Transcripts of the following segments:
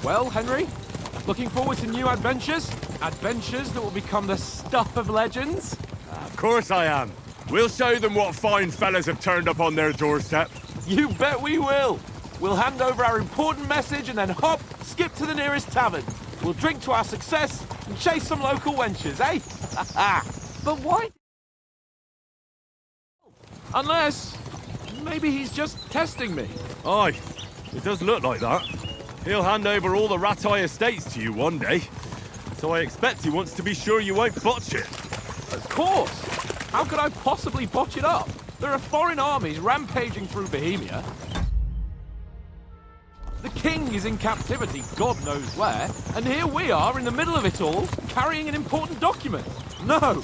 Well, Henry, looking forward to new adventures? Adventures that will become the stuff of legends? Of course I am. We'll show them what fine fellas have turned up on their doorstep. You bet we will. We'll hand over our important message and then hop, skip to the nearest tavern. We'll drink to our success and chase some local wenches, eh? But why? Unless, maybe he's just testing me. Aye, it does look like that. He'll hand over all the Ratai estates to you one day. So I expect he wants to be sure you won't botch it. Of course. How could I possibly botch it up? There are foreign armies rampaging through Bohemia. The king is in captivity, God knows where, and here we are in the middle of it all, carrying an important document. No,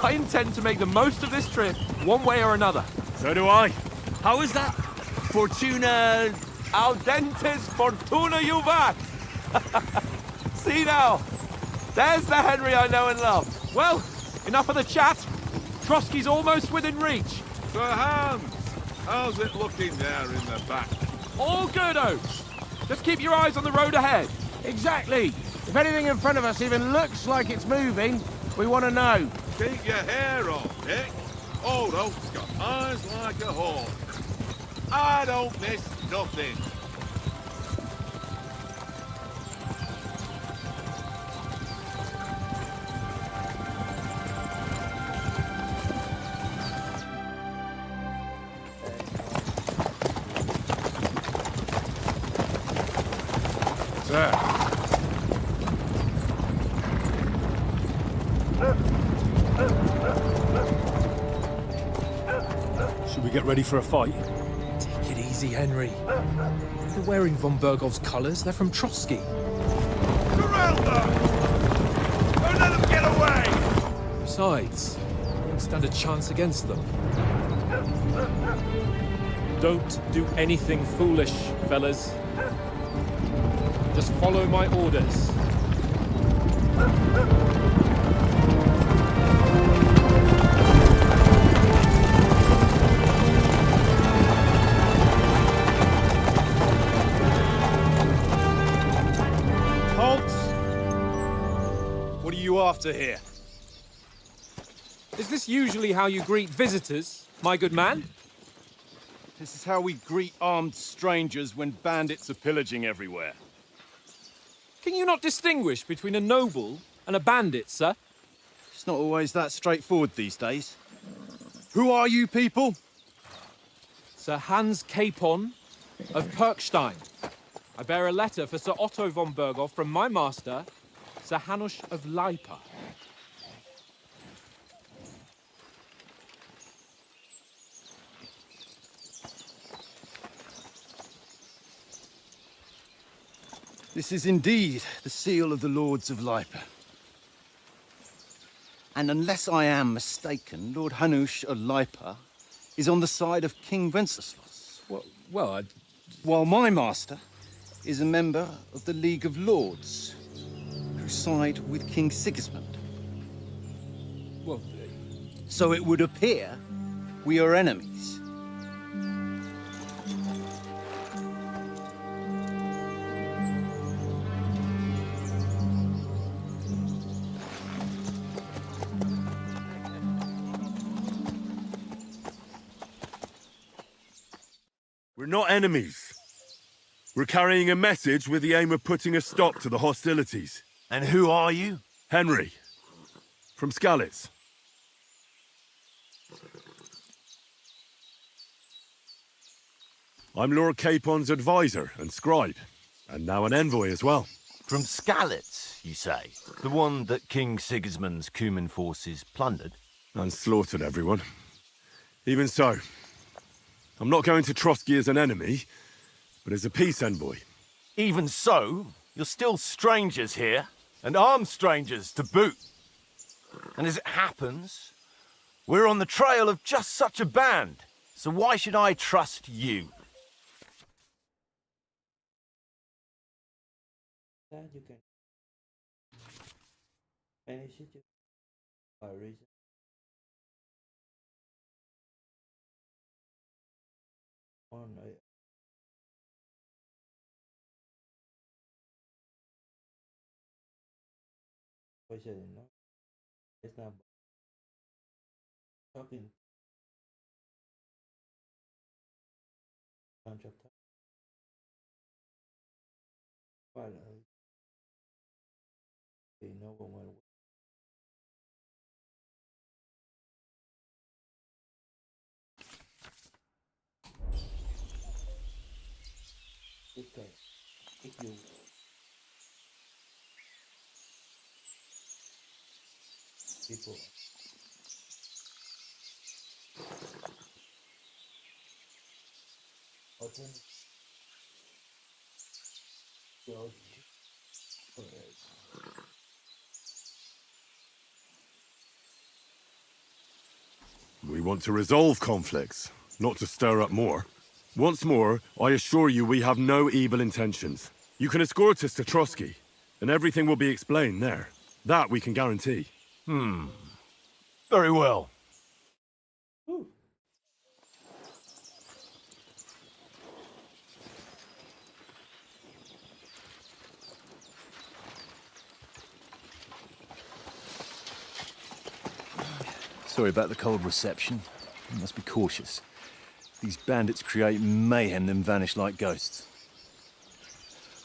I intend to make the most of this trip, one way or another. So do I. How is that? Fortuna... Audentes fortuna juvat! See now, there's the Henry I know and love. Well, enough of the chat. Trotsky's almost within reach. Sir Hans, how's it looking there in the back? All good, Oaks. Just keep your eyes on the road ahead. Exactly. If anything in front of us even looks like it's moving, we want to know. Keep your hair on, Dick. Old Oak's got eyes like a hawk. I don't miss nothing. Sir. Should we get ready for a fight? Take it easy, Henry. They're wearing von Bergov's colours. They're from Trotsky. Surround them! Don't let them get away! Besides, we don't stand a chance against them. Don't do anything foolish, fellas. Just follow my orders. Halt! What are you after here? Is this usually how you greet visitors, my good man? This is how we greet armed strangers when bandits are pillaging everywhere. Can you not distinguish between a noble and a bandit, sir? It's not always that straightforward these days. Who are you people? Sir Hans Capon of Perkstein. I bear a letter for Sir Otto von Berghoff from my master, Sir Hanush of Lipa. This is indeed the seal of the Lords of Lipa. And unless I am mistaken, Lord Hanush of Lipa is on the side of King Wenceslas. Well, While my master is a member of the League of Lords, who side with King Sigismund. well, So it would appear we are enemies. We're not enemies. We're carrying a message with the aim of putting a stop to the hostilities. And who are you? Henry, from Skalitz. I'm Lord Capon's advisor and scribe, and now an envoy as well. From Skalitz, you say? The one that King Sigismund's Cuman forces plundered? And slaughtered everyone. Even so, I'm not going to Trotsky as an enemy, but as a peace envoy. Even so, you're still strangers here, and armed strangers to boot. And as it happens, we're on the trail of just such a band, so why should I trust you? You can manage it by reason. On poison nó it's not talking contract phải là thì nó còn ngoài cái dù people open George We want to resolve conflicts, not to stir up more. Once more, I assure you we have no evil intentions. You can escort us to Trotsky, and everything will be explained there. That we can guarantee. Very well. Sorry about the cold reception. You must be cautious. These bandits create mayhem, then vanish like ghosts.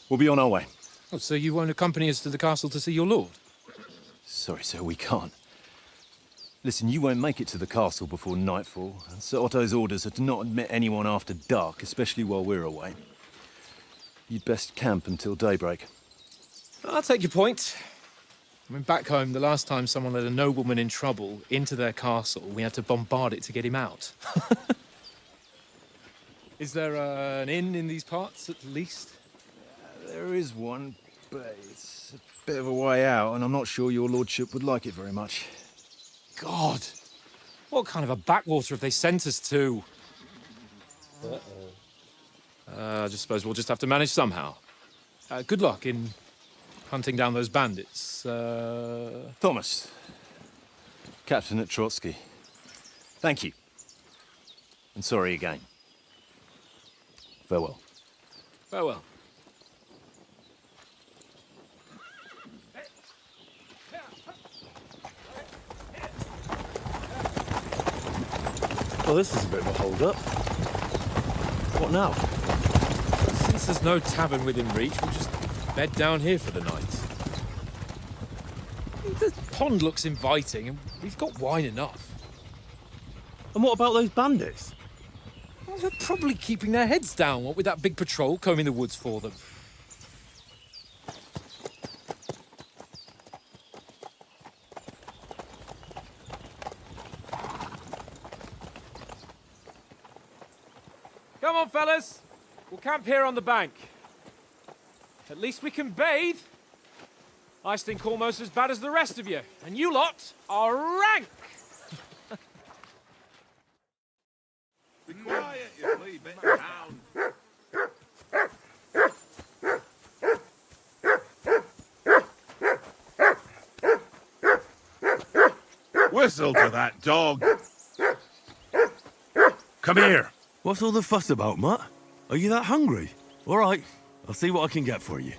We'll be on our way. Oh, so you won't accompany us to the castle to see your lord? Sorry, sir, we can't. Listen, you won't make it to the castle before nightfall, and Sir Otto's orders are to not admit anyone after dark, especially while we're away. You'd best camp until daybreak. I'll take your point. I mean, back home, the last time someone let a nobleman in trouble into their castle, we had to bombard it to get him out. Is there an inn in these parts, at least? There is one, but it's a bit of a way out, and I'm not sure your lordship would like it very much. God! What kind of a backwater have they sent us to? I just suppose we'll just have to manage somehow. Good luck in hunting down those bandits. Thomas, Captain at Trotsky. Thank you. And sorry again. Farewell. Farewell. Well, this is a bit of a hold-up. What now? Since there's no tavern within reach, we'll just bed down here for the night. The pond looks inviting, and we've got wine enough. And what about those bandits? Well, they're probably keeping their heads down, what with that big patrol combing the woods for them. Come on, fellas. We'll camp here on the bank. At least we can bathe. I stink almost as bad as the rest of you, and you lot are rank! Be quiet, you flea bit hound. Whistle to that dog. Come here. What's all the fuss about, Mutt? Are you that hungry? All right, I'll see what I can get for you.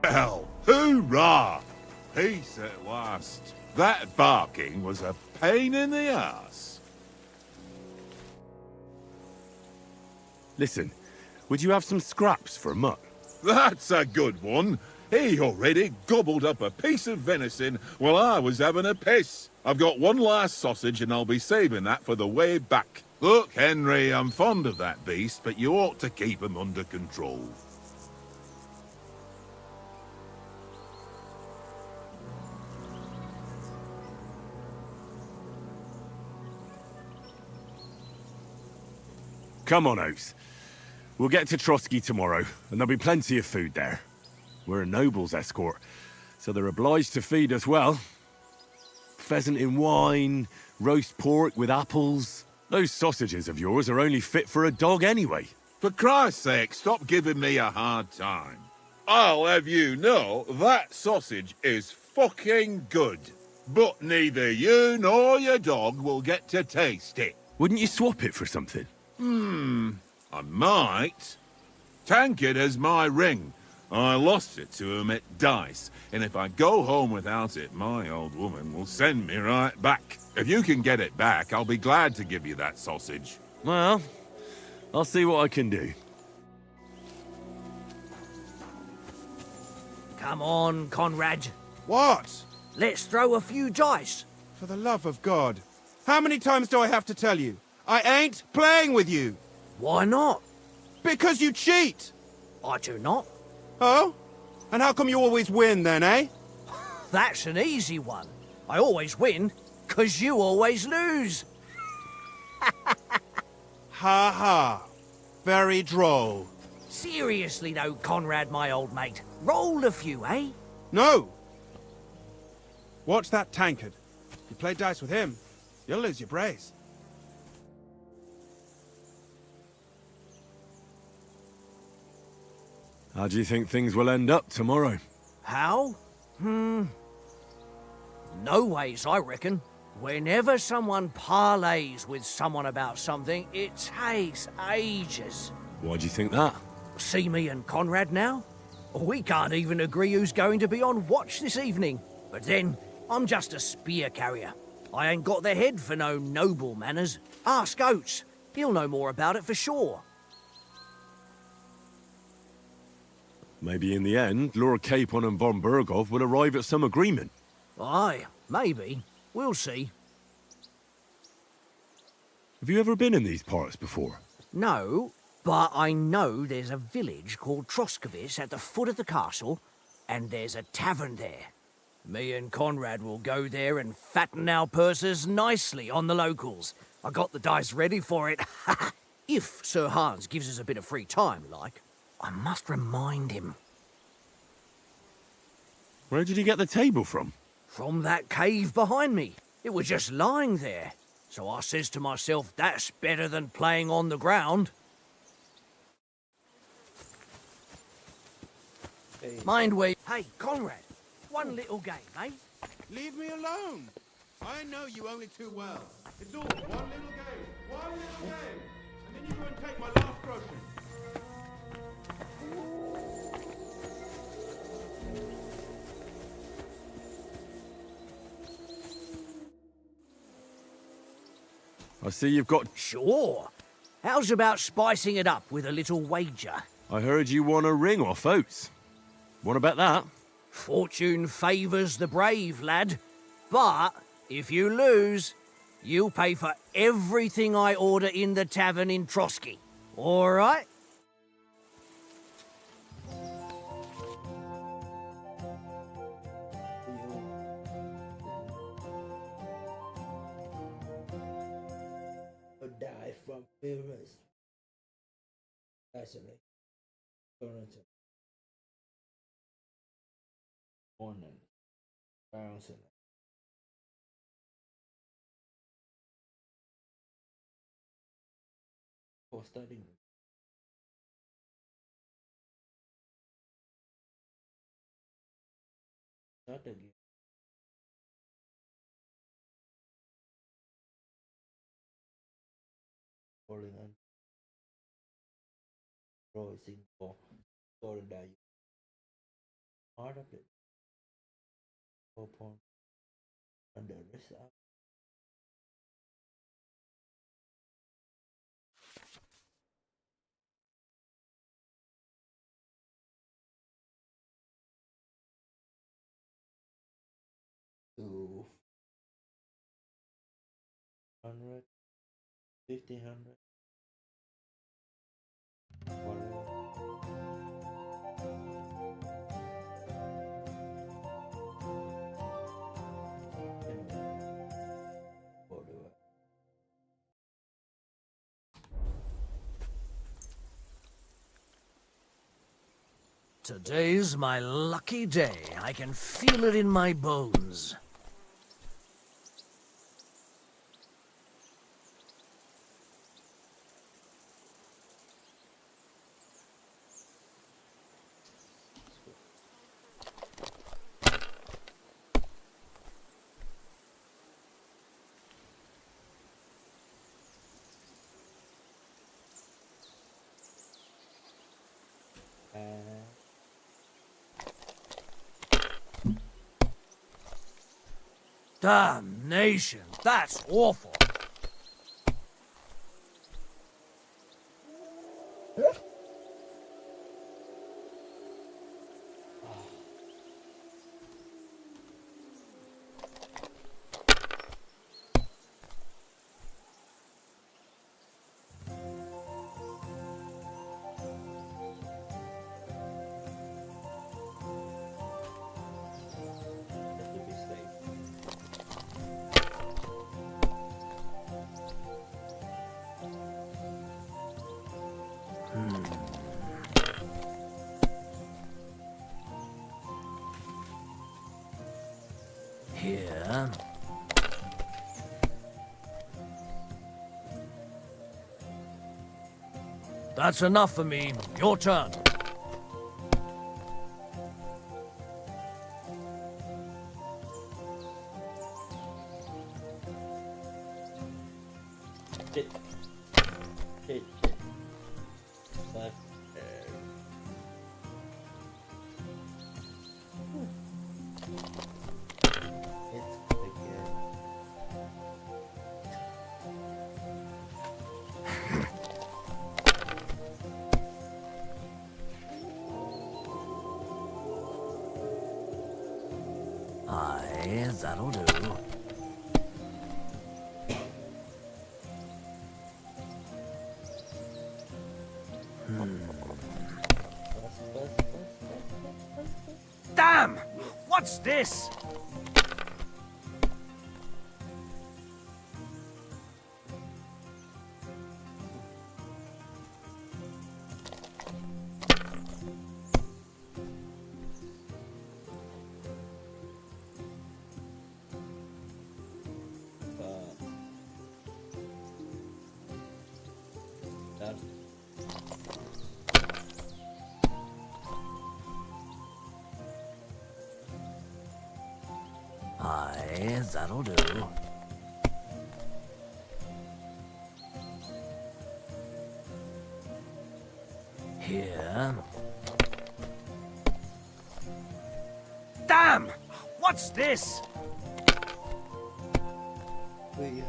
Well, hoorah! Peace at last. That barking was a pain in the ass. Listen, would you have some scraps for Mutt? That's a good one. He already gobbled up a piece of venison while I was having a piss. I've got one last sausage and I'll be saving that for the way back. Look, Henry, I'm fond of that beast, but you ought to keep him under control. Come on, Oaks. We'll get to Trotsky tomorrow, and there'll be plenty of food there. We're a noble's escort, so they're obliged to feed us well. Pheasant in wine, roast pork with apples. Those sausages of yours are only fit for a dog anyway. For Christ's sake, stop giving me a hard time. I'll have you know that sausage is fucking good. But neither you nor your dog will get to taste it. Wouldn't you swap it for something? I might. Tankard has my ring. I lost it to him at dice, and if I go home without it, my old woman will send me right back. If you can get it back, I'll be glad to give you that sausage. Well, I'll see what I can do. Come on, Conrad. What? Let's throw a few dice. For the love of God. How many times do I have to tell you? I ain't playing with you. Why not? Because you cheat. I do not. Oh? And how come you always win then, eh? That's an easy one. I always win, 'cause you always lose. Ha ha. Very droll. Seriously though, Conrad, my old mate. Roll a few, eh? No. Watch that tankard. If you play dice with him, you'll lose your brace. How do you think things will end up tomorrow? How? No ways, I reckon. Whenever someone parleys with someone about something, it takes ages. Why do you think that? See me and Conrad now? We can't even agree who's going to be on watch this evening. But then, I'm just a spear carrier. I ain't got the head for no noble manners. Ask Oates. He'll know more about it for sure. Maybe in the end, Lord Capon and von Berghoff will arrive at some agreement. Aye, maybe. We'll see. Have you ever been in these parts before? No, but I know there's a village called Troskowitz at the foot of the castle, and there's a tavern there. Me and Conrad will go there and fatten our purses nicely on the locals. I got the dice ready for it. If Sir Hans gives us a bit of free time, like. I must remind him. Where did you get the table from? From that cave behind me. It was just lying there. So I says to myself, that's better than playing on the ground. Mind we... Hey, Conrad, one little game, eh? Leave me alone. I know you only too well. It's all one little game. One little game. And then you go and take my last groceries. I see you've got... Sure. How's about spicing it up with a little wager? I heard you won a ring off Oates. What about that? Fortune favours the brave, lad. But if you lose, you'll pay for everything I order in the tavern in Trotsky. All right? Die from virus. Actually, current morning, bouncing. For studying. Not again. Falling on rising for Florida. Part of it. Upon and the rest up. To 100, 1500. Today's my lucky day. I can feel it in my bones. Damnation, that's awful. That would be safe. Here. That's enough for me. Your turn. Shit. Shit. But, it's again. Aye, that'll do. Damn! What's this? Done. Aye, that'll do. Here. Damn! What's this? 300.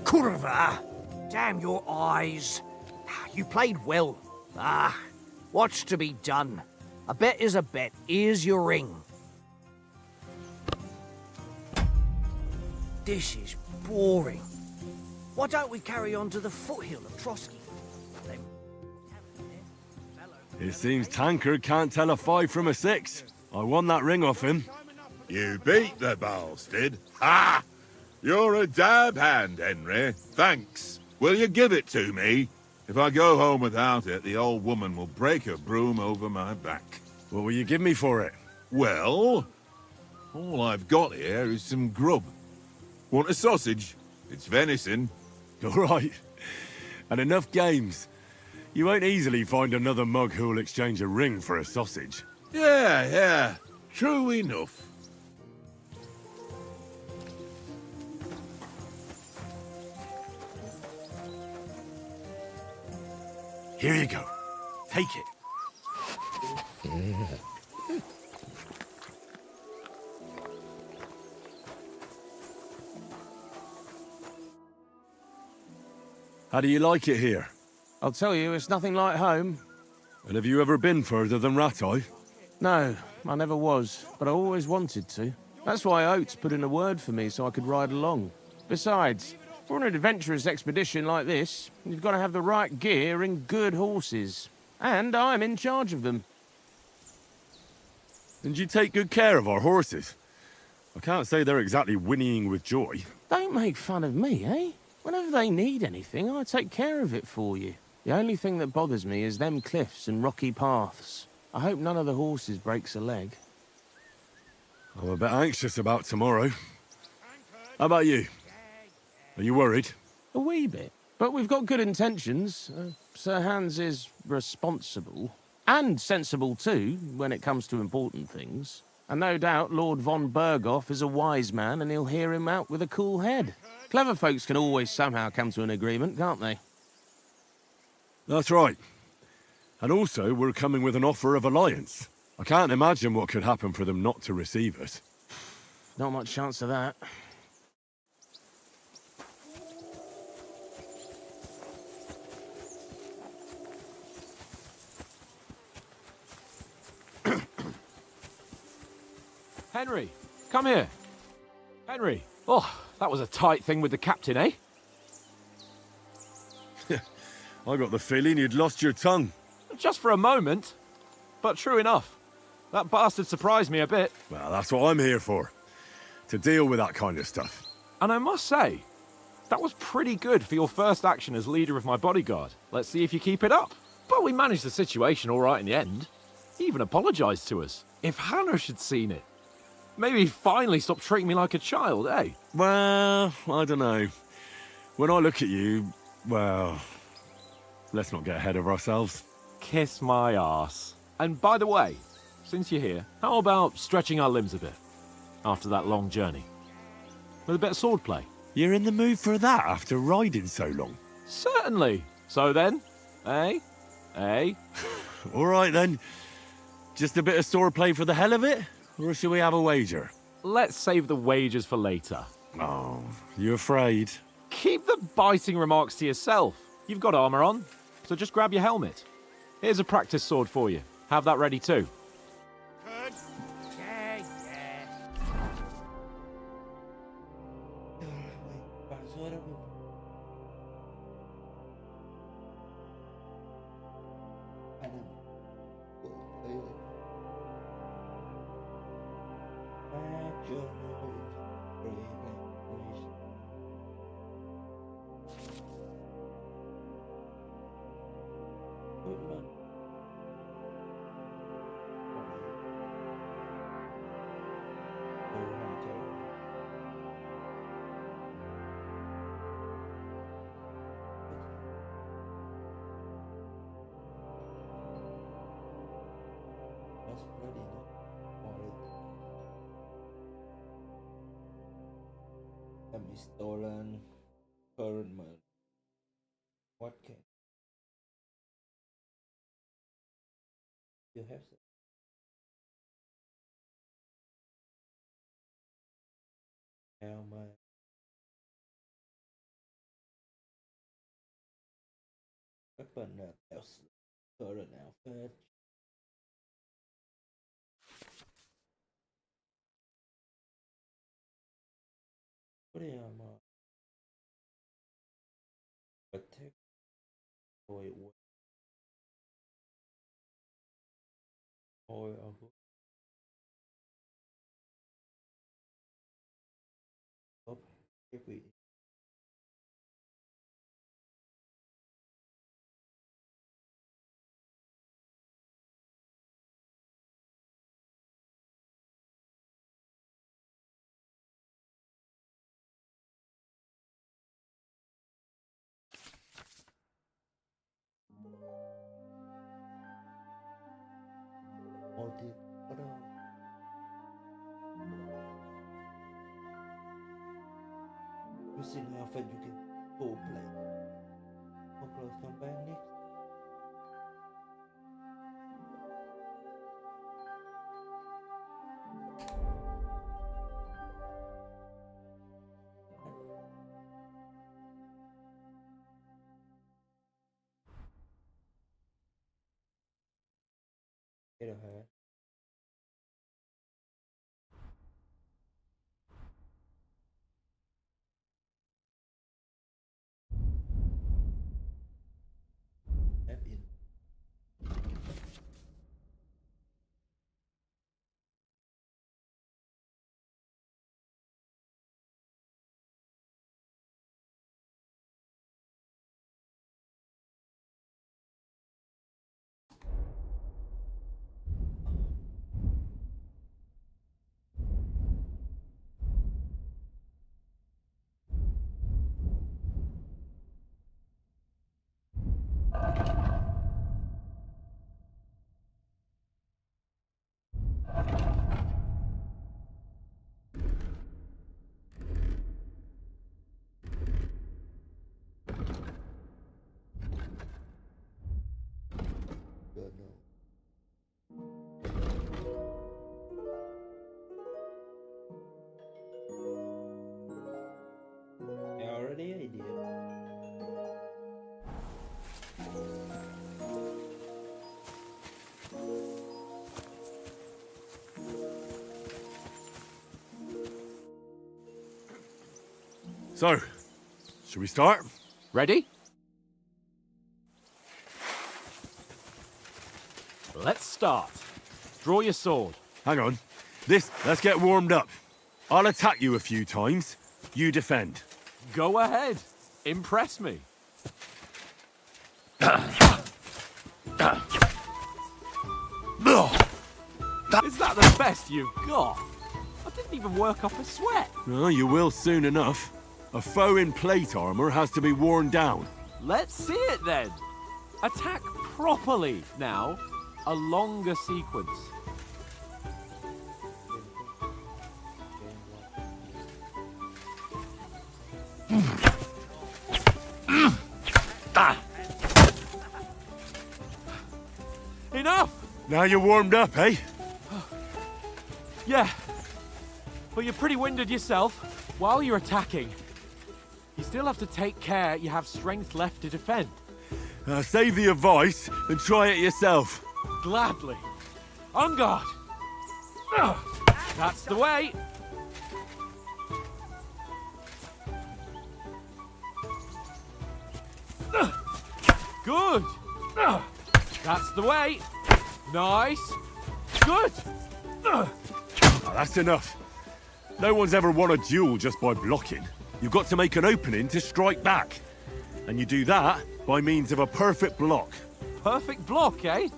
Kurva! Damn your eyes. You played well. What's to be done? A bet is a bet. Here's your ring. This is boring. Why don't we carry on to the foothill of Trotsky? It seems Tankard can't tell a 5 from a 6. I won that ring off him. You beat the bastard. Ha! You're a dab hand, Henry. Thanks. Will you give it to me? If I go home without it, the old woman will break her broom over my back. What will you give me for it? Well, all I've got here is some grub. Want a sausage? It's venison. All right. And enough games. You won't easily find another mug who'll exchange a ring for a sausage. Yeah. True enough. Here you go. Take it. How do you like it here? I'll tell you, it's nothing like home. And have you ever been further than Rattay? No, I never was, but I always wanted to. That's why Oates put in a word for me so I could ride along. Besides, for an adventurous expedition like this, you've got to have the right gear and good horses. And I'm in charge of them. And you take good care of our horses. I can't say they're exactly whinnying with joy. Don't make fun of me, eh? Whenever they need anything, I take care of it for you. The only thing that bothers me is them cliffs and rocky paths. I hope none of the horses breaks a leg. I'm a bit anxious about tomorrow. How about you? Are you worried? A wee bit. But we've got good intentions. Sir Hans is responsible. And sensible too, when it comes to important things. And no doubt Lord von Berghoff is a wise man and he'll hear him out with a cool head. Clever folks can always somehow come to an agreement, can't they? That's right. And also, we're coming with an offer of alliance. I can't imagine what could happen for them not to receive us. Not much chance of that. Henry, come here. Henry. Oh, that was a tight thing with the captain, eh? I got the feeling you'd lost your tongue. Just for a moment. But true enough. That bastard surprised me a bit. Well, that's what I'm here for. To deal with that kind of stuff. And I must say, that was pretty good for your first action as leader of my bodyguard. Let's see if you keep it up. But we managed the situation all right in the end. He even apologized to us. If Hanosh had seen it. Maybe he'd finally stop treating me like a child, eh? Well, I don't know. When I look at you, well, let's not get ahead of ourselves. Kiss my arse. And by the way, since you're here, how about stretching our limbs a bit? After that long journey. With a bit of swordplay. You're in the mood for that after riding so long? Certainly. So then, eh? Eh? All right then. Just a bit of swordplay for the hell of it? Or shall we have a wager? Let's save the wagers for later. Oh, you afraid? Keep the biting remarks to yourself. You've got armor on, so just grab your helmet. Here's a practice sword for you. Have that ready too. Good. Yeah. Stolen current mode. What can you have? How much? Weapon else current outfit. What am I? Attack. Boy, what? Boy, every. All the you see how often you can go play. How close come back next? Get ahead. Step in. So, should we start? Ready? Let's start. Draw your sword. Hang on. Let's get warmed up. I'll attack you a few times. You defend. Go ahead. Impress me. Is that the best you've got? I didn't even work up a sweat. Oh, you will soon enough. A foe in plate armor has to be worn down. Let's see it then. Attack properly now. A longer sequence. Enough! Now you're warmed up, eh? Yeah. But you're pretty winded yourself. While you're attacking, you still have to take care you have strength left to defend. Save the advice and try it yourself. Gladly. On guard. That's the way. Good. That's the way. Nice. Good. Oh, that's enough. No one's ever won a duel just by blocking. You've got to make an opening to strike back. And you do that by means of a perfect block. Perfect block, eh?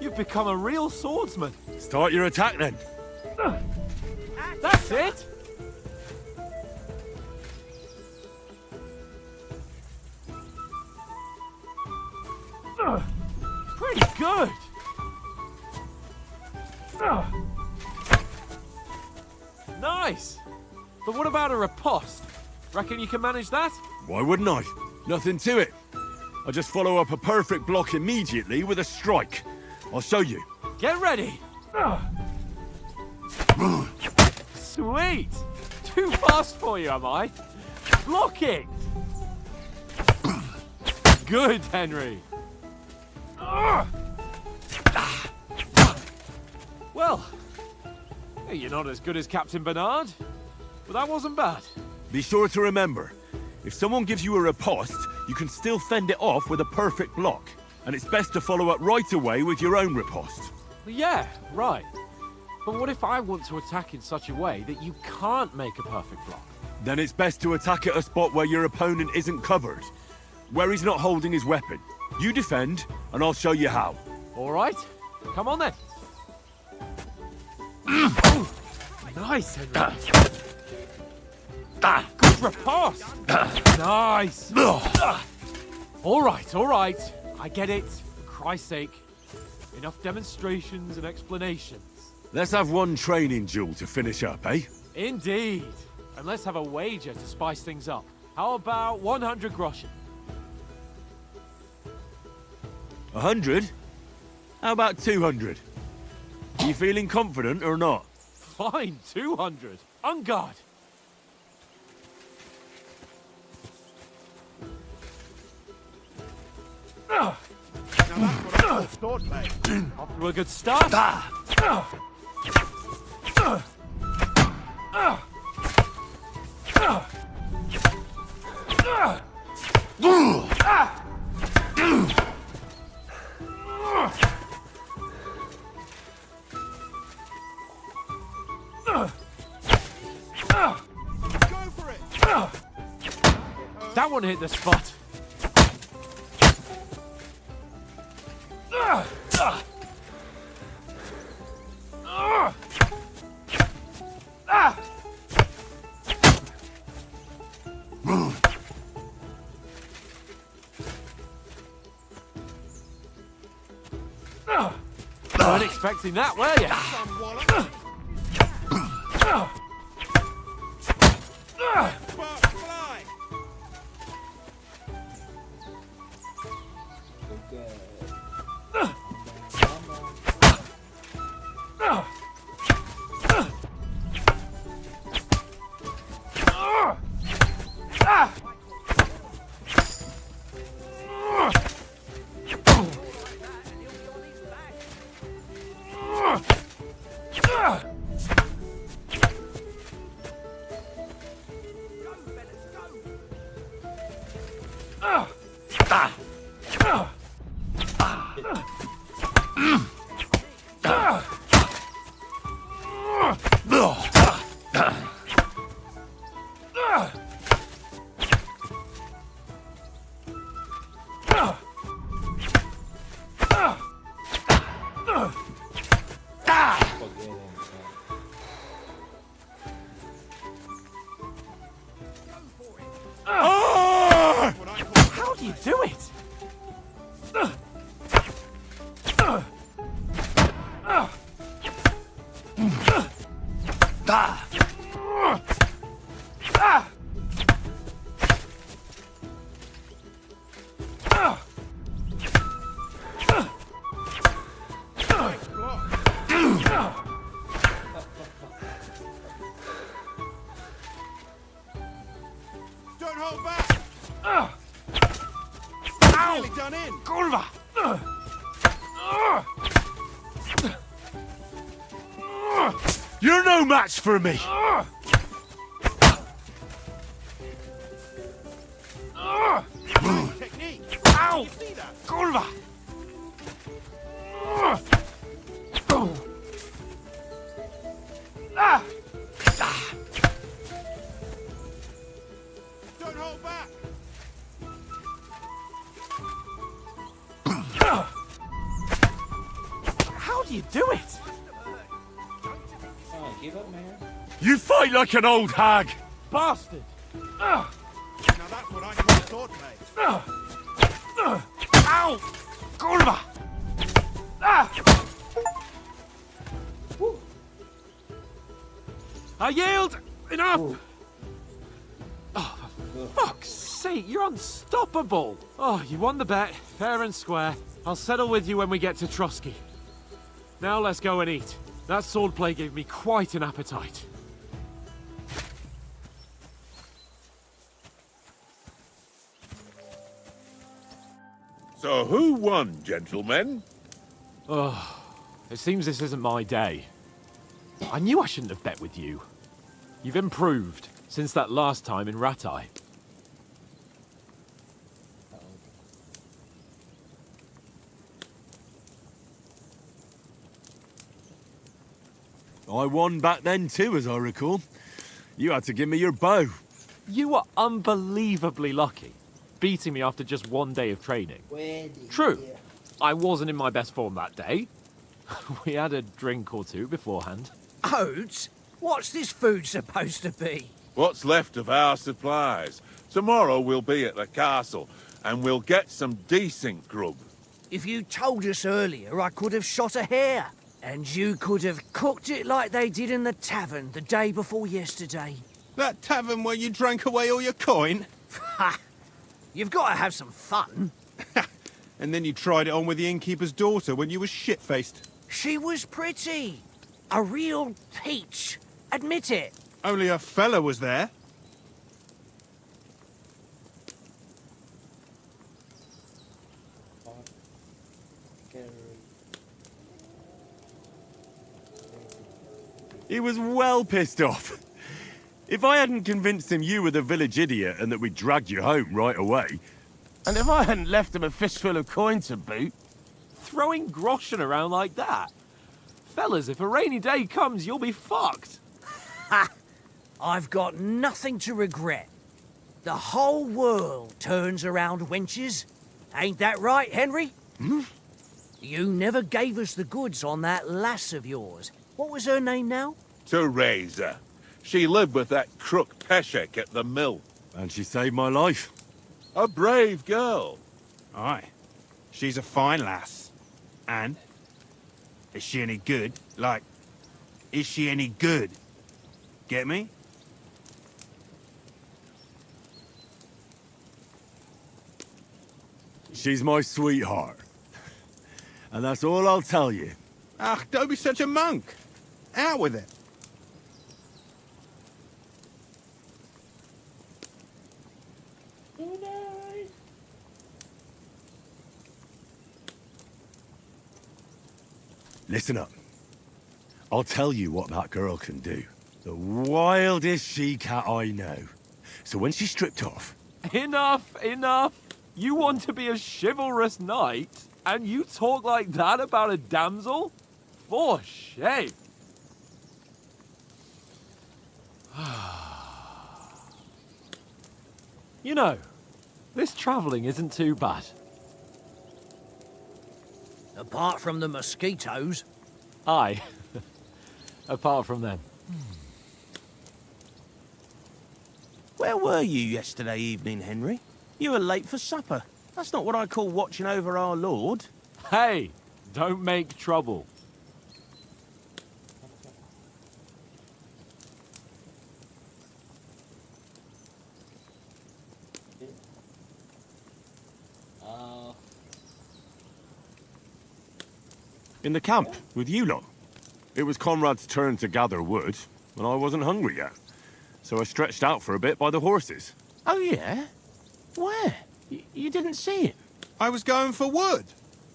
You've become a real swordsman. Start your attack then. That's it. Pretty good. Nice. But what about a riposte? Reckon you can manage that? Why wouldn't I? Nothing to it. I just follow up a perfect block immediately with a strike. I'll show you. Get ready. Sweet. Too fast for you, am I? Blocking. Good, Henry. Well, you're not as good as Captain Bernard, but that wasn't bad. Be sure to remember, if someone gives you a riposte, you can still fend it off with a perfect block. And it's best to follow up right away with your own riposte. Yeah, right. But what if I want to attack in such a way that you can't make a perfect block? Then it's best to attack at a spot where your opponent isn't covered, where he's not holding his weapon. You defend, and I'll show you how. All right, come on then. Nice, Henry. Good riposte. Nice. All right. I get it. For Christ's sake. Enough demonstrations and explanations. Let's have one training duel to finish up, eh? Indeed. And let's have a wager to spice things up. How about 100 groschen? 100? How about 200? Are you feeling confident or not? Fine, 200. On guard. Now that's what I thought, mate. Off to a good start. Go for it. That one hit the spot. Weren't expecting that, were you? Sparks fly. Don't hold back! Nearly done in! Kurwa! You're no match for me! Technique! Ow! You see that? Kurwa! Don't hold back! How do you do it? Oh, give up, man. You fight like an old hag! Bastard! Now that's what I call sword play. Ow! Kurwa! I yield! Enough! Oh, for fuck's sake, you're unstoppable! Oh, you won the bet, fair and square. I'll settle with you when we get to Trotsky. Now let's go and eat. That swordplay gave me quite an appetite. So who won, gentlemen? Oh, it seems this isn't my day. I knew I shouldn't have bet with you. You've improved since that last time in Ratai. I won back then too, as I recall. You had to give me your bow. You were unbelievably lucky, beating me after just one day of training. True, I wasn't in my best form that day. We had a drink or two beforehand. Oats? What's this food supposed to be? What's left of our supplies? Tomorrow we'll be at the castle, and we'll get some decent grub. If you told us earlier, I could have shot a hare. And you could have cooked it like they did in the tavern the day before yesterday. That tavern where you drank away all your coin? Ha! You've got to have some fun. And then you tried it on with the innkeeper's daughter when you were shit-faced. She was pretty. A real peach. Admit it. Only a fella was there. He was well pissed off. If I hadn't convinced him you were the village idiot and that we dragged you home right away... And if I hadn't left him a fistful of coin to boot... Throwing groschen around like that? Fellas, if a rainy day comes, you'll be fucked. Ha! I've got nothing to regret. The whole world turns around wenches. Ain't that right, Henry? Hmm? You never gave us the goods on that lass of yours. What was her name now? Teresa. She lived with that crook Peshek at the mill. And she saved my life. A brave girl. Aye. She's a fine lass. And? Is she any good? Like, is she any good? Get me? She's my sweetheart. And that's all I'll tell you. Ach, don't be such a monk. Out with it. Listen up. I'll tell you what that girl can do. The wildest she-cat I know. So when she's stripped off... Enough, enough. You want to be a chivalrous knight, and you talk like that about a damsel? For shame. You know, this travelling isn't too bad. Apart from the mosquitoes. Aye. Apart from them. Where were you yesterday evening, Henry? You were late for supper. That's not what I call watching over our Lord. Hey, don't make trouble. In the camp, with you lot. It was Conrad's turn to gather wood, and I wasn't hungry yet. So I stretched out for a bit by the horses. Oh, yeah? Where? You didn't see it? I was going for wood.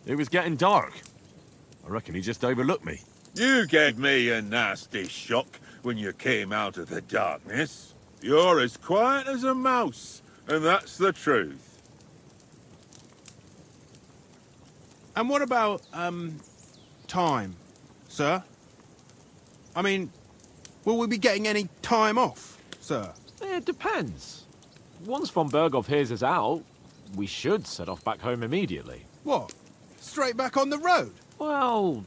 It was getting dark. I reckon he just overlooked me. You gave me a nasty shock when you came out of the darkness. You're as quiet as a mouse, and that's the truth. And what about, time, sir? I mean, will we be getting any time off, sir? It depends. Once von Berghoff hears us out, we should set off back home immediately. What? Straight back on the road? Well,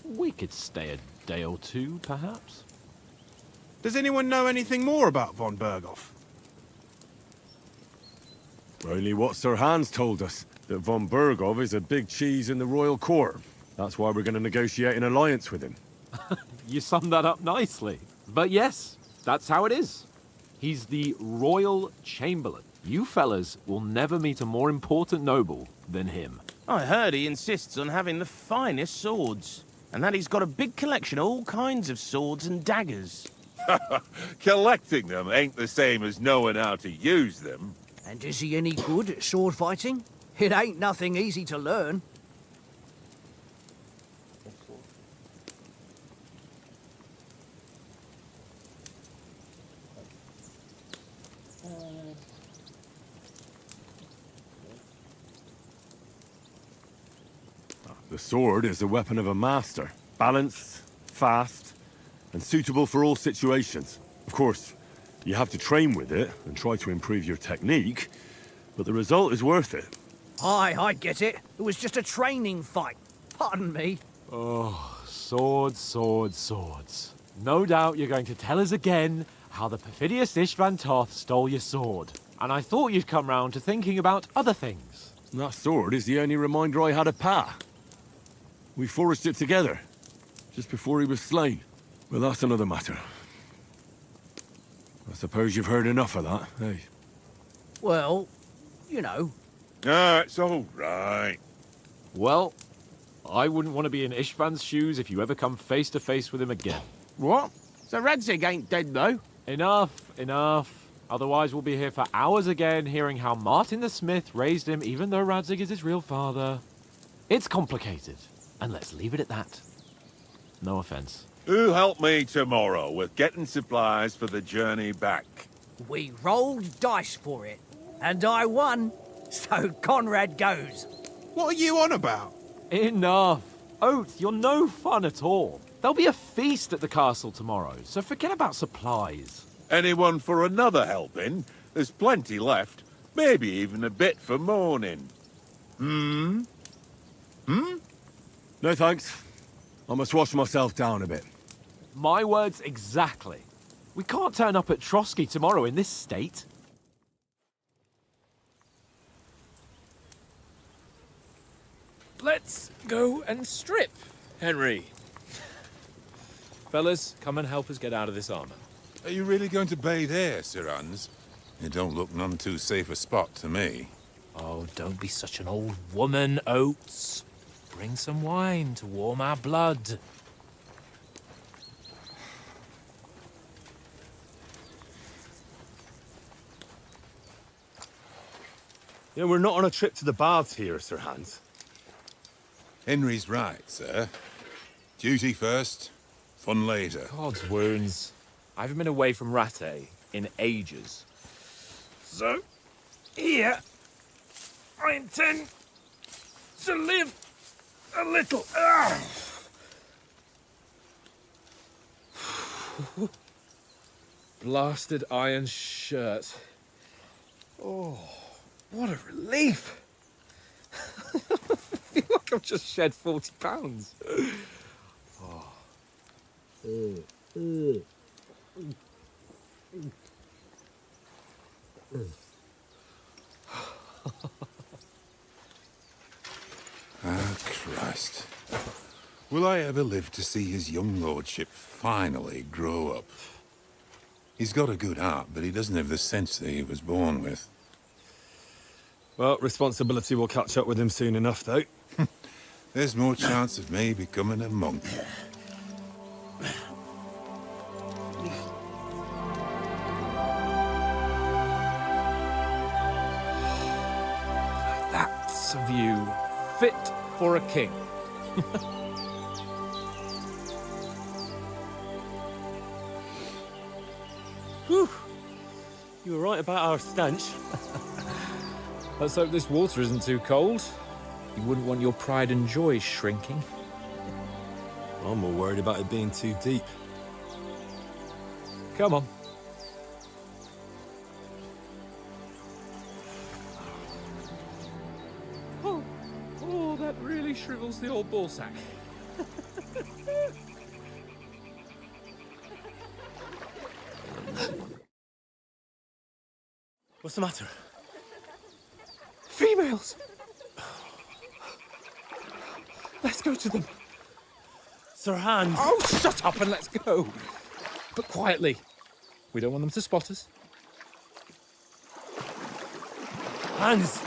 we could stay a day or two, perhaps. Does anyone know anything more about von Berghoff? Only what Sir Hans told us, that von Berghoff is a big cheese in the royal court. That's why we're going to negotiate an alliance with him. You summed that up nicely. But yes, that's how it is. He's the Royal Chamberlain. You fellas will never meet a more important noble than him. I heard he insists on having the finest swords, and that he's got a big collection of all kinds of swords and daggers. Collecting them ain't the same as knowing how to use them. And is he any good at sword fighting? It ain't nothing easy to learn. The sword is the weapon of a master. Balanced, fast, and suitable for all situations. Of course, you have to train with it and try to improve your technique, but the result is worth it. Aye, I get it. It was just a training fight. Pardon me. Oh, swords, swords, swords. No doubt you're going to tell us again how the perfidious Istvan Toth stole your sword. And I thought you'd come round to thinking about other things. That sword is the only reminder I had of Pa. We forged it together, just before he was slain. But that's another matter. I suppose you've heard enough of that, eh? Well, you know. Ah, it's all right. Well, I wouldn't want to be in Istvan's shoes if you ever come face to face with him again. What? So Radzig ain't dead, though? Enough, enough. Otherwise we'll be here for hours again hearing how Martin the Smith raised him even though Radzig is his real father. It's complicated, and let's leave it at that. No offense. Who'll help me tomorrow with getting supplies for the journey back? We rolled dice for it, and I won. So Conrad goes. What are you on about? Enough. Oath, you're no fun at all. There'll be a feast at the castle tomorrow, so forget about supplies. Anyone for another helping? There's plenty left. Maybe even a bit for morning. No thanks. I must wash myself down a bit. My words exactly. We can't turn up at Trotsky tomorrow in this state. Let's go and strip, Henry. Fellas, come and help us get out of this armor. Are you really going to bathe here, Sir Hans? It don't look none too safe a spot to me. Oh, don't be such an old woman, Oates. Bring some wine to warm our blood. You know, we're not on a trip to the baths here, Sir Hans. Henry's right, sir. Duty first, fun later. God's wounds. I haven't been away from Rattay in ages. So, here, I intend to live a little. Blasted iron shirt. Oh, what a relief. I feel like I've just shed 40 pounds. Ah, Christ. Will I ever live to see his young lordship finally grow up? He's got a good heart, but he doesn't have the sense that he was born with. Well, responsibility will catch up with him soon enough, though. there's more chance of me becoming a monk. That's a view fit for a king. Whew. You were right about our stench. Let's hope this water isn't too cold. You wouldn't want your pride and joy shrinking. I'm more worried about it being too deep. Come on. Oh, that really shrivels the old ball sack. What's the matter? Females! Let's go to them. Sir Hans! Oh, shut up and let's go. But quietly. We don't want them to spot us. Hans!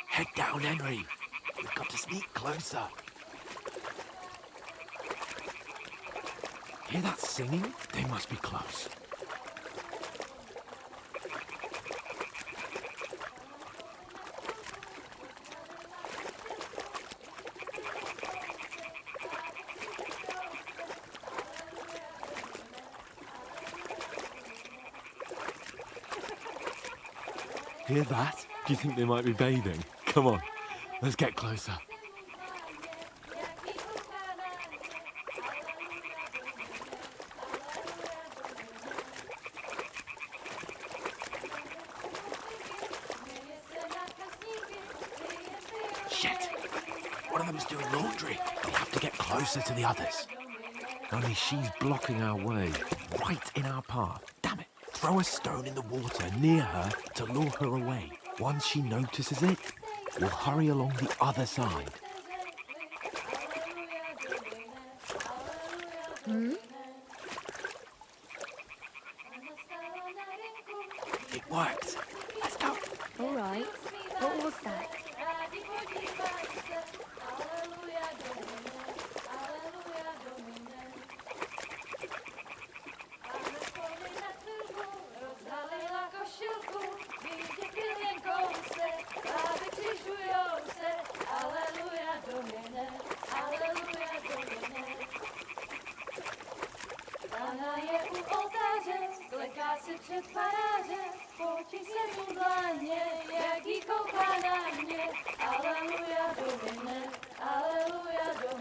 Head down, Henry. We've got to sneak closer. Hear that singing? They must be close. Hear that? Do you think they might be bathing? Come on, let's get closer. Shit! One of them's doing laundry. We have to get closer to the others. Only she's blocking our way, right in our path. Damn it! Throw a stone in the water near her to lure her away. Once she notices it, we'll hurry along the other side. It worked. Let's go. All right. What was that?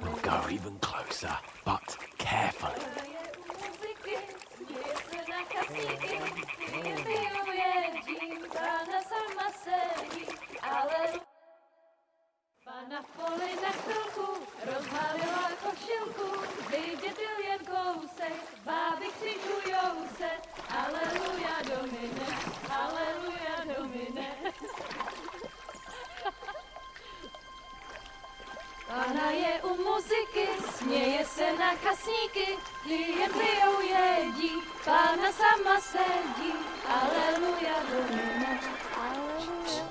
We'll go even closer, but carefully. Pána je u muziky, směje se na kasníky, jen pijou jedí, Pána sama sedí, aleluja, domine, aleluja.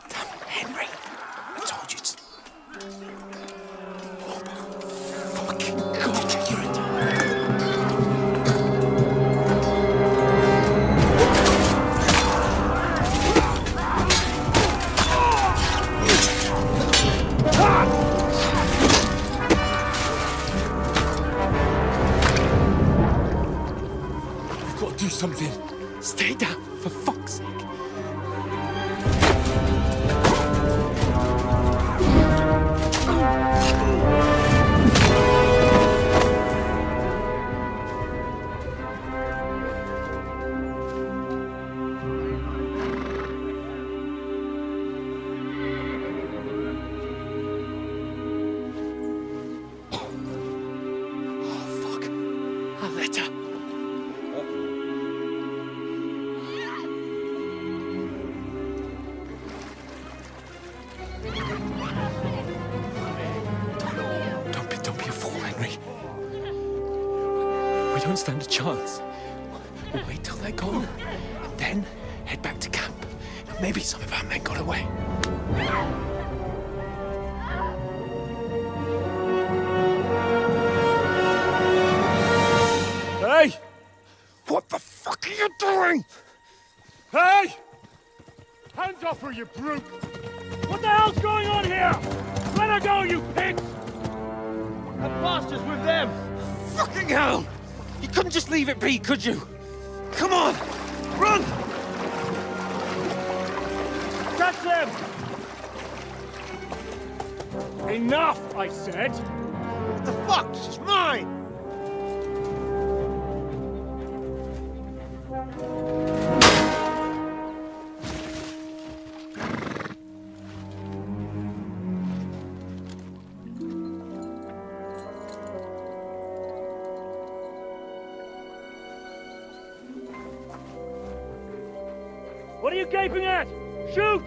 Damn, Henry, I told you to... Fucking God, you're a... Do something. Stay down, for fuck's sake. Oh, fuck. A letter. don't stand a chance. We'll wait till they're gone, and then head back to camp. Maybe some of our men got away. Hey! What the fuck are you doing? Hey! Hands off her, you brute! What the hell's going on here? Let her go, you pigs! That bastard's with them! Fucking hell! You couldn't just leave it be, could you? Come on! Run! Catch them! Enough, I said! What the fuck? She's mine! What are you gaping at? Shoot!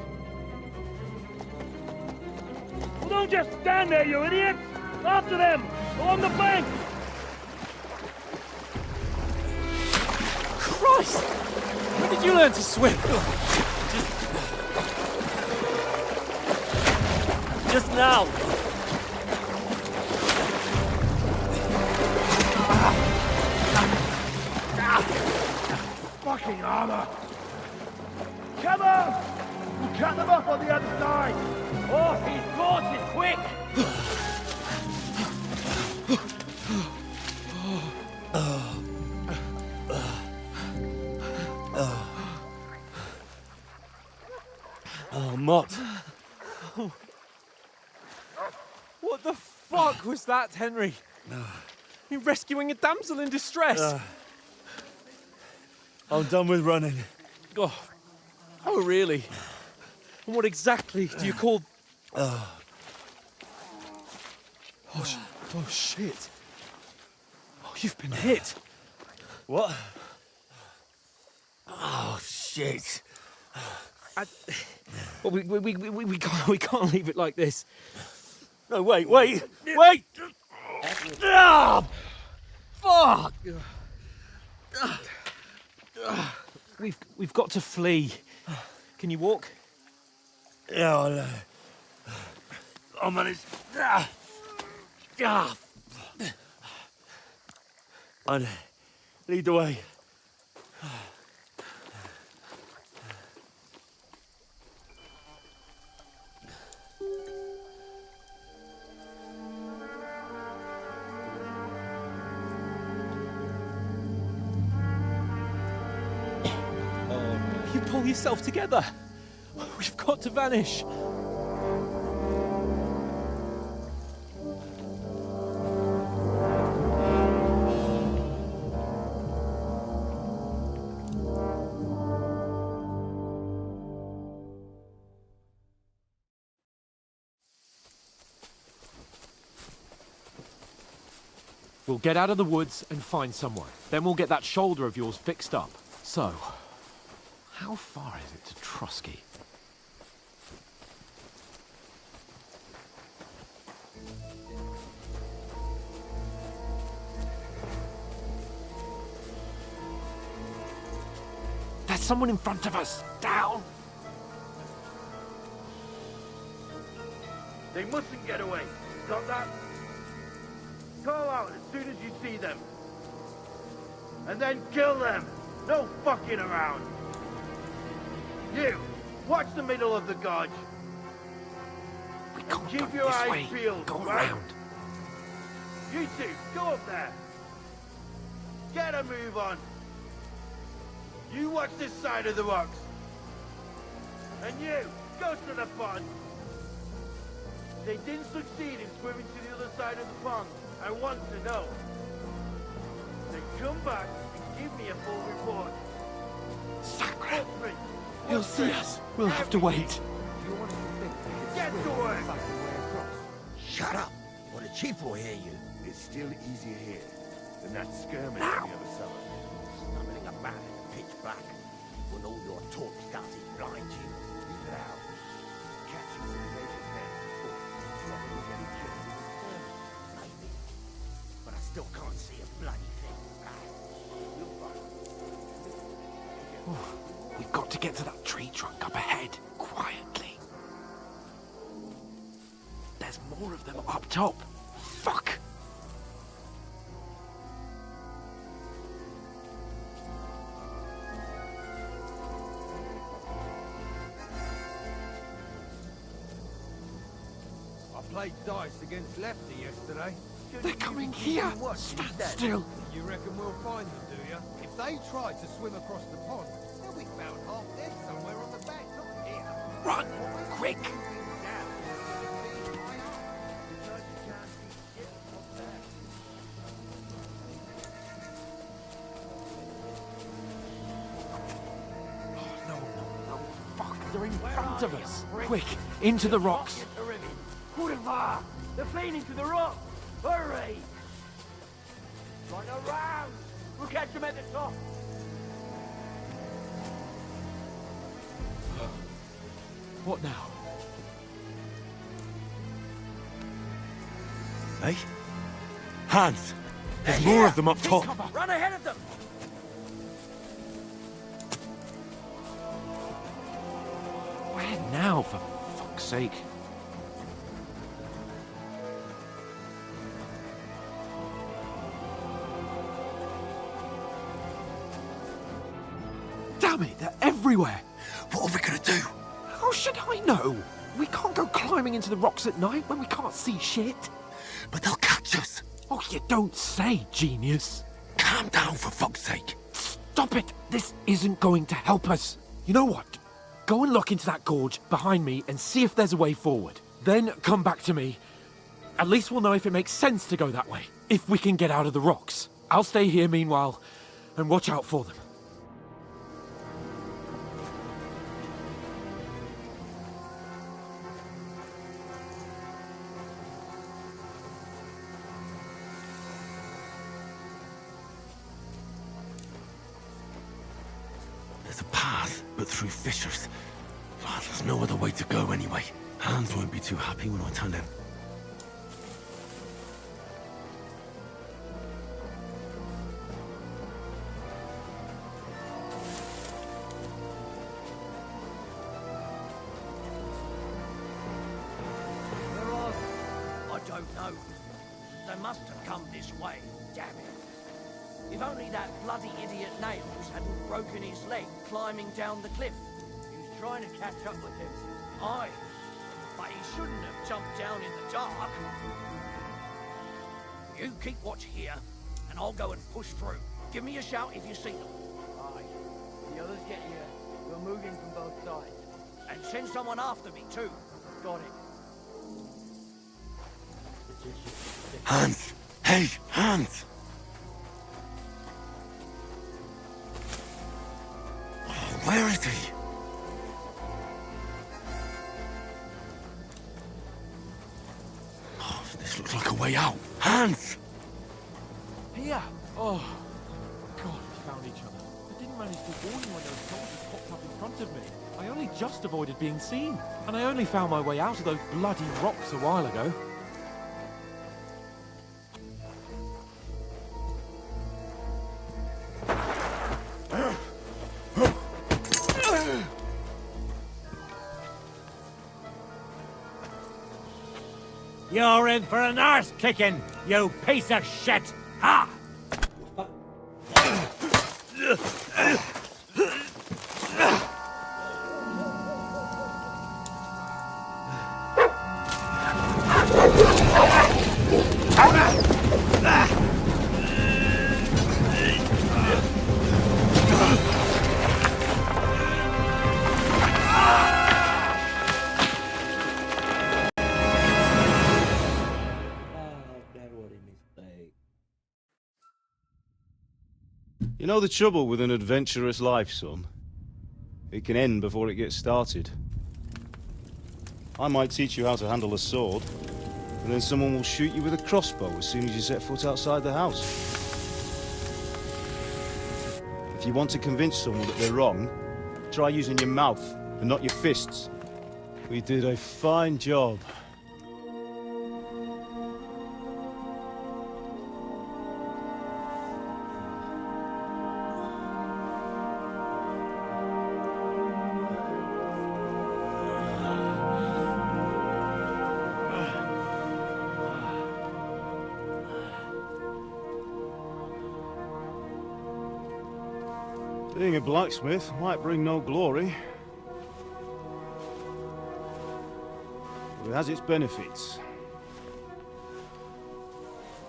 Well, don't just stand there, you idiots! After them! Along the bank! Christ! When did you learn to swim? Just now! Fucking armor! Come on! We'll cut them off on the other side! Oh, these horses, quick! Oh, Mott. What the fuck was that, Henry? You rescuing a damsel in distress? I'm done with running. Oh, really? And what exactly do you call... Oh, shit. Oh, you've been hit. What? Oh, shit. Well, we can't leave it like this. No, wait! Ah, fuck! We've got to flee. Can you walk? Yeah, I'll manage. I'd lead the way. You pull yourself together. We've got to vanish. We'll get out of the woods and find someone. Then we'll get that shoulder of yours fixed up. So, how far is it to Trotsky? There's someone in front of us! Down! They mustn't get away. Got that? Call out as soon as you see them. And then kill them! No fucking around! You! Watch the middle of the gorge! We can't keep go your this eyes way. peeled, Go right? around. You two, go up there! Get a move on! You watch this side of the rocks! And you, go to the pond! They didn't succeed in swimming to the other side of the pond. I want to know. Then come back and give me a full report. Sacre! He'll see us. We'll have to wait. Get to work! Shut up, or the chief will hear you. It's still easier here than that skirmish on the other side. Stumbling about in pitch black, when all your talk starts to blind you. Leave it out. Catch you in the neighbor's hands before trouble getting killed. Maybe. But I still can't see a bloody thing. We've got to get to that tree trunk up ahead, quietly. There's more of them up top. Fuck! I played dice against Lefty yesterday. They're coming here! Stand still! You reckon we'll find them, do you? If they try to swim across the pond, they'll be found half dead somewhere on the bank, not here. Run! Quick! They're in front of us! Quick! Into the rocks! Kurva! They're playing into the rock! Hurry! Run around! We'll catch them at the top! What now? Hey? Hans! There's more of them up top! Run ahead of them! Where now, for fuck's sake? Damn it, they're everywhere! What are we gonna do? How should I know? We can't go climbing into the rocks at night when we can't see shit. But they'll catch us! Oh, you don't say, genius. Calm down, for fuck's sake! Stop it! This isn't going to help us. You know what? Go and look into that gorge behind me and see if there's a way forward. Then come back to me. At least we'll know if it makes sense to go that way. If we can get out of the rocks. I'll stay here meanwhile and watch out for them. There's a path, but through fissures. Oh, there's no other way to go anyway. Hans won't be too happy when I turn in. Where are they? I don't know. They must have come this way. Damn it. If only that bloody idiot Nails hadn't broken his leg climbing down the cliff. He was trying to catch up with him. Aye. But he shouldn't have jumped down in the dark. You keep watch here, and I'll go and push through. Give me a shout if you see them. Aye. The others get here. We're moving from both sides. And send someone after me, too. Got it. Hans! Hey, Hans! Where is he? Oh, this looks like a way out. Hans! Here! Oh, God, we found each other. I didn't manage to warn you when those soldiers popped up in front of me. I only just avoided being seen. And I only found my way out of those bloody rocks a while ago. You're in for an arse kicking, you piece of shit! Ha! You know the trouble with an adventurous life, son? It can end before it gets started. I might teach you how to handle a sword, and then someone will shoot you with a crossbow as soon as you set foot outside the house. If you want to convince someone that they're wrong, try using your mouth and not your fists. We did a fine job. Being a blacksmith might bring no glory, but it has its benefits.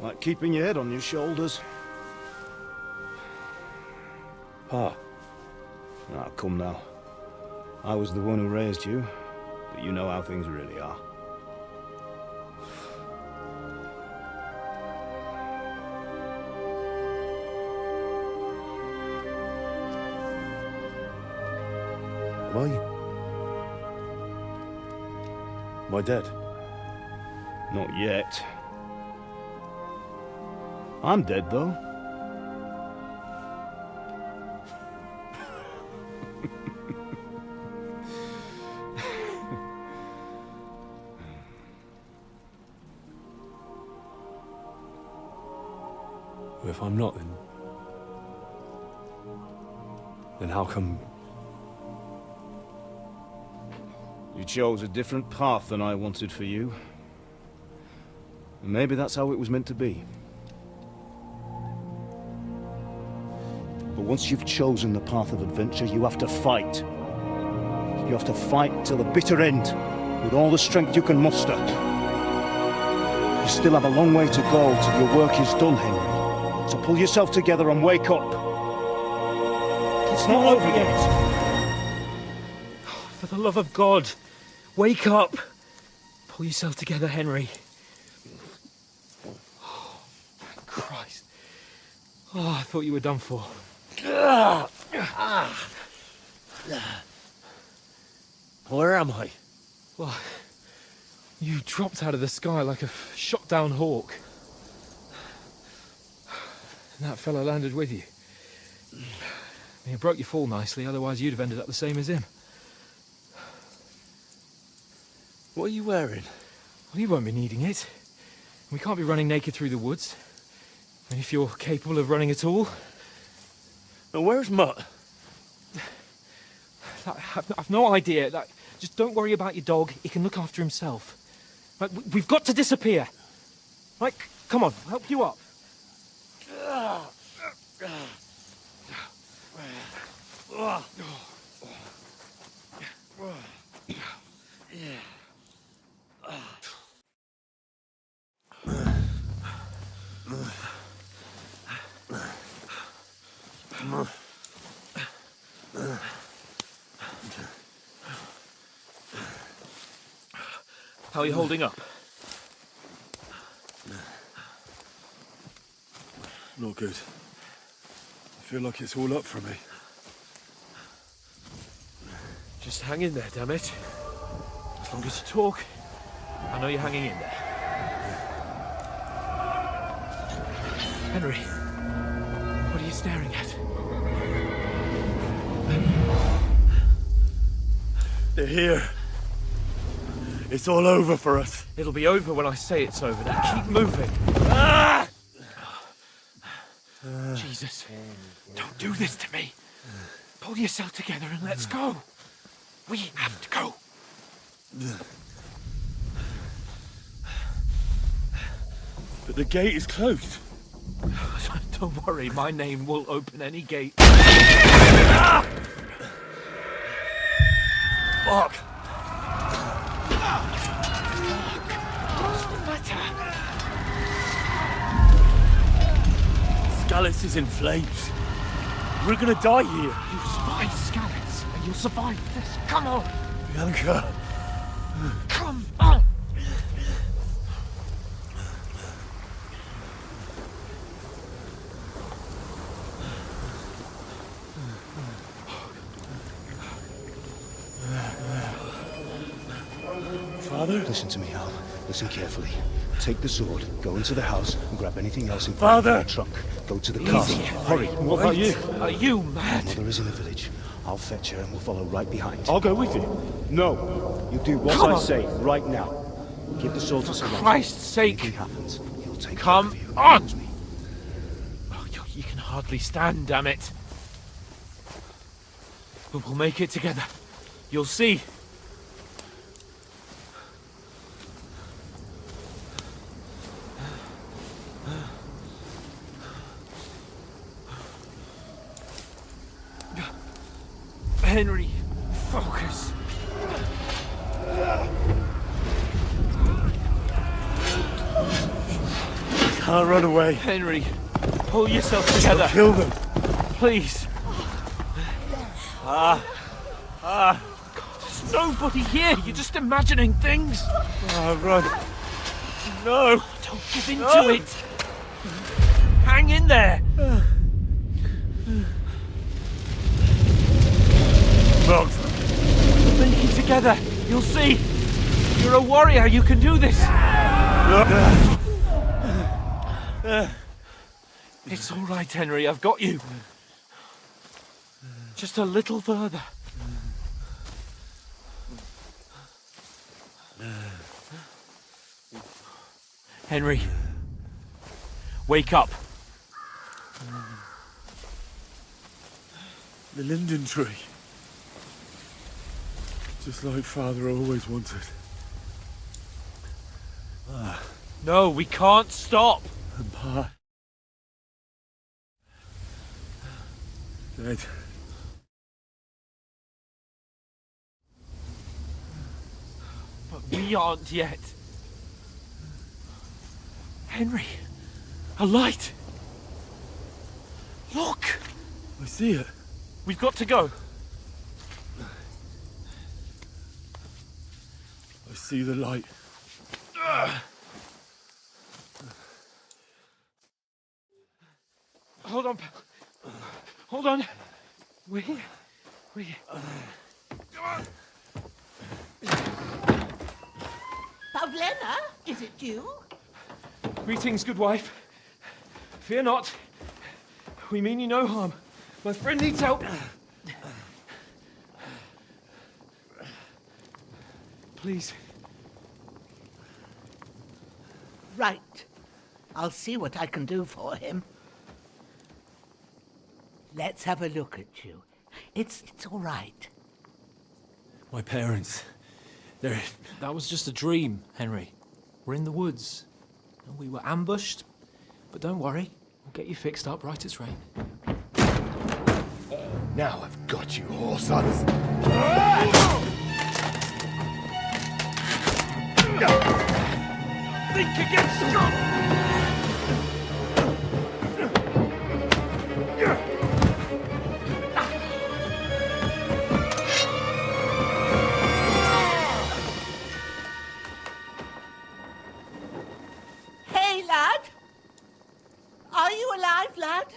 Like keeping your head on your shoulders. Pa. Ah, come now. I was the one who raised you, but you know how things really are. Am I dead? Not yet. I'm dead, though. If I'm not, then how come... You chose a different path than I wanted for you. And maybe that's how it was meant to be. But once you've chosen the path of adventure, you have to fight. You have to fight till the bitter end, with all the strength you can muster. You still have a long way to go till your work is done, Henry. So pull yourself together and wake up. It's not over yet. For the love of God, wake up! Pull yourself together, Henry. Oh, Christ. Oh, I thought you were done for. Where am I? Well, you dropped out of the sky like a shot-down hawk. And that fella landed with you. He broke your fall nicely, otherwise you'd have ended up the same as him. What are you wearing? Well, you won't be needing it. We can't be running naked through the woods. And if you're capable of running at all... Now, where's Mutt? I've no idea. Just don't worry about your dog. He can look after himself. Right, we've got to disappear. Right, come on, I'll help you up. How are you holding up? Not good. I feel like it's all up for me. Just hang in there, damn it. As long as you talk, I know you're hanging in there. Henry, what are you staring at? They're here. It's all over for us. It'll be over when I say it's over. Now keep moving. Jesus, don't do this to me. Pull yourself together and let's go. We have to go. But the gate is closed. Don't worry, my name will open any gate. Fuck. What's the matter? Scallis is in flames. We're gonna die here. You survived Scallis, and you'll survive this. Come on. Bianca. Come on. Father? Listen to me, Al. Listen carefully. Take the sword, go into the house, and grab anything else in Father! the trunk. Go to the Easy, castle. Henry. Hurry. What about you? Are you mad? My mother is in the village. I'll fetch her and we'll follow right behind. I'll go with you. No. You do what Come I on. say right now. Give the sword to For Seasonic. Christ's sake. Anything happens, he'll take Come care of you. on. Promise me. Oh, you can hardly stand, damn it. But we'll make it together. You'll see. Henry, focus. Can't run away. Henry, pull yourself together. I'll kill them. Please. God, there's nobody here. You're just imagining things. Run. No. Don't give in to it. Hang in there. Mugs. Make it together. You'll see. You're a warrior. You can do this. It's all right, Henry. I've got you. Just a little further. Henry, wake up. The linden tree. Just like Father always wanted. No, we can't stop. And Pa. Dead. But we aren't yet. Henry, a light. Look. I see it. We've got to go. I see the light. Hold on. Hold on. We. Pavlena, is it you? Greetings, good wife. Fear not. We mean you no harm. My friend needs help. Please. Right. I'll see what I can do for him. Let's have a look at you. It's all right. My parents. They're... That was just a dream, Henry. We're in the woods. We were ambushed, but don't worry. We'll get you fixed up right as rain. Now I've got you, whoresons. Think against strong! Hey, lad! Are you alive, lad?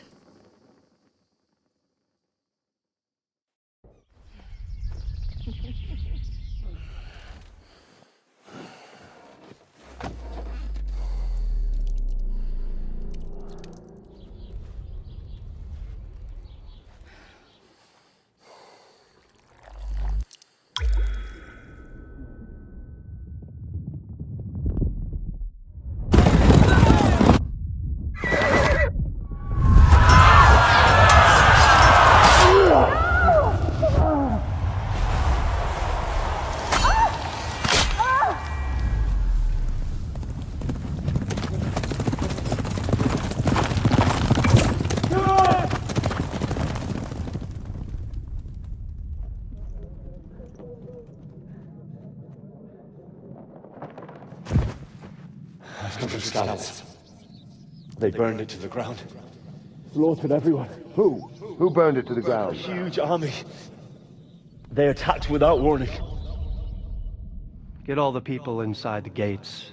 Scouts. They burned it to the ground. Slaughtered everyone. Who? Who burned it to the ground? A huge army. They attacked without warning. Get all the people inside the gates.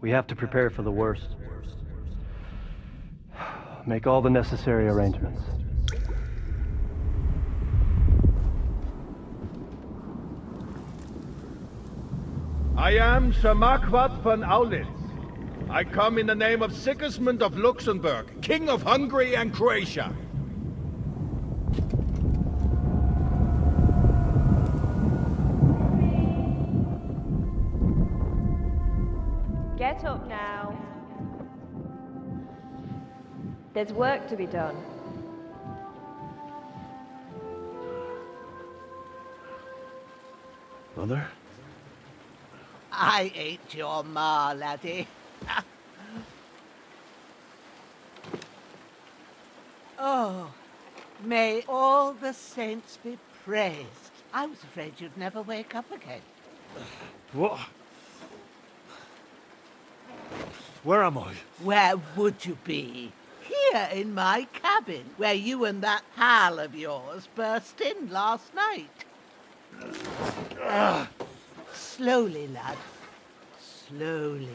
We have to prepare for the worst. Make all the necessary arrangements. I am Sir Marquardt von Aulitz. I come in the name of Sigismund of Luxembourg, King of Hungary and Croatia. Get up now. There's work to be done. Mother? I ain't your ma, laddie. Oh, May all the saints be praised. I was afraid you'd never wake up again. What? Where am I? Where would you be? Here in my cabin, where you and that pal of yours burst in last night. Slowly, lad. Slowly.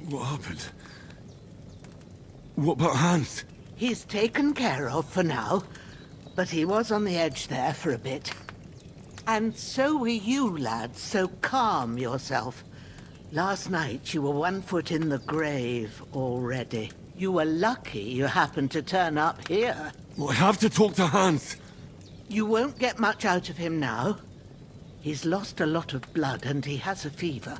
What happened? What about Hans? He's taken care of for now, but he was on the edge there for a bit. And so were you, lad, so calm yourself. Last night you were 1 foot in the grave already. You were lucky you happened to turn up here. Well, I have to talk to Hans. You won't get much out of him now. He's lost a lot of blood and he has a fever.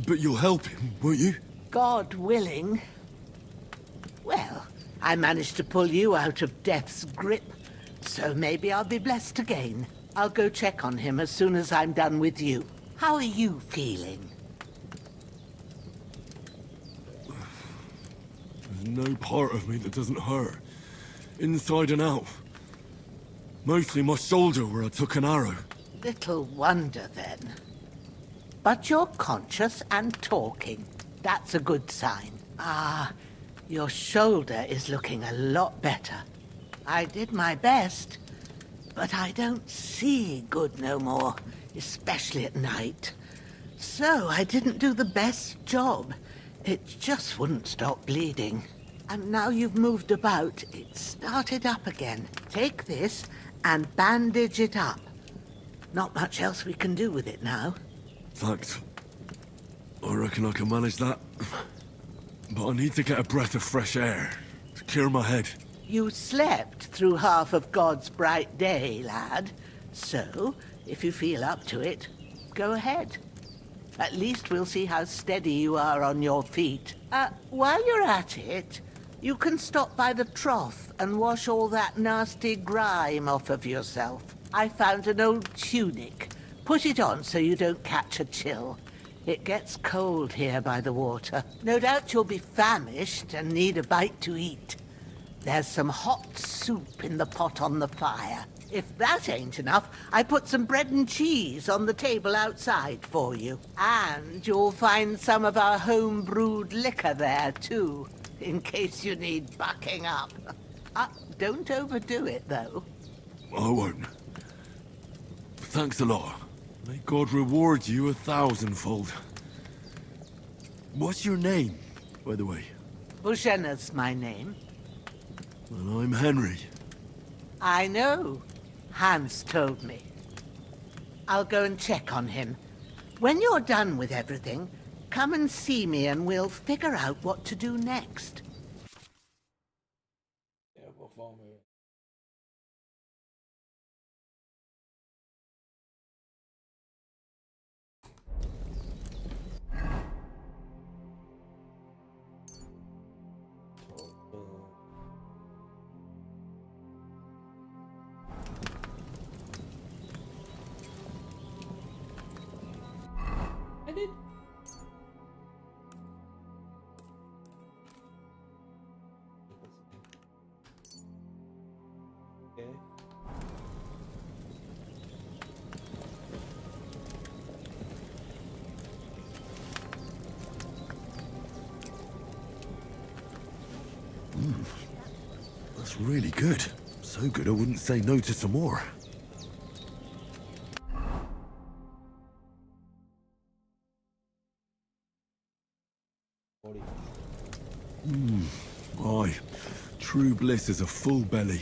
But you'll help him, won't you? God willing. Well, I managed to pull you out of death's grip, so maybe I'll be blessed again. I'll go check on him as soon as I'm done with you. How are you feeling? There's no part of me that doesn't hurt. Inside and out. Mostly my shoulder where I took an arrow. Little wonder then. But you're conscious and talking. That's a good sign. Ah, your shoulder is looking a lot better. I did my best, but I don't see good no more, especially at night. So I didn't do the best job. It just wouldn't stop bleeding. And now you've moved about, it started up again. Take this and bandage it up. Not much else we can do with it now. Thanks. I reckon I can manage that. But I need to get a breath of fresh air to clear my head. You slept through half of God's bright day, lad. So, if you feel up to it, go ahead. At least we'll see how steady you are on your feet. While you're at it, you can stop by the trough and wash all that nasty grime off of yourself. I found an old tunic. Put it on so you don't catch a chill. It gets cold here by the water. No doubt you'll be famished and need a bite to eat. There's some hot soup in the pot on the fire. If that ain't enough, I put some bread and cheese on the table outside for you. And you'll find some of our home-brewed liquor there, too, in case you need bucking up. Don't overdo it, though. I won't. Thanks a lot. May God reward you 1,000-fold. What's your name, by the way? Bushenna's my name. Well, I'm Henry. I know. Hans told me. I'll go and check on him. When you're done with everything, come and see me and we'll figure out what to do next. That's really good. So good I wouldn't say no to some more. Aye. True bliss is a full belly.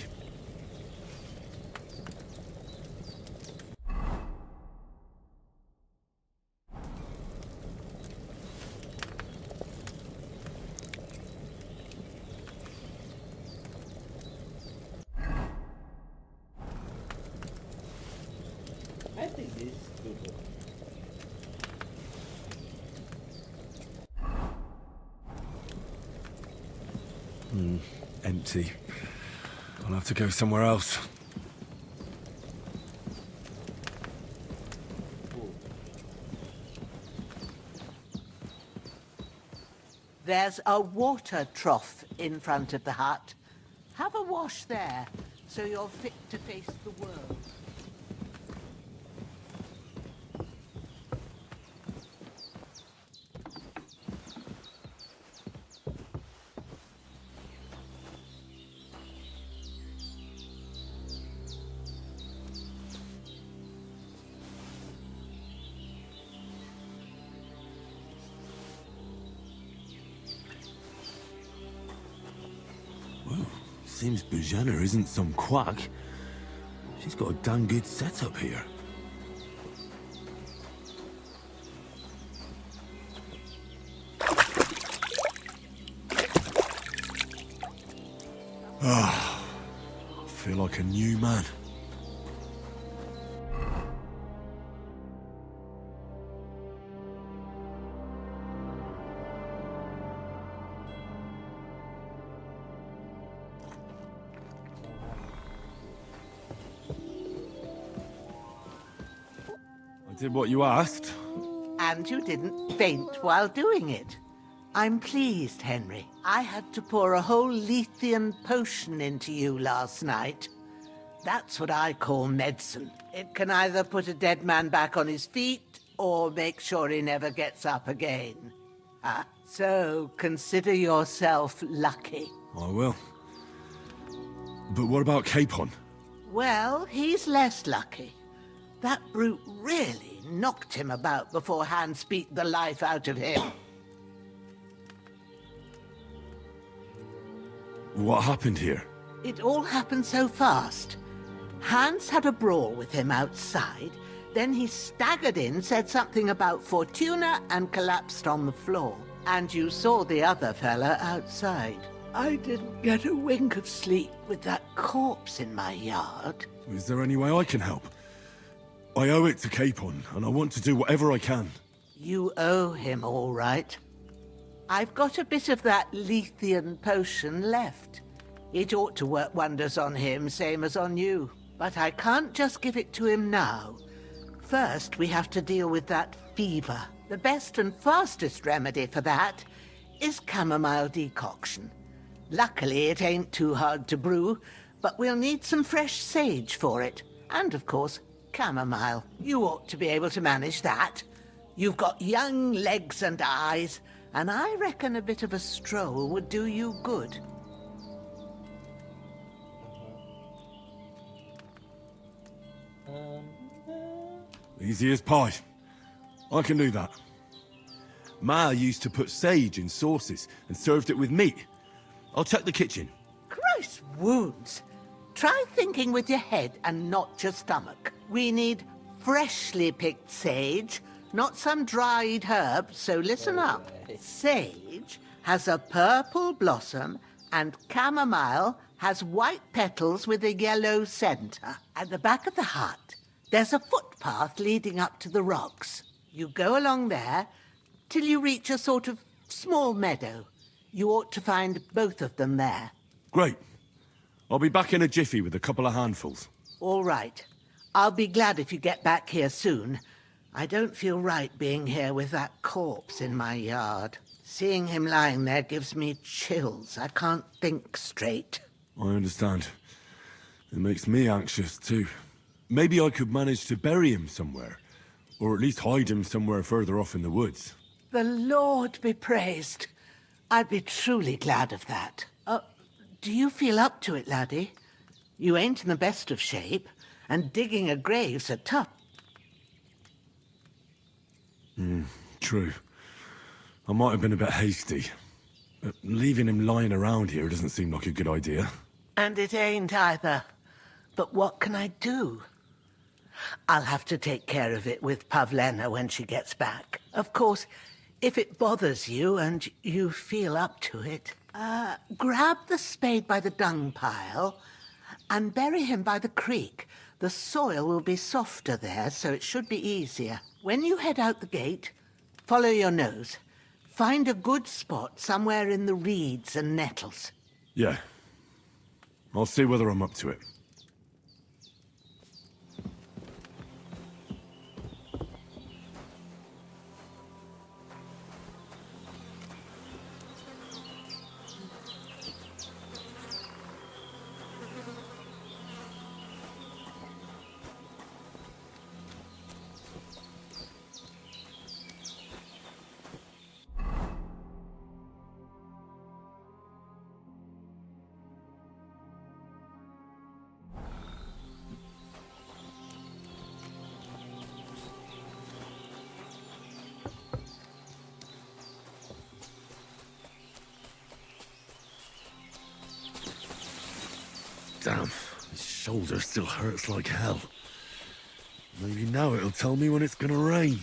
think this is good. Empty. I'll have to go somewhere else. There's a water trough in front of the hut. Have a wash there, so you're fit to face the world. Seems Bujana isn't some quack. She's got a damn good setup here. Ah, I feel like a new man. Did what you asked. And you didn't faint while doing it. I'm pleased, Henry. I had to pour a whole Lethean potion into you last night. That's what I call medicine. It can either put a dead man back on his feet or make sure he never gets up again. So consider yourself lucky. I will. But what about Capon? Well, he's less lucky. That brute really knocked him about before Hans beat the life out of him. What happened here? It all happened so fast. Hans had a brawl with him outside, then he staggered in, said something about Fortuna, and collapsed on the floor. And you saw the other fella outside. I didn't get a wink of sleep with that corpse in my yard. Is there any way I can help? I owe it to Capon, and I want to do whatever I can. You owe him, all right. I've got a bit of that Lethean potion left. It ought to work wonders on him, same as on you. But I can't just give it to him now. First, we have to deal with that fever. The best and fastest remedy for that is chamomile decoction. Luckily, it ain't too hard to brew, but we'll need some fresh sage for it. And, of course, chamomile. You ought to be able to manage that. You've got young legs and eyes, and I reckon a bit of a stroll would do you good. Easy as pie. I can do that. Ma used to put sage in sauces and served it with meat. I'll check the kitchen. Gross wounds. Try thinking with your head and not your stomach. We need freshly picked sage, not some dried herb, so listen up. Sage has a purple blossom and chamomile has white petals with a yellow center. At the back of the hut, there's a footpath leading up to the rocks. You go along there till you reach a sort of small meadow. You ought to find both of them there. Great. I'll be back in a jiffy with a couple of handfuls. All right. I'll be glad if you get back here soon. I don't feel right being here with that corpse in my yard. Seeing him lying there gives me chills. I can't think straight. I understand. It makes me anxious, too. Maybe I could manage to bury him somewhere. Or at least hide him somewhere further off in the woods. The Lord be praised. I'd be truly glad of that. Do you feel up to it, laddie? You ain't in the best of shape, and digging a grave's a tough. True. I might have been a bit hasty. But leaving him lying around here doesn't seem like a good idea. And it ain't either. But what can I do? I'll have to take care of it with Pavlena when she gets back. Of course, if it bothers you and you feel up to it, grab the spade by the dung pile and bury him by the creek, The soil will be softer there, so it should be easier. When you head out the gate, follow your nose. Find a good spot somewhere in the reeds and nettles. Yeah. I'll see whether I'm up to it. Damn, his shoulder still hurts like hell. Maybe now it'll tell me when it's gonna rain.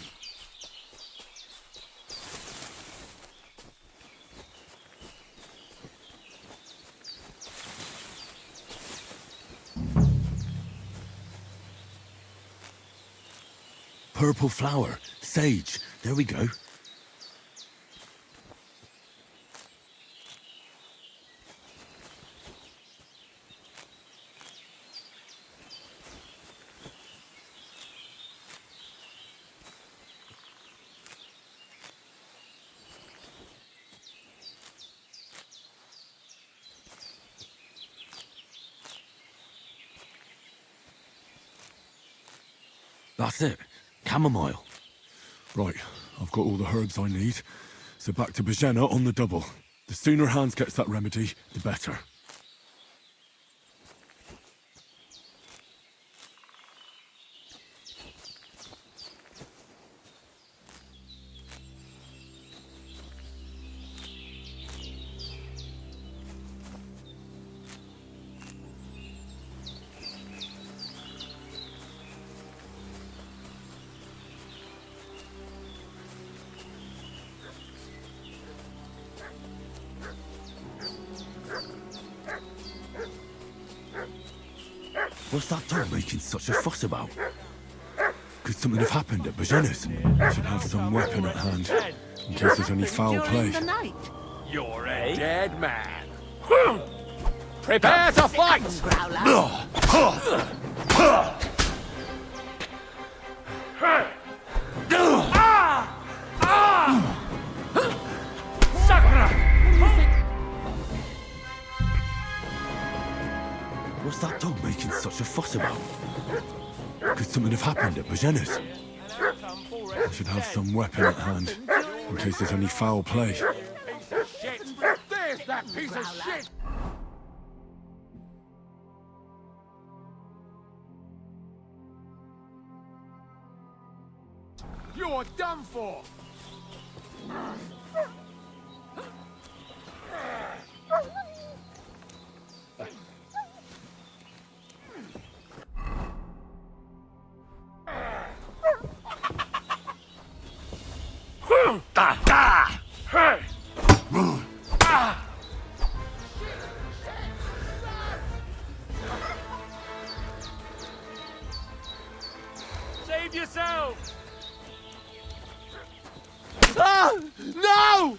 Purple flower, sage, there we go. That's it. Chamomile. Right, I've got all the herbs I need. So back to Bajena on the double. The sooner Hans gets that remedy, the better. What's that dog making such a fuss about? Could something have happened at Bajena's? I should have some weapon at hand, in case there's any foul play. You're a dead man. Prepare to fight! What's that dog making such a fuss about? Could something have happened at Bajena's? I should have some weapon at hand, in case there's any foul play. Piece of shit! There's that piece of shit! You're done for! Save yourself! Ah! No!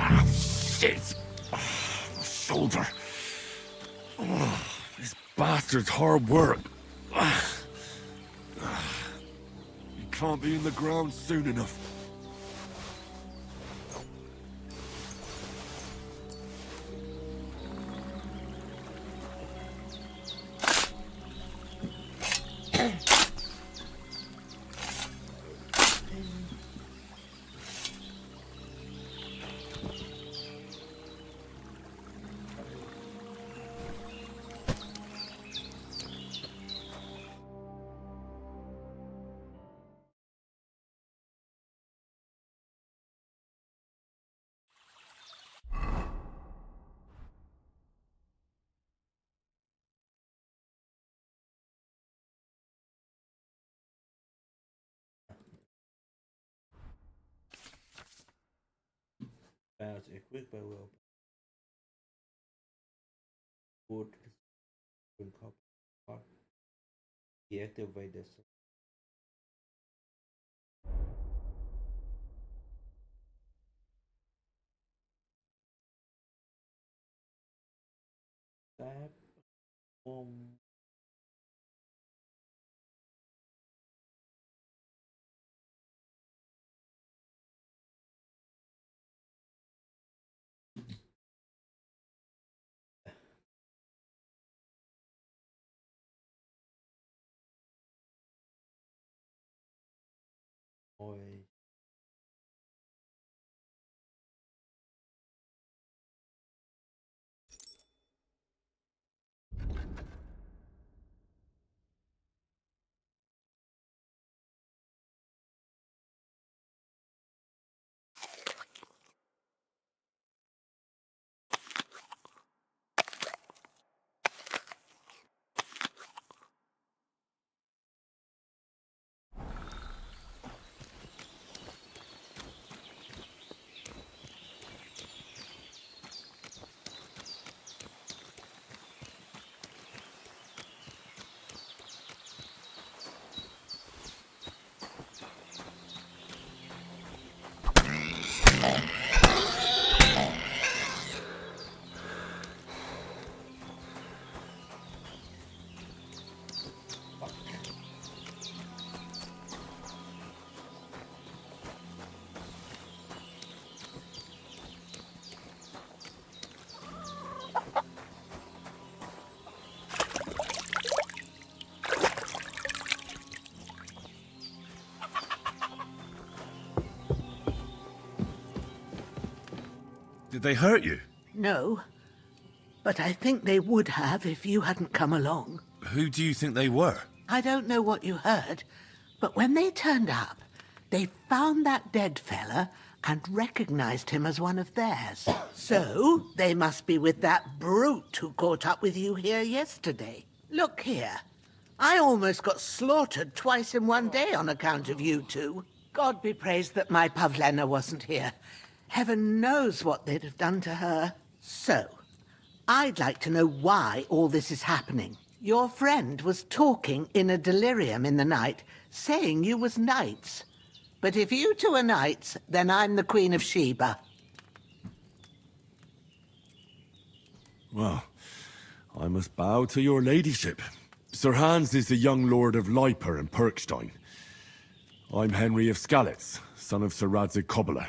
Ah, shit! My shoulder. Oh, this bastard's hard work. He can't be in the ground soon enough. As equipped by well would deactivate the tab Oi. Did they hurt you? No, but I think they would have if you hadn't come along. Who do you think they were? I don't know what you heard, but when they turned up, they found that dead fella and recognized him as one of theirs. So, they must be with that brute who caught up with you here yesterday. Look here. I almost got slaughtered twice in one day on account of you two. God be praised that my Pavlena wasn't here. Heaven knows what they'd have done to her. So, I'd like to know why all this is happening. Your friend was talking in a delirium in the night, saying you was knights. But if you two are knights, then I'm the Queen of Sheba. Well, I must bow to your ladyship. Sir Hans is the young lord of Leiper and Perkstein. I'm Henry of Skalitz, son of Sir Radzig Kobyla,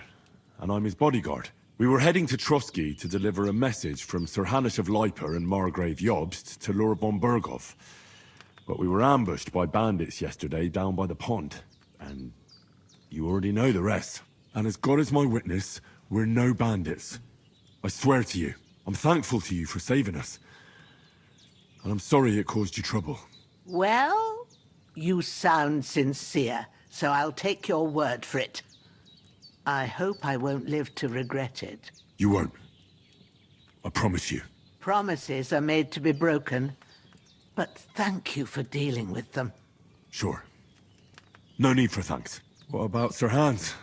and I'm his bodyguard. We were heading to Trusky to deliver a message from Sir Hanish of Leiper and Margrave Jobst to Lord von Berghoff. But we were ambushed by bandits yesterday down by the pond, and you already know the rest. And as God is my witness, we're no bandits. I swear to you, I'm thankful to you for saving us. And I'm sorry it caused you trouble. Well, you sound sincere, so I'll take your word for it. I hope I won't live to regret it. You won't. I promise you. Promises are made to be broken, but thank you for dealing with them. Sure. No need for thanks. What about Sir Hans?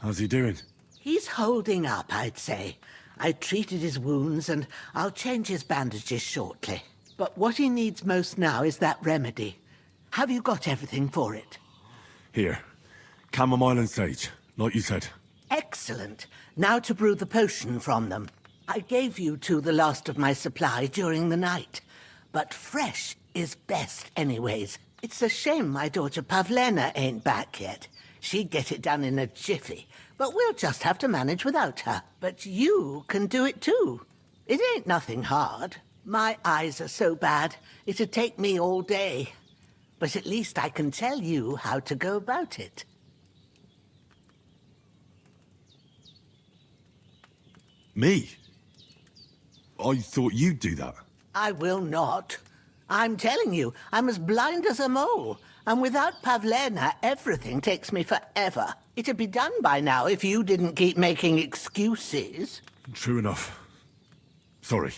How's he doing? He's holding up, I'd say. I treated his wounds, and I'll change his bandages shortly. But what he needs most now is that remedy. Have you got everything for it? Here. Chamomile and sage, like you said. Excellent. Now to brew the potion from them. I gave you two the last of my supply during the night, but fresh is best anyways. It's a shame my daughter Pavlena ain't back yet. She'd get it done in a jiffy, but we'll just have to manage without her. But you can do it too. It ain't nothing hard. My eyes are so bad, it'd take me all day. But at least I can tell you how to go about it. Me? I thought you'd do that. I will not. I'm telling you, I'm as blind as a mole. And without Pavlena, everything takes me forever. It'd be done by now if you didn't keep making excuses. True enough. Sorry.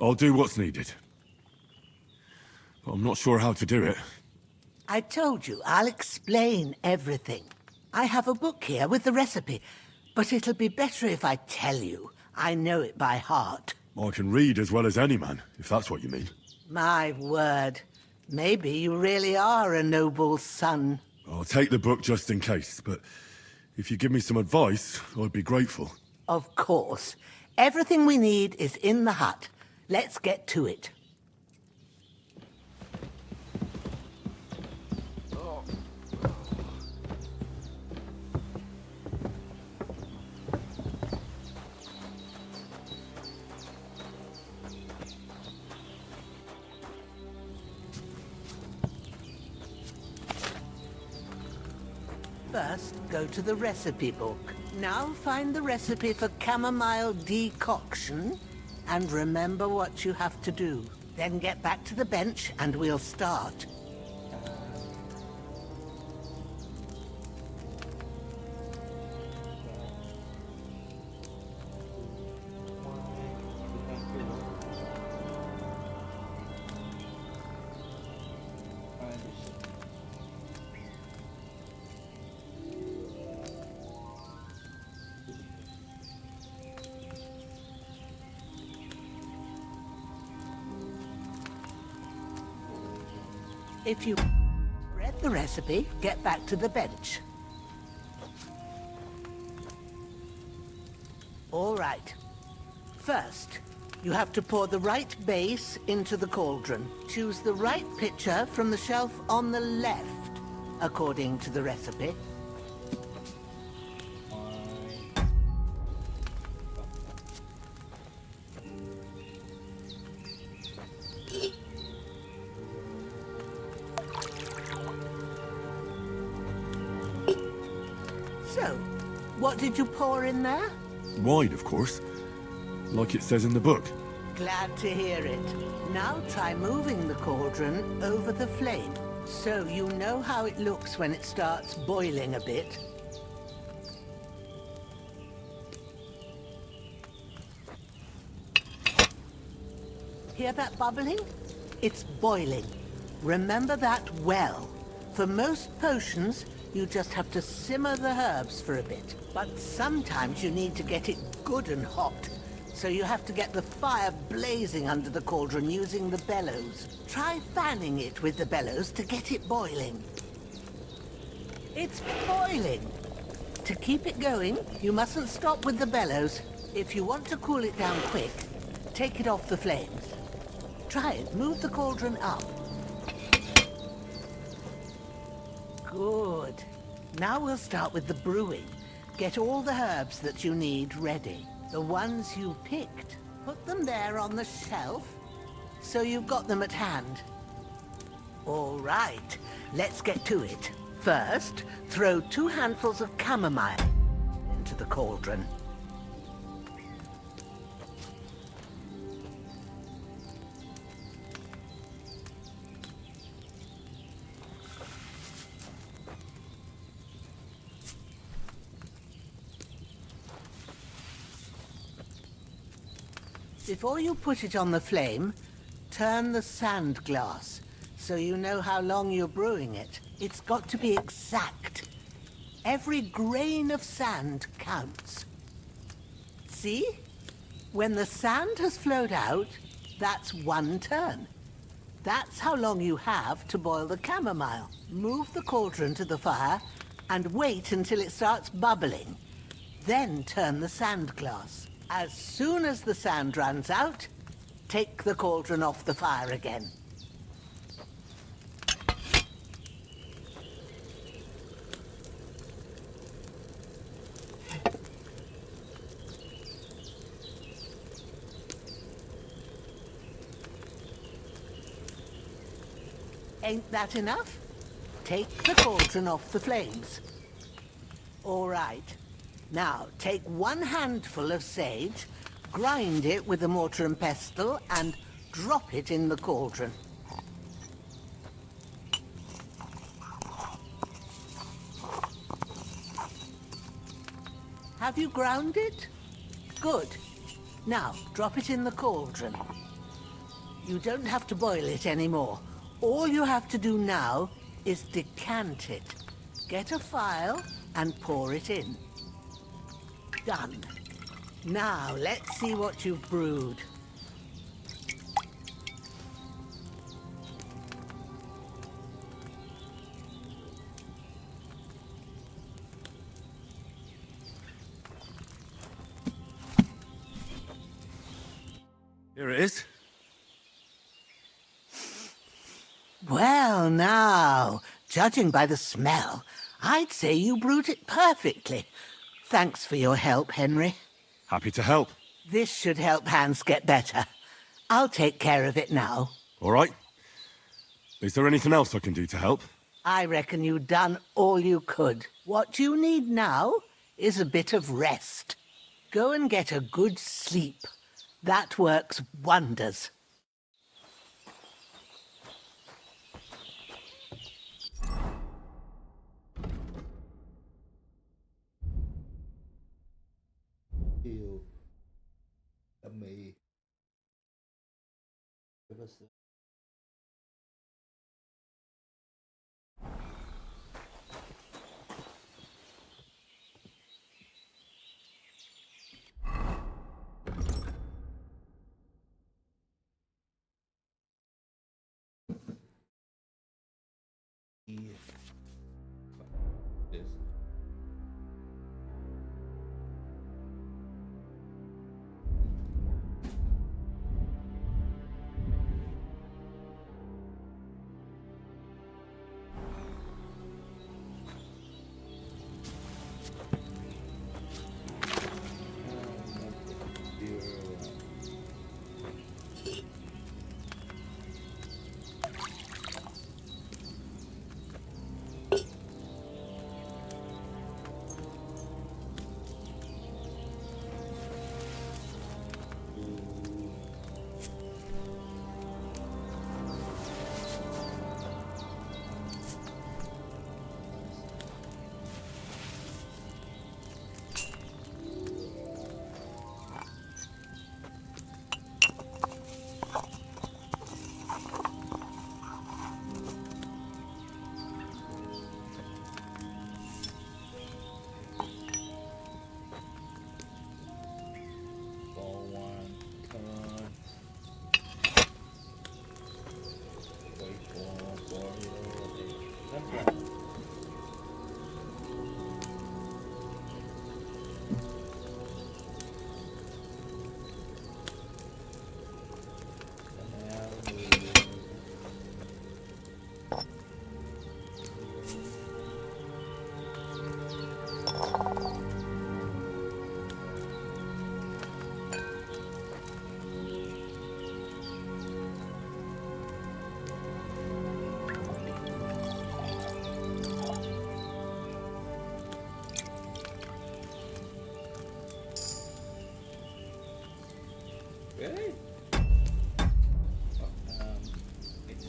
I'll do what's needed. But I'm not sure how to do it. I told you, I'll explain everything. I have a book here with the recipe, but it'll be better if I tell you. I know it by heart. I can read as well as any man, if that's what you mean. My word. Maybe you really are a noble son. I'll take the book just in case, but if you give me some advice, I'd be grateful. Of course. Everything we need is in the hut. Let's get to it. First, go to the recipe book. Now find the recipe for chamomile decoction, and remember what you have to do. Then get back to the bench and we'll start. If you read the recipe, get back to the bench. All right. First, you have to pour the right base into the cauldron. Choose the right pitcher from the shelf on the left, according to the recipe. So, what did you pour in there? Wine, of course. Like it says in the book. Glad to hear it. Now try moving the cauldron over the flame, so you know how it looks when it starts boiling a bit. Hear that bubbling? It's boiling. Remember that well. For most potions, you just have to simmer the herbs for a bit. But sometimes you need to get it good and hot. So you have to get the fire blazing under the cauldron using the bellows. Try fanning it with the bellows to get it boiling. It's boiling! To keep it going, you mustn't stop with the bellows. If you want to cool it down quick, take it off the flames. Try it. Move the cauldron up. Good. Now we'll start with the brewing. Get all the herbs that you need ready. The ones you picked. Put them there on the shelf, so you've got them at hand. All right, let's get to it. First, throw 2 handfuls of chamomile into the cauldron. Before you put it on the flame, turn the sand glass so you know how long you're brewing it. It's got to be exact. Every grain of sand counts. See? When the sand has flowed out, that's 1 turn. That's how long you have to boil the chamomile. Move the cauldron to the fire and wait until it starts bubbling. Then turn the sand glass. As soon as the sand runs out, take the cauldron off the fire again. Ain't that enough? Take the cauldron off the flames. All right. Now, take 1 handful of sage, grind it with a mortar and pestle, and drop it in the cauldron. Have you ground it? Good. Now, drop it in the cauldron. You don't have to boil it anymore. All you have to do now is decant it. Get a phial and pour it in. Done. Now, let's see what you've brewed. Here it is. Well, now, judging by the smell, I'd say you brewed it perfectly. Thanks for your help, Henry. Happy to help. This should help Hans get better. I'll take care of it now. All right. Is there anything else I can do to help? I reckon you've done all you could. What you need now is a bit of rest. Go and get a good sleep. That works wonders. Yêu đam mê Really? It's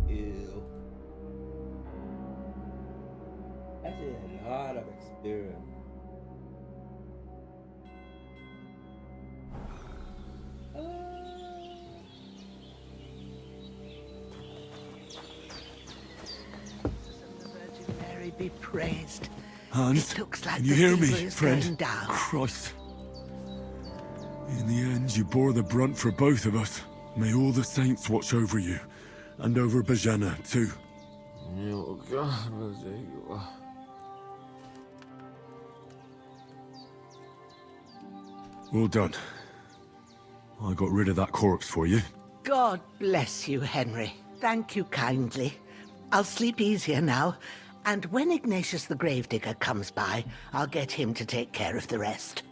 Ew. That's a lot of experience. Be praised. Hans, It looks like can you the hear me, fever is friend? going down. Christ. In the end, you bore the brunt for both of us. May all the saints watch over you, and over Bajana, too. Well done. I got rid of that corpse for you. God bless you, Henry. Thank you kindly. I'll sleep easier now, and when Ignatius the Gravedigger comes by, I'll get him to take care of the rest.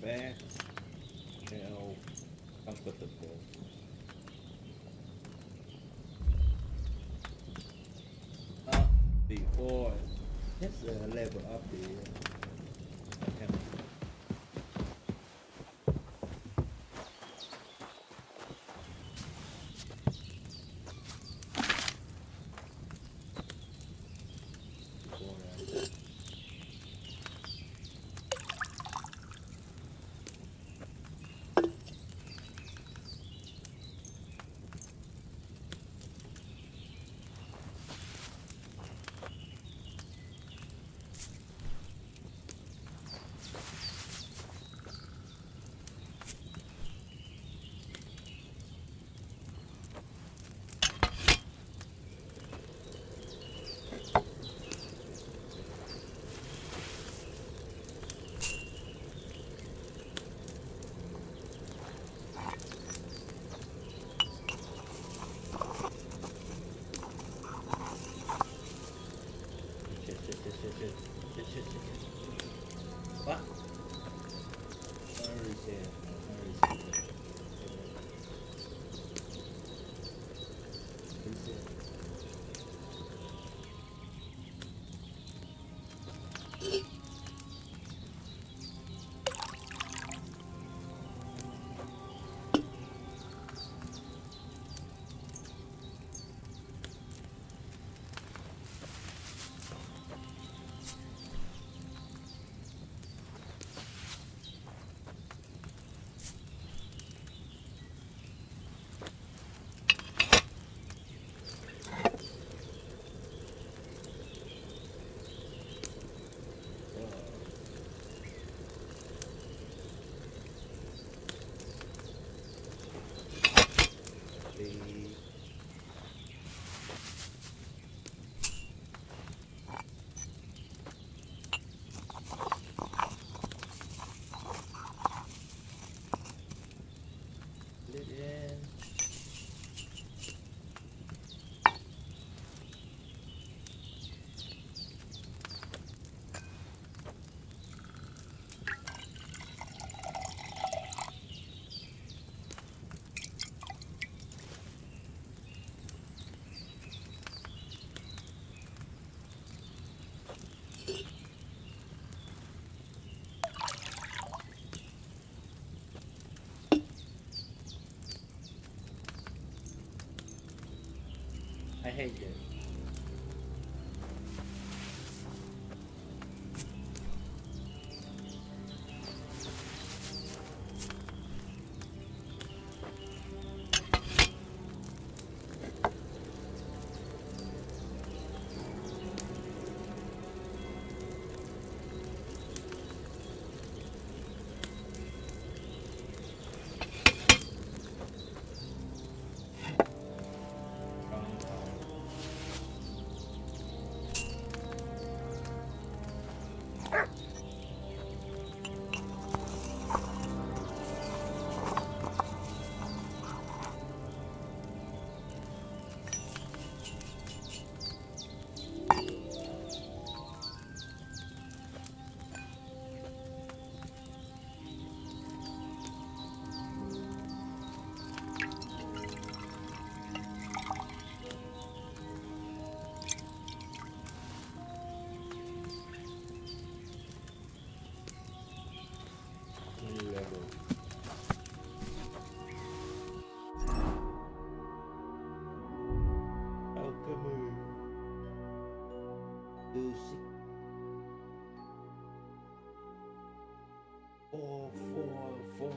Back. Now, comfortable. Up before. Let's level up the camera. What? Where is it? I hate it. Four, four, four.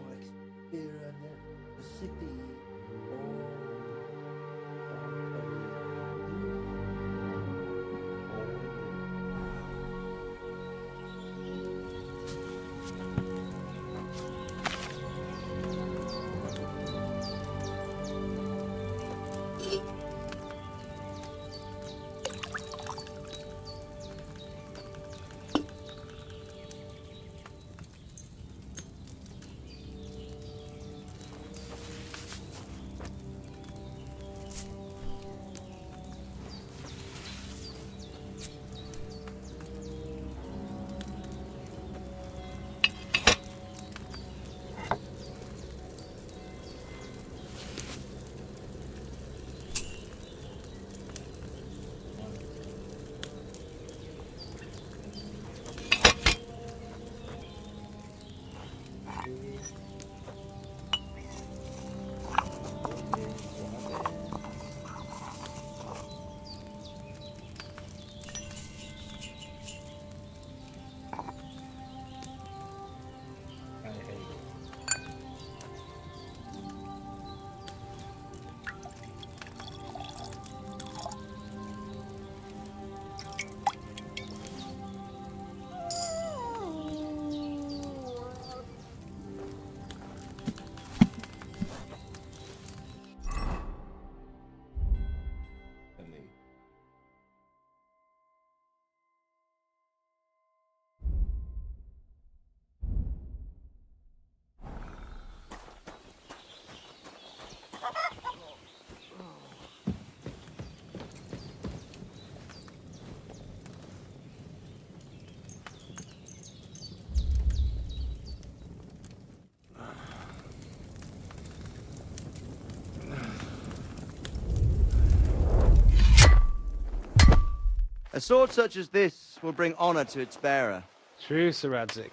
A sword such as this will bring honor to its bearer. True, Sir Radzik.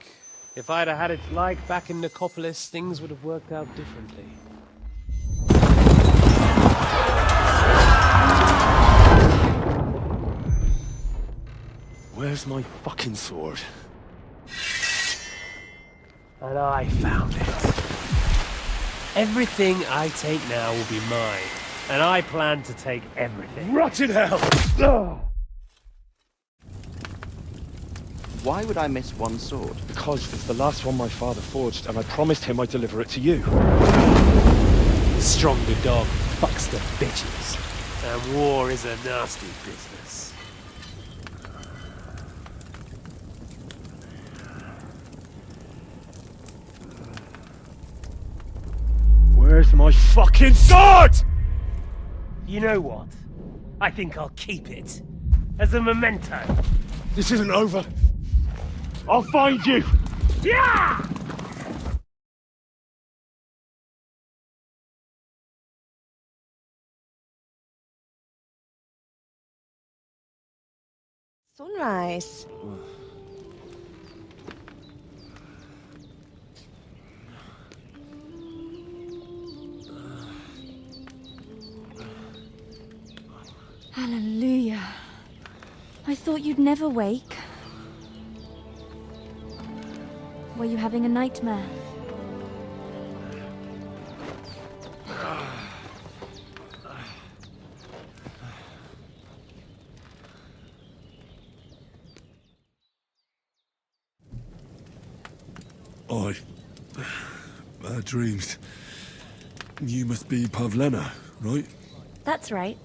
If I'd have had its like back in Nicopolis, things would have worked out differently. Where's my fucking sword? And I found it. Everything I take now will be mine, and I plan to take everything. Rot in hell! Why would I miss one sword? Because it's the last one my father forged, and I promised him I'd deliver it to you. The stronger dog fucks the bitches, and war is a nasty business. Where's my fucking sword? You know what? I think I'll keep it. As a memento. This isn't over. I'll find you! Yeah! Sunrise. Hallelujah. I thought you'd never wake. Were you having a nightmare? Bad dreams. You must be Pavlena, right? That's right.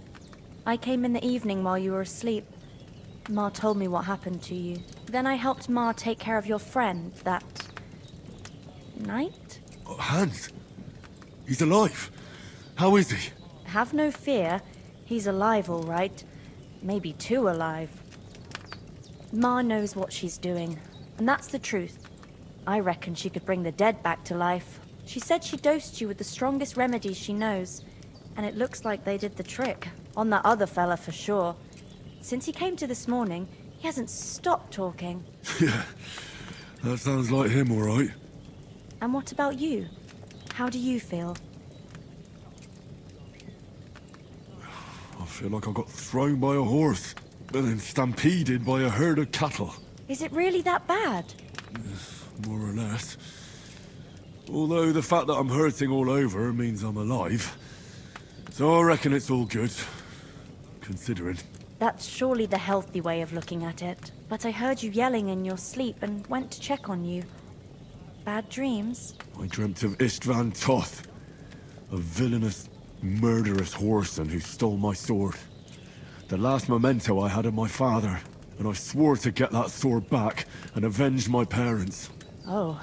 I came in the evening while you were asleep. Ma told me what happened to you. Then I helped Ma take care of your friend that night? Hans? He's alive. How is he? Have no fear. He's alive, all right. Maybe too alive. Ma knows what she's doing, and that's the truth. I reckon she could bring the dead back to life. She said she dosed you with the strongest remedies she knows, and it looks like they did the trick. On that other fella for sure. Since he came to this morning, he hasn't stopped talking. Yeah, that sounds like him, all right. And what about you? How do you feel? I feel like I got thrown by a horse, and then stampeded by a herd of cattle. Is it really that bad? More or less. Although the fact that I'm hurting all over means I'm alive. So I reckon it's all good, considering. That's surely the healthy way of looking at it. But I heard you yelling in your sleep and went to check on you. Bad dreams? I dreamt of Istvan Toth, a villainous, murderous whoreson who stole my sword. The last memento I had of my father, and I swore to get that sword back and avenge my parents. Oh,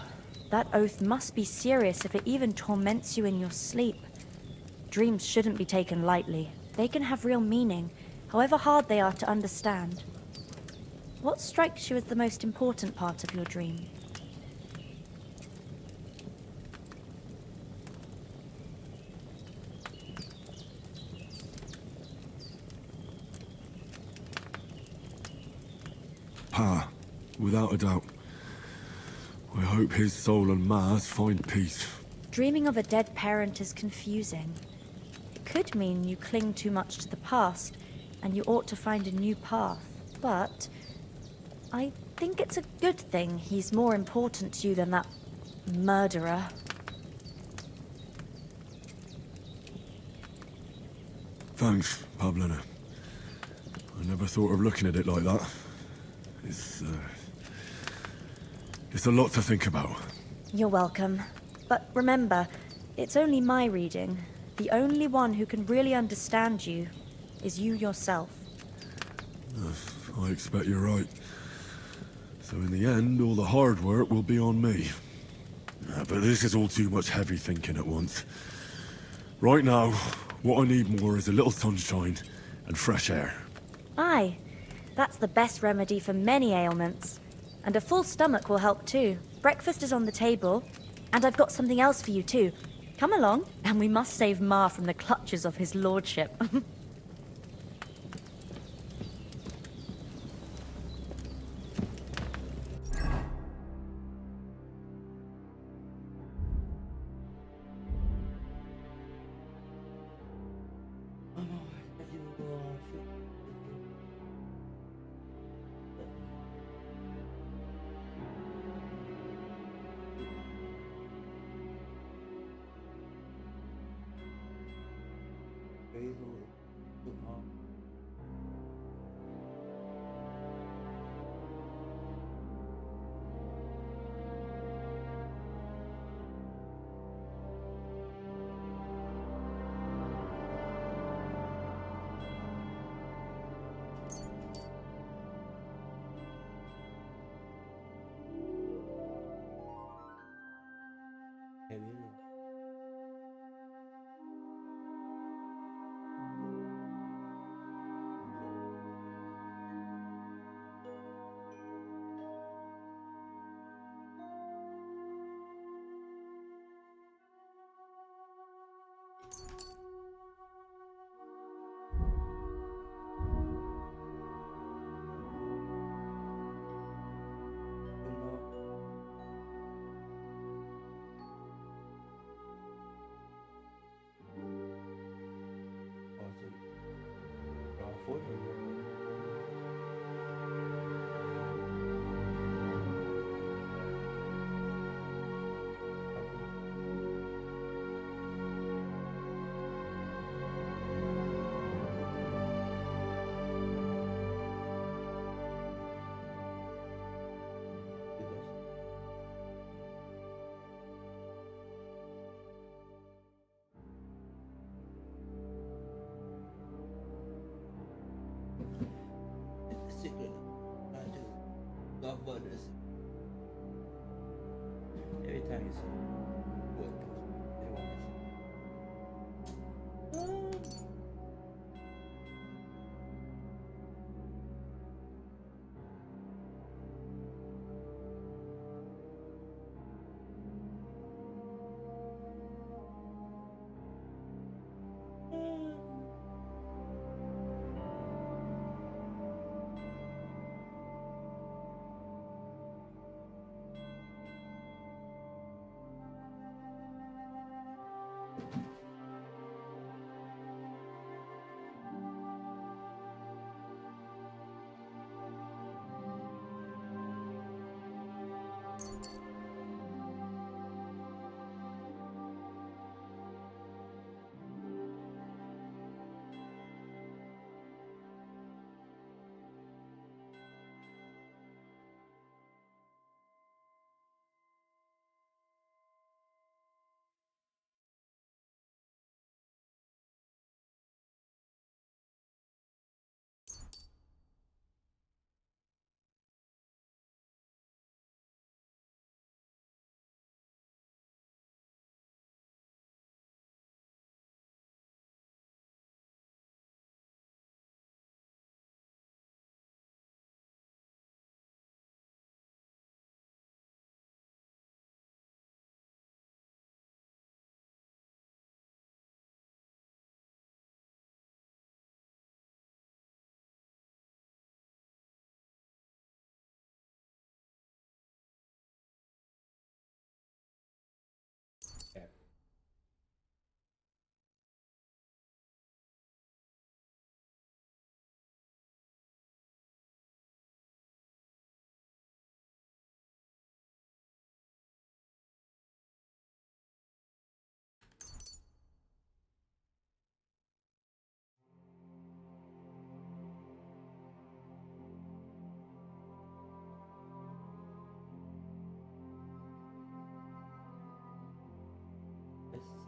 that oath must be serious if it even torments you in your sleep. Dreams shouldn't be taken lightly. They can have real meaning, however hard they are to understand. What strikes you as the most important part of your dream? Pa, without a doubt. I hope his soul and Ma's find peace. Dreaming of a dead parent is confusing. It could mean you cling too much to the past, and you ought to find a new path. But I think it's a good thing he's more important to you than that murderer. Thanks, Pavlena. I never thought of looking at it like that. It's a lot to think about. You're welcome. But remember, it's only my reading. The only one who can really understand you is you yourself. I expect you're right. So in the end, all the hard work will be on me. But this is all too much heavy thinking at once. Right now, what I need more is a little sunshine and fresh air. Aye, that's the best remedy for many ailments. And a full stomach will help too. Breakfast is on the table, and I've got something else for you too. Come along, and we must save Ma from the clutches of his lordship. Cái rồi tụi nó em biết rồi. Phối hợp. Secret. I do. Love butters. Every time you see work, everyone is.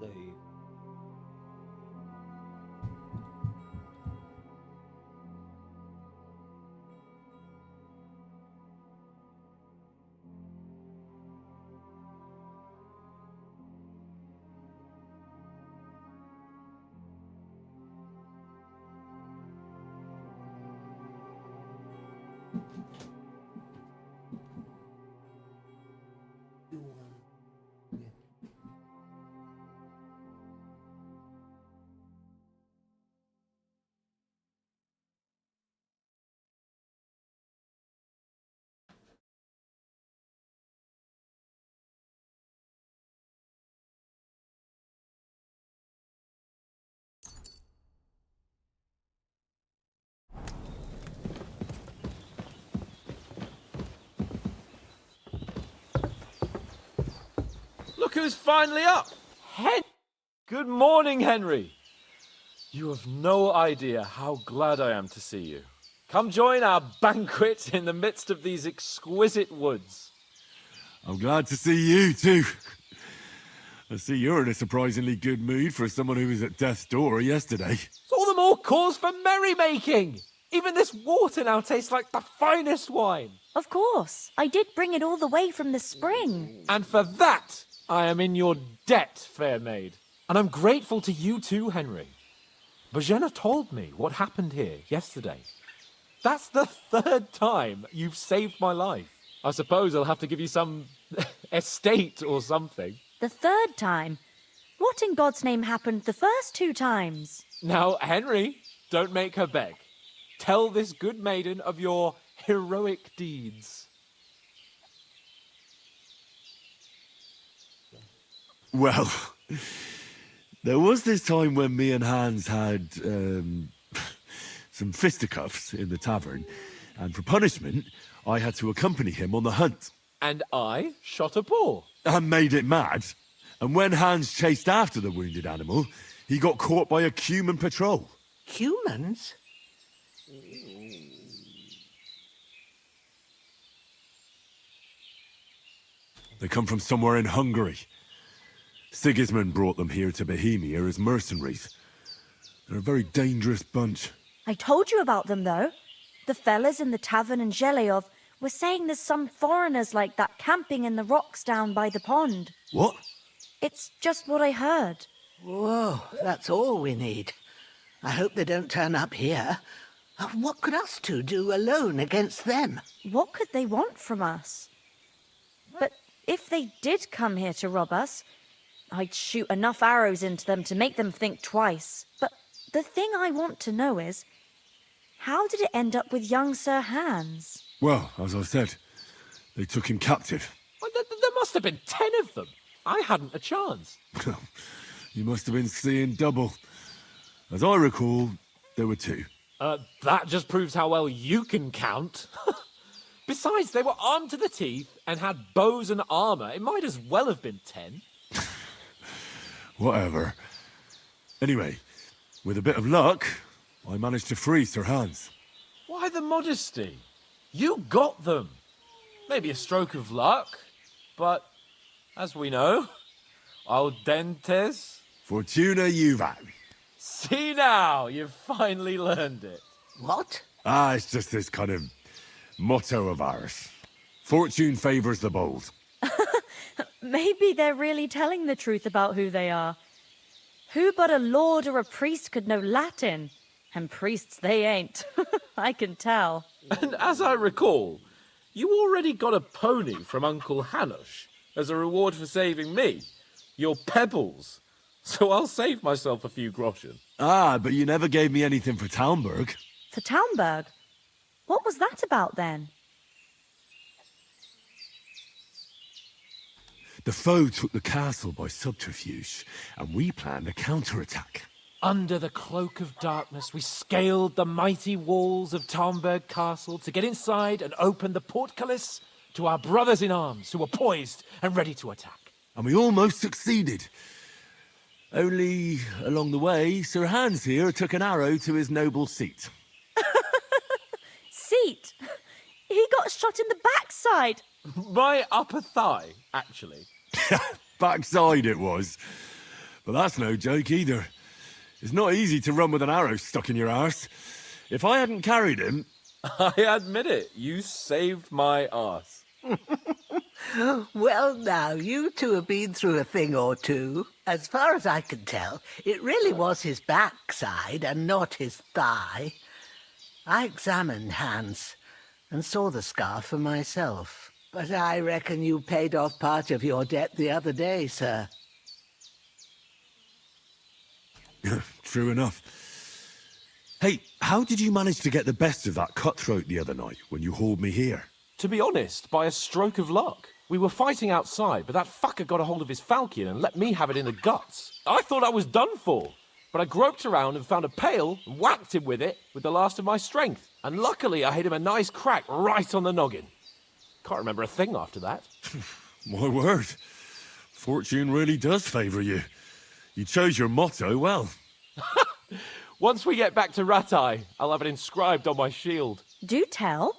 Let's see. Look who's finally up! Good morning, Henry. You have no idea how glad I am to see you. Come join our banquet in the midst of these exquisite woods. I'm glad to see you, too. I see you're in a surprisingly good mood for someone who was at death's door yesterday. It's all the more cause for merrymaking! Even this water now tastes like the finest wine. Of course. I did bring it all the way from the spring. And for that, I am in your debt, fair maid. And I'm grateful to you too, Henry. Bojena told me what happened here yesterday. That's the 3rd time you've saved my life. I suppose I'll have to give you some estate or something. The 3rd time? What in God's name happened the first 2 times? Now, Henry, don't make her beg. Tell this good maiden of your heroic deeds. Well, there was this time when me and Hans had some fisticuffs in the tavern, and for punishment, I had to accompany him on the hunt. And I shot a boar. And made it mad. And when Hans chased after the wounded animal, he got caught by a human patrol. Humans? They come from somewhere in Hungary. Sigismund brought them here to Bohemia as mercenaries. They're a very dangerous bunch. I told you about them, though. The fellas in the tavern in Zheleyov were saying there's some foreigners like that camping in the rocks down by the pond. What? It's just what I heard. Whoa, that's all we need. I hope they don't turn up here. What could us two do alone against them? What could they want from us? But if they did come here to rob us, I'd shoot enough arrows into them to make them think twice. But the thing I want to know is, how did it end up with young Sir Hans? Well, as I said, they took him captive. Well, there must have been 10 of them. I hadn't a chance. You must have been seeing double. As I recall, there were 2. That just proves how well you can count. Besides, they were armed to the teeth and had bows and armor. It might as well have been 10. Whatever. Anyway, with a bit of luck, I managed to free Sir Hans. Why the modesty? You got them. Maybe a stroke of luck, but as we know, audentes Fortuna juvat. See now, you've finally learned it. What? It's just this kind of motto of ours. Fortune favors the bold. Maybe they're really telling the truth about who they are. Who but a lord or a priest could know Latin? And priests they ain't. I can tell. And as I recall, you already got a pony from Uncle Hanush as a reward for saving me. Your pebbles. So I'll save myself a few groschen. But you never gave me anything for Talmberg. For Talmberg? What was that about then? The foe took the castle by subterfuge, and we planned a counterattack. Under the cloak of darkness, we scaled the mighty walls of Talmberg Castle to get inside and open the portcullis to our brothers in arms who were poised and ready to attack. And we almost succeeded. Only, along the way, Sir Hans here took an arrow to his noble seat. Seat? He got shot in the backside. My upper thigh, actually. Backside it was. But that's no joke either. It's not easy to run with an arrow stuck in your arse. If I hadn't carried him... I admit it, you saved my arse. Well, now, you two have been through a thing or two. As far as I can tell, it really was his backside and not his thigh. I examined Hans and saw the scar for myself. But I reckon you paid off part of your debt the other day, sir. True enough. Hey, how did you manage to get the best of that cutthroat the other night when you hauled me here? To be honest, by a stroke of luck. We were fighting outside, but that fucker got a hold of his falchion and let me have it in the guts. I thought I was done for, but I groped around and found a pail and whacked him with it with the last of my strength. And luckily I hit him a nice crack right on the noggin. Can't remember a thing after that. My word. Fortune really does favour you. You chose your motto well. Once we get back to Rattay, I'll have it inscribed on my shield. Do tell.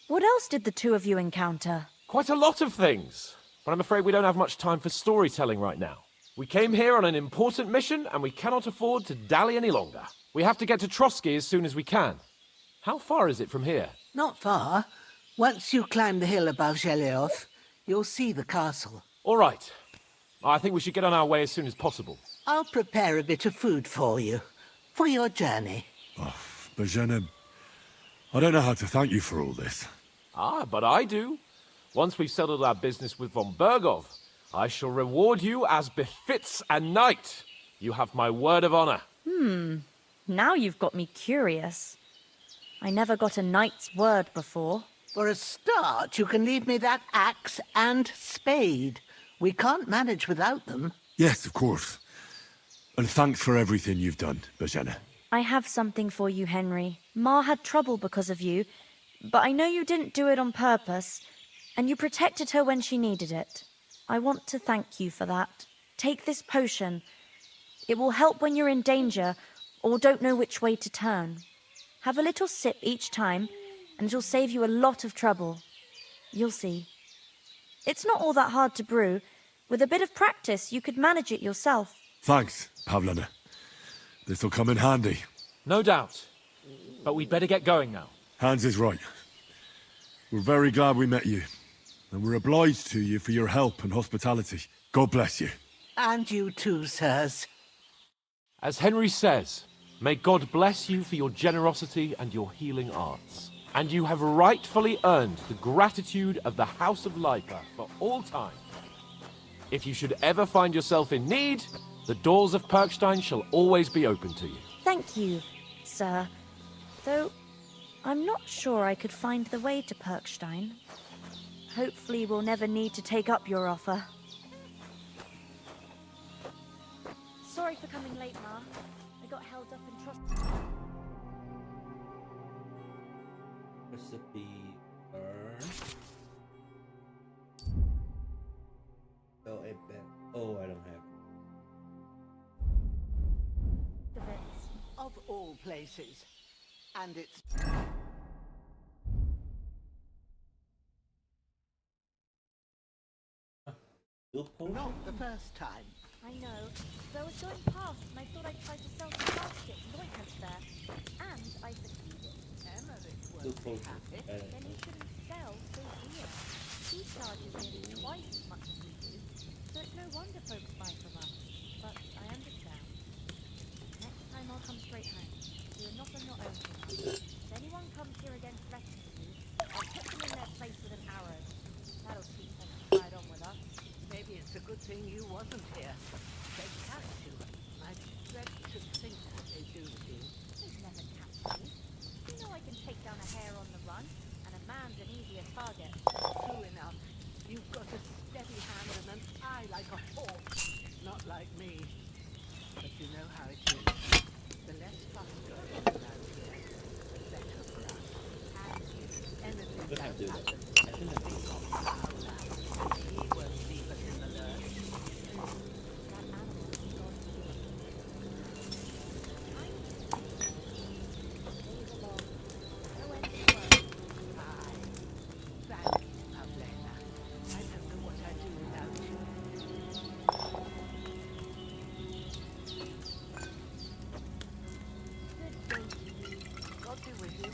What else did the two of you encounter? Quite a lot of things, but I'm afraid we don't have much time for storytelling right now. We came here on an important mission, and we cannot afford to dally any longer. We have to get to Trotsky as soon as we can. How far is it from here? Not far. Once you climb the hill above Zhelioth, you'll see the castle. All right. I think we should get on our way as soon as possible. I'll prepare a bit of food for you, for your journey. Bozhena, I don't know how to thank you for all this. Ah, but I do. Once we've settled our business with von Bergov, I shall reward you as befits a knight. You have my word of honor. Now you've got me curious. I never got a knight's word before. For a start, you can leave me that axe and spade. We can't manage without them. Yes, of course. And thanks for everything you've done, Bozhena. I have something for you, Henry. Ma had trouble because of you, but I know you didn't do it on purpose, and you protected her when she needed it. I want to thank you for that. Take this potion. It will help when you're in danger or don't know which way to turn. Have a little sip each time, and it'll save you a lot of trouble. You'll see. It's not all that hard to brew. With a bit of practice, you could manage it yourself. Thanks, Pavlana. This'll come in handy. No doubt. But we'd better get going now. Hans is right. We're very glad we met you. And we're obliged to you for your help and hospitality. God bless you. And you too, sirs. As Henry says, may God bless you for your generosity and your healing arts. And you have rightfully earned the gratitude of the House of Lipa for all time. If you should ever find yourself in need, the doors of Perkstein shall always be open to you. Thank you, sir. Though, I'm not sure I could find the way to Perkstein. Hopefully we'll never need to take up your offer. Sorry for coming late, Ma. I got held up in trust. Recipe burn. Oh, I bet. Oh, I don't have. Of all places. And it's... Not the first time. I know. So I was going past and I thought I'd try to sell some baskets and ointments there. And I succeeded. Emmerich won't be happy. Then you shouldn't sell so dear. He charges nearly twice as much as we do. So it's no wonder folks buy from us. But I understand. Next time I'll come straight home. You're not on your own. If anyone comes here again threatening you, I'll put them in their place with an arrow. That'll keep them right on with us. Maybe it's a good thing you wasn't here. They'd catch you. I dread to think what they do with you. They'd never catch me. You know I can take down a hare on the run, and a man's an easier target. True enough. You've got a steady hand and an eye like a hawk. Not like me. But you know how it is. The less fun goes around here, the better for us. And if anything like that happens, the big hawk prowler, he won't leave us in the lurch. That animal is God's gift. Days are long. No end to work. Aye. Thank you, Pavlena. I don't know what I'd do without you. Good day to you. God be with you.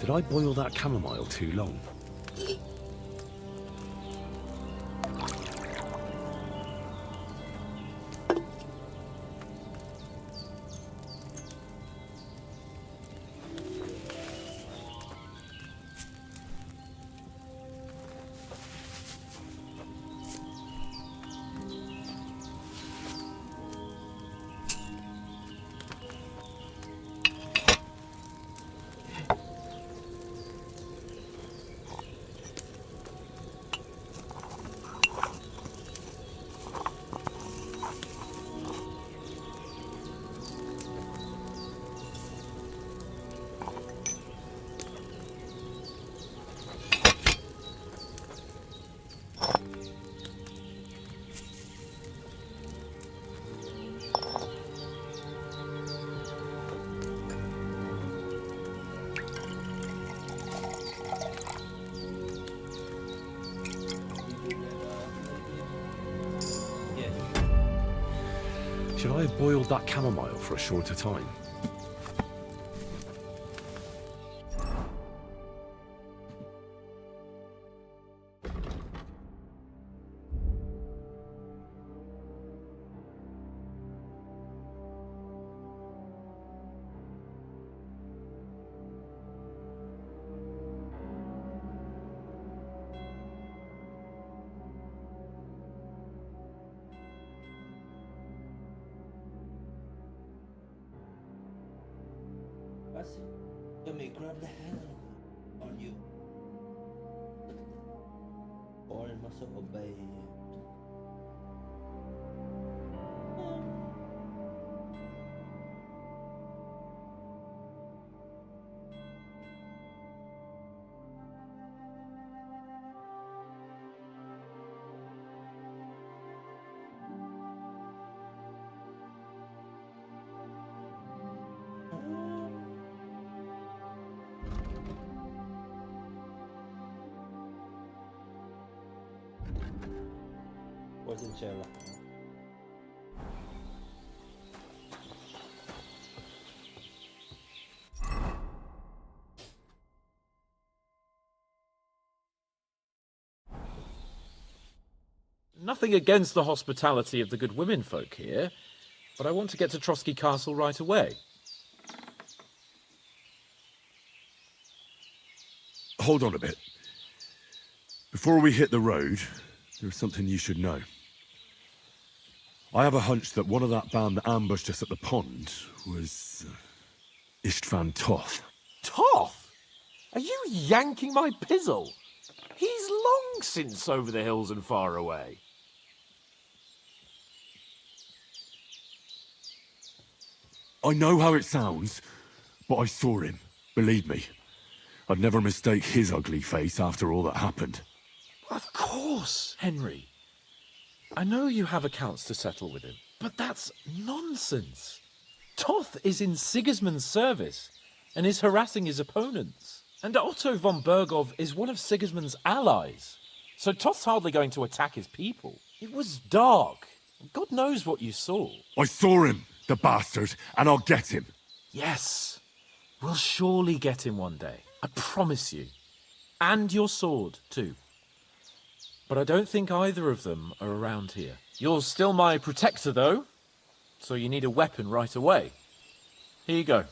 Did I boil that chamomile too long? Should I have boiled that chamomile for a shorter time? Let me grab the hand on you. Or I must obey. Qua trên trời là Nothing against the hospitality of the good women folk here, but I want to get to Trotsky Castle right away. Hold on a bit. Before we hit the road, there's something you should know. I have a hunch that one of that band that ambushed us at the pond was Istvan Toth. Toth? Are you yanking my pizzle? He's long since over the hills and far away. I know how it sounds, but I saw him. Believe me. I'd never mistake his ugly face after all that happened. Of course, Henry. I know you have accounts to settle with him, but that's nonsense. Toth is in Sigismund's service and is harassing his opponents. And Otto von Bergov is one of Sigismund's allies. So Toth's hardly going to attack his people. It was dark. God knows what you saw. I saw him, the bastard, and I'll get him. Yes. We'll surely get him one day. I promise you. And your sword, too. But I don't think either of them are around here. You're still my protector, though, so you need a weapon right away. Here you go.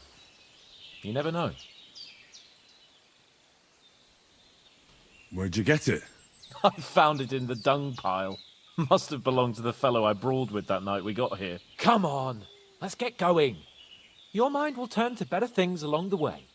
You never know. Where'd you get it? I found it in the dung pile. Must have belonged to the fellow I brawled with that night we got here. Come on, let's get going. Your mind will turn to better things along the way.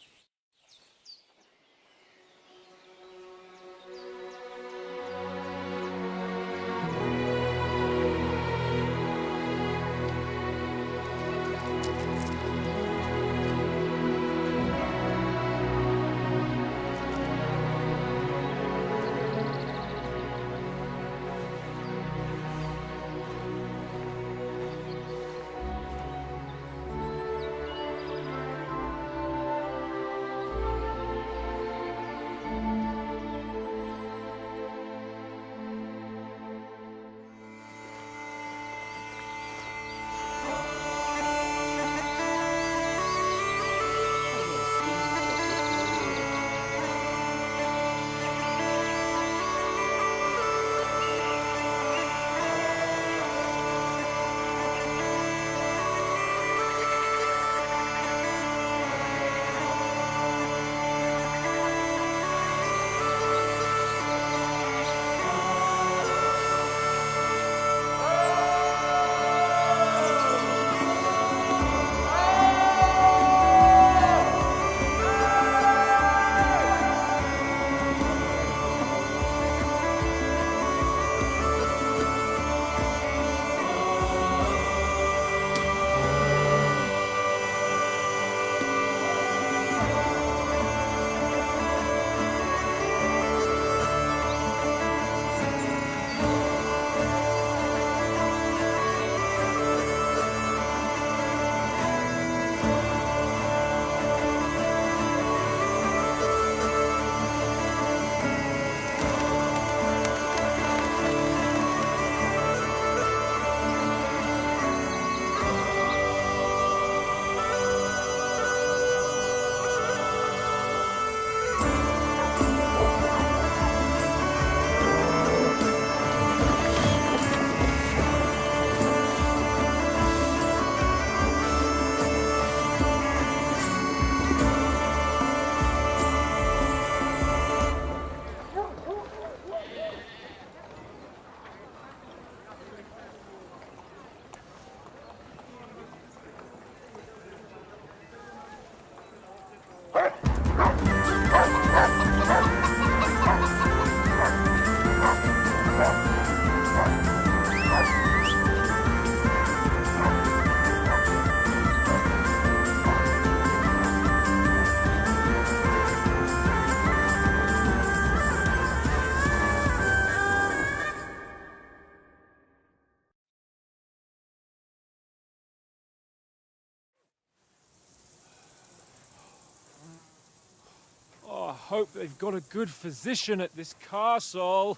hope they've got a good physician at this castle.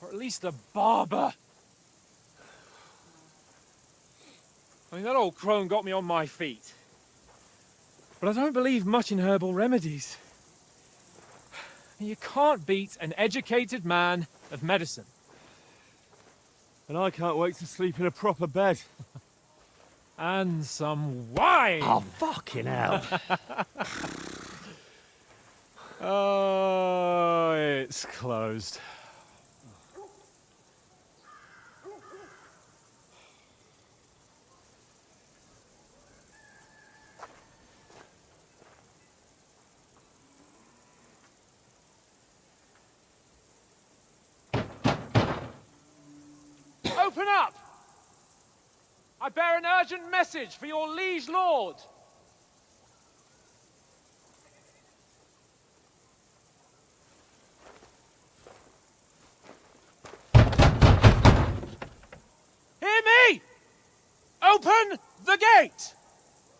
Or at least a barber. I mean, that old crone got me on my feet. But I don't believe much in herbal remedies. You can't beat an educated man of medicine. And I can't wait to sleep in a proper bed. And some wine! Oh, fucking hell. Oh, it's closed. Open up! I bear an urgent message for your liege lord. Hear me! Open the gate!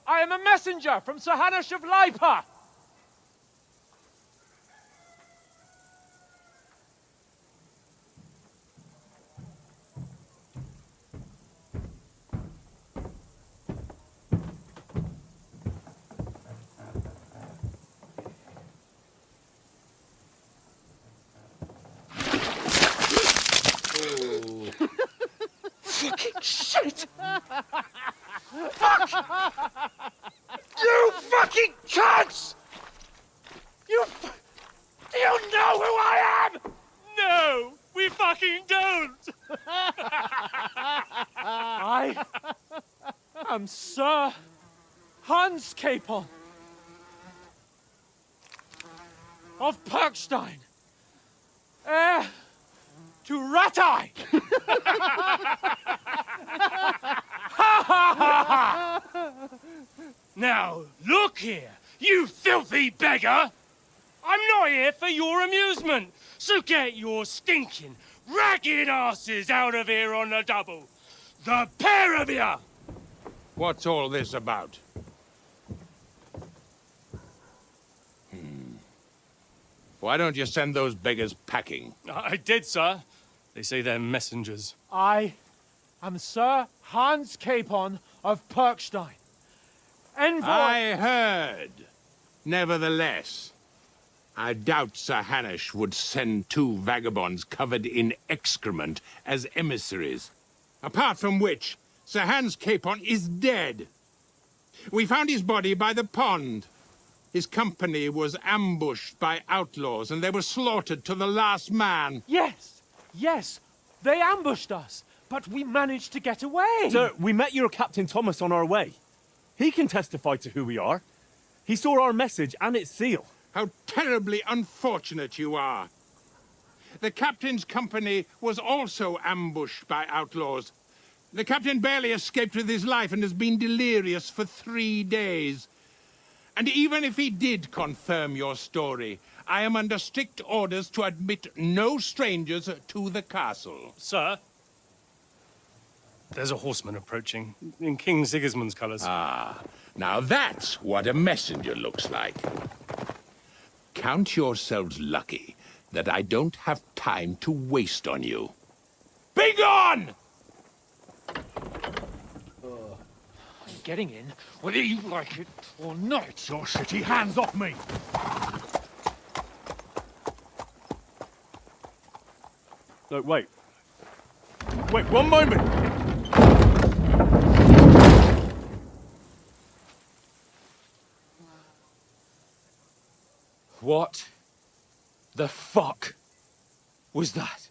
I am a messenger from Sir Hanush of Lipa. Fucking shit! Fuck! You fucking cunts! Do you know who I am? No, we fucking don't! I am Sir Hans Capon of Perkstein, heir to Ratai! Now, look here, you filthy beggar! I'm not here for your amusement, so get your stinking, ragged asses out of here on the double. The pair of you! What's all this about? Why don't you send those beggars packing? I did, sir. They say they're messengers. I am Sir Hans Capon of Perkstein. Envoy... I heard. Nevertheless, I doubt Sir Hanush would send two vagabonds covered in excrement as emissaries. Apart from which, Sir Hans Capon is dead. We found his body by the pond. His company was ambushed by outlaws, and they were slaughtered to the last man. Yes, yes, they ambushed us, but we managed to get away. Sir, we met your Captain Thomas on our way. He can testify to who we are. He saw our message and its seal. How terribly unfortunate you are. The captain's company was also ambushed by outlaws. The captain barely escaped with his life and has been delirious for 3 days. And even if he did confirm your story, I am under strict orders to admit no strangers to the castle. Sir, there's a horseman approaching in King Sigismund's colours. Ah, now that's what a messenger looks like. Count yourselves lucky that I don't have time to waste on you. Be gone! I'm getting in, whether you like it or not. Your shitty hands off me! No, wait. Wait, one moment! What the fuck was that?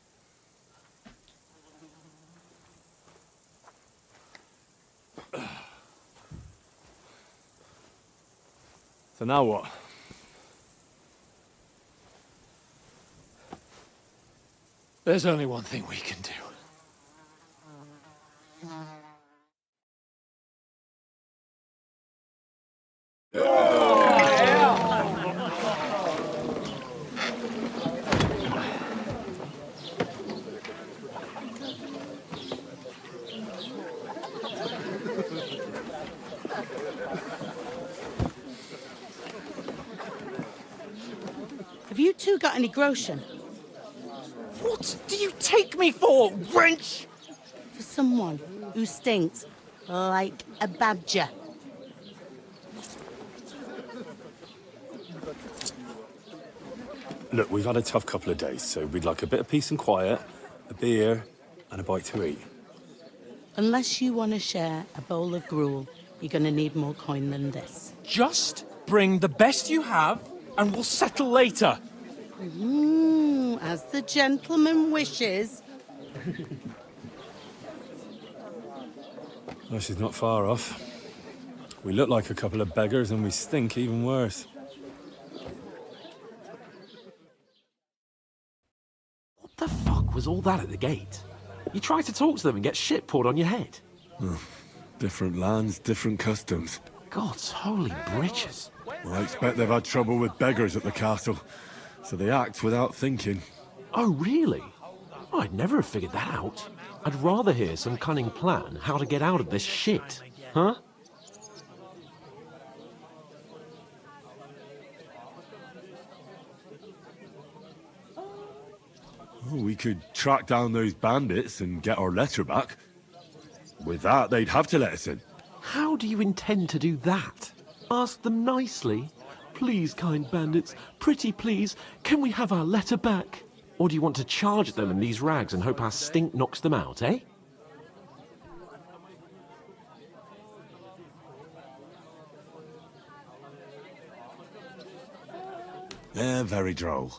So now what? There's only one thing we can do. you two got any groschen? What do you take me for, wench? For someone who stinks like a badger. Look, we've had a tough couple of days, so we'd like a bit of peace and quiet, a beer, and a bite to eat. Unless you want to share a bowl of gruel, you're going to need more coin than this. Just bring the best you have, and we'll settle later. As the gentleman wishes. Well, she's not far off. We look like a couple of beggars, and we stink even worse. What the fuck was all that at the gate? You try to talk to them and get shit poured on your head. Different lands, different customs. God's holy britches. Well, I expect they've had trouble with beggars at the castle, so they act without thinking. Oh, really? I'd never have figured that out. I'd rather hear some cunning plan how to get out of this shit. Huh? Oh, we could track down those bandits and get our letter back. With that, they'd have to let us in. How do you intend to do that? Ask them nicely. Please, kind bandits, pretty please, can we have our letter back? Or do you want to charge them in these rags and hope our stink knocks them out, eh? They're very droll.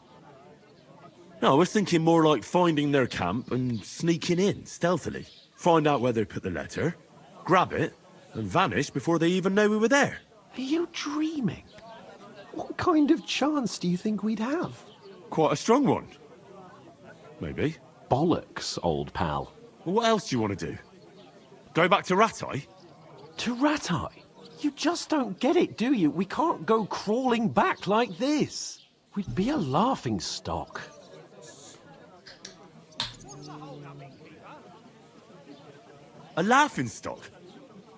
No, I was thinking more like finding their camp and sneaking in, stealthily. Find out where they put the letter, grab it, and vanish before they even know we were there. Are you dreaming? What kind of chance do you think we'd have? Quite a strong one. Maybe. Bollocks, old pal. Well, what else do you want to do? Go back to Rattay? To Rattay? You just don't get it, do you? We can't go crawling back like this. We'd be a laughing stock. A laughing stock?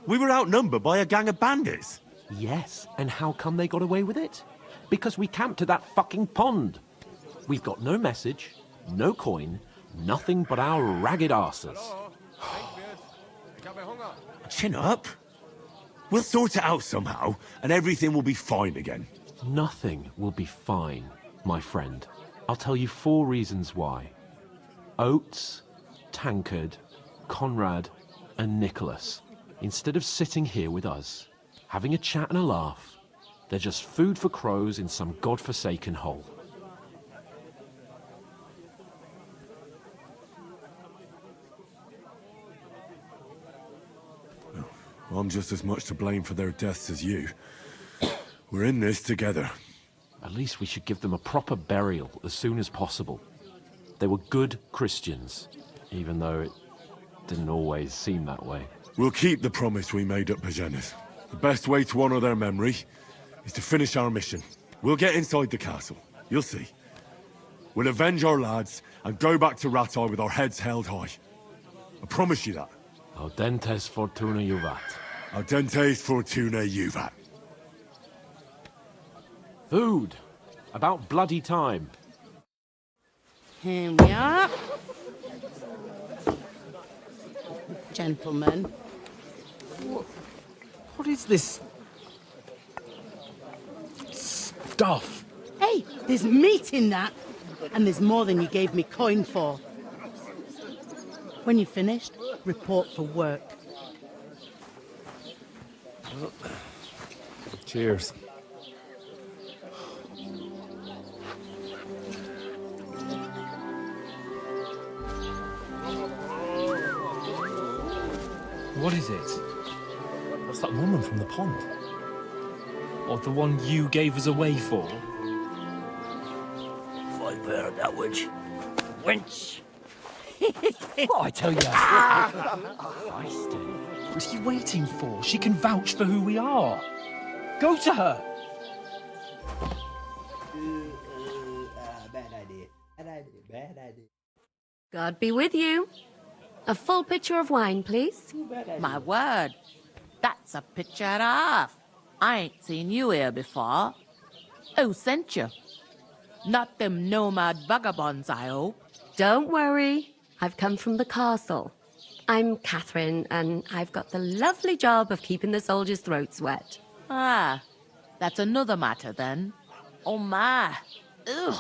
We were outnumbered by a gang of bandits. Yes, and how come they got away with it? Because we camped at that fucking pond. We've got no message, no coin, nothing but our ragged arses. Chin up. We'll sort it out somehow, and everything will be fine again. Nothing will be fine, my friend. I'll tell you 4 reasons why. Oates, Tankard, Conrad, and Nicholas, instead of sitting here with us, having a chat and a laugh, they're just food for crows in some godforsaken hole. I'm just as much to blame for their deaths as you. We're in this together. At least we should give them a proper burial as soon as possible. They were good Christians, even though it didn't always seem that way. We'll keep the promise we made at Pagenis. The best way to honor their memory is to finish our mission. We'll get inside the castle. You'll see. We'll avenge our lads and go back to Rattay with our heads held high. I promise you that. Audentes fortuna juvat. Audentes fortuna juvat. Food. About bloody time. Here we are. Gentlemen. What is this stuff? Hey, there's meat in that. And there's more than you gave me coin for. When you're finished, report for work. Cheers. What is it? That's that woman from the pond. Or the one you gave us away for? I bear that witch. Wench! What I tell you? What are you waiting for? She can vouch for who we are. Go to her. Bad idea. Bad idea. Bad idea. God be with you. A full pitcher of wine, please. My word. That's a picture and a half. I ain't seen you here before. Who sent you? Not them nomad vagabonds, I hope. Don't worry. I've come from the castle. I'm Catherine, and I've got the lovely job of keeping the soldiers' throats wet. Ah, that's another matter then. Oh my. Ugh.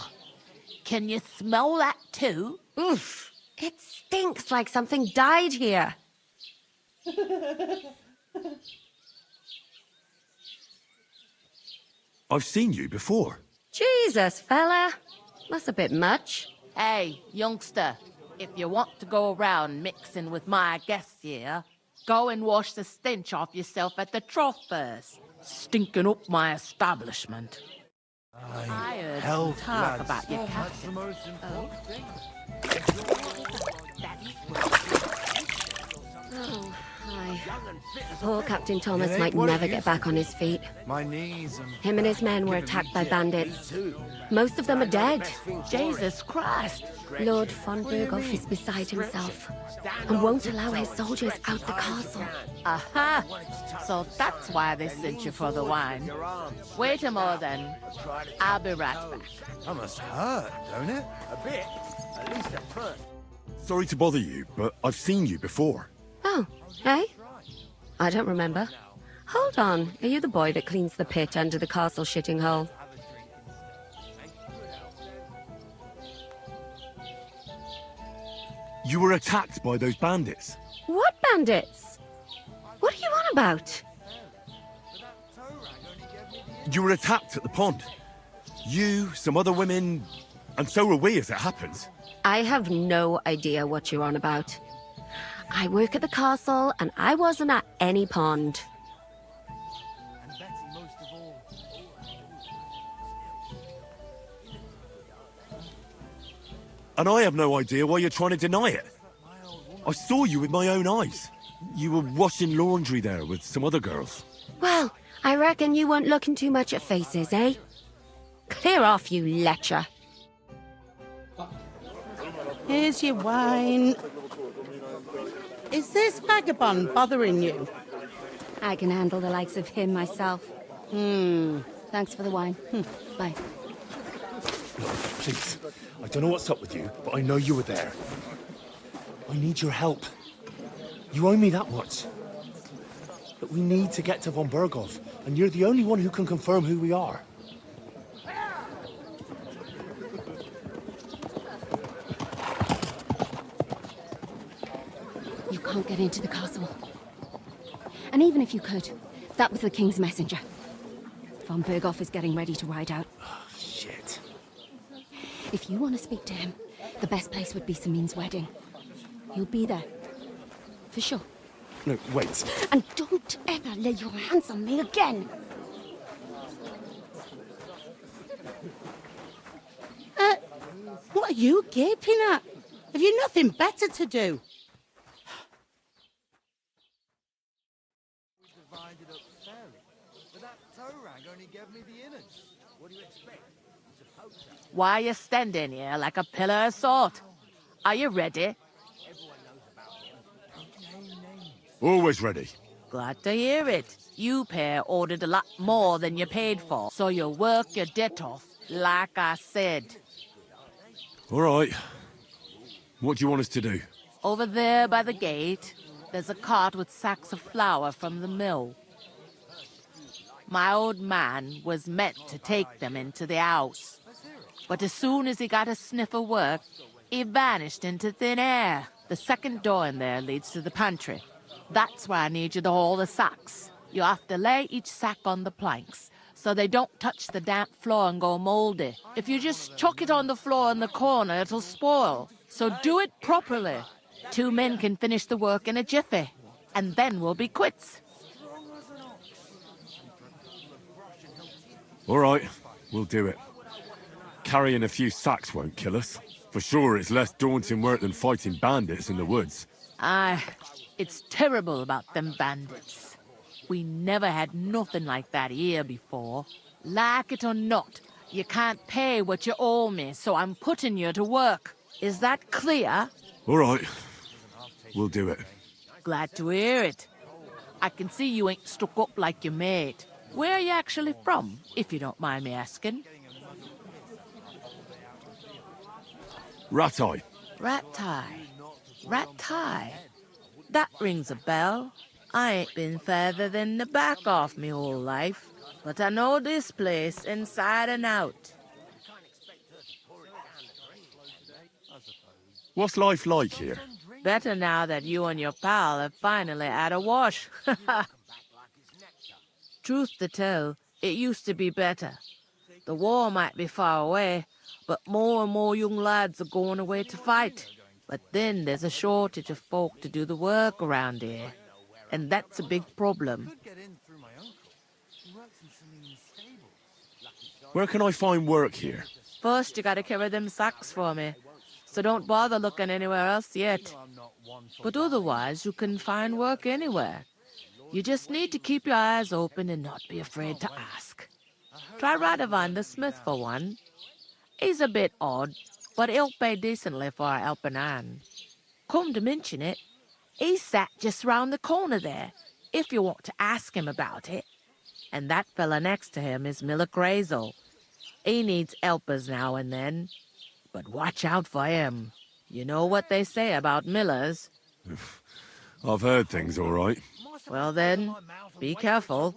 Can you smell that too? Oof. It stinks like something died here. I've seen you before. Jesus, fella. That's a bit much. Hey, youngster, if you want to go around mixing with my guests here, go and wash the stench off yourself at the trough first. Stinking up my establishment. I heard some talk about your captain. Oh, hi. Poor Captain Thomas might never get back on his feet. My knees and... Him and his men were attacked by bandits. Most of them are dead. Jesus Christ! Lord von Berghoff is beside himself and won't allow his soldiers out the castle. Aha! So that's why they sent you for the wine. Wait a moment then. I'll be right back. That must hurt, don't it? A bit. At least at first. Sorry to bother you, but I've seen you before. Oh, eh? I don't remember. Hold on. Are you the boy that cleans the pit under the castle shitting hole? You were attacked by those bandits. What bandits? What are you on about? You were attacked at the pond. You, some other women, and so were we as it happens. I have no idea what you're on about. I work at the castle, and I wasn't at any pond. And I have no idea why you're trying to deny it. I saw you with my own eyes. You were washing laundry there with some other girls. Well, I reckon you weren't looking too much at faces, eh? Clear off, you lecher. Here's your wine. Is this vagabond bothering you? I can handle the likes of him myself. Thanks for the wine. Bye. Please, I don't know what's up with you, but I know you were there. I need your help. You owe me that much. But we need to get to von Berghoff, and you're the only one who can confirm who we are. You can't get into the castle. And even if you could, that was the King's messenger. Von Berghoff is getting ready to ride out. Oh, shit. If you want to speak to him, the best place would be Samin's wedding. He'll be there. For sure. No, wait. And don't ever lay your hands on me again! What are you gaping at? Have you nothing better to do? Why are you standing here like a pillar of salt? Are you ready? Always ready. Glad to hear it. You pair ordered a lot more than you paid for, so you'll work your debt off, like I said. All right. What do you want us to do? Over there by the gate, there's a cart with sacks of flour from the mill. My old man was meant to take them into the house. But as soon as he got a sniff of work, he vanished into thin air. The second door in there leads to the pantry. That's where I need you to haul the sacks. You have to lay each sack on the planks, so they don't touch the damp floor and go moldy. If you just chuck it on the floor in the corner, it'll spoil. So do it properly. 2 men can finish the work in a jiffy, and then we'll be quits. All right, we'll do it. Carrying a few sacks won't kill us. For sure, it's less daunting work than fighting bandits in the woods. Aye, it's terrible about them bandits. We never had nothing like that here before. Like it or not, you can't pay what you owe me, so I'm putting you to work. Is that clear? All right, we'll do it. Glad to hear it. I can see you ain't stuck up like your mate. Where are you actually from, if you don't mind me asking? Ratai. Ratai. That rings a bell. I ain't been further than the back off me whole life, but I know this place inside and out. What's life like here? Better now that you and your pal have finally had a wash. Truth to tell, it used to be better. The war might be far away, but more and more young lads are going away to fight. But then there's a shortage of folk to do the work around here. And that's a big problem. Where can I find work here? First, you gotta carry them sacks for me. So don't bother looking anywhere else yet. But otherwise, you can find work anywhere. You just need to keep your eyes open and not be afraid to ask. Try Radovan the smith for one. He's a bit odd, but he'll pay decently for a helping hand. Come to mention it, he's sat just round the corner there, if you want to ask him about it. And that fella next to him is Miller Crazel. He needs helpers now and then. But watch out for him. You know what they say about Millers. I've heard things, all right. Well then, be careful.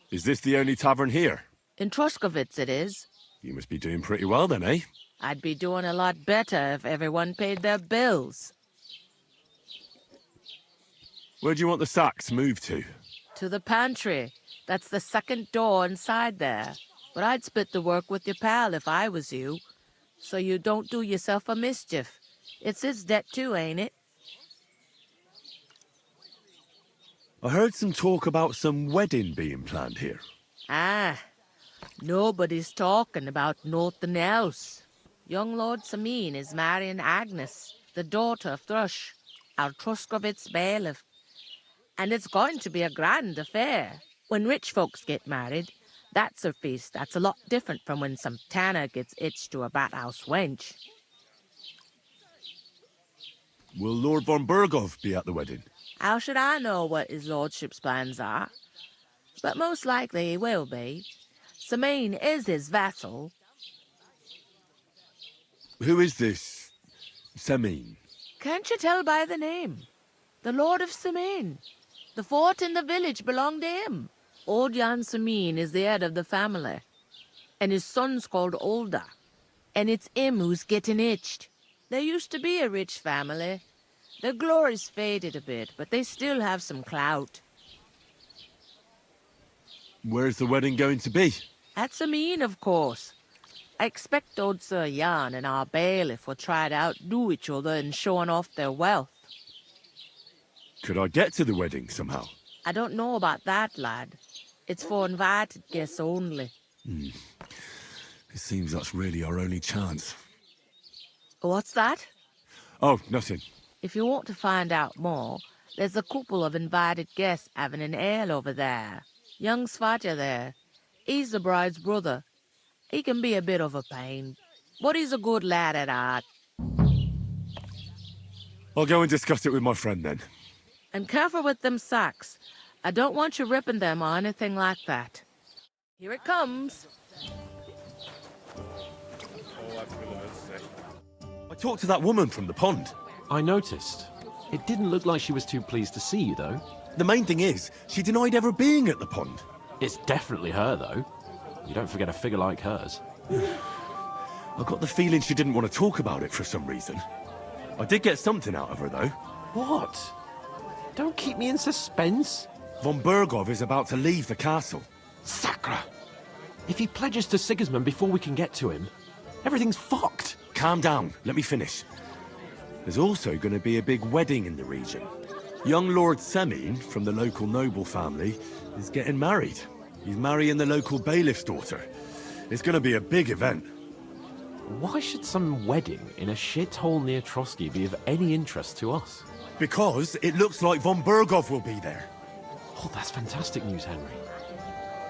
Is this the only tavern here? In Troskovitz it is. You must be doing pretty well then, eh? I'd be doing a lot better if everyone paid their bills. Where do you want the sacks moved to? To the pantry. That's the second door inside there. But I'd split the work with your pal if I was you. So you don't do yourself a mischief. It's his debt too, ain't it? I heard some talk about some wedding being planned here. Ah, nobody's talking about nothing else. Young Lord Samin is marrying Agnes, the daughter of Thrush, our Troskovitz bailiff. And it's going to be a grand affair. When rich folks get married, that's a feast that's a lot different from when some tanner gets hitched to a bat-house wench. Will Lord von Berghoff be at the wedding? How should I know what his lordship's plans are? But most likely he will be. Samin is his vassal. Who is this Samin? Can't you tell by the name? The Lord of Samin. The fort in the village belonged to him. Old Jan Samin is the head of the family. And his son's called Olda. And it's him who's getting itched. There used to be a rich family. Their glory's faded a bit, but they still have some clout. Where's the wedding going to be? At Samin, of course. I expect old Sir Jan and our bailiff will try to outdo each other in showing off their wealth. Could I get to the wedding somehow? I don't know about that, lad. It's for invited guests only. It seems that's really our only chance. What's that? Oh, nothing. If you want to find out more, there's a couple of invited guests having an ale over there. Young Svaja there. He's the bride's brother. He can be a bit of a pain, but he's a good lad at heart. I'll go and discuss it with my friend then. And careful with them sacks. I don't want you ripping them or anything like that. Here it comes. I talked to that woman from the pond. I noticed. It didn't look like she was too pleased to see you, though. The main thing is, she denied ever being at the pond. It's definitely her, though. You don't forget a figure like hers. I got the feeling she didn't want to talk about it for some reason. I did get something out of her, though. What? Don't keep me in suspense. Von Berghoff is about to leave the castle. Sacra! If he pledges to Sigismund before we can get to him, everything's fucked. Calm down. Let me finish. There's also going to be a big wedding in the region. Young Lord Semin, from the local noble family, is getting married. He's marrying the local bailiff's daughter. It's going to be a big event. Why should some wedding in a shithole near Trotsky be of any interest to us? Because it looks like von Berghoff will be there. Oh, that's fantastic news, Henry.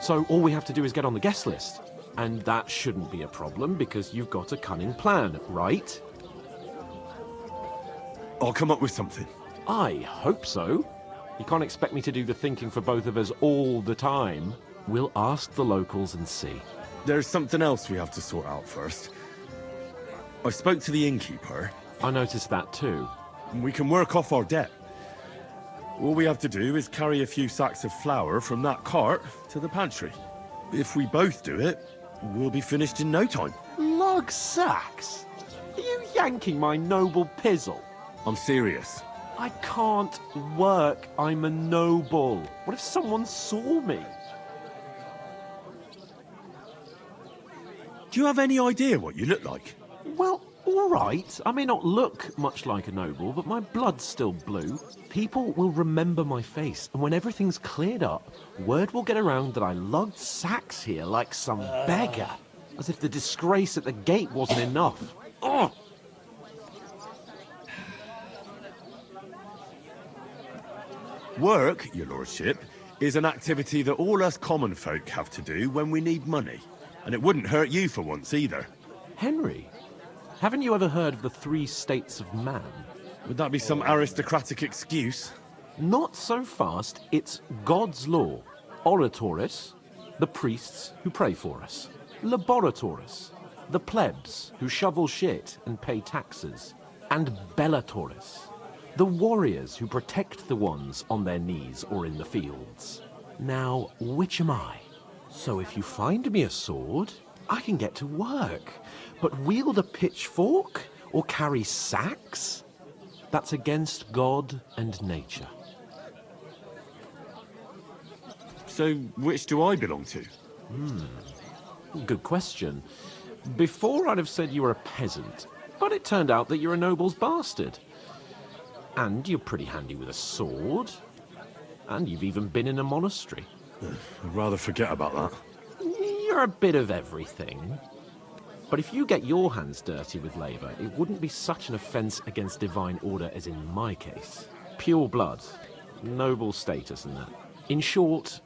So all we have to do is get on the guest list. And that shouldn't be a problem because you've got a cunning plan, right? I'll come up with something. I hope so. You can't expect me to do the thinking for both of us all the time. We'll ask the locals and see. There's something else we have to sort out first. I spoke to the innkeeper. I noticed that too. And we can work off our debt. All we have to do is carry a few sacks of flour from that cart to the pantry. If we both do it, we'll be finished in no time. Lug sacks? Are you yanking my noble pizzle? I'm serious. I can't work. I'm a noble. What if someone saw me? Do you have any idea what you look like? Well, all right. I may not look much like a noble, but my blood's still blue. People will remember my face, and when everything's cleared up, word will get around that I lugged sacks here like some beggar. As if the disgrace at the gate wasn't enough. Ugh! Work, your lordship, is an activity that all us common folk have to do when we need money. And it wouldn't hurt you for once either. Henry, haven't you ever heard of the 3 states of man? Would that be some aristocratic excuse? Not so fast. It's God's law. Oratoris, the priests who pray for us. Laboratoris, the plebs who shovel shit and pay taxes. And Bellatoris, the warriors who protect the ones on their knees or in the fields. Now, which am I? So if you find me a sword, I can get to work. But wield a pitchfork or carry sacks? That's against God and nature. So which do I belong to? Good question. Before I'd have said you were a peasant, but it turned out that you're a noble's bastard. And you're pretty handy with a sword. And you've even been in a monastery. I'd rather forget about that. You're a bit of everything. But if you get your hands dirty with labour, it wouldn't be such an offence against divine order as in my case. Pure blood, noble status and that. In short,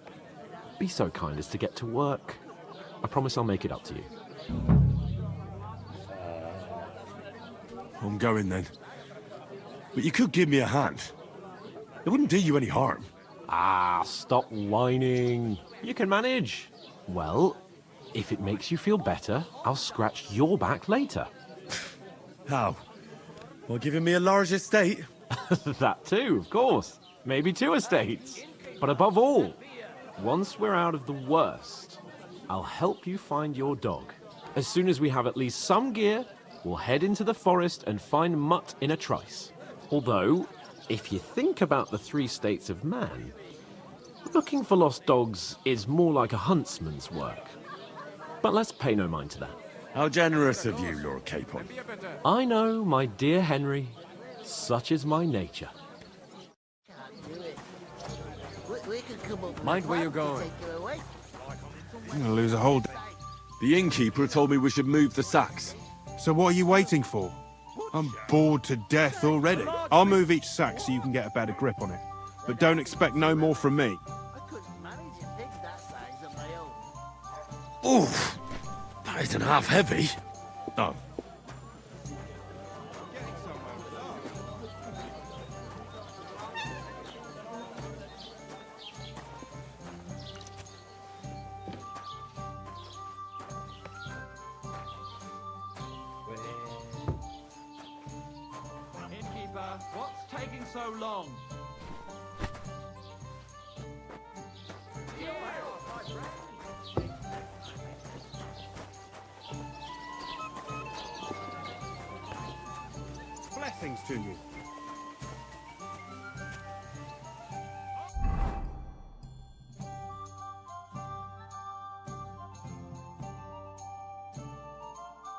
be so kind as to get to work. I promise I'll make it up to you. I'm going then. But you could give me a hand. It wouldn't do you any harm. Ah, stop whining. You can manage. Well, if it makes you feel better, I'll scratch your back later. How? Well, giving me a large estate? That too, of course. Maybe 2 estates. But above all, once we're out of the worst, I'll help you find your dog. As soon as we have at least some gear, we'll head into the forest and find Mutt in a trice. Although, if you think about the 3 states of man, looking for lost dogs is more like a huntsman's work. But let's pay no mind to that. How generous of you, Lord Capon. I know, my dear Henry. Such is my nature. Mind where you're going. I'm gonna lose a whole day. The innkeeper told me we should move the sacks. So what are you waiting for? I'm bored to death already. I'll move each sack so you can get a better grip on it. But don't expect no more from me. Oof! That isn't half heavy. Oh. Innkeeper, what's taking so long? Blessings to you.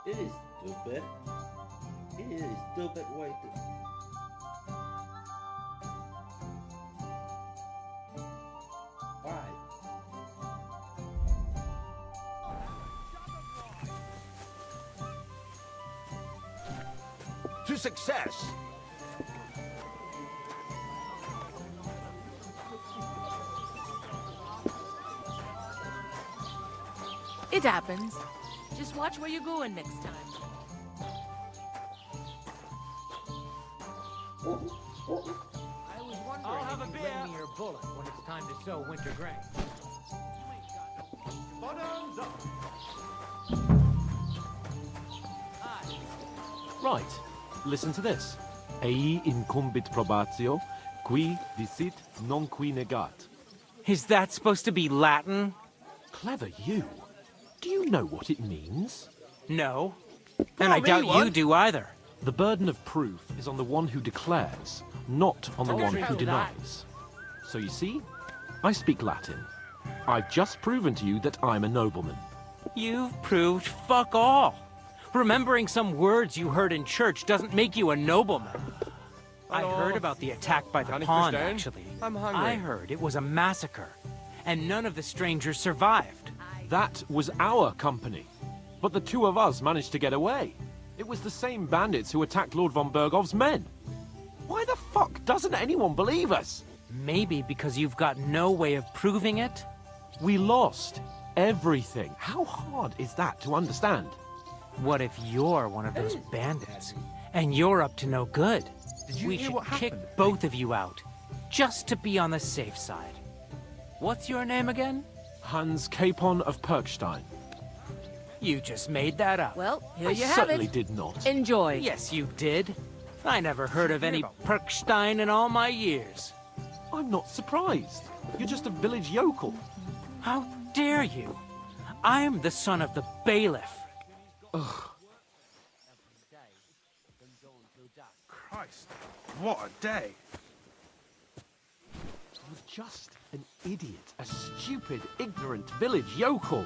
It is stupid. It is stupid way to... To success! It happens. Just watch where you're going next time. I'll have a beer. Bring me your bullet when it's time to sow winter grain. Bottoms up! Right, listen to this. Ei incumbit probatio, qui dicit non qui negat. Is that supposed to be Latin? Clever you. Do you know what it means? No. And I doubt you do either. The burden of proof is on the one who declares, not on the one who denies. So you see, I speak Latin. I've just proven to you that I'm a nobleman. You've proved fuck all. Remembering some words you heard in church doesn't make you a nobleman. I heard about the attack by the pond, actually. I'm hungry. I heard it was a massacre, and none of the strangers survived. That was our company. But the two of us managed to get away. It was the same bandits who attacked Lord von Bergov's men. Why the fuck doesn't anyone believe us? Maybe because you've got no way of proving it? We lost everything. How hard is that to understand? What if you're one of those bandits, and you're up to no good? We should kick both of you out, just to be on the safe side. What's your name again? Hans Capon of Perkstein. You just made that up. Well, here you I have certainly it. did not. Enjoy. Yes, you did. I never heard of any Perkstein in all my years. I'm not surprised. You're just a village yokel. How dare you? I'm the son of the bailiff. Ugh. Christ, what a day. You're just an idiot, a stupid, ignorant village yokel.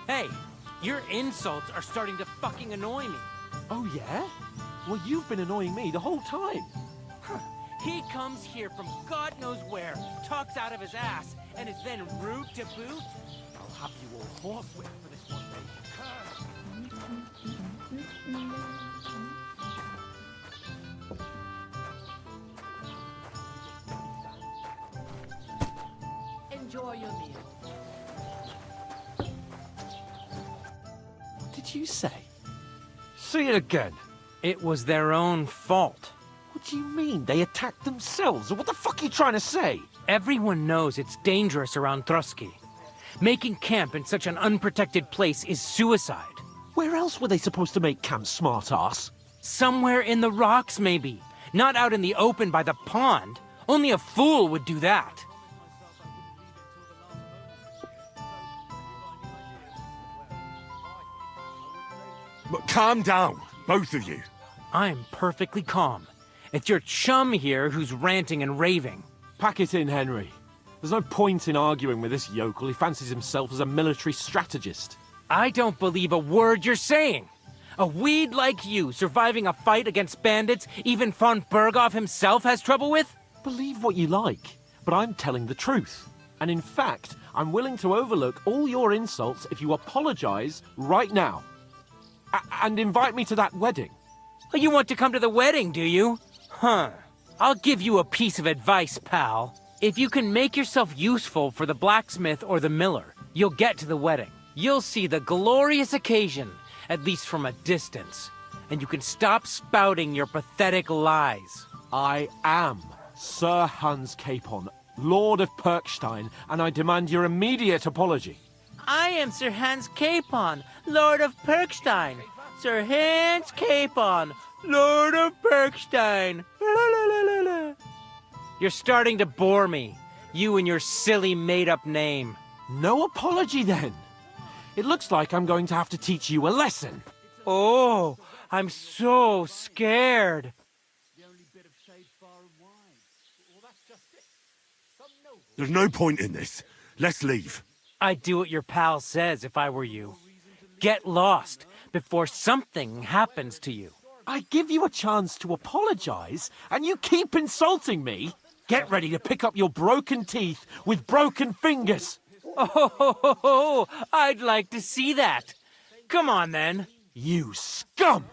Hey, your insults are starting to fucking annoy me. Oh, yeah? Well, you've been annoying me the whole time. He comes here from God knows where, talks out of his ass, and is then rude to boot? I'll have you all horsewhipped for this one day. Enjoy your meal. What did you say? Say it again. It was their own fault. What do you mean? They attacked themselves? Or what the fuck are you trying to say? Everyone knows it's dangerous around Trotsky. Making camp in such an unprotected place is suicide. Where else were they supposed to make camp, smart-ass? Somewhere in the rocks, maybe. Not out in the open by the pond. Only a fool would do that. But calm down, both of you. I'm perfectly calm. It's your chum here who's ranting and raving. Pack it in, Henry. There's no point in arguing with this yokel. He fancies himself as a military strategist. I don't believe a word you're saying. A weed like you surviving a fight against bandits even von Berghoff himself has trouble with? Believe what you like, but I'm telling the truth. And in fact, I'm willing to overlook all your insults if you apologize right now. And invite me to that wedding. Oh, you want to come to the wedding, do you? Huh. I'll give you a piece of advice, pal. If you can make yourself useful for the blacksmith or the miller, you'll get to the wedding. You'll see the glorious occasion, at least from a distance. And you can stop spouting your pathetic lies. I am Sir Hans Capon, Lord of Perkstein, and I demand your immediate apology. I am Sir Hans Capon, Lord of Perkstein. Sir Hans Capon, Lord of Perkstein. You're starting to bore me. You and your silly made-up name. No apology, then. It looks like I'm going to have to teach you a lesson. Oh, I'm so scared. There's no point in this. Let's leave. I'd do what your pal says if I were you. Get lost before something happens to you. I give you a chance to apologize, and you keep insulting me? Get ready to pick up your broken teeth with broken fingers. Oh, I'd like to see that. Come on, then. You scum!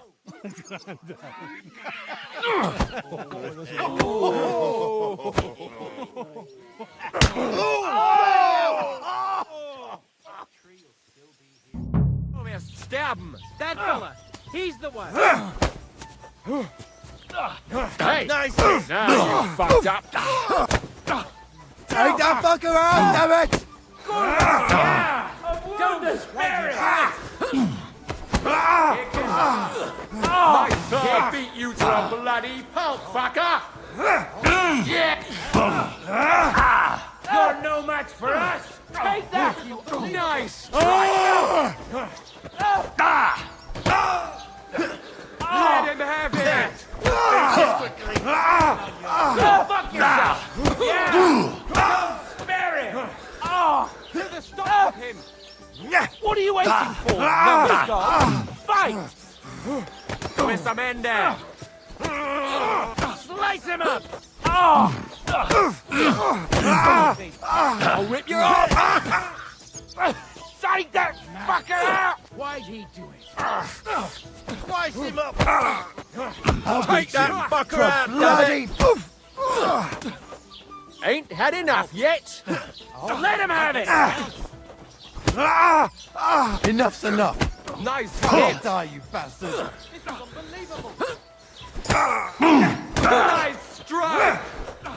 Sterben! That fella! He's the one! Hey! Nice! Now you fucked up! Take that fucker out, damn it! Yeah! Don't despair it! Nice to beat you to a bloody pulp, fucker! Yeah! You're no match for us! Take that, you nice strike! Let him have it! Go fuck yourself! Yeah! Don't spare him! Oh! Stop him! What are you waiting for? Numbskull? Fight! Mr. Mendez! Slice him up! Oh! I'll rip your arm! Take that fucker out! Why'd he do it? Slice him up! I'll take that fucker out, bloody! Ain't had enough yet? Let him have it! Enough's enough. Nice Can't hit! die, you bastard. This is unbelievable! Nice strike!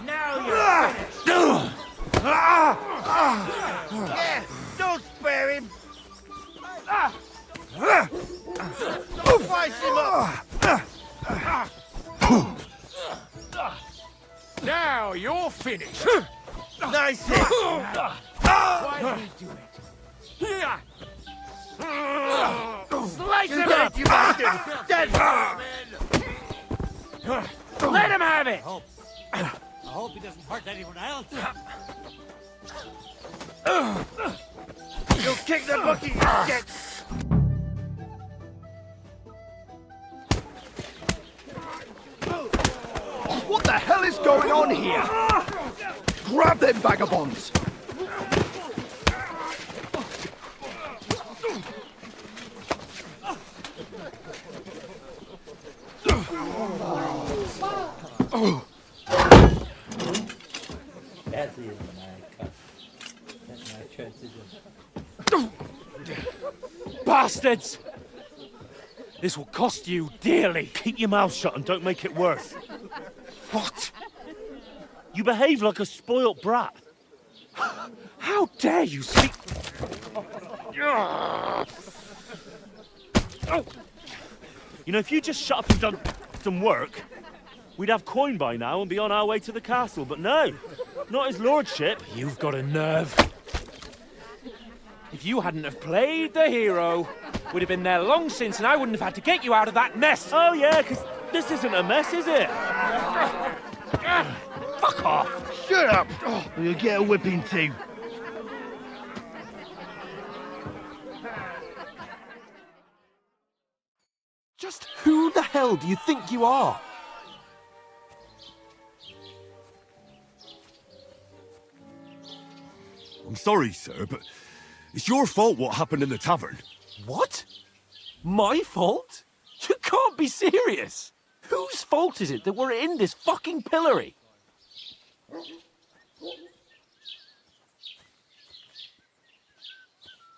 Now you're finished! Yeah, don't spare him. Slice him up. Now you're finished! Nice hit. Why'd he do it? Slice him Dead, up! you bastard. Dead. Let him have it! I hope he doesn't hurt anyone else. You'll kick the bucket, you get. What the hell is going on here? Grab them vagabonds! That's it, that's my transition. Bastards! This will cost you dearly. Keep your mouth shut and don't make it worse. What? You behave like a spoilt brat. How dare you speak? You know, if you just shut up and done some work, we'd have coin by now and be on our way to the castle. But no, not his lordship. You've got a nerve. If you hadn't have played the hero, we'd have been there long since and I wouldn't have had to get you out of that mess. Oh yeah, because this isn't a mess, is it? Fuck off. Shut up! Or you'll get a whipping too. Just who the hell do you think you are? I'm sorry, sir, but it's your fault what happened in the tavern. What? My fault? You can't be serious! Whose fault is it that we're in this fucking pillory?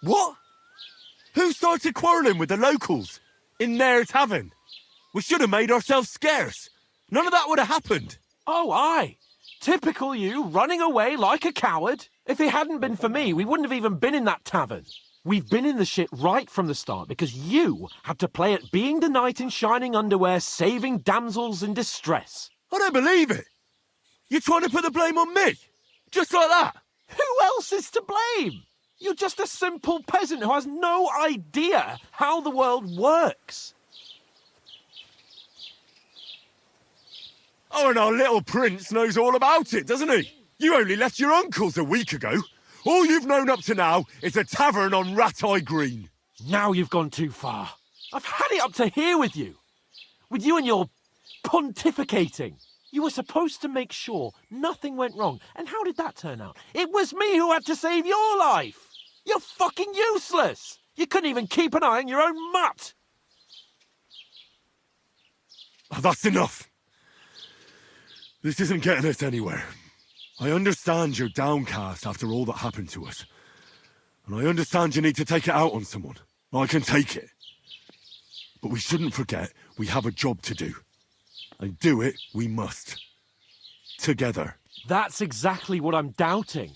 What? Who started quarrelling with the locals in their tavern? We should have made ourselves scarce. None of that would have happened. Oh, aye. Typical you, running away like a coward. If it hadn't been for me, we wouldn't have even been in that tavern. We've been in the shit right from the start because you had to play at being the knight in shining underwear, saving damsels in distress. I don't believe it. You're trying to put the blame on me? Just like that? Who else is to blame? You're just a simple peasant who has no idea how the world works. Oh, and our little prince knows all about it, doesn't he? You only left your uncle's a week ago. All you've known up to now is a tavern on Rat-Eye Green. Now you've gone too far. I've had it up to here with you. With you and your pontificating. You were supposed to make sure nothing went wrong. And how did that turn out? It was me who had to save your life. You're fucking useless. You couldn't even keep an eye on your own mutt. Oh, that's enough. This isn't getting us anywhere. I understand you're downcast after all that happened to us. And I understand you need to take it out on someone. I can take it. But we shouldn't forget we have a job to do. And do it we must. Together. That's exactly what I'm doubting.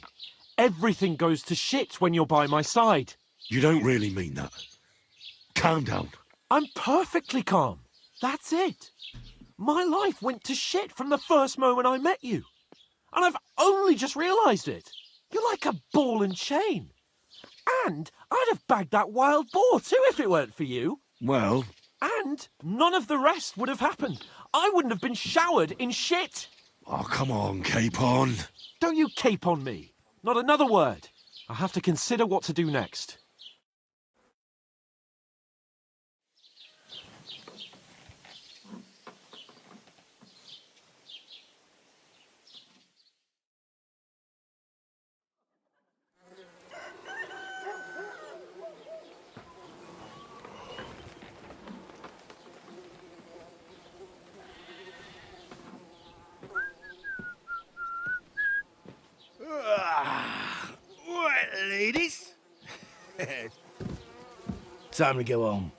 Everything goes to shit when you're by my side. You don't really mean that. Calm down. I'm perfectly calm. That's it. My life went to shit from the first moment I met you. And I've only just realised it. You're like a ball and chain. And I'd have bagged that wild boar too if it weren't for you. Well... And none of the rest would have happened. I wouldn't have been showered in shit. Oh, come on, Capon. Don't you cape on me. Not another word. I have to consider what to do next. Right, ladies. Time to go home.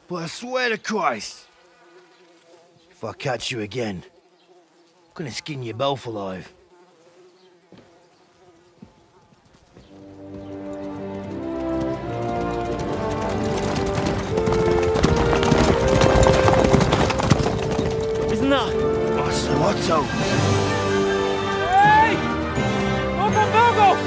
But I swear to Christ, if I catch you again, I'm gonna skin you both alive. Isn't that? What's up? Hey! Go!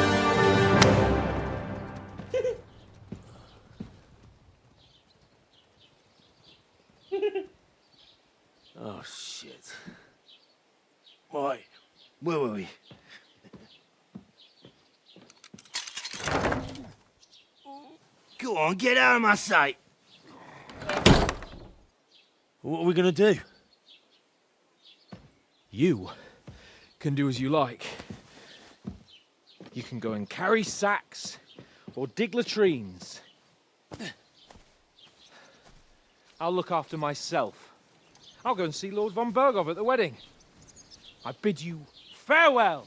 Oh, shit. Right, where were we? Go on, get out of my sight. What are we gonna do? You can do as you like. You can go and carry sacks or dig latrines. I'll look after myself. I'll go and see Lord von Berghoff at the wedding. I bid you farewell.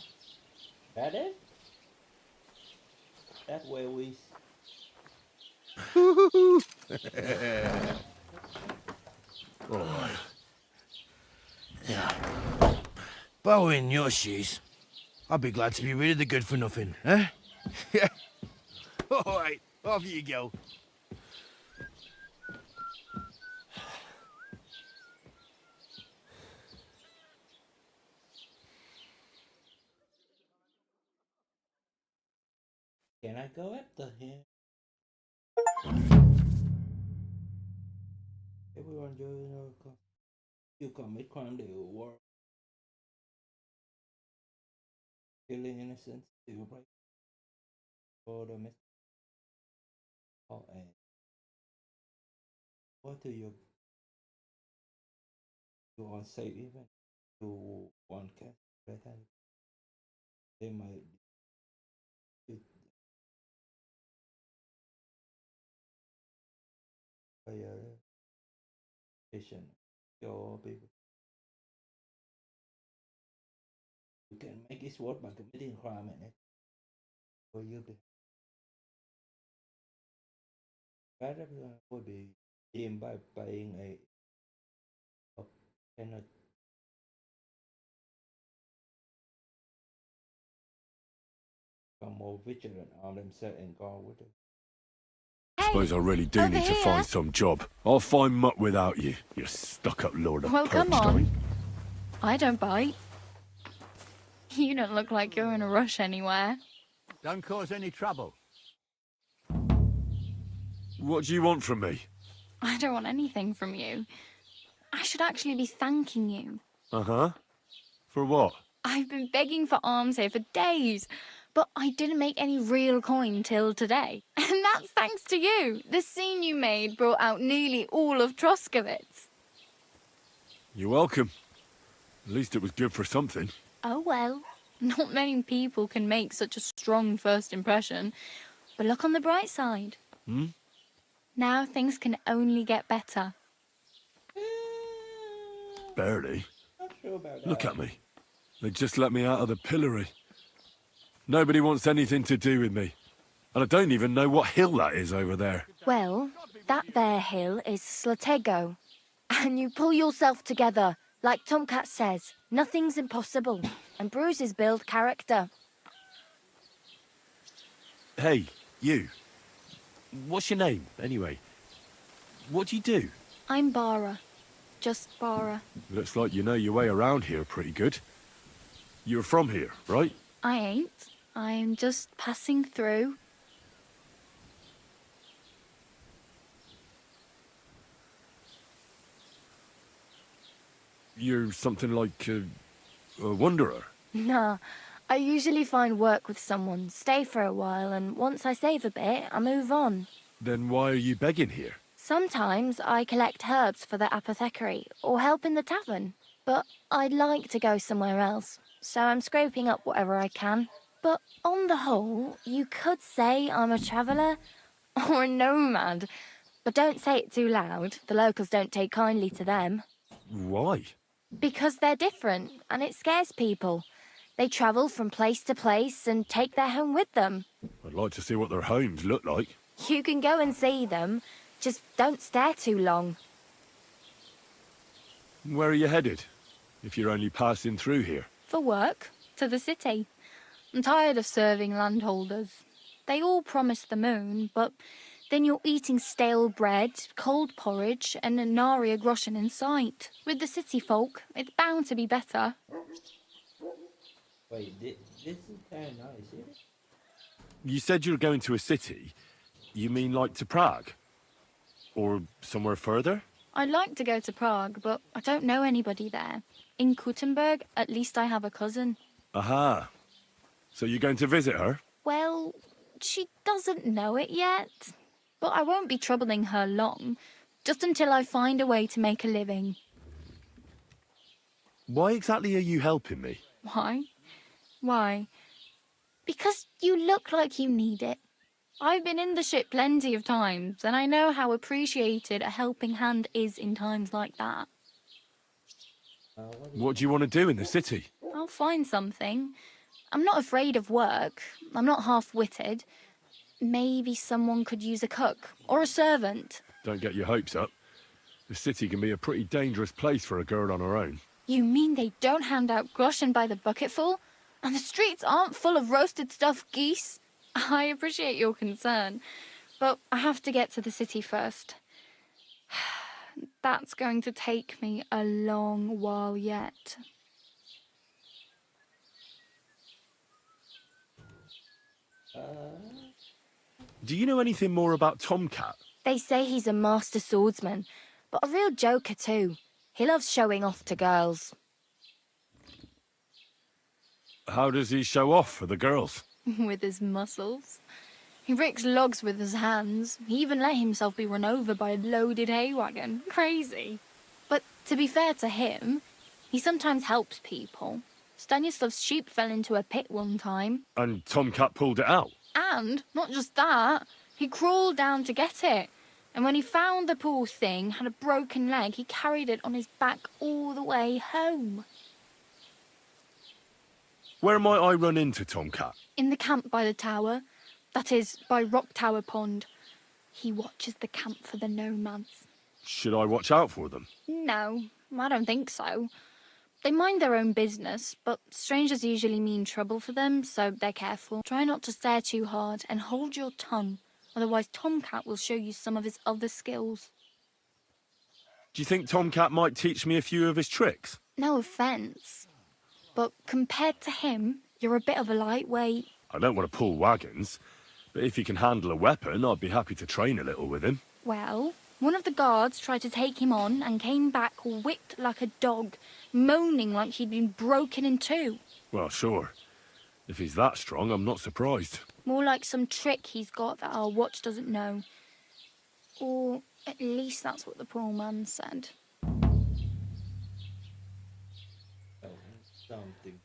That it? That's where we... Alright. Yeah. If I were in your shoes, I'd be glad to be rid of the good for nothing, eh? Yeah. Alright, off you go. Can I go up the hill? Everyone join our you commit crime they will work. Killing innocents, they will break for the mess. Oh, and what do you on save even to one cat right hand? They might patient your people. You can make it work by committing crime in it. Or you'll be bad everyone would be deemed by paying a penalty. Become more vigilant on themselves and go with it. I suppose I really do need to find some job. I'll find mutt without you, you stuck-up lord of Well, come on. Perkstein. I don't bite. You don't look like you're in a rush anywhere. Don't cause any trouble. What do you want from me? I don't want anything from you. I should actually be thanking you. Uh-huh. For what? I've been begging for alms here for days, but I didn't make any real coin till today. And that's thanks to you. The scene you made brought out nearly all of Troskowitz. You're welcome. At least it was good for something. Oh well, not many people can make such a strong first impression. But look on the bright side. Hmm? Now things can only get better. Barely. Not sure about Look at me. They just let me out of the pillory. Nobody wants anything to do with me. And I don't even know what hill that is over there. Well, that there hill is Slatego. And you pull yourself together. Like Tomcat says, nothing's impossible. And bruises build character. Hey, you. What's your name, anyway? What do you do? I'm Bara. Just Bara. Looks like you know your way around here pretty good. You're from here, right? I ain't. I'm just passing through. You're something like a wanderer. Nah, I usually find work with someone, stay for a while, and once I save a bit, I move on. Then why are you begging here? Sometimes I collect herbs for the apothecary, or help in the tavern. But I'd like to go somewhere else, so I'm scraping up whatever I can. But on the whole, you could say I'm a traveller, or a nomad. But don't say it too loud, the locals don't take kindly to them. Why? Because they're different, and it scares people. They travel from place to place and take their home with them. I'd like to see what their homes look like. You can go and see them, just don't stare too long. Where are you headed, if you're only passing through here? For work, to the city. I'm tired of serving landholders. They all promise the moon, but then you're eating stale bread, cold porridge, and a nary a groschen in sight. With the city folk, it's bound to be better. Wait, this is kind of nice, isn't it? You said you're going to a city. You mean like to Prague? Or somewhere further? I'd like to go to Prague, but I don't know anybody there. In Kuttenberg, at least I have a cousin. Aha. So you're going to visit her? Well, she doesn't know it yet. But I won't be troubling her long, just until I find a way to make a living. Why exactly are you helping me? Why? Why? Because you look like you need it. I've been in the ship plenty of times, and I know how appreciated a helping hand is in times like that. What do you want to do in the city? I'll find something. I'm not afraid of work. I'm not half-witted. Maybe someone could use a cook or a servant. Don't get your hopes up. The city can be a pretty dangerous place for a girl on her own. You mean they don't hand out groschen by the bucketful? And the streets aren't full of roasted stuffed geese? I appreciate your concern, but I have to get to the city first. That's going to take me a long while yet. Do you know anything more about Tomcat? They say he's a master swordsman, but a real joker too. He loves showing off to girls. How does he show off for the girls? With his muscles. He ricks logs with his hands. He even let himself be run over by a loaded hay wagon. Crazy. But to be fair to him, he sometimes helps people. Stanislav's sheep fell into a pit one time. And Tomcat pulled it out? And, not just that, he crawled down to get it. And when he found the poor thing had a broken leg, he carried it on his back all the way home. Where might I run into Tomcat? In the camp by the tower. That is, by Rock Tower Pond. He watches the camp for the nomads. Should I watch out for them? No, I don't think so. They mind their own business, but strangers usually mean trouble for them, so they're careful. Try not to stare too hard and hold your tongue, otherwise Tomcat will show you some of his other skills. Do you think Tomcat might teach me a few of his tricks? No offence, but compared to him, you're a bit of a lightweight. I don't want to pull wagons, but if he can handle a weapon, I'd be happy to train a little with him. Well, one of the guards tried to take him on and came back whipped like a dog, moaning like he'd been broken in two. Well, sure. If he's that strong, I'm not surprised. More like some trick he's got that our watch doesn't know. Or at least that's what the poor man said. Something.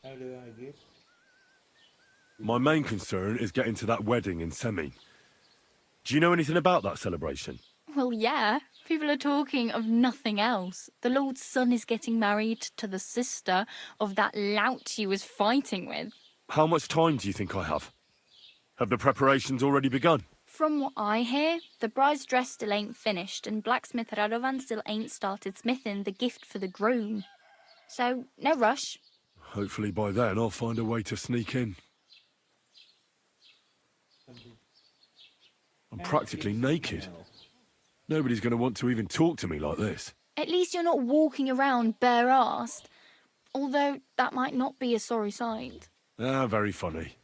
How do I get? My main concern is getting to that wedding in Semin. Do you know anything about that celebration? Well, yeah. People are talking of nothing else. The Lord's son is getting married to the sister of that lout he was fighting with. How much time do you think I have? Have the preparations already begun? From what I hear, the bride's dress still ain't finished, and blacksmith Radovan still ain't started smithing the gift for the groom. So, no rush. Hopefully by then I'll find a way to sneak in. I'm practically naked. Nobody's going to want to even talk to me like this. At least you're not walking around bare-assed. Although that might not be a sorry sight. Ah, very funny.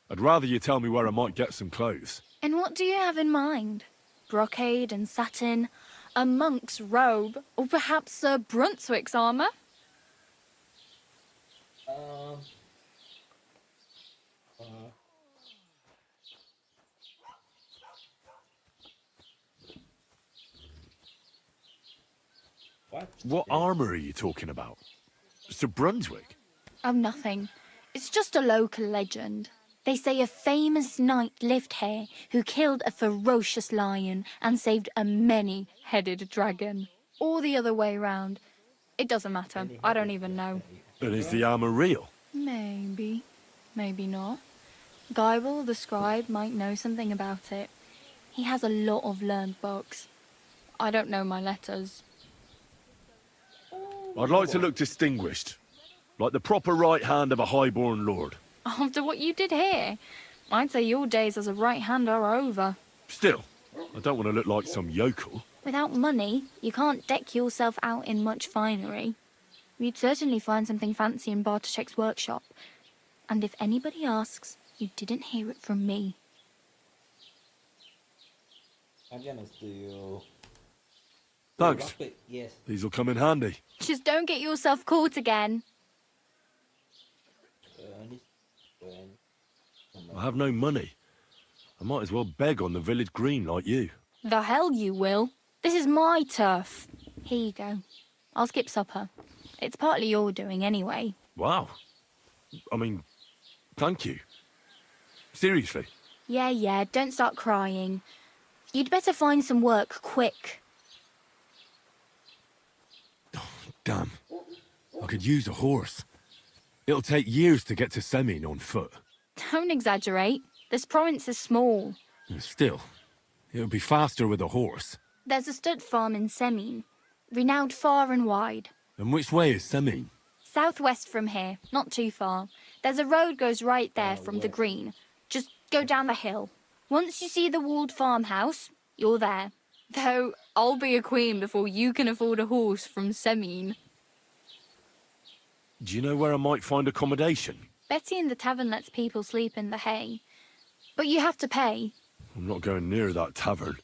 I'd rather you tell me where I might get some clothes. And what do you have in mind? Brocade and satin, a monk's robe, or perhaps Sir Brunswick's armour? What armour are you talking about? Sir Brunswick? Oh, nothing. It's just a local legend. They say a famous knight lived here who killed a ferocious lion and saved a many-headed dragon. Or the other way round. It doesn't matter. I don't even know. And is the armour real? Maybe. Maybe not. Gybel, the scribe, might know something about it. He has a lot of learned books. I don't know my letters. I'd like to look distinguished. Like the proper right hand of a highborn lord. After what you did here, I'd say your days as a right-hander are over. Still, I don't want to look like some yokel. Without money, you can't deck yourself out in much finery. You'd certainly find something fancy in Bartoszek's workshop. And if anybody asks, you didn't hear it from me. I'm gonna steal. Thanks. Yes. These'll come in handy. Just don't get yourself caught again. I have no money. I might as well beg on the village green like you. The hell you will. This is my turf. Here you go. I'll skip supper. It's partly your doing anyway. Wow. I mean, thank you. Seriously. Yeah, don't start crying. You'd better find some work quick. Damn. I could use a horse. It'll take years to get to Semin on foot. Don't exaggerate. This province is small. Still, it'll be faster with a horse. There's a stud farm in Semin, renowned far and wide. And which way is Semin? Southwest from here, not too far. There's a road goes right there from the green. Just go down the hill. Once you see the walled farmhouse, you're there. Though, I'll be a queen before you can afford a horse from Semin. Do you know where I might find accommodation? Betty in the tavern lets people sleep in the hay. But you have to pay. I'm not going near that tavern.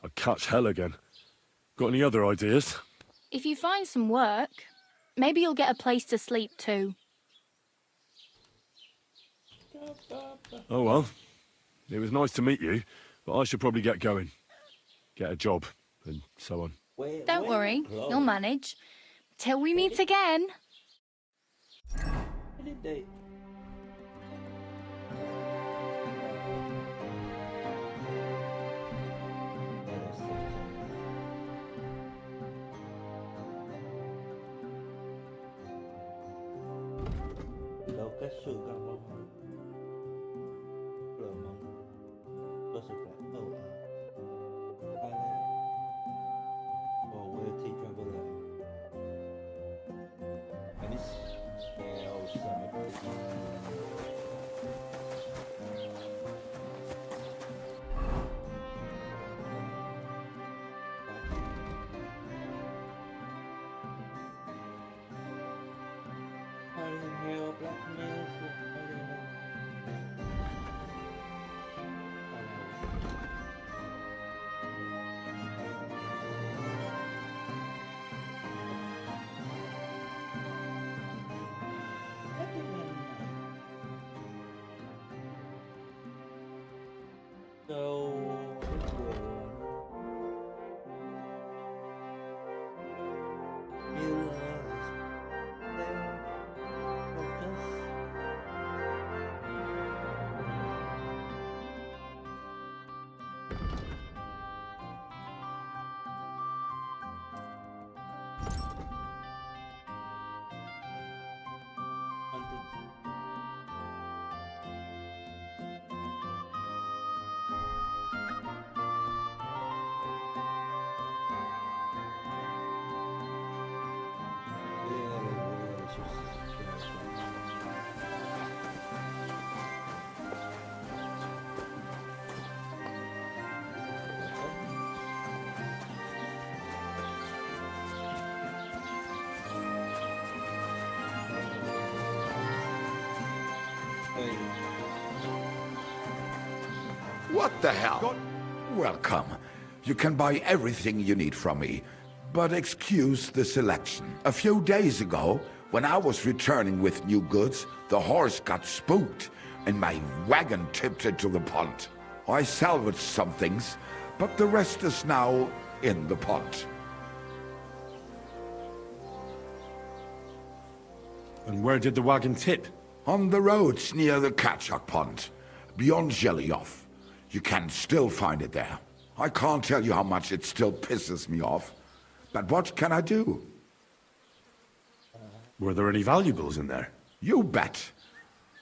I'd catch hell again. Got any other ideas? If you find some work, maybe you'll get a place to sleep too. Oh well. It was nice to meet you, but I should probably get going. Get a job, and so on. Don't worry, you'll manage. Till we meet again. Đâu cách sự càng mong hơn. Lời mong có sự phản đầu Thailand or wealthy traveler. And it's What the hell? Welcome. You can buy everything you need from me, but excuse the selection. A few days ago, when I was returning with new goods, the horse got spooked and my wagon tipped into the pond. I salvaged some things, but the rest is now in the pond. And where did the wagon tip? On the roads near the Katchak Pond, beyond Jelioff. You can still find it there. I can't tell you how much it still pisses me off. But what can I do? Were there any valuables in there? You bet.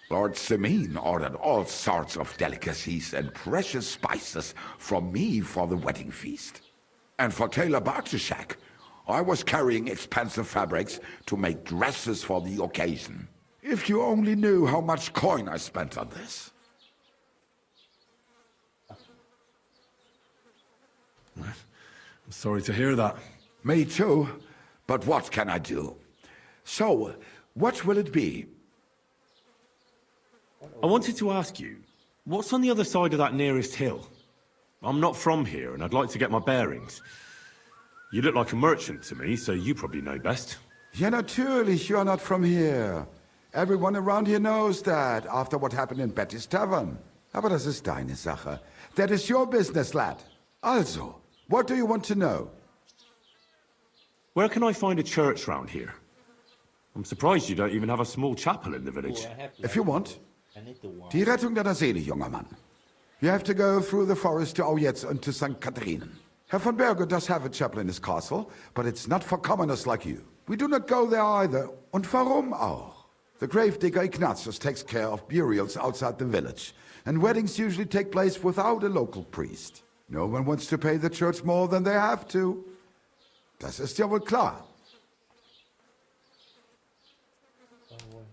Lord Semin ordered all sorts of delicacies and precious spices from me for the wedding feast. And for Taylor Bartishak, I was carrying expensive fabrics to make dresses for the occasion. If you only knew how much coin I spent on this. I'm sorry to hear that. Me too, but what can I do? So, what will it be? I wanted to ask you, what's on the other side of that nearest hill? I'm not from here, and I'd like to get my bearings. You look like a merchant to me, so you probably know best. Ja, natürlich, you're not from here. Everyone around here knows that, after what happened in Betty's Tavern. Aber das ist deine Sache. That is your business, lad. Also, what do you want to know? Where can I find a church round here? I'm surprised you don't even have a small chapel in the village. If you want. Die Rettung deiner Seele, junger Mann. You have to go through the forest to Aujetz and to St. Catharinen. Herr von Berge does have a chapel in his castle, but it's not for commoners like you. We do not go there either. Und warum auch? The gravedigger Ignatius takes care of burials outside the village, and weddings usually take place without a local priest. No one wants to pay the church more than they have to. Das ist ja wohl klar.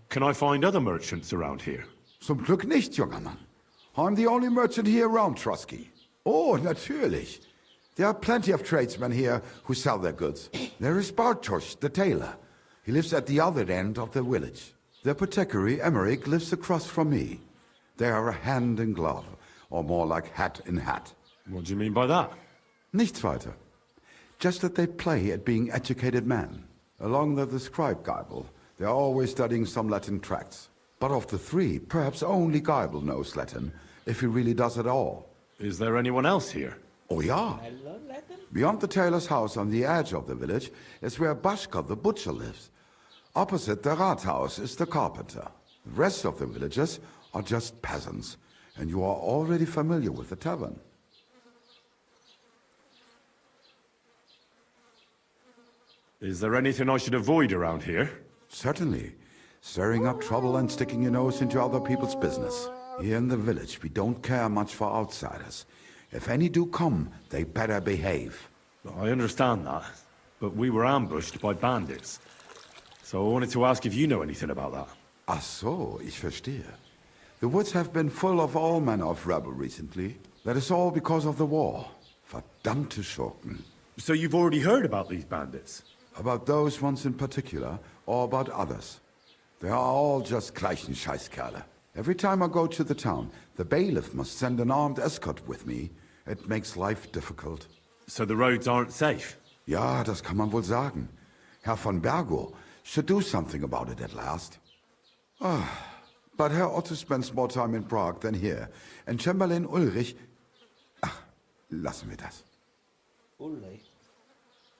Can I find other merchants around here? Zum Glück nicht, junger Mann. I'm the only merchant here around Trotsky. Oh, natürlich. There are plenty of tradesmen here who sell their goods. There is Bartosz, the tailor. He lives at the other end of the village. The apothecary, Emmerich, lives across from me. They are a hand in glove, or more like hat in hat. What do you mean by that? Nichts weiter. Just that they play at being educated men. Along with the scribe Geibel, they are always studying some Latin tracts. But of the three, perhaps only Geibel knows Latin, if he really does at all. Is there anyone else here? Oh yeah. Beyond the tailor's house on the edge of the village is where Bashka the butcher lives. Opposite the Rathaus is the carpenter. The rest of the villagers are just peasants, and you are already familiar with the tavern. Is there anything I should avoid around here? Certainly. Stirring up trouble and sticking your nose into other people's business. Here in the village, we don't care much for outsiders. If any do come, they better behave. I understand that, but we were ambushed by bandits. So I wanted to ask if you know anything about that. Ach so, ich verstehe. The woods have been full of all manner of rebel recently. That is all because of the war. Verdammte Schurken. So you've already heard about these bandits? About those ones in particular, or about others. They are all just gleichen Scheißkerle. Every time I go to the town, the bailiff must send an armed escort with me. It makes life difficult. So the roads aren't safe? Ja, das kann man wohl sagen. Herr von Bergo should do something about it at last. But Herr Otto spends more time in Prague than here, and Chamberlain Ulrich... Ach, lassen wir das. Ulrich?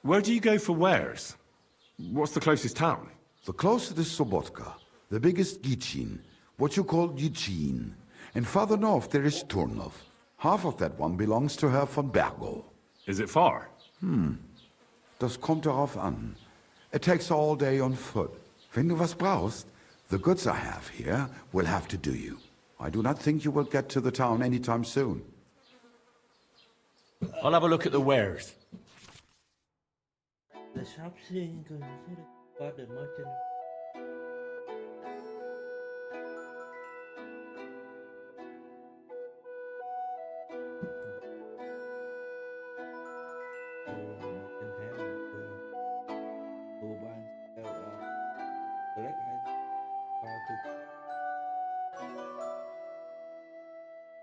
Where do you go for wares? What's the closest town? The closest is Sobotka, the biggest Gichin, what you call Gichin. And farther north there is Turnov. Half of that one belongs to Herr von Bergo. Is it far? Das kommt darauf an. It takes all day on foot. Wenn du was brauchst, the goods I have here will have to do you. I do not think you will get to the town anytime soon. I'll have a look at the wares. The shops considered by the merchant.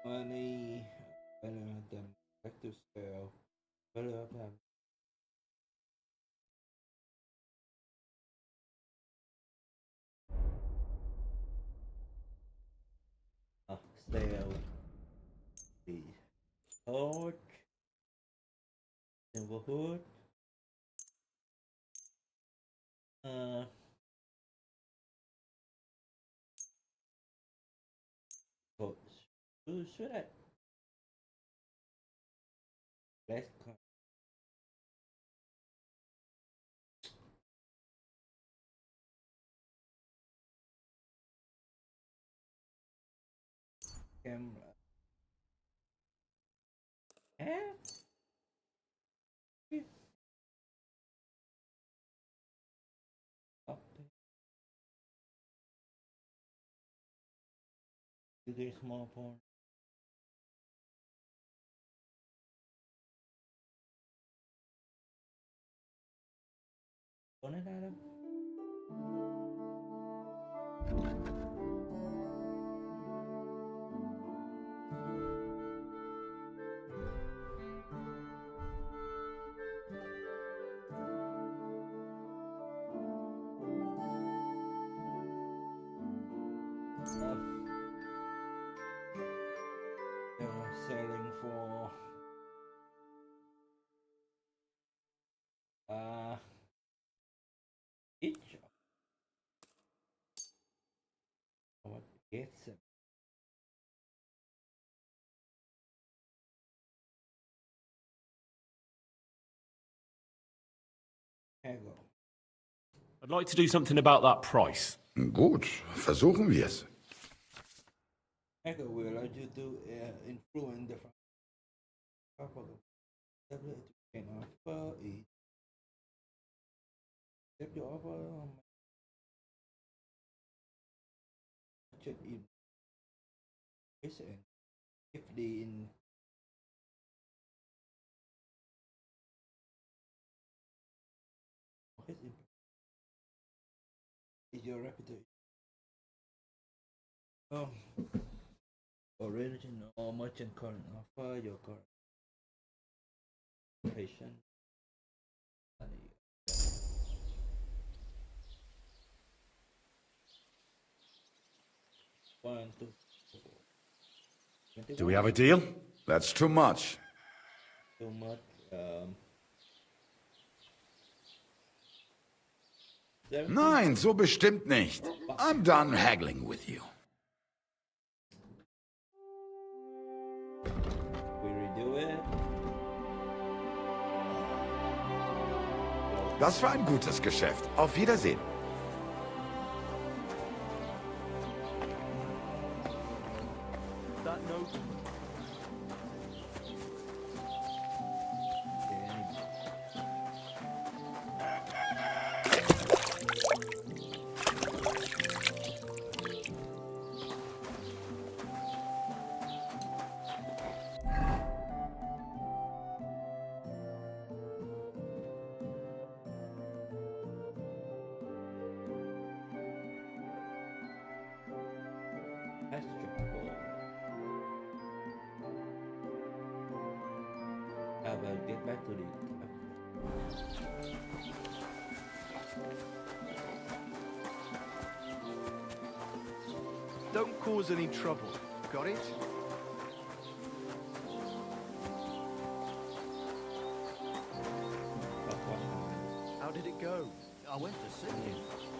Money sell the torch, silverhood. Oh, should I? Let's come. Camera. You get small porn. Có nên ra đâu. Selling for each what gets it. I'd like to do something about that price. Gut, versuchen wir es. Ego will allow you to influence the couple of tablet can offer it. If you offer check in if the in is your reputation original or merchant current offer your current patient. One, two, four. Do we have a deal? That's too much. Too much. Nein, so bestimmt nicht. I'm done haggling with you. We redo it. Das war ein gutes Geschäft. Auf Wiedersehen. That note. I will get back to the Don't cause any trouble. Got it? How did it go? I went to see him,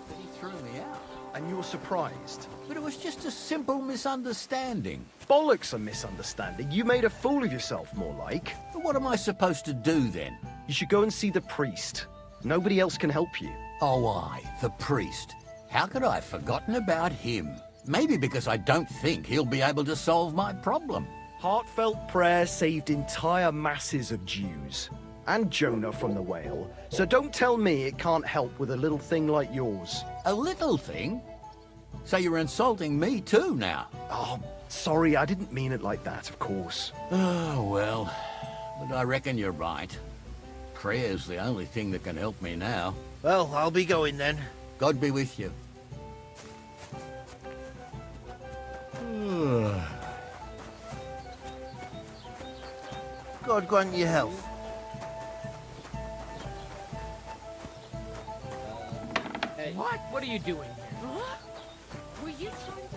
but he threw me out. And you were surprised? But it was just a simple misunderstanding. Bollocks a misunderstanding. You made a fool of yourself, more like. But what am I supposed to do then? You should go and see the priest. Nobody else can help you. Oh, the priest. How could I have forgotten about him? Maybe because I don't think he'll be able to solve my problem. Heartfelt prayer saved entire masses of Jews. And Jonah from the whale. So don't tell me it can't help with a little thing like yours. A little thing? So you're insulting me too now? Oh, sorry, I didn't mean it like that, of course. Oh, well, but I reckon you're right. Prayer's the only thing that can help me now. Well, I'll be going then. God be with you. God grant you health. What? What are you doing here? Were you trying to...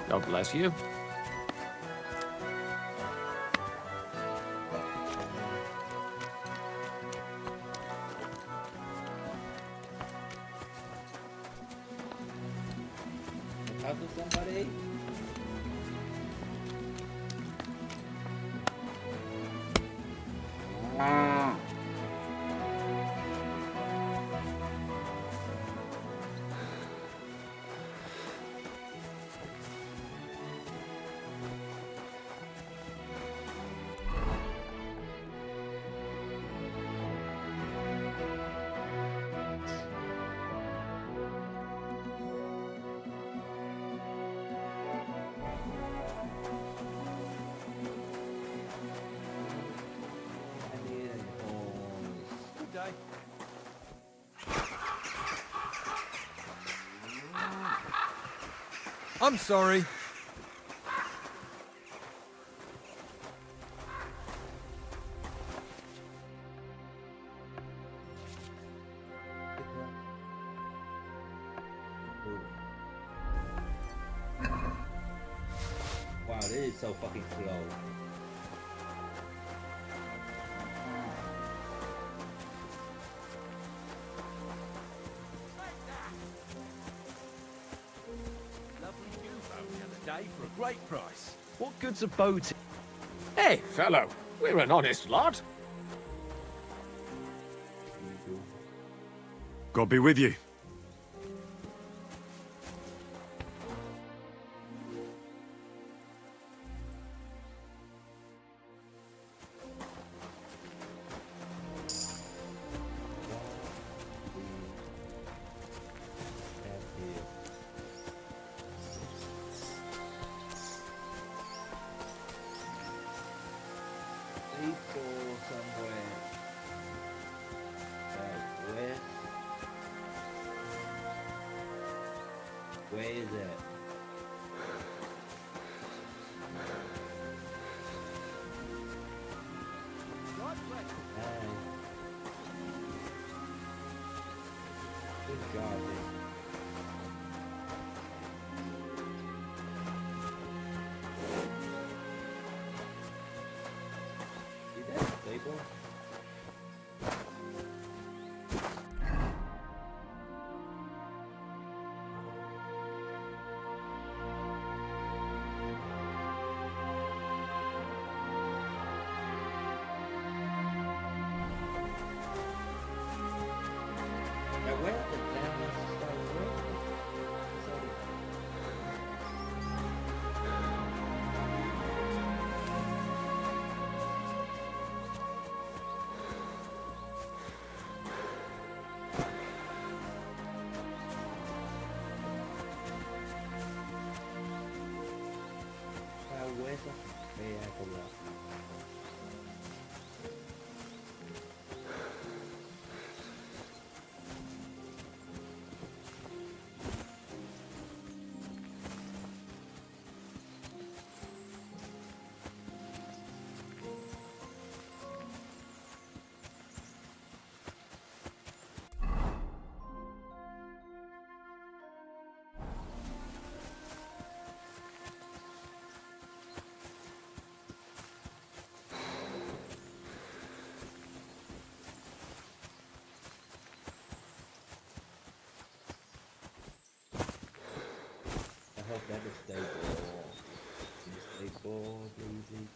God bless you. Talk to somebody. I'm sorry. Wow, this is so fucking slow. For a great price. What good's a boat? Hey, fellow, we're an honest lot. God be with you. Where is it? Good job, man. See that stable? I hope that is stable. Stable, easy.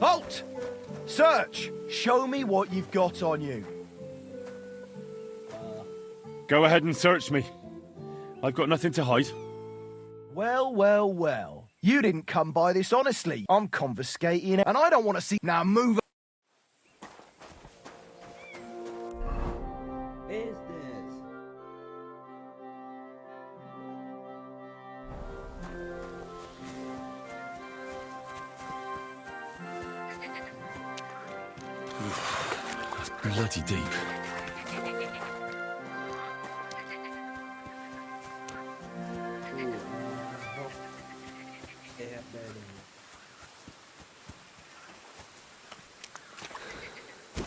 Halt! Search! Show me what you've got on you. Go ahead and search me. I've got nothing to hide. Well, well, well. You didn't come by this honestly. I'm confiscating it, and I don't want to see... Now move... Is this? That's bloody deep. They have that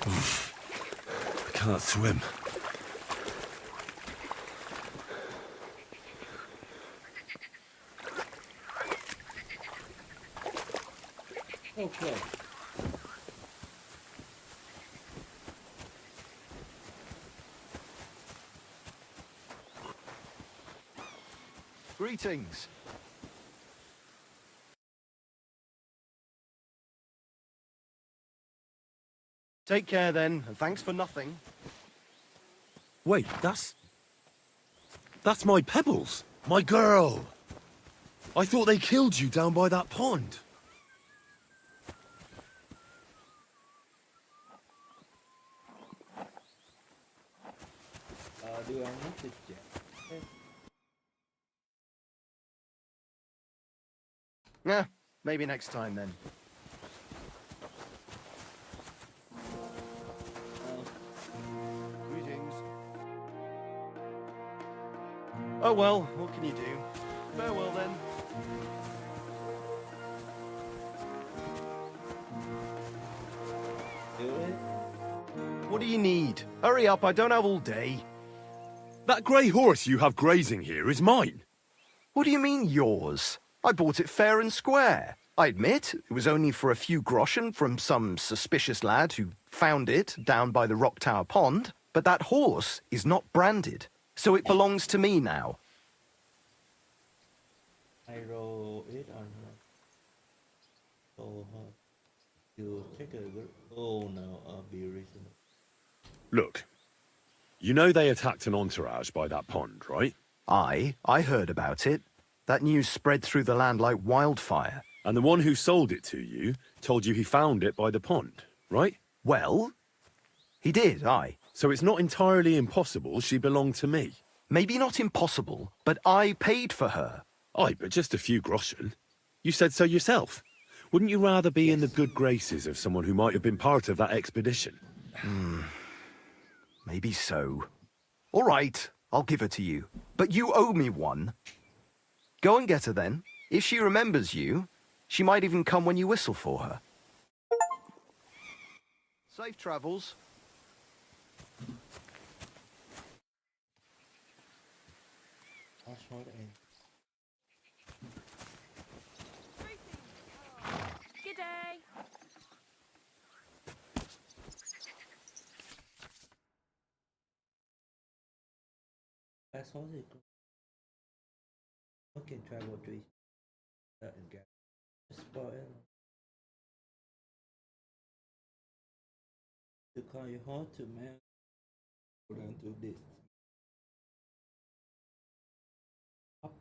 in I can't swim. Okay. Greetings. Take care then, and thanks for nothing. Wait, that's my Pebbles. My girl. I thought they killed you down by that pond. Do I need to check? Yeah, maybe next time then. Greetings. Oh well, what can you do? Farewell then. Do it? What do you need? Hurry up, I don't have all day. That grey horse you have grazing here is mine. What do you mean, yours? I bought it fair and square. I admit, it was only for a few groschen from some suspicious lad who found it down by the Rock Tower Pond, but that horse is not branded, so it belongs to me now. I roll it or not? So you take a good. Oh no, I'll be reasonable. Look, you know they attacked an entourage by that pond, right? I heard about it. That news spread through the land like wildfire. And the one who sold it to you told you he found it by the pond, right? Well, he did, aye. So it's not entirely impossible she belonged to me. Maybe not impossible, but I paid for her. Aye, but just a few groschen. You said so yourself. Wouldn't you rather be in the good graces of someone who might have been part of that expedition? Maybe so. All right, I'll give her to you. But you owe me one. Go and get her then. If she remembers you, she might even come when you whistle for her. Safe travels. G'day. That's all it. I can travel to each and get spoil. To call you hard to man. Hold on to this. Up.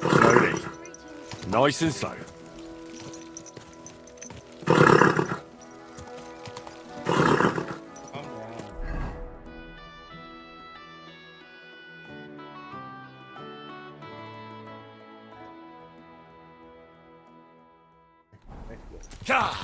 Slowly. Nice and slow. God!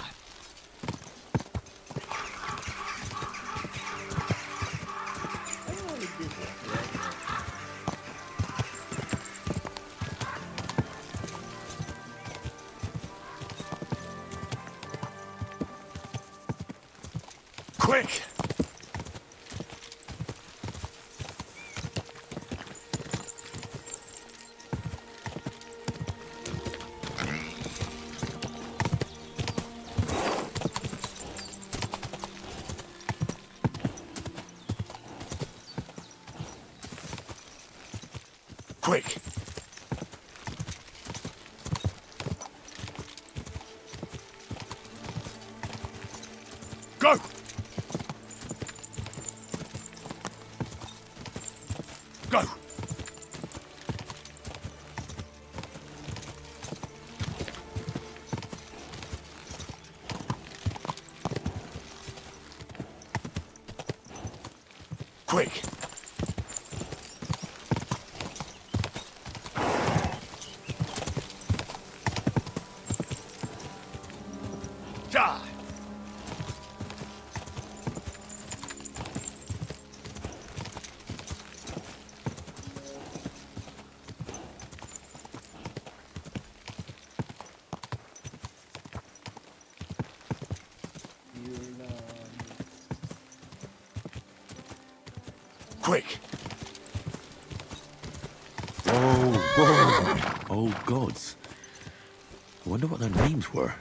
Quick! Quick! Go! Go! Quick! Die! Quick! Whoa, whoa! Oh, gods. I wonder what their names were.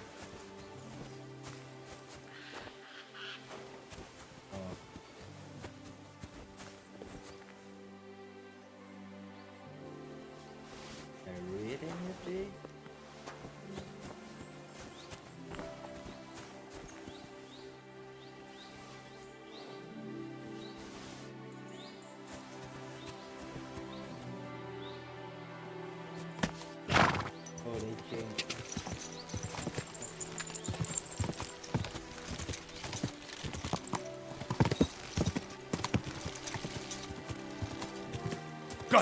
Go!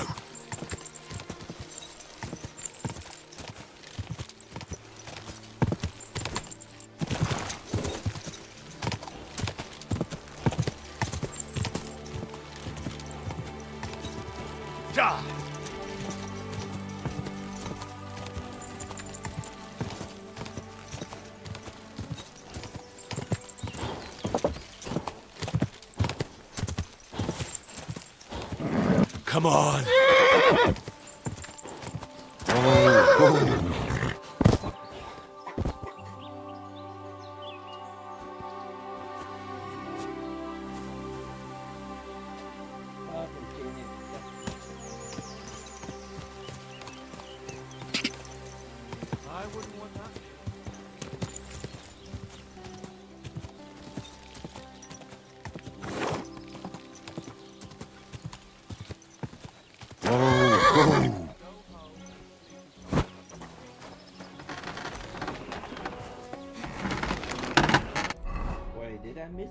Die! Come on! I wouldn't want that. Wait, did I miss?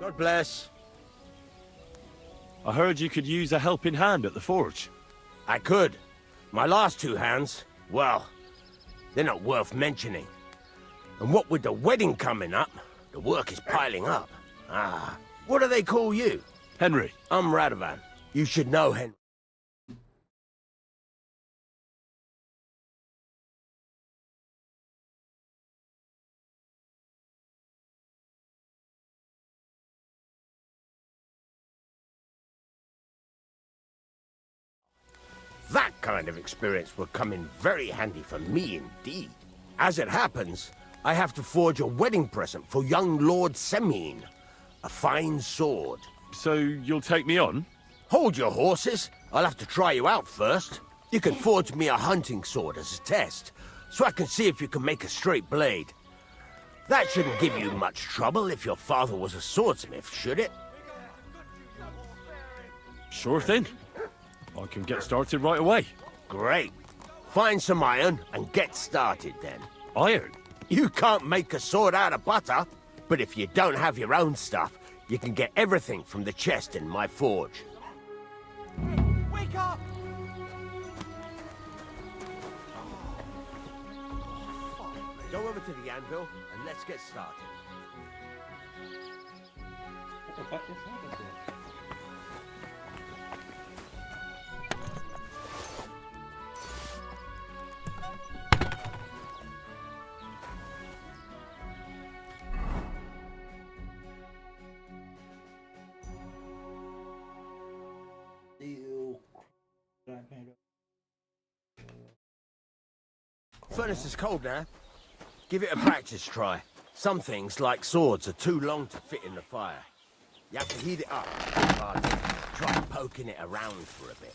God bless. I heard you could use a helping hand at the forge. I could. My last two hands, well, they're not worth mentioning. And what with the wedding coming up, the work is piling up. What do they call you? Henry. I'm Radovan. You should know Henry. That kind of experience will come in very handy for me indeed. As it happens, I have to forge a wedding present for young Lord Semine. A fine sword. So you'll take me on? Hold your horses. I'll have to try you out first. You can forge me a hunting sword as a test, so I can see if you can make a straight blade. That shouldn't give you much trouble if your father was a swordsmith, should it? Sure thing. I can get started right away. Great. Find some iron and get started then. Iron? You can't make a sword out of butter, but if you don't have your own stuff, you can get everything from the chest in my forge. Wake up! Go over to the anvil and let's get started. What the fuck just happened there? furnace is cold now. Give it a practice try. Some things, like swords, are too long to fit in the fire. You have to heat it up. Try poking it around for a bit.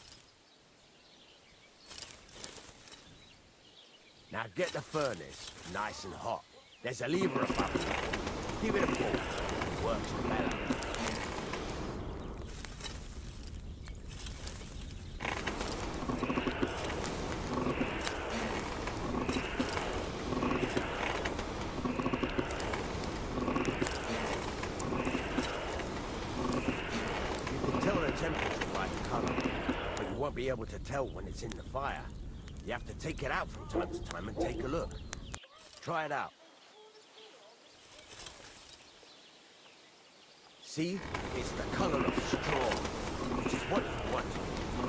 Now get the furnace nice and hot. There's a lever above it. Give it a pull. It works better. Be able to tell when it's in the fire. You have to take it out from time to time and take a look. Try it out. See? It's the color of straw, which is what you want.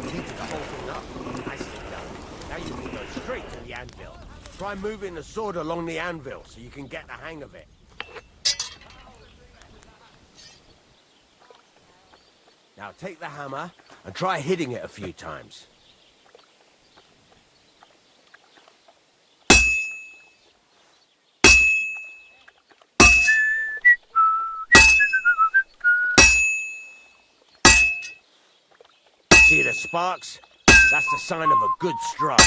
You heated the whole thing up. Nicely done. Now you can go straight to the anvil. Try moving the sword along the anvil so you can get the hang of it. Now take the hammer and try hitting it a few times. See the sparks? That's the sign of a good strike.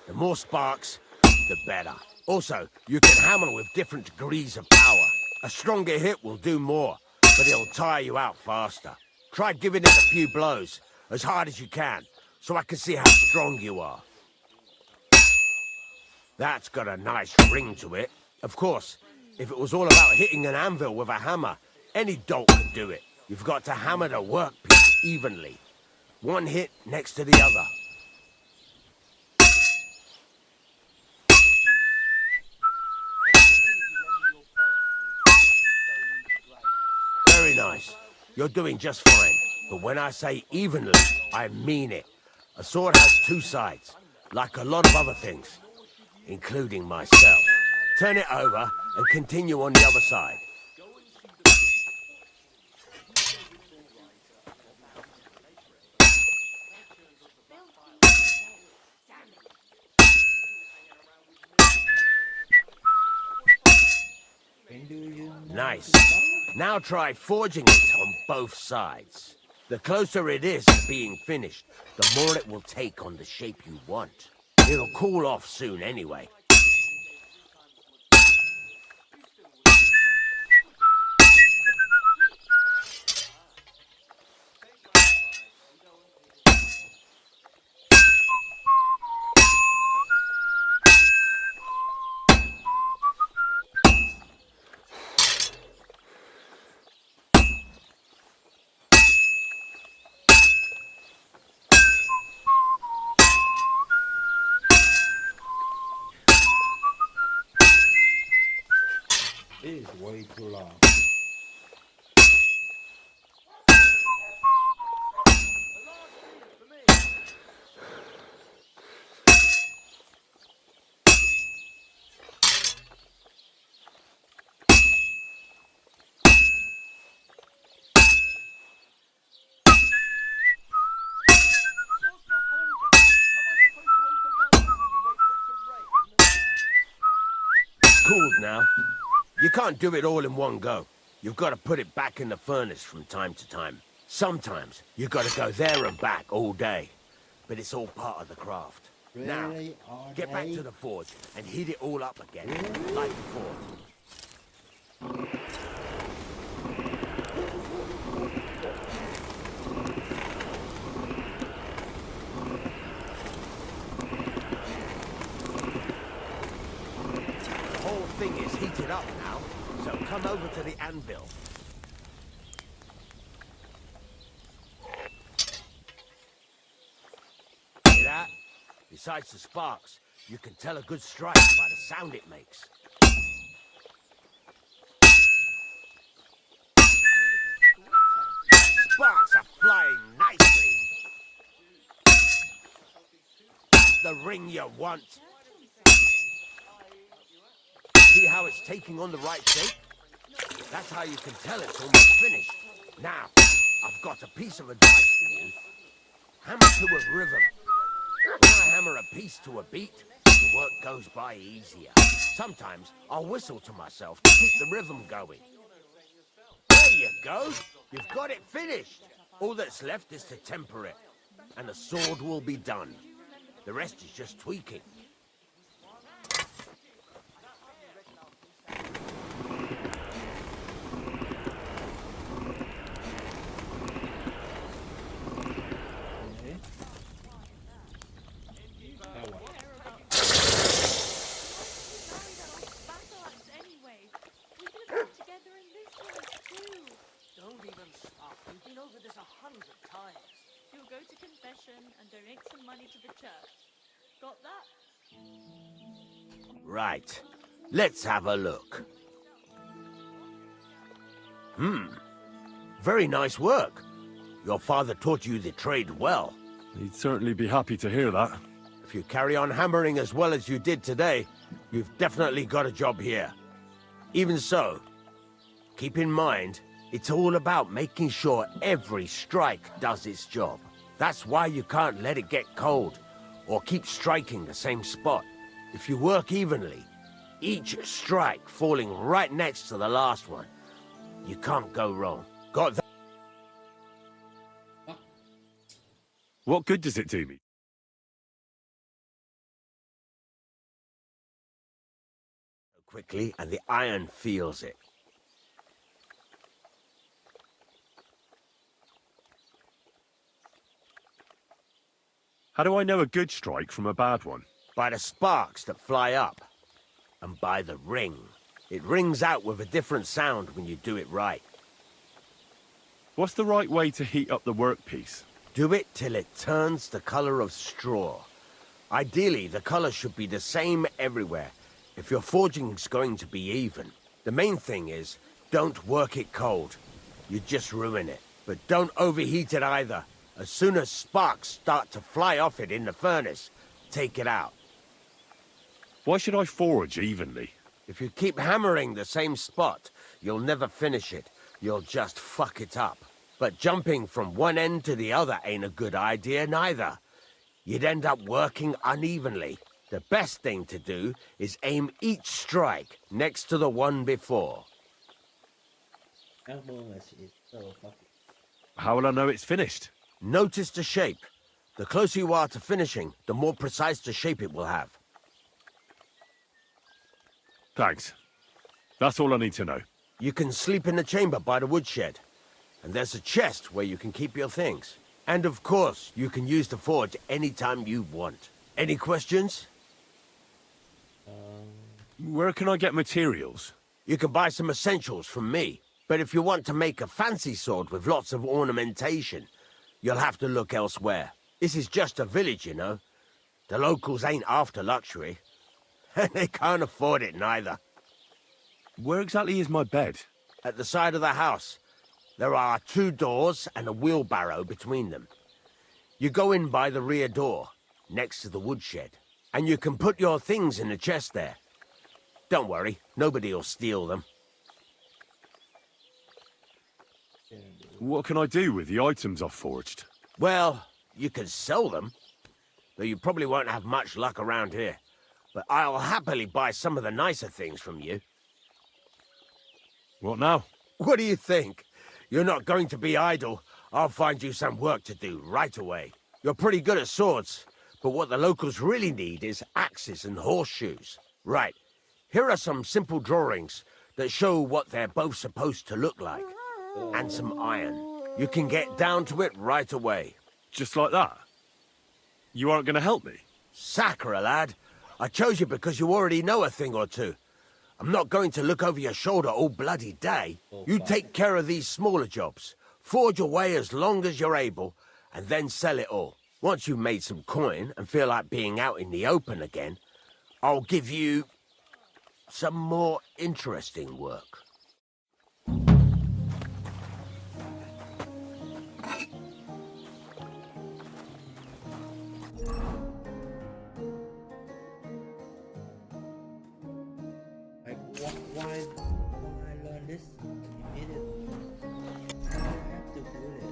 The more sparks, the better. Also, you can hammer with different degrees of power. A stronger hit will do more, but it'll tire you out faster. Try giving it a few blows, as hard as you can, so I can see how strong you are. That's got a nice ring to it. Of course, if it was all about hitting an anvil with a hammer, any dolt could do it. You've got to hammer the workpiece evenly. One hit next to the other. Very nice. You're doing just fine. But when I say evenly, I mean it. A sword has two sides, like a lot of other things, including myself. Turn it over and continue on the other side. Nice. Now try forging it on both sides. The closer it is to being finished, the more it will take on the shape you want. It'll cool off soon anyway. It is way too long. Cooled now. You can't do it all in one go. You've got to put it back in the furnace from time to time. Sometimes you've got to go there and back all day. But it's all part of the craft. Now, get back to the forge and heat it all up again, like before. The whole thing is heated up now, so come over to the anvil. See that? Besides the sparks, you can tell a good strike by the sound it makes. Sparks are flying nicely. That's the ring you want. See how it's taking on the right shape? That's how you can tell it's almost finished. Now, I've got a piece of advice for you. Hammer to a rhythm. When I hammer a piece to a beat, the work goes by easier. Sometimes I'll whistle to myself to keep the rhythm going. There you go. You've got it finished. All that's left is to temper it, and the sword will be done. The rest is just tweaking. Don't even stop. We've been over this 100 times. You'll go to confession and donate some money to the church. Got that? Right. Let's have a look. Very nice work. Your father taught you the trade well. He'd certainly be happy to hear that. If you carry on hammering as well as you did today, you've definitely got a job here. Even so, keep in mind, it's all about making sure every strike does its job. That's why you can't let it get cold, or keep striking the same spot. If you work evenly, each strike falling right next to the last one, you can't go wrong. Got that? What good does it do me? Quickly, and the iron feels it. How do I know a good strike from a bad one? By the sparks that fly up, and by the ring. It rings out with a different sound when you do it right. What's the right way to heat up the workpiece? Do it till it turns the color of straw. Ideally, the color should be the same everywhere, if your forging's going to be even. The main thing is, don't work it cold. You just ruin it. But don't overheat it either. As soon as sparks start to fly off it in the furnace, take it out. Why should I forge evenly? If you keep hammering the same spot, you'll never finish it. You'll just fuck it up. But jumping from one end to the other ain't a good idea neither. You'd end up working unevenly. The best thing to do is aim each strike next to the one before. How will I know it's finished? Notice the shape. The closer you are to finishing, the more precise the shape it will have. Thanks. That's all I need to know. You can sleep in the chamber by the woodshed. And there's a chest where you can keep your things. And of course, you can use the forge anytime you want. Any questions? Where can I get materials? You can buy some essentials from me. But if you want to make a fancy sword with lots of ornamentation, you'll have to look elsewhere. This is just a village, you know. The locals ain't after luxury. And they can't afford it neither. Where exactly is my bed? At the side of the house. There are 2 doors and a wheelbarrow between them. You go in by the rear door, next to the woodshed. And you can put your things in the chest there. Don't worry, nobody'll steal them. What can I do with the items I've forged? Well, you can sell them. Though you probably won't have much luck around here. But I'll happily buy some of the nicer things from you. What now? What do you think? You're not going to be idle. I'll find you some work to do right away. You're pretty good at swords, but what the locals really need is axes and horseshoes. Right, here are some simple drawings that show what they're both supposed to look like. And some iron. You can get down to it right away. Just like that? You aren't going to help me? Sacre, lad. I chose you because you already know a thing or two. I'm not going to look over your shoulder all bloody day. You take care of these smaller jobs. Forge away as long as you're able, and then sell it all. Once you've made some coin and feel like being out in the open again, I'll give you some more interesting work. Why don't I learn this immediately? I have to do it.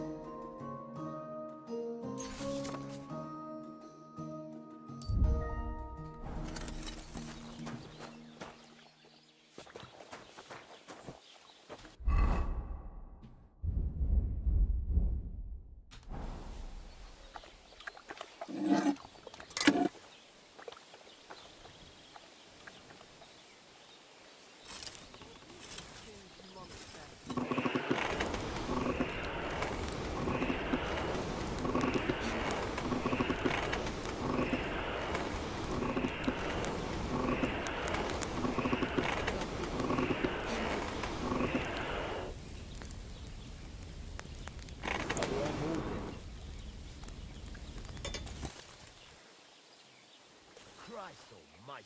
Christ almighty.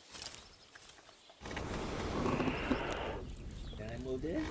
Can I move this?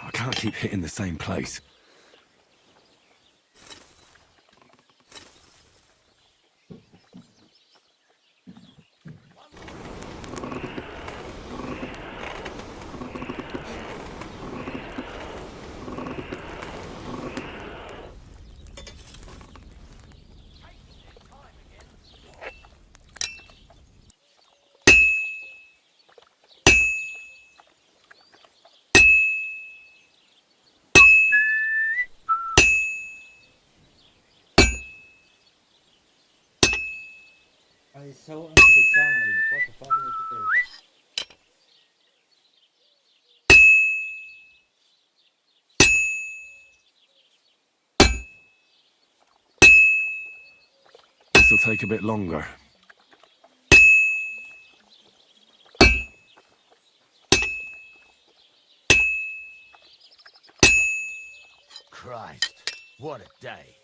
I can't keep hitting the same place. It's so unprecise. What the fuck is this? This'll take a bit longer. Christ, what a day.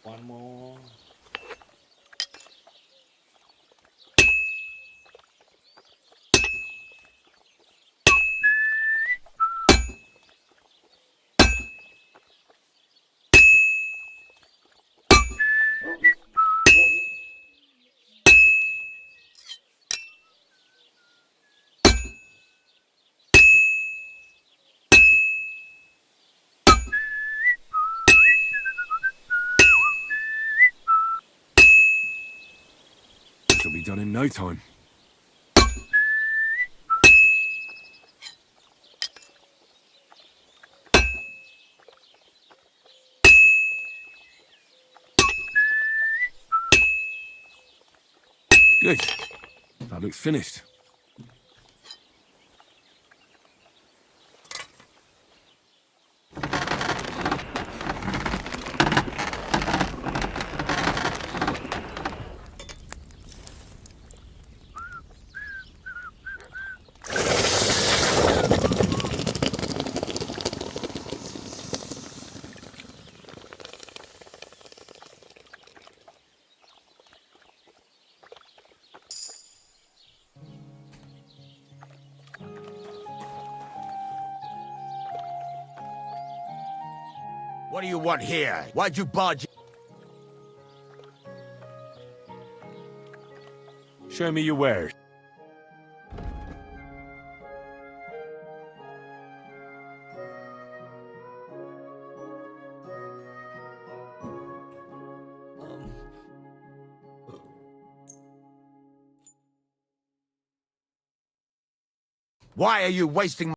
One more. This'll be done in no time. Good. That looks finished. What do you want here? Why'd you barge? Show me your wares. Why are you wasting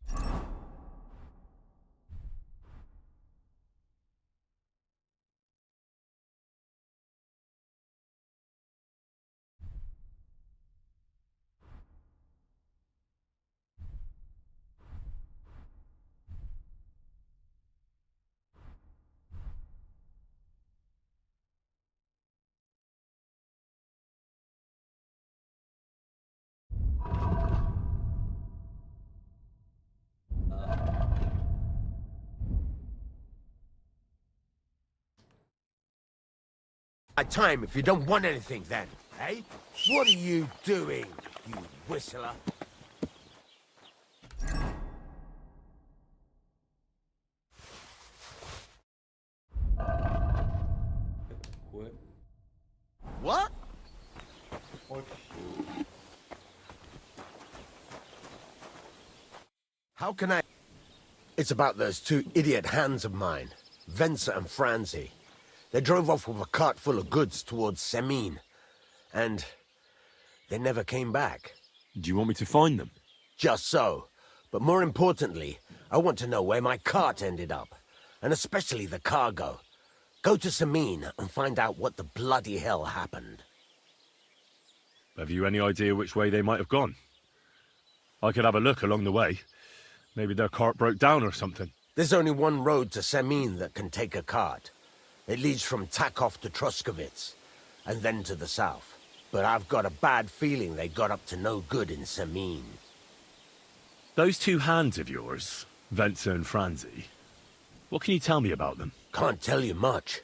My time if you don't want anything then, eh? What are you doing, you whistler? What? How can I... It's about those two idiot hands of mine, Venser and Franzi. They drove off with a cart full of goods towards Semin, and they never came back. Do you want me to find them? Just so. But more importantly, I want to know where my cart ended up, and especially the cargo. Go to Semin and find out what the bloody hell happened. Have you any idea which way they might have gone? I could have a look along the way. Maybe their cart broke down or something. There's only one road to Semin that can take a cart. It leads from Takov to Troskovitz, and then to the south. But I've got a bad feeling they got up to no good in Semin. Those two hands of yours, Venser and Franzi, what can you tell me about them? Can't tell you much.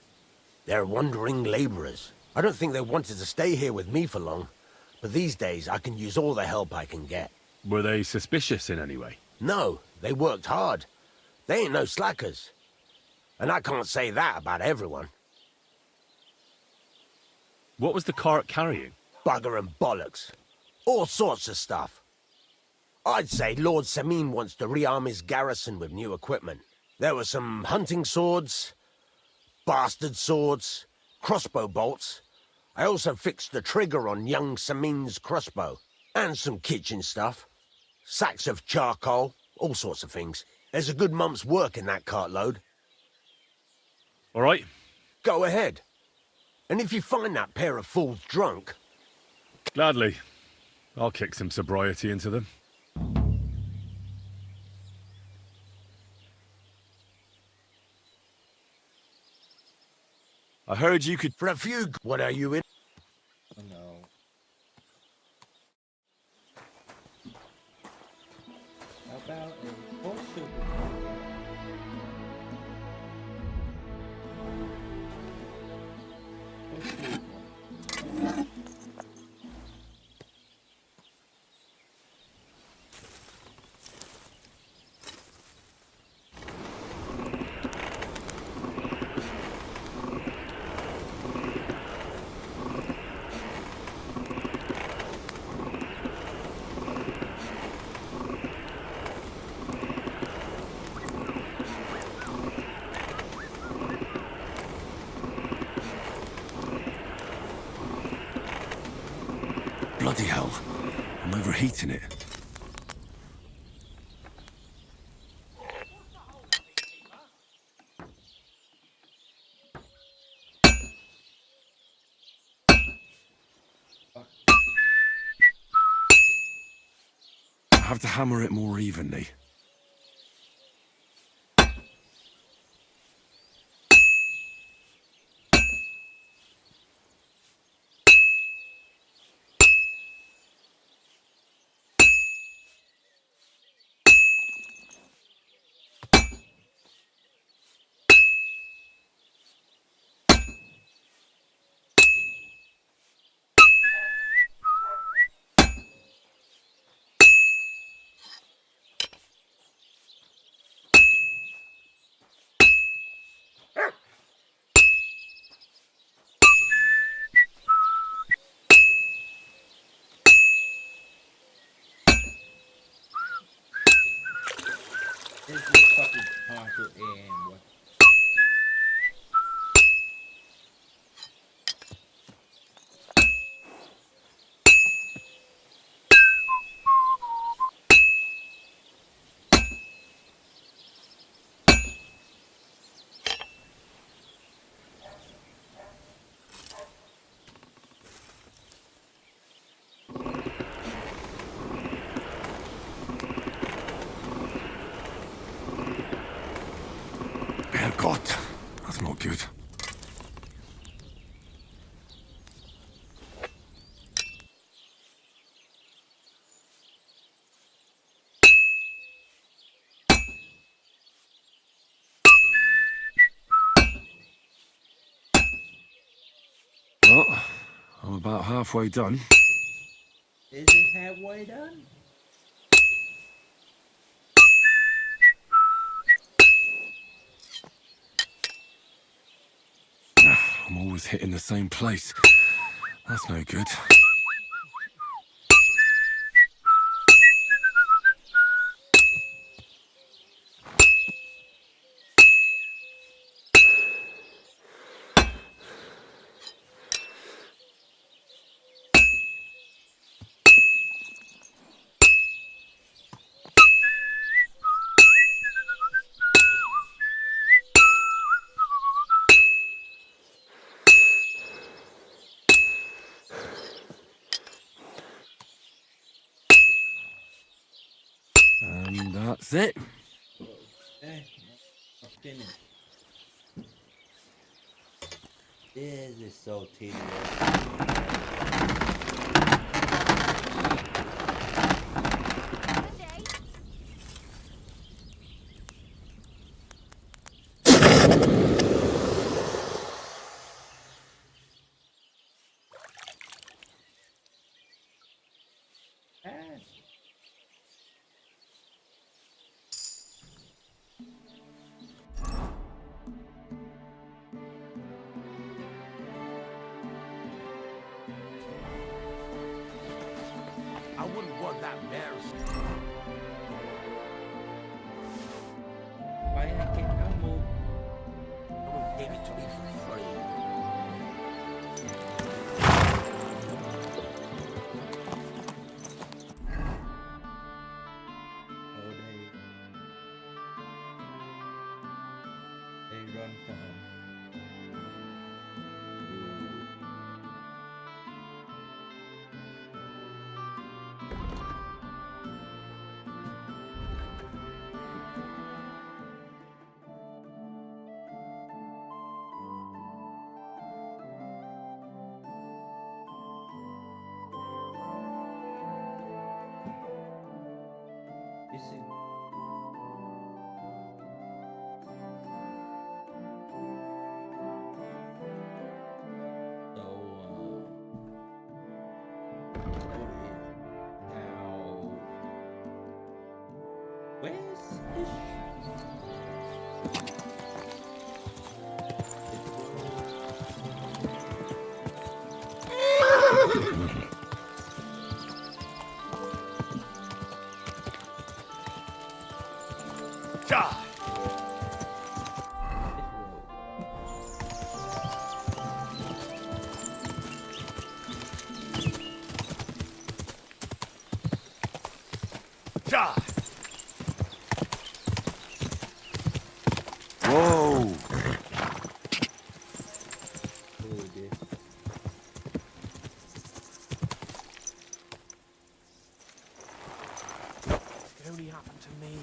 They're wandering laborers. I don't think they wanted to stay here with me for long, but these days I can use all the help I can get. Were they suspicious in any way? No, they worked hard. They ain't no slackers. And I can't say that about everyone. What was the cart carrying? Bugger and bollocks. All sorts of stuff. I'd say Lord Semin wants to rearm his garrison with new equipment. There were some hunting swords, bastard swords, crossbow bolts. I also fixed the trigger on young Semin's crossbow. And some kitchen stuff. Sacks of charcoal, all sorts of things. There's a good month's work in that cartload. All right. Go ahead. And if you find that pair of fools drunk... Gladly. I'll kick some sobriety into them. I heard you could... For a few... What are you in? Oh no. How about a horseshoe? Bloody hell. I'm overheating it. I have to hammer it more evenly. This is fucking hard to aim. What? Well, I'm about halfway done. Is it halfway done? I'm always hitting the same place. That's no good. And that's it. Okay, I'm finished. This is so tedious. I wouldn't want that embarrassed. Why I can't move? Someone gave it to me for free. Oh, they run from him. You see. So, now, where's this? Whoa! It only happened to me.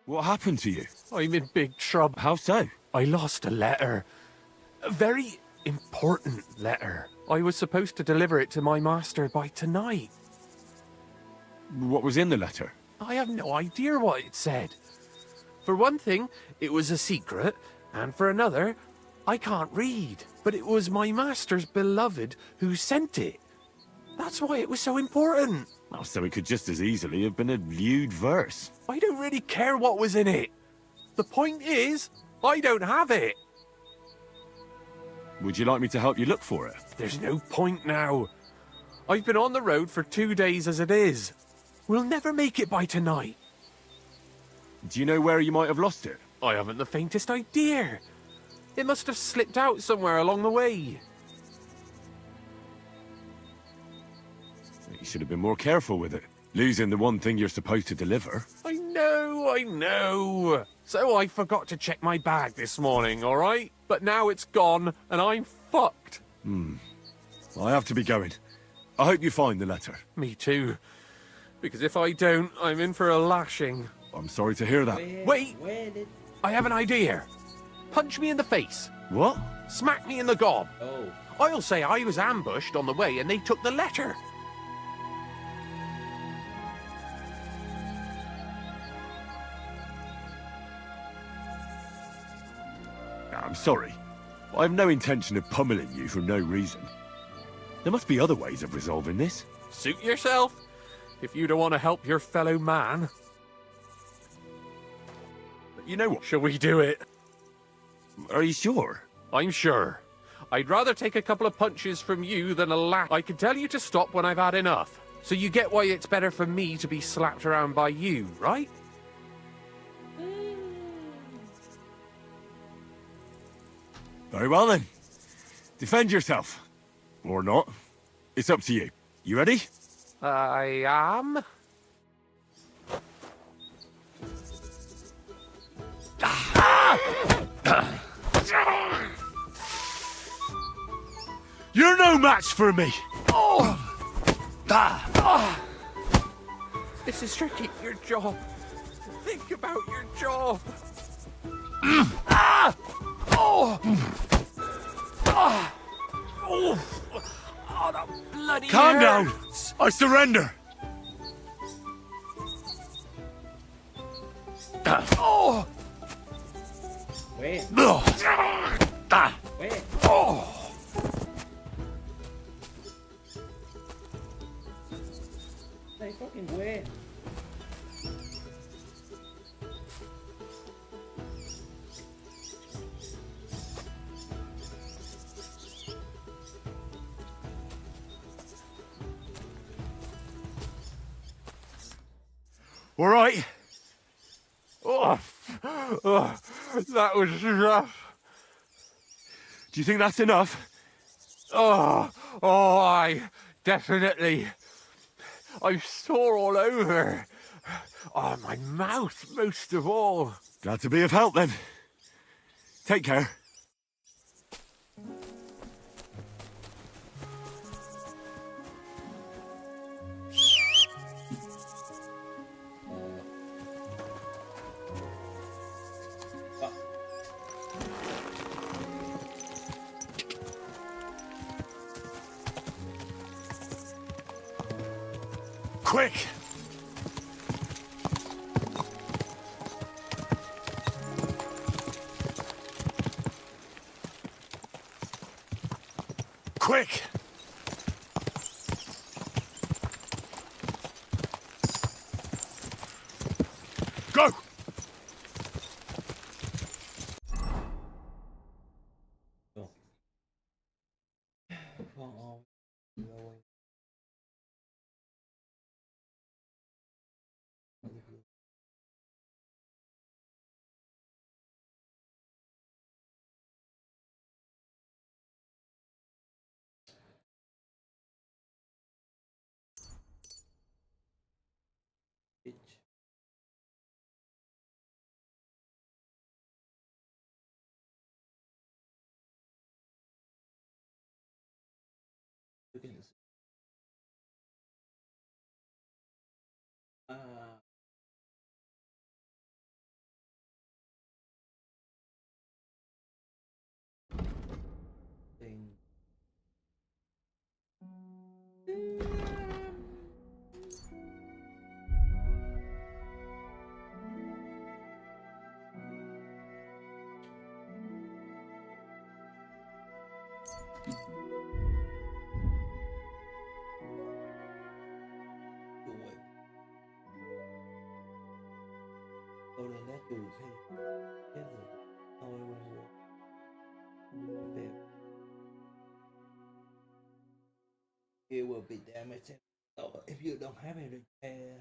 What happened to you? I'm in big trouble. How so? I lost a letter. A very important letter. I was supposed to deliver it to my master by tonight. What was in the letter? I have no idea what it said. For one thing, it was a secret, and for another, I can't read. But it was my master's beloved who sent it. That's why it was so important. Oh, so it could just as easily have been a lewd verse. I don't really care what was in it. The point is, I don't have it. Would you like me to help you look for it? There's no point now. I've been on the road for 2 days as it is. We'll never make it by tonight. Do you know where you might have lost it? I haven't the faintest idea. It must have slipped out somewhere along the way. You should have been more careful with it. Losing the one thing you're supposed to deliver. I know. So I forgot to check my bag this morning, all right? But now it's gone, and I'm fucked. I have to be going. I hope you find the letter. Me too. Because if I don't, I'm in for a lashing. I'm sorry to hear that. Wait! I have an idea. Punch me in the face. What? Smack me in the gob. Oh. I'll say I was ambushed on the way and they took the letter. I'm sorry. I have no intention of pummeling you for no reason. There must be other ways of resolving this. Suit yourself, if you don't want to help your fellow man. But you know what? Shall we do it? Are you sure? I'm sure. I'd rather take a couple of punches from you than a lap. I can tell you to stop when I've had enough. So you get why it's better for me to be slapped around by you, right? Very well then. Defend yourself. Or not. It's up to you. You ready? I am. You're no match for me! This is strictly your job. Think about your job. Oh, that bloody Calm down! hurts. I surrender! Oh! Wait. Wait. Oh! Stay fucking wait. All right. That was rough. Do you think that's enough? I definitely. I'm sore all over. Oh, my mouth most of all. Glad to be of help then. Take care. Quick! Quick! Go! Tôi lên đã trừ khi chết rồi. Tôi đẹp. It will be damaged if you don't have a repair.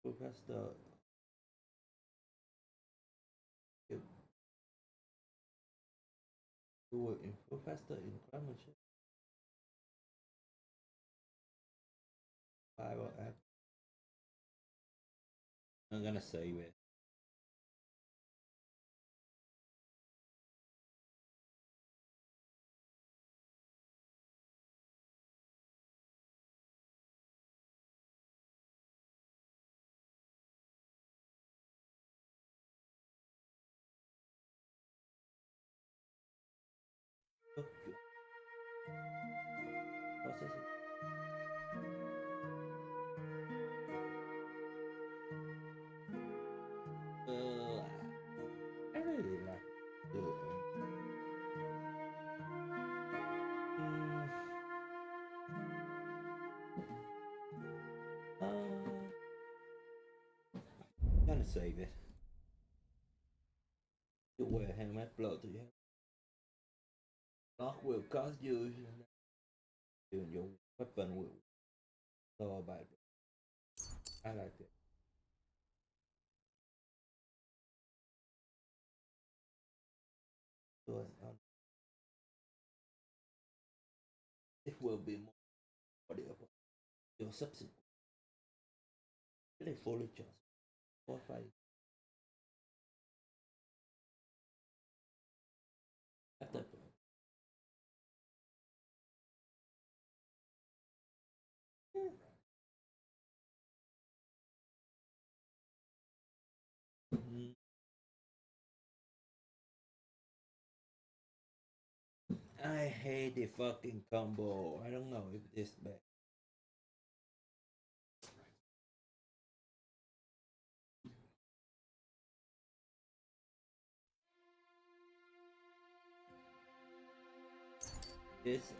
Professor. You will improve faster in craftsmanship. Bible app. I'm gonna save it. gonna save it. You wear a helmet, blow to you. Knock will cost you. And your weapon will go about it. I like it. It will be more for your subsequent. Really fully just 4 5. After I hate the fucking combo. I don't know if this bad. This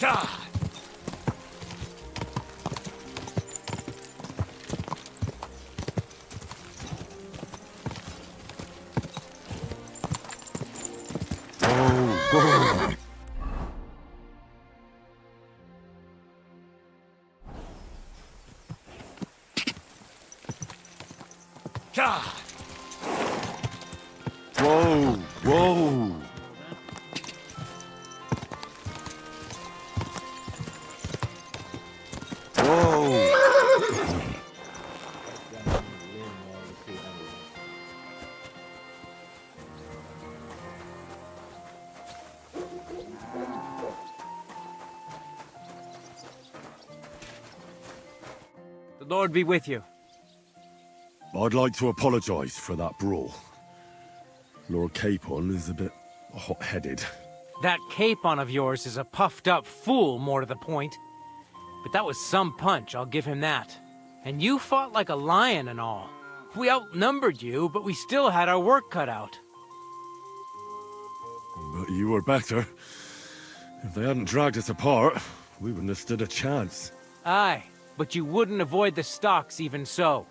God! Oh, God! Whoa, whoa! The Lord be with you. I'd like to apologize for that brawl. Lord Capon is a bit hot-headed. That Capon of yours is a puffed-up fool, more to the point. But that was some punch, I'll give him that. And you fought like a lion and all. We outnumbered you, but we still had our work cut out. But you were better. If they hadn't dragged us apart, we wouldn't have stood a chance. Aye, but you wouldn't avoid the stocks even so.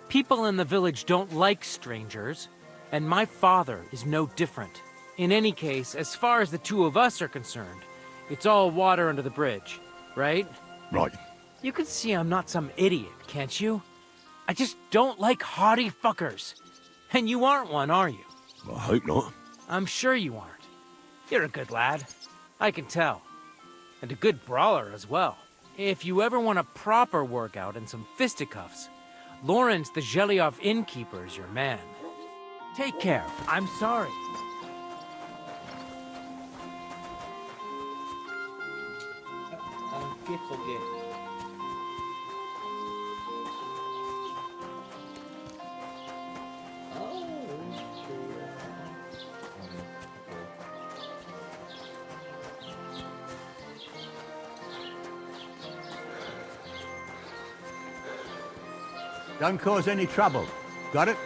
People in the village don't like strangers, and my father is no different. In any case, as far as the two of us are concerned, it's all water under the bridge, right? Right. You can see I'm not some idiot, can't you? I just don't like haughty fuckers. And you aren't one, are you? I hope not. I'm sure you aren't. You're a good lad. I can tell. And a good brawler as well. If you ever want a proper workout and some fisticuffs, Lawrence the Geliov innkeeper is your man. Take care. I'm sorry. I keep forgetting. Don't cause any trouble. Got it?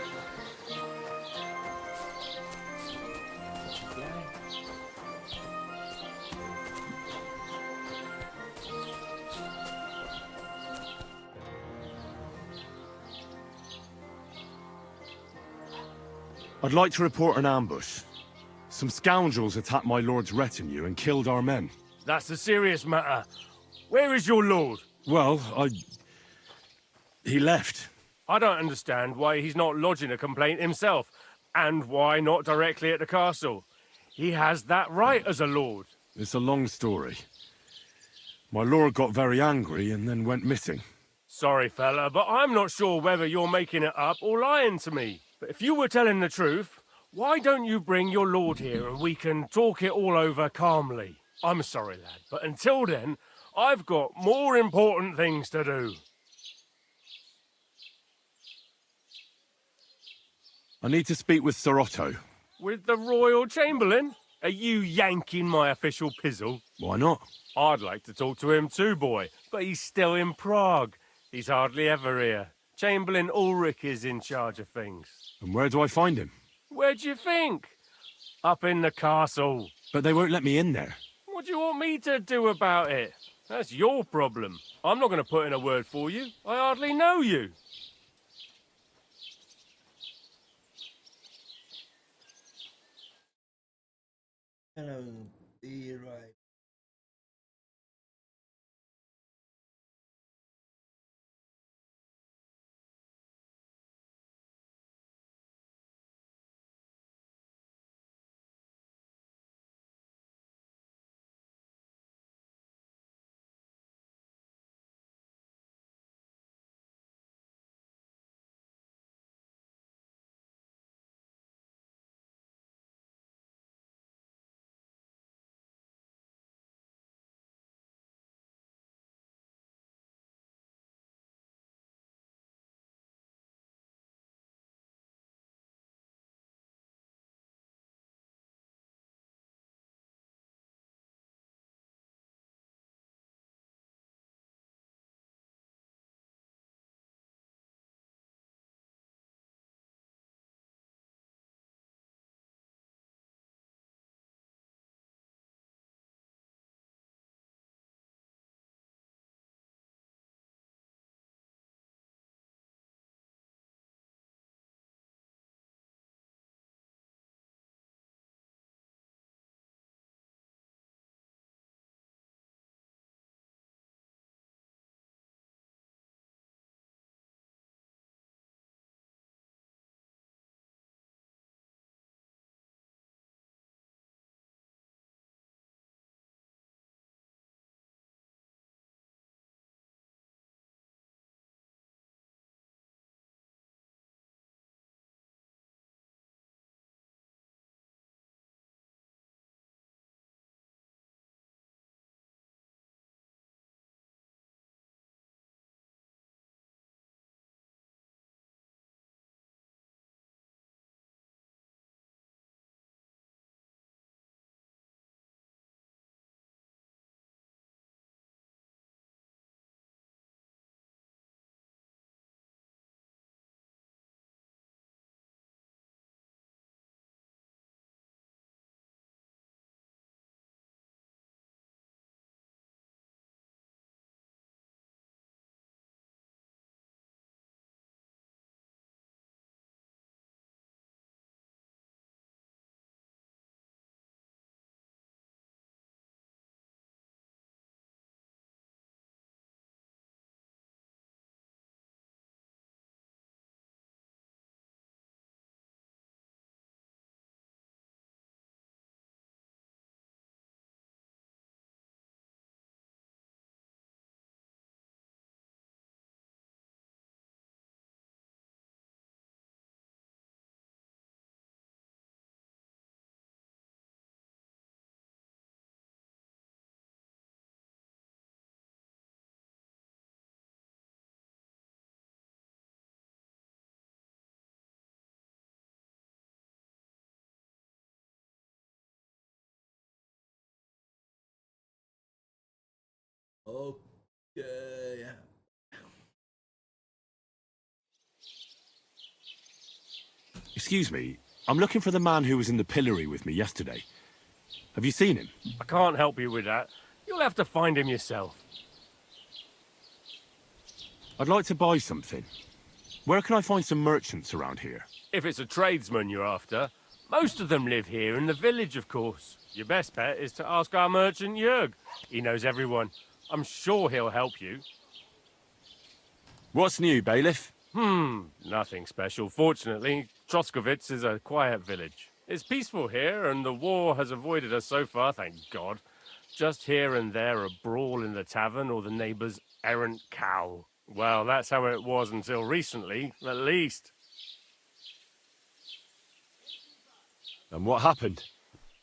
I'd like to report an ambush. Some scoundrels attacked my lord's retinue and killed our men. That's a serious matter. Where is your lord? Well, he left. I don't understand why he's not lodging a complaint himself, and why not directly at the castle. He has that right as a lord. It's a long story. My lord got very angry and then went missing. Sorry, fella, but I'm not sure whether you're making it up or lying to me. But if you were telling the truth, why don't you bring your lord here and we can talk it all over calmly? I'm sorry, lad, but until then, I've got more important things to do. I need to speak with Sir Otto. With the Royal Chamberlain? Are you yanking my official pizzle? Why not? I'd like to talk to him too, boy, but he's still in Prague. He's hardly ever here. Chamberlain Ulrich is in charge of things. And where do I find him? Where do you think? Up in the castle. But they won't let me in there. What do you want me to do about it? That's your problem. I'm not going to put in a word for you. I hardly know you. AMD Ryzen. Okay. Excuse me, I'm looking for the man who was in the pillory with me yesterday. Have you seen him? I can't help you with that. You'll have to find him yourself. I'd like to buy something. Where can I find some merchants around here? If it's a tradesman you're after, most of them live here in the village, of course. Your best bet is to ask our merchant Jörg. He knows everyone. I'm sure he'll help you. What's new, bailiff? Nothing special. Fortunately, Troskowitz is a quiet village. It's peaceful here, and the war has avoided us so far, thank God. Just here and there a brawl in the tavern or the neighbour's errant cow. Well, that's how it was until recently, at least. And what happened?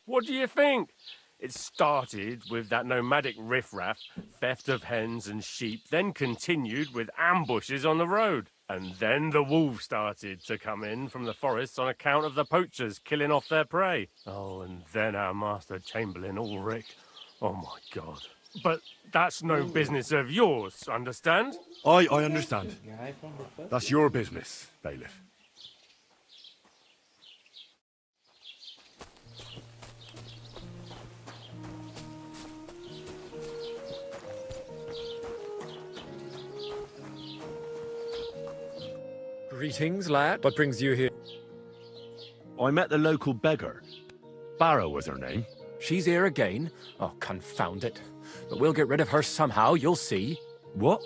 What do you think? It started with that nomadic riffraff, theft of hens and sheep, then continued with ambushes on the road. And then the wolves started to come in from the forests on account of the poachers killing off their prey. Oh, and then our Master Chamberlain Ulrich. Oh my God. But that's no business of yours, understand? I understand. That's your business, bailiff. Greetings, lad. What brings you here? I met the local beggar. Barrow was her name. She's here again? Oh, confound it. But we'll get rid of her somehow, you'll see. What?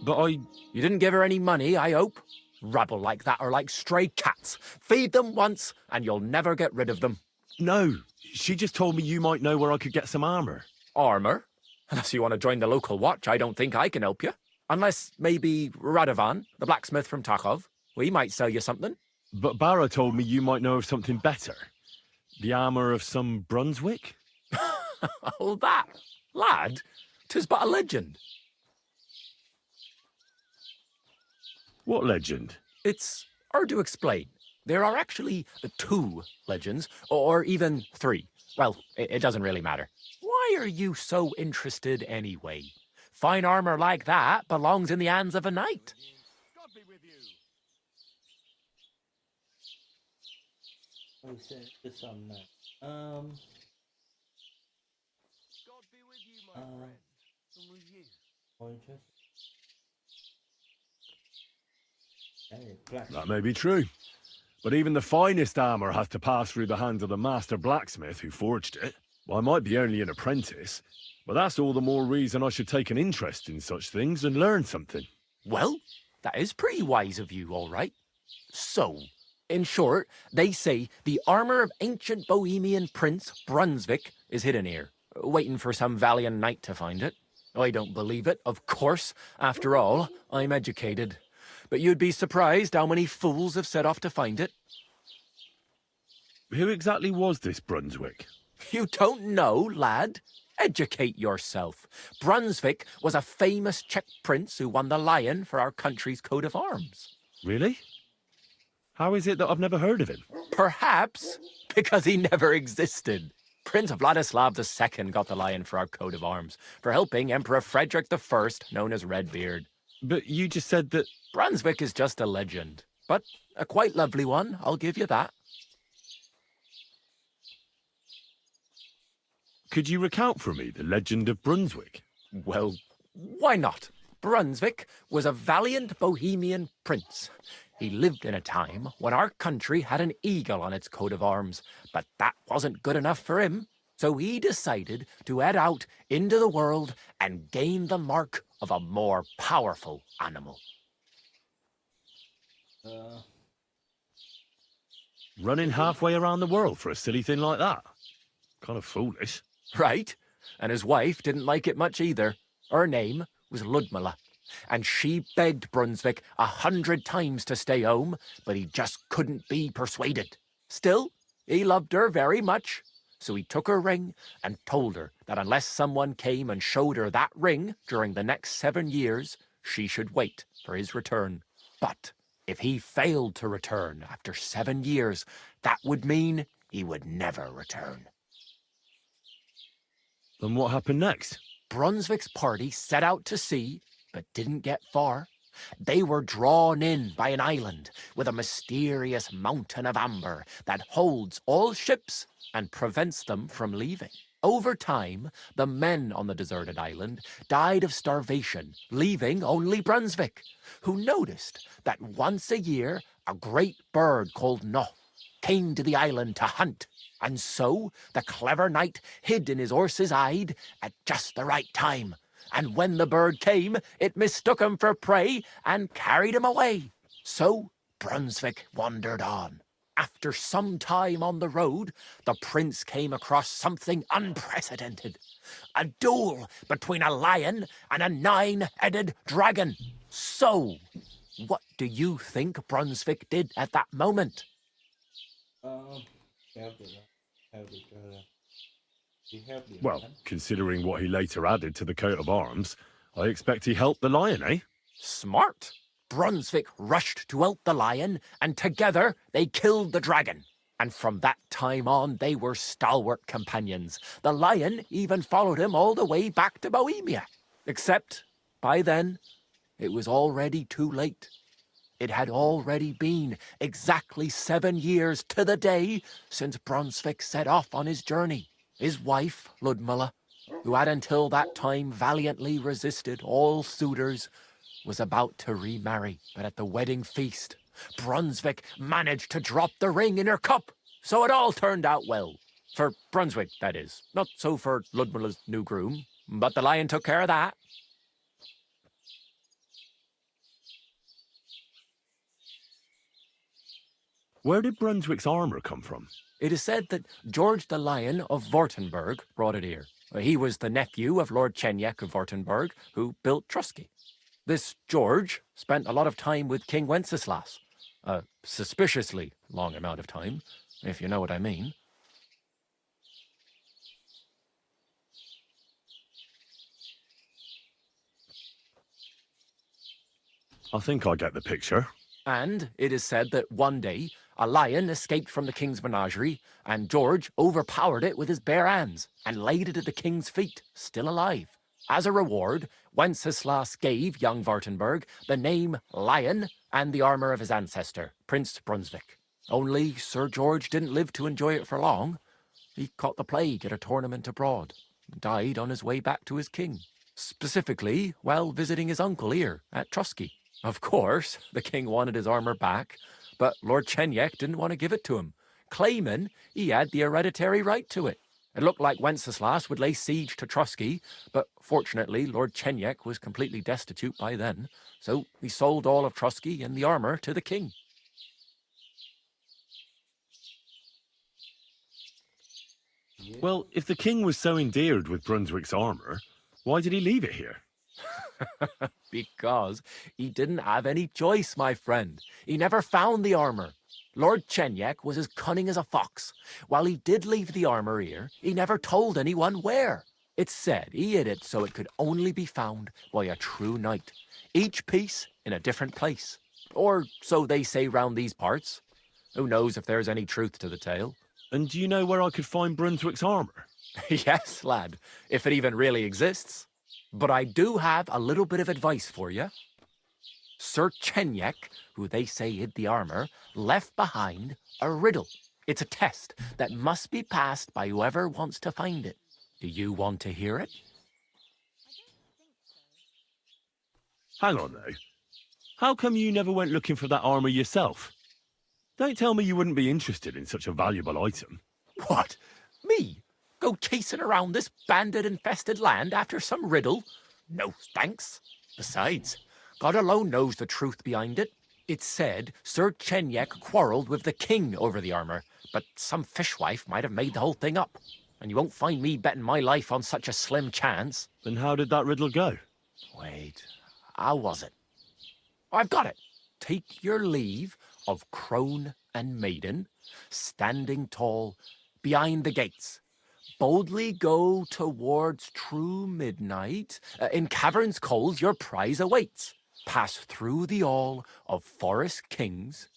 But You didn't give her any money, I hope? Rabble like that are like stray cats. Feed them once, and you'll never get rid of them. No, she just told me you might know where I could get some armor. Armor? Unless you want to join the local watch, I don't think I can help you. Unless maybe Radovan, the blacksmith from Takhov. We might sell you something. But Barrow told me you might know of something better. The armor of some Brunswick? Oh, that. Lad, 'tis but a legend. What legend? It's hard to explain. There are actually 2 legends, or even 3. Well, it doesn't really matter. Why are you so interested anyway? Fine armor like that belongs in the hands of a knight. Oh, the sun now. That may be true. But even the finest armor has to pass through the hands of the master blacksmith who forged it. Well, I might be only an apprentice, but that's all the more reason I should take an interest in such things and learn something. Well, that is pretty wise of you, all right. So, in short, they say the armor of ancient Bohemian Prince Brunswick is hidden here, waiting for some valiant knight to find it. I don't believe it, of course. After all, I'm educated. But you'd be surprised how many fools have set off to find it. Who exactly was this Brunswick? You don't know, lad? Educate yourself. Brunswick was a famous Czech prince who won the lion for our country's coat of arms. Really? How is it that I've never heard of him? Perhaps because he never existed. Prince Vladislav II got the lion for our coat of arms for helping Emperor Frederick I, known as Redbeard. But you just said that... Brunswick is just a legend, but a quite lovely one, I'll give you that. Could you recount for me the legend of Brunswick? Well, why not? Brunswick was a valiant Bohemian prince. He lived in a time when our country had an eagle on its coat of arms, but that wasn't good enough for him. So he decided to head out into the world and gain the mark of a more powerful animal. Running halfway around the world for a silly thing like that? Kind of foolish. Right? And his wife didn't like it much either. Her name was Ludmilla, and she begged Brunswick 100 times to stay home, but he just couldn't be persuaded. Still, he loved her very much, so he took her ring and told her that unless someone came and showed her that ring during the next 7 years, she should wait for his return. But if he failed to return after 7 years, that would mean he would never return. And what happened next? Brunswick's party set out to sea, but didn't get far. They were drawn in by an island with a mysterious mountain of amber that holds all ships and prevents them from leaving. Over time, the men on the deserted island died of starvation, leaving only Brunswick, who noticed that once a year a great bird called No came to the island to hunt. And so the clever knight hid in his horse's hide at just the right time. And when the bird came, it mistook him for prey and carried him away. So Brunswick wandered on. After some time on the road, the prince came across something unprecedented. A duel between a lion and a 9-headed dragon. So, what do you think Brunswick did at that moment? Well, considering what he later added to the coat of arms, I expect he helped the lion, eh? Smart. Brunswick rushed to help the lion, and together they killed the dragon. And from that time on, they were stalwart companions. The lion even followed him all the way back to Bohemia. Except, by then, it was already too late. It had already been exactly 7 years to the day since Brunswick set off on his journey. His wife, Ludmilla, who had until that time valiantly resisted all suitors, was about to remarry. But at the wedding feast, Brunswick managed to drop the ring in her cup, so it all turned out well. For Brunswick, that is. Not so for Ludmilla's new groom, but the lion took care of that. Where did Brunswick's armour come from? It is said that George the Lion of Württemberg brought it here. He was the nephew of Lord Chenjek of Württemberg, who built Trusky. This George spent a lot of time with King Wenceslas. A suspiciously long amount of time, if you know what I mean. I think I get the picture. And it is said that one day, a lion escaped from the king's menagerie, and George overpowered it with his bare hands and laid it at the king's feet, still alive. As a reward, Wenceslas gave young Württemberg the name Lion and the armour of his ancestor, Prince Brunswick. Only Sir George didn't live to enjoy it for long. He caught the plague at a tournament abroad, and died on his way back to his king. Specifically, while visiting his uncle here at Trusky. Of course, the king wanted his armour back, but Lord Chenjek didn't want to give it to him, claiming he had the hereditary right to it. It looked like Wenceslas would lay siege to Trusky, but fortunately Lord Chenjek was completely destitute by then, so he sold all of Trusky and the armour to the king. Well, if the king was so endeared with Brunswick's armour, why did he leave it here? Because he didn't have any choice, my friend. He never found the armour. Lord Chenjek was as cunning as a fox. While he did leave the armour here, he never told anyone where. It's said he hid it so it could only be found by a true knight. Each piece in a different place. Or so they say round these parts. Who knows if there's any truth to the tale. And do you know where I could find Brunswick's armour? Yes, lad, if it even really exists. But I do have a little bit of advice for you. Sir Chenjek, who they say hid the armour, left behind a riddle. It's a test that must be passed by whoever wants to find it. Do you want to hear it? Hang on, though. How come you never went looking for that armour yourself? Don't tell me you wouldn't be interested in such a valuable item. What? Me? Go chasing around this bandit-infested land after some riddle? No, thanks. Besides, God alone knows the truth behind it. It's said Sir Chenjek quarrelled with the king over the armour, but some fishwife might have made the whole thing up. And you won't find me betting my life on such a slim chance. Then how did that riddle go? Wait, how was it? I've got it. Take your leave of crone and maiden, standing tall behind the gates. Boldly go towards true midnight. In caverns cold your prize awaits. Pass through the all of forest kings,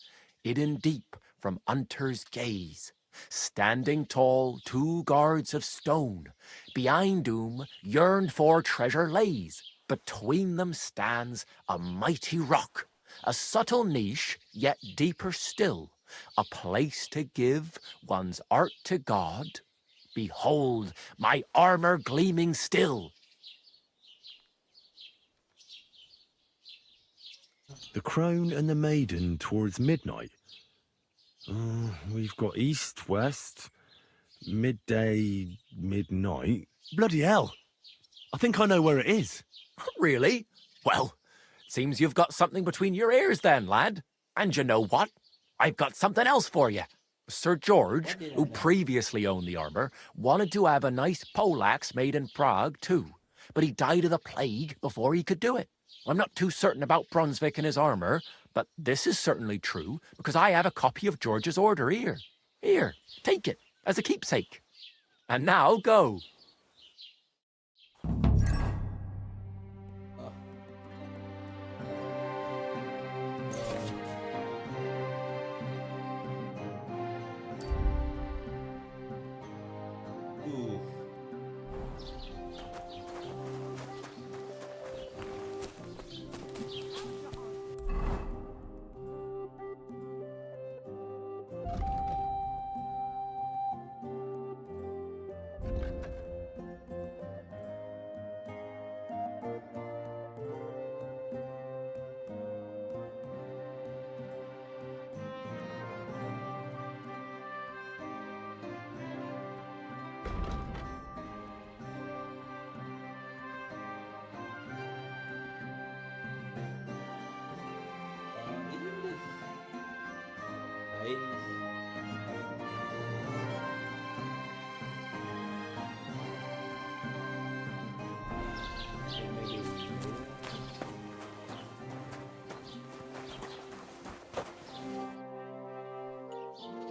hidden deep from hunter's gaze. Standing tall, 2 guards of stone, behind whom yearned for treasure lays. Between them stands a mighty rock, a subtle niche, yet deeper still, a place to give one's art to God. Behold, my armour gleaming still. The crone and the maiden towards midnight. We've got east, west, midday, midnight. Bloody hell! I think I know where it is. Really? Well, seems you've got something between your ears then, lad. And you know what? I've got something else for you. Sir George, who previously owned the armour, wanted to have a nice poleaxe made in Prague too, but he died of the plague before he could do it. I'm not too certain about Brunswick and his armour, but this is certainly true, because I have a copy of George's order here. Here, take it, as a keepsake. And now go.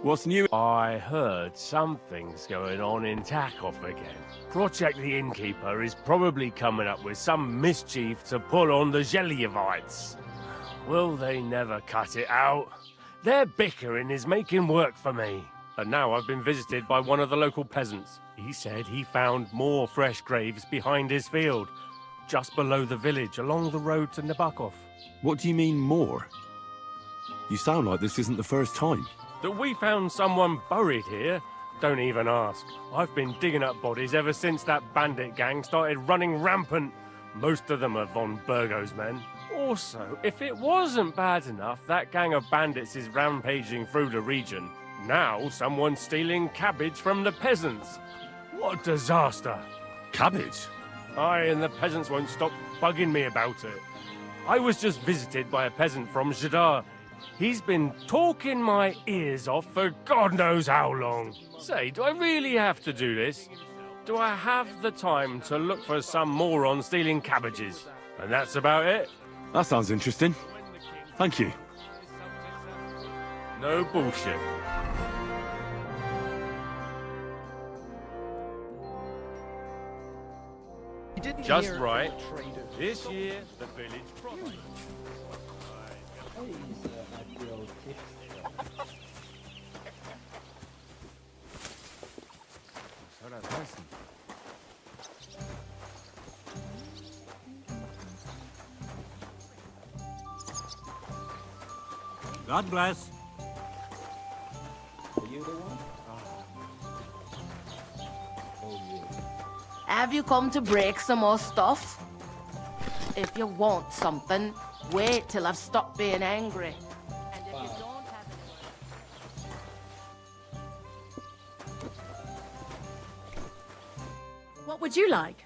What's new? I heard something's going on in Takoff again. Project the Innkeeper is probably coming up with some mischief to pull on the Gelievites. Will they never cut it out? Their bickering is making work for me. And now I've been visited by one of the local peasants. He said he found more fresh graves behind his field, just below the village along the road to Nabokov. What do you mean, more? You sound like this isn't the first time. That we found someone buried here? Don't even ask. I've been digging up bodies ever since that bandit gang started running rampant. Most of them are von Burgo's men. Also, if it wasn't bad enough that gang of bandits is rampaging through the region, now someone's stealing cabbage from the peasants. What a disaster. Cabbage? Aye, and the peasants won't stop bugging me about it. I was just visited by a peasant from Jadar. He's been talking my ears off for God knows how long. Say, do I really have to do this? Do I have the time to look for some moron stealing cabbages? And that's about it. That sounds interesting. Thank you. No bullshit. Just right. This year, the village property. God bless. Are you the one? Oh, yeah. Have you come to break some more stuff? If you want something, wait till I've stopped being angry. And if you don't have What would you like?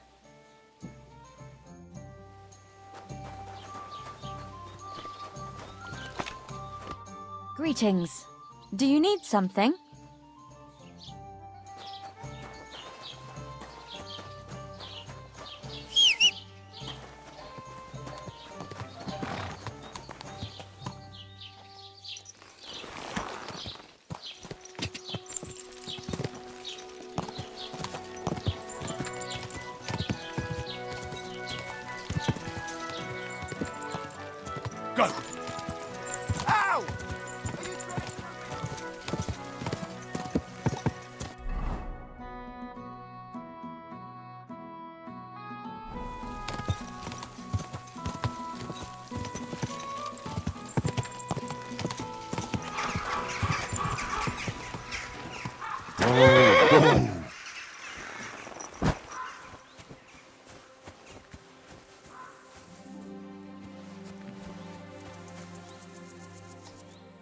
Greetings. Do you need something? Go! Ow!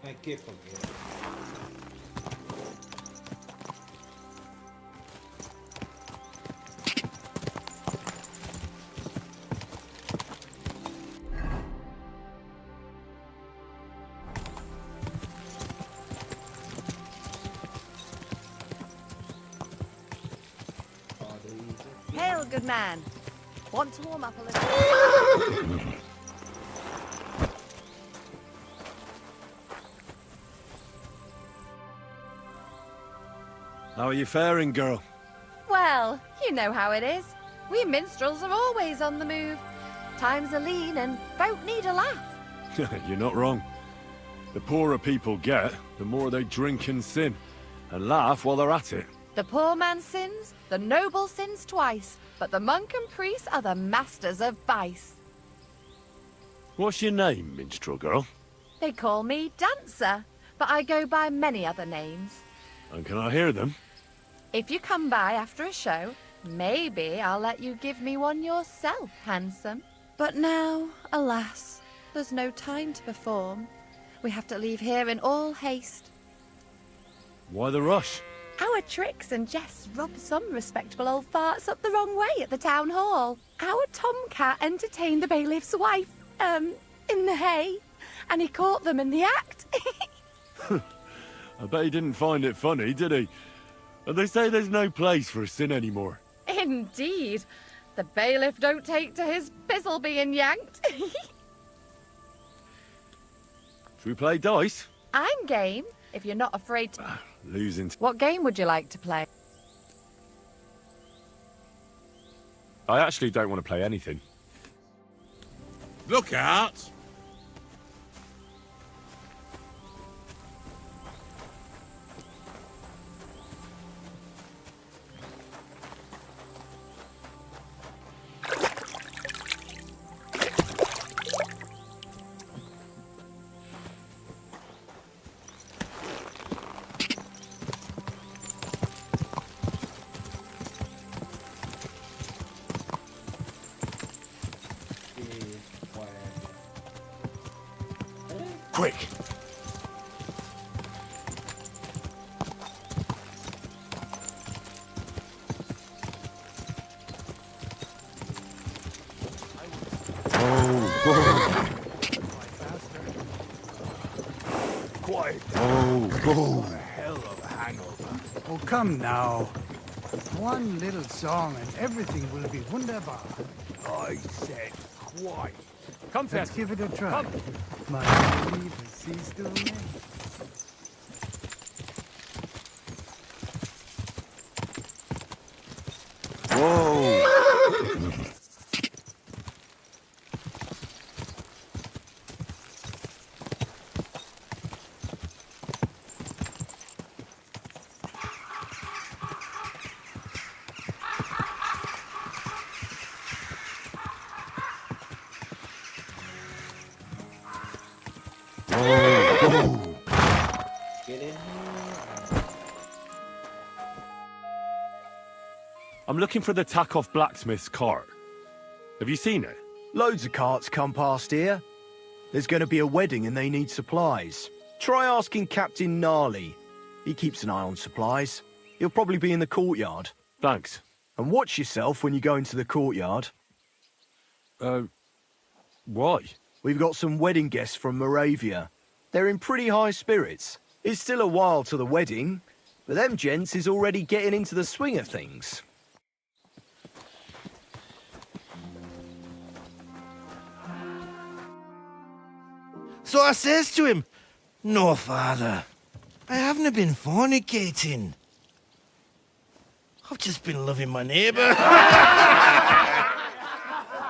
I keep forgetting. Hail, good man. Want to warm up a little? How are you faring, girl? Well, you know how it is. We minstrels are always on the move. Times are lean and folk need a laugh. You're not wrong. The poorer people get, the more they drink and sin, and laugh while they're at it. The poor man sins, the noble sins twice, but the monk and priest are the masters of vice. What's your name, minstrel girl? They call me Dancer, but I go by many other names. And can I hear them? If you come by after a show, maybe I'll let you give me one yourself, handsome. But now, alas, there's no time to perform. We have to leave here in all haste. Why the rush? Our tricks and jests rubbed some respectable old farts up the wrong way at the town hall. Our tomcat entertained the bailiff's wife, in the hay, and he caught them in the act. I bet he didn't find it funny, did he? And they say there's no place for sin anymore. Indeed. The bailiff don't take to his pizzle being yanked. Should we play dice? I'm game, if you're not afraid to... Losing. What game would you like to play? I actually don't want to play anything. Look out! Quick! Quiet. Oh. Hell of a hangover. Oh, come now. One little song and everything will be wunderbar. I said quiet. Come, Let's Fest. give it a try. Come. My fever ceased to remain. Whoa! Get in here. I'm looking for the Takeoff blacksmith's cart. Have you seen it? Loads of carts come past here. There's going to be a wedding and they need supplies. Try asking Captain Gnarly. He keeps an eye on supplies. He'll probably be in the courtyard. Thanks. And watch yourself when you go into the courtyard. Why? We've got some wedding guests from Moravia. They're in pretty high spirits. It's still a while to the wedding, but them gents is already getting into the swing of things. So I says to him, "No, father, I haven't been fornicating. I've just been loving my neighbour."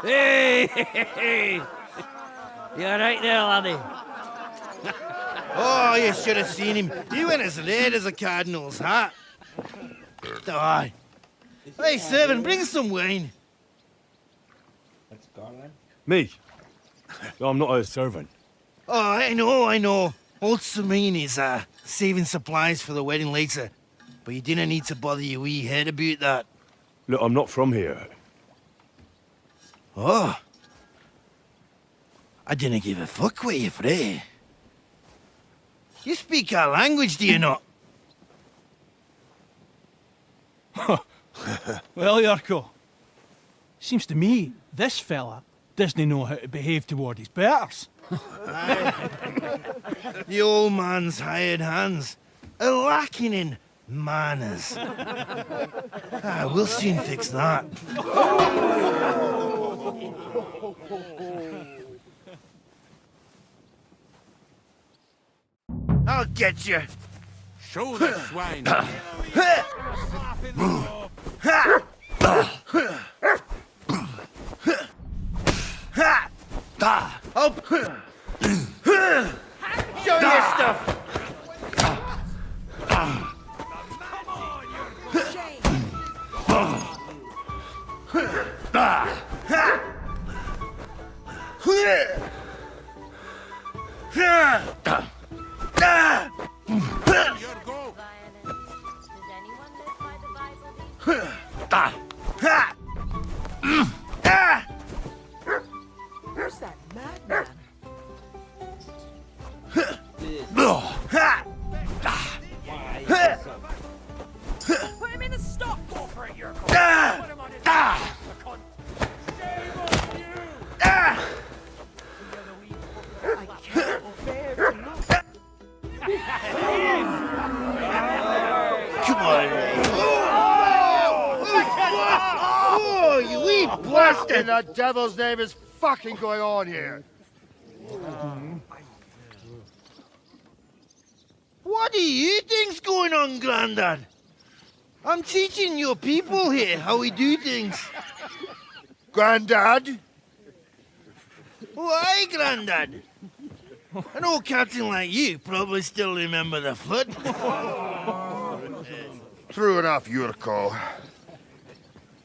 Hey! You alright there, laddie? Oh, you should have seen him. He went as red as a cardinal's hat. Aye. Hey, servant, bring some wine. That's Garland. Me? I'm not a servant. Oh, I know. Old Serene is saving supplies for the wedding later. But you didn't need to bother your wee head about that. Look, I'm not from here. Oh. I didn't give a fuck what you're frae. You speak our language, do you not? Well, Yarko, seems to me this fella doesn't know how to behave toward his betters. The old man's hired hands are lacking in manners. We'll soon fix that. I'll get you. Show the swine. Up! Show your stuff! Who's that madman? Put him in the stock! Go for it, you're Put him on his I can't bear to look. Come on, Oh, you eat What in the devil's name is fucking going on here? What do you think's going on, Grandad? I'm teaching your people here how we do things. Grandad? Why, Grandad? An old captain like you probably still remember the foot. True enough, Yurko.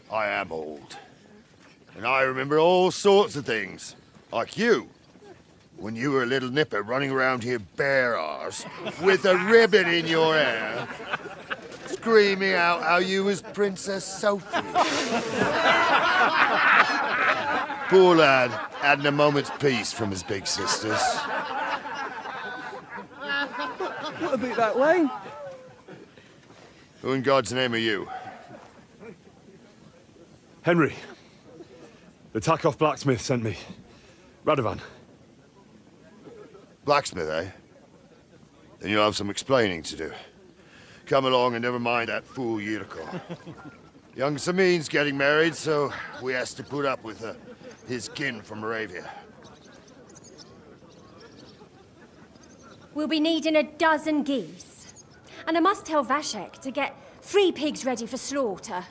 I am old. And I remember all sorts of things. Like you. When you were a little nipper running around here bare arse, with a ribbon in your hair, screaming out how you was Princess Sophie. Poor lad, hadn't a moment's peace from his big sisters. What about that wine? Who in God's name are you? Henry. The Takoff blacksmith sent me. Radovan. Blacksmith, eh? Then you'll have some explaining to do. Come along and never mind that fool Yurko. Young Samin's getting married, so we has to put up with his kin from Moravia. We'll be needing a dozen geese. And I must tell Vashek to get 3 pigs ready for slaughter.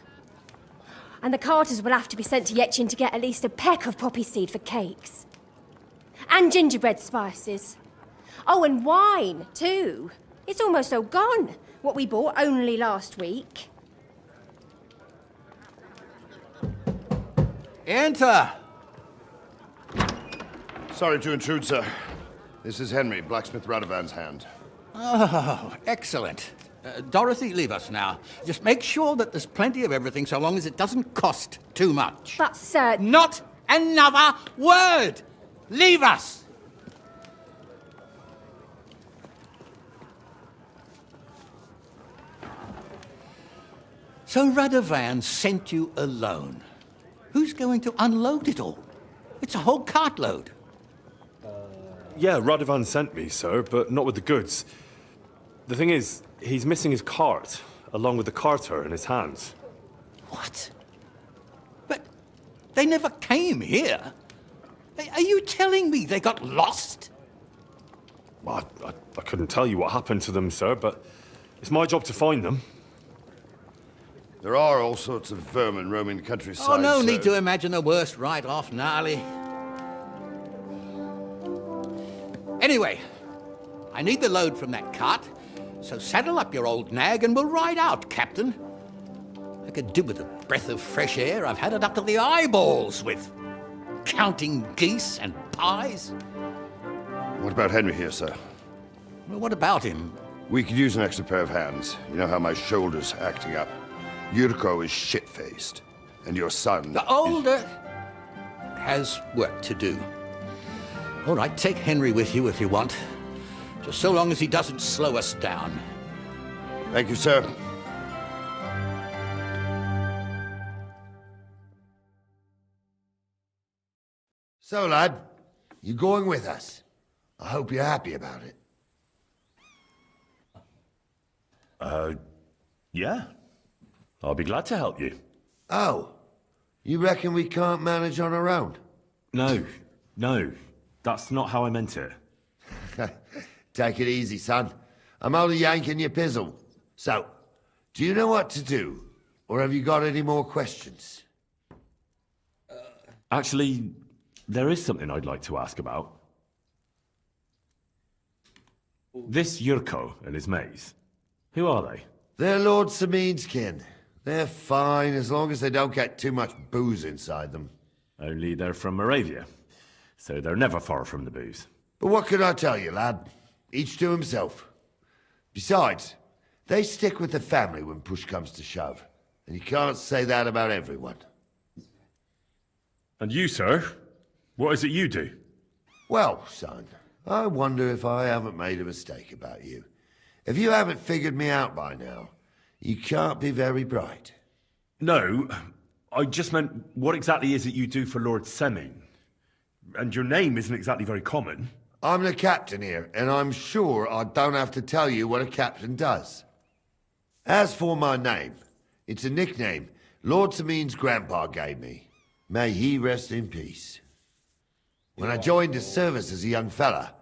And the carters will have to be sent to Yetchin to get at least a peck of poppy seed for cakes. And gingerbread spices. Oh, and wine, too. It's almost all gone, what we bought only last week. Enter! Sorry to intrude, sir. This is Henry, blacksmith Radovan's hand. Oh, excellent. Dorothy, leave us now. Just make sure that there's plenty of everything so long as it doesn't cost too much. But, sir... Not another word! Leave us! So Radovan sent you alone. Who's going to unload it all? It's a whole cartload. Yeah, Radovan sent me, sir, but not with the goods. The thing is, he's missing his cart, along with the carter in his hands. What? But they never came here. Are you telling me they got lost? Well, I couldn't tell you what happened to them, sir, but it's my job to find them. There are all sorts of vermin roaming the countryside. Oh, no need to imagine the worst right off, gnarly. Anyway, I need the load from that cart, so saddle up your old nag and we'll ride out, Captain. I could do with a breath of fresh air. I've had it up to the eyeballs with counting geese and pies. What about Henry here, sir? Well, what about him? We could use an extra pair of hands. You know how my shoulder's acting up. Yurko is shit-faced, and your son... The older has work to do. All right, take Henry with you if you want. Just so long as he doesn't slow us down. Thank you, sir. So, lad, you going with us? I hope you're happy about it. Yeah. I'll be glad to help you. Oh, you reckon we can't manage on our own? No. That's not how I meant it. Take it easy, son. I'm only yanking your pizzle. So, do you know what to do? Or have you got any more questions? Actually, there is something I'd like to ask about. This Yurko and his mates, who are they? They're Lord Samin's kin. They're fine as long as they don't get too much booze inside them. Only they're from Moravia, so they're never far from the booze. But what can I tell you, lad? Each to himself. Besides, they stick with the family when push comes to shove. And you can't say that about everyone. And you, sir? What is it you do? Well, son, I wonder if I haven't made a mistake about you. If you haven't figured me out by now, you can't be very bright. No, I just meant, what exactly is it you do for Lord Semin? And your name isn't exactly very common. I'm the captain here, and I'm sure I don't have to tell you what a captain does. As for my name, it's a nickname Lord Samin's grandpa gave me. May he rest in peace. When I joined his service as a young fella,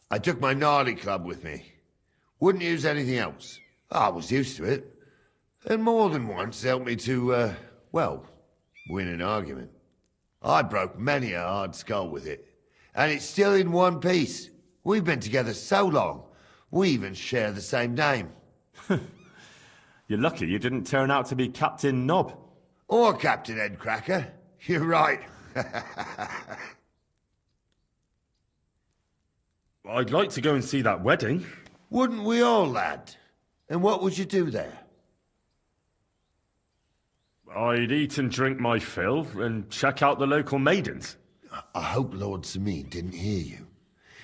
I took my gnarly club with me. Wouldn't use anything else. I was used to it. And more than once helped me to, well, win an argument. I broke many a hard skull with it. And it's still in one piece. We've been together so long, we even share the same name. You're lucky you didn't turn out to be Captain Knob. Or Captain Headcracker. You're right. I'd like to go and see that wedding. Wouldn't we all, lad? And what would you do there? I'd eat and drink my fill and check out the local maidens. I hope Lord Samin didn't hear you.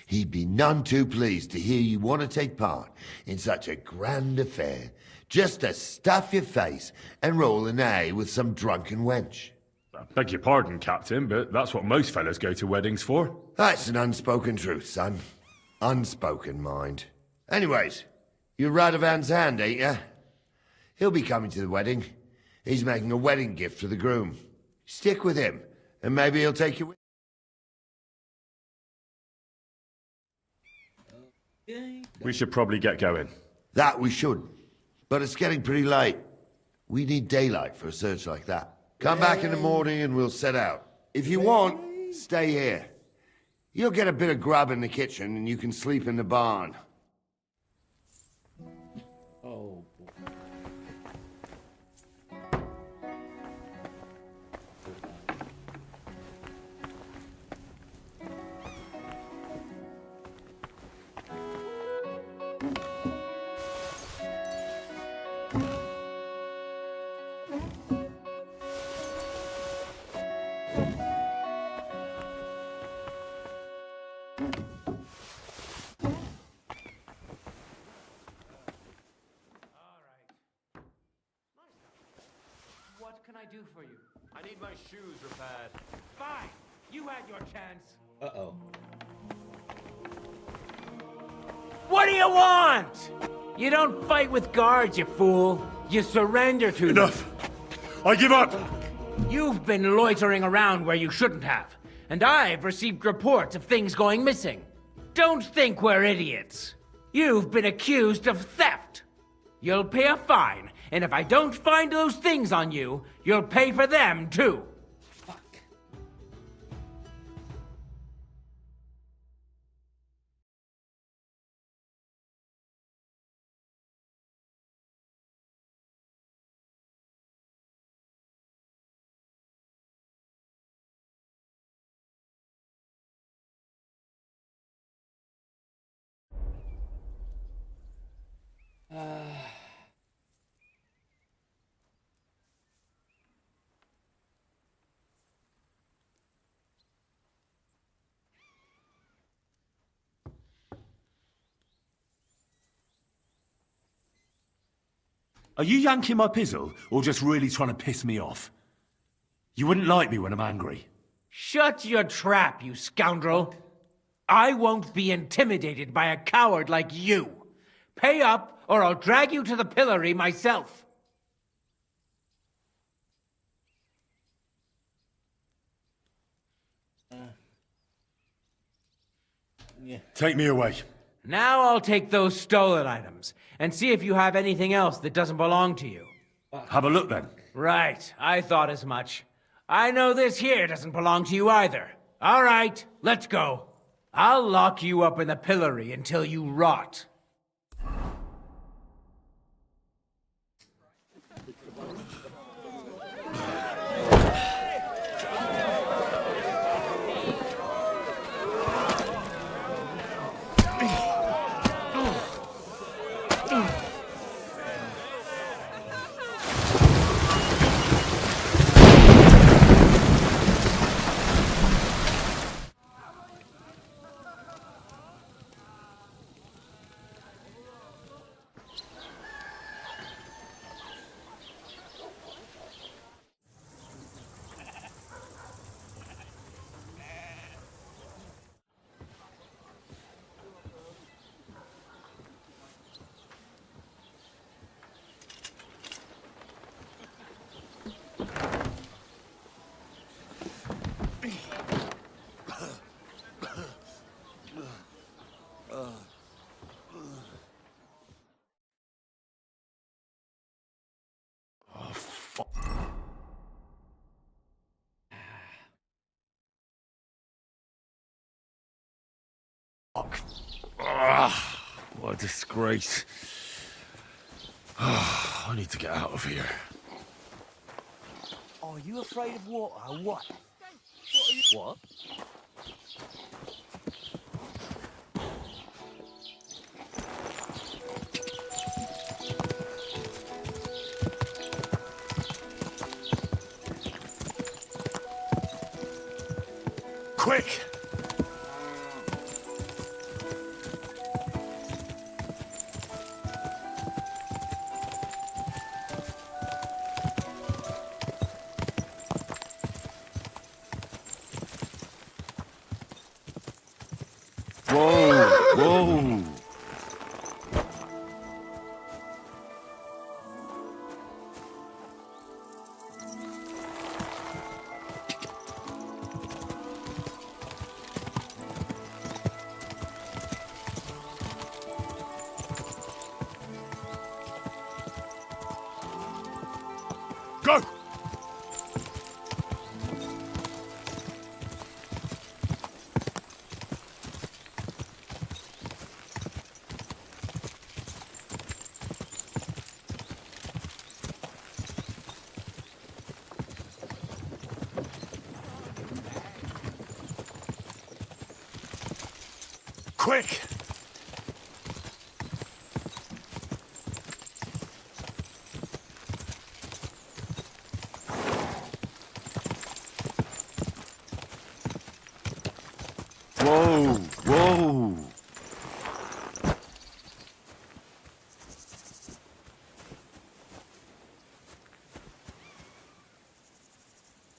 He'd be none too pleased to hear you want to take part in such a grand affair, just to stuff your face and roll an A with some drunken wench. I beg your pardon, Captain, but that's what most fellas go to weddings for. That's an unspoken truth, son. Unspoken, mind. Anyways, you're Radovan's hand, ain't ya? He'll be coming to the wedding. He's making a wedding gift for the groom. Stick with him, and maybe he'll take you with. We should probably get going. That we should. But it's getting pretty late. We need daylight for a search like that. Come back in the morning and we'll set out. If you want, stay here. You'll get a bit of grub in the kitchen and you can sleep in the barn. Oh, What can I do for you? I need my shoes repaired. Fine. You had your chance. uh-oh. What do you want? You don't fight with guards, you fool. You surrender to them. Enough. I give up. You've been loitering around where you shouldn't have. And I've received reports of things going missing. Don't think we're idiots. You've been accused of theft. You'll pay a fine, and if I don't find those things on you, you'll pay for them too. Are you yanking my pizzle, or just really trying to piss me off? You wouldn't like me when I'm angry. Shut your trap, you scoundrel. I won't be intimidated by a coward like you. Pay up, or I'll drag you to the pillory myself. Take me away. Now I'll take those stolen items, and see if you have anything else that doesn't belong to you. Have a look then. Right, I thought as much. I know this here doesn't belong to you either. All right, let's go. I'll lock you up in the pillory until you rot. What a disgrace. I need to get out of here. Are you afraid of water or what? What? Quick! Whoa! Whoa! Go! Quick! Whoa! Whoa!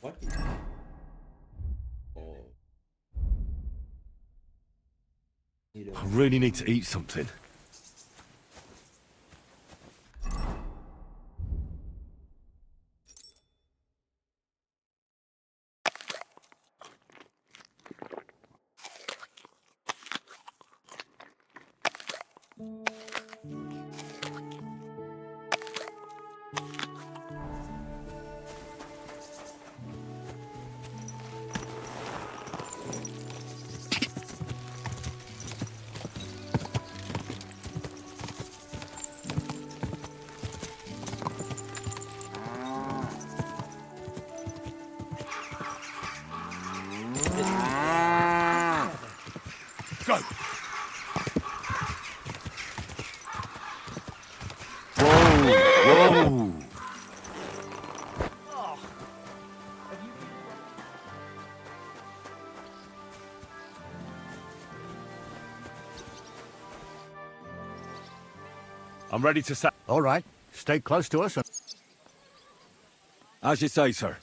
What? Oh. I really need to eat something. Go! Whoa! Whoa! I'm ready to set. All right. Stay close to us. As you say, sir.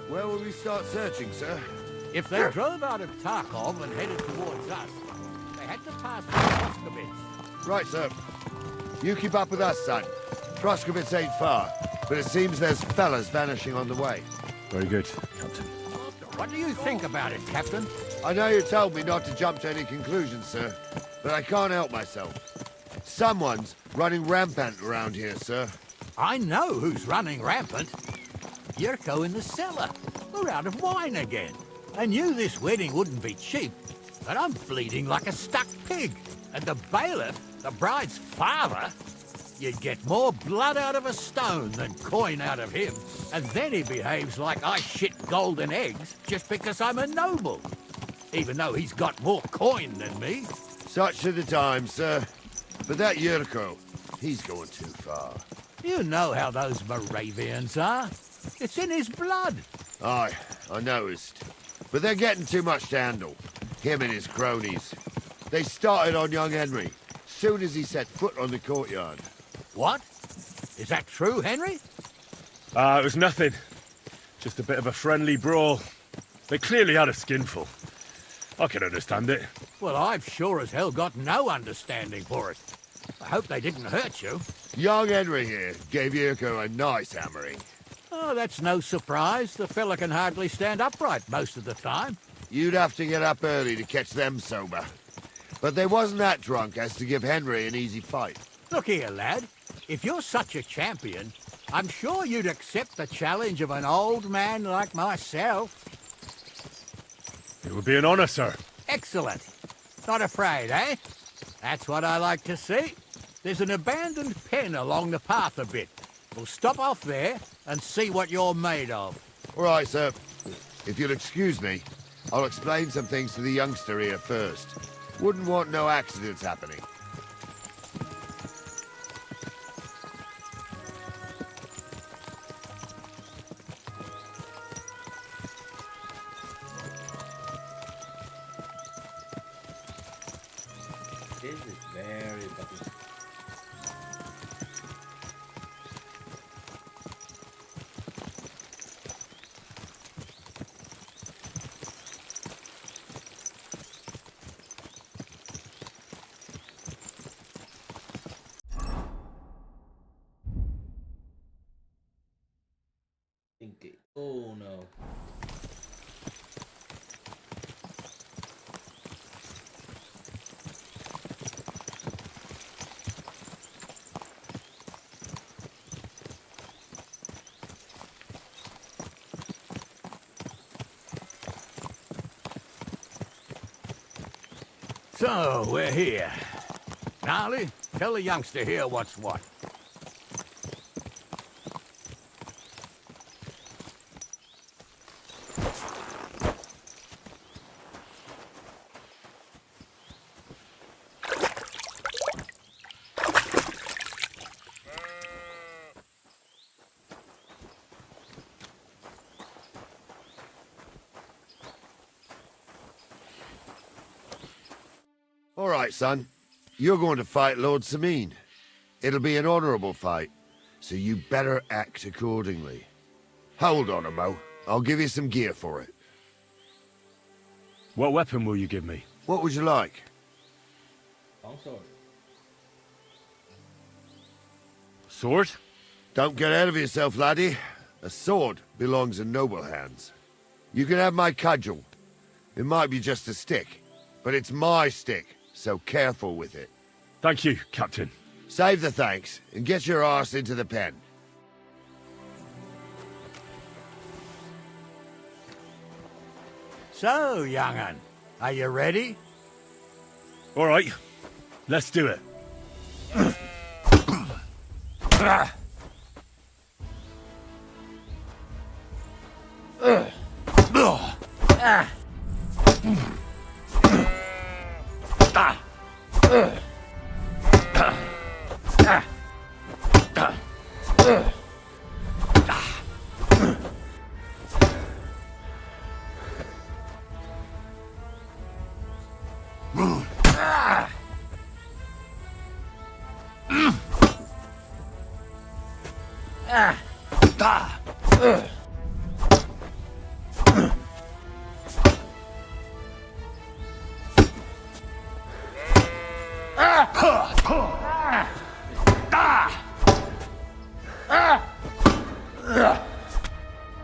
Where will we start searching, sir? If they drove out of Tarkov and headed towards us, they had to pass through Troskovitz. Right, sir. You keep up with us, son. Troskovitz ain't far, but it seems there's fellas vanishing on the way. Very good, Captain. What do you think about it, Captain? I know you told me not to jump to any conclusions, sir, but I can't help myself. Someone's running rampant around here, sir. I know who's running rampant. Yurko in the cellar. We're out of wine again. I knew this wedding wouldn't be cheap, but I'm bleeding like a stuck pig. And the bailiff, the bride's father, you'd get more blood out of a stone than coin out of him. And then he behaves like I shit golden eggs just because I'm a noble. Even though he's got more coin than me. Such are the times, sir. But that Yurko, he's going too far. You know how those Moravians are. It's in his blood. Aye, I noticed. But they're getting too much to handle. Him and his cronies. They started on young Henry, soon as he set foot on the courtyard. What? Is that true, Henry? It was nothing. Just a bit of a friendly brawl. They clearly had a skinful. I can understand it. Well, I've sure as hell got no understanding for it. I hope they didn't hurt you. Young Henry here gave Yurko a nice hammering. Oh, that's no surprise. The fella can hardly stand upright most of the time. You'd have to get up early to catch them sober. But they wasn't that drunk as to give Henry an easy fight. Look here, lad. If you're such a champion, I'm sure you'd accept the challenge of an old man like myself. It would be an honor, sir. Excellent. Not afraid, eh? That's what I like to see. There's an abandoned pen along the path a bit. We'll stop off there and see what you're made of. All right, sir. If you'll excuse me, I'll explain some things to the youngster here first. Wouldn't want no accidents happening. This is very fucking... Stinky. Oh no. So, we're here. Gnarly, tell the youngster here what's what. All right, son. You're going to fight Lord Sameen. It'll be an honorable fight, so you better act accordingly. Hold on a mo. I'll give you some gear for it. What weapon will you give me? What would you like? Sword? Don't get ahead of yourself, laddie. A sword belongs in noble hands. You can have my cudgel. It might be just a stick, but it's my stick, so careful with it. Thank you, Captain. Save the thanks, and get your arse into the pen. So, young'un, are you ready? All right, let's do it.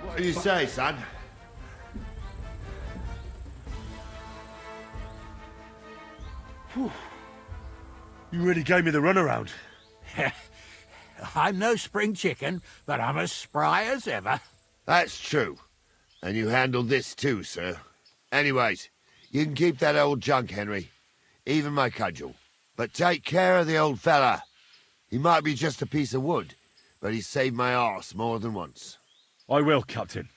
What do you say, son? You really gave me the runaround. I'm no spring chicken, but I'm as spry as ever. That's true. And you handled this too, sir. Anyways, you can keep that old junk, Henry. Even my cudgel. But take care of the old fella. He might be just a piece of wood, but he's saved my arse more than once. I will, Captain.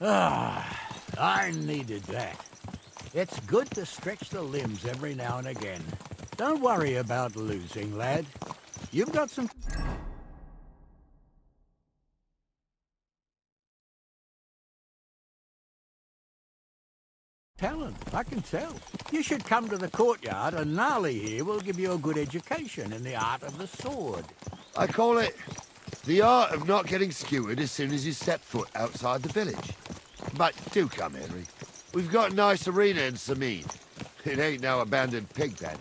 Ah, I needed that. It's good to stretch the limbs every now and again. Don't worry about losing, lad. You've got some... talent, I can tell. You should come to the courtyard and Gnarly here will give you a good education in the art of the sword. I call it the art of not getting skewered as soon as you step foot outside the village. But do come, Henry. We've got a nice arena in Sameen. It ain't no abandoned pig pen.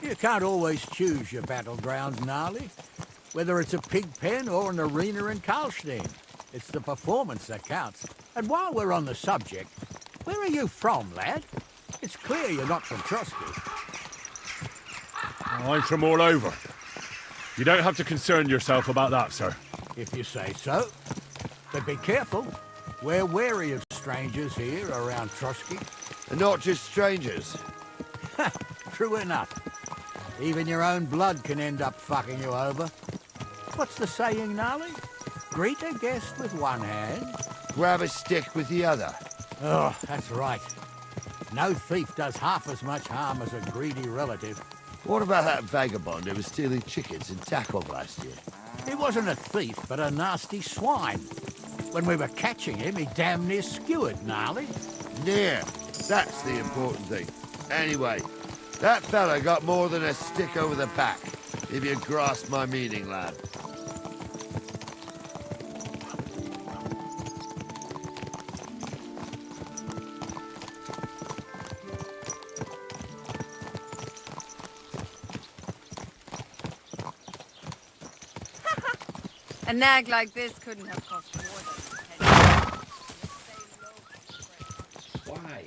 You can't always choose your battleground, Gnarly. Whether it's a pig pen or an arena in Karlstein. It's the performance that counts. And while we're on the subject, where are you from, lad? It's clear you're not from Trotsky. I'm from all over. You don't have to concern yourself about that, sir. If you say so. But be careful. We're wary of strangers here around Trotsky. And not just strangers. True enough. Even your own blood can end up fucking you over. What's the saying, Gnarly? Greet a guest with one hand. Grab a stick with the other. Oh, that's right. No thief does half as much harm as a greedy relative. What about that vagabond who was stealing chickens in Tackle last year? He wasn't a thief, but a nasty swine. When we were catching him, he damn near skewered, Gnarly. Near. That's the important thing. Anyway, that fella got more than a stick over the back, if you grasp my meaning, lad. A nag like this couldn't have cost more than 10. Why?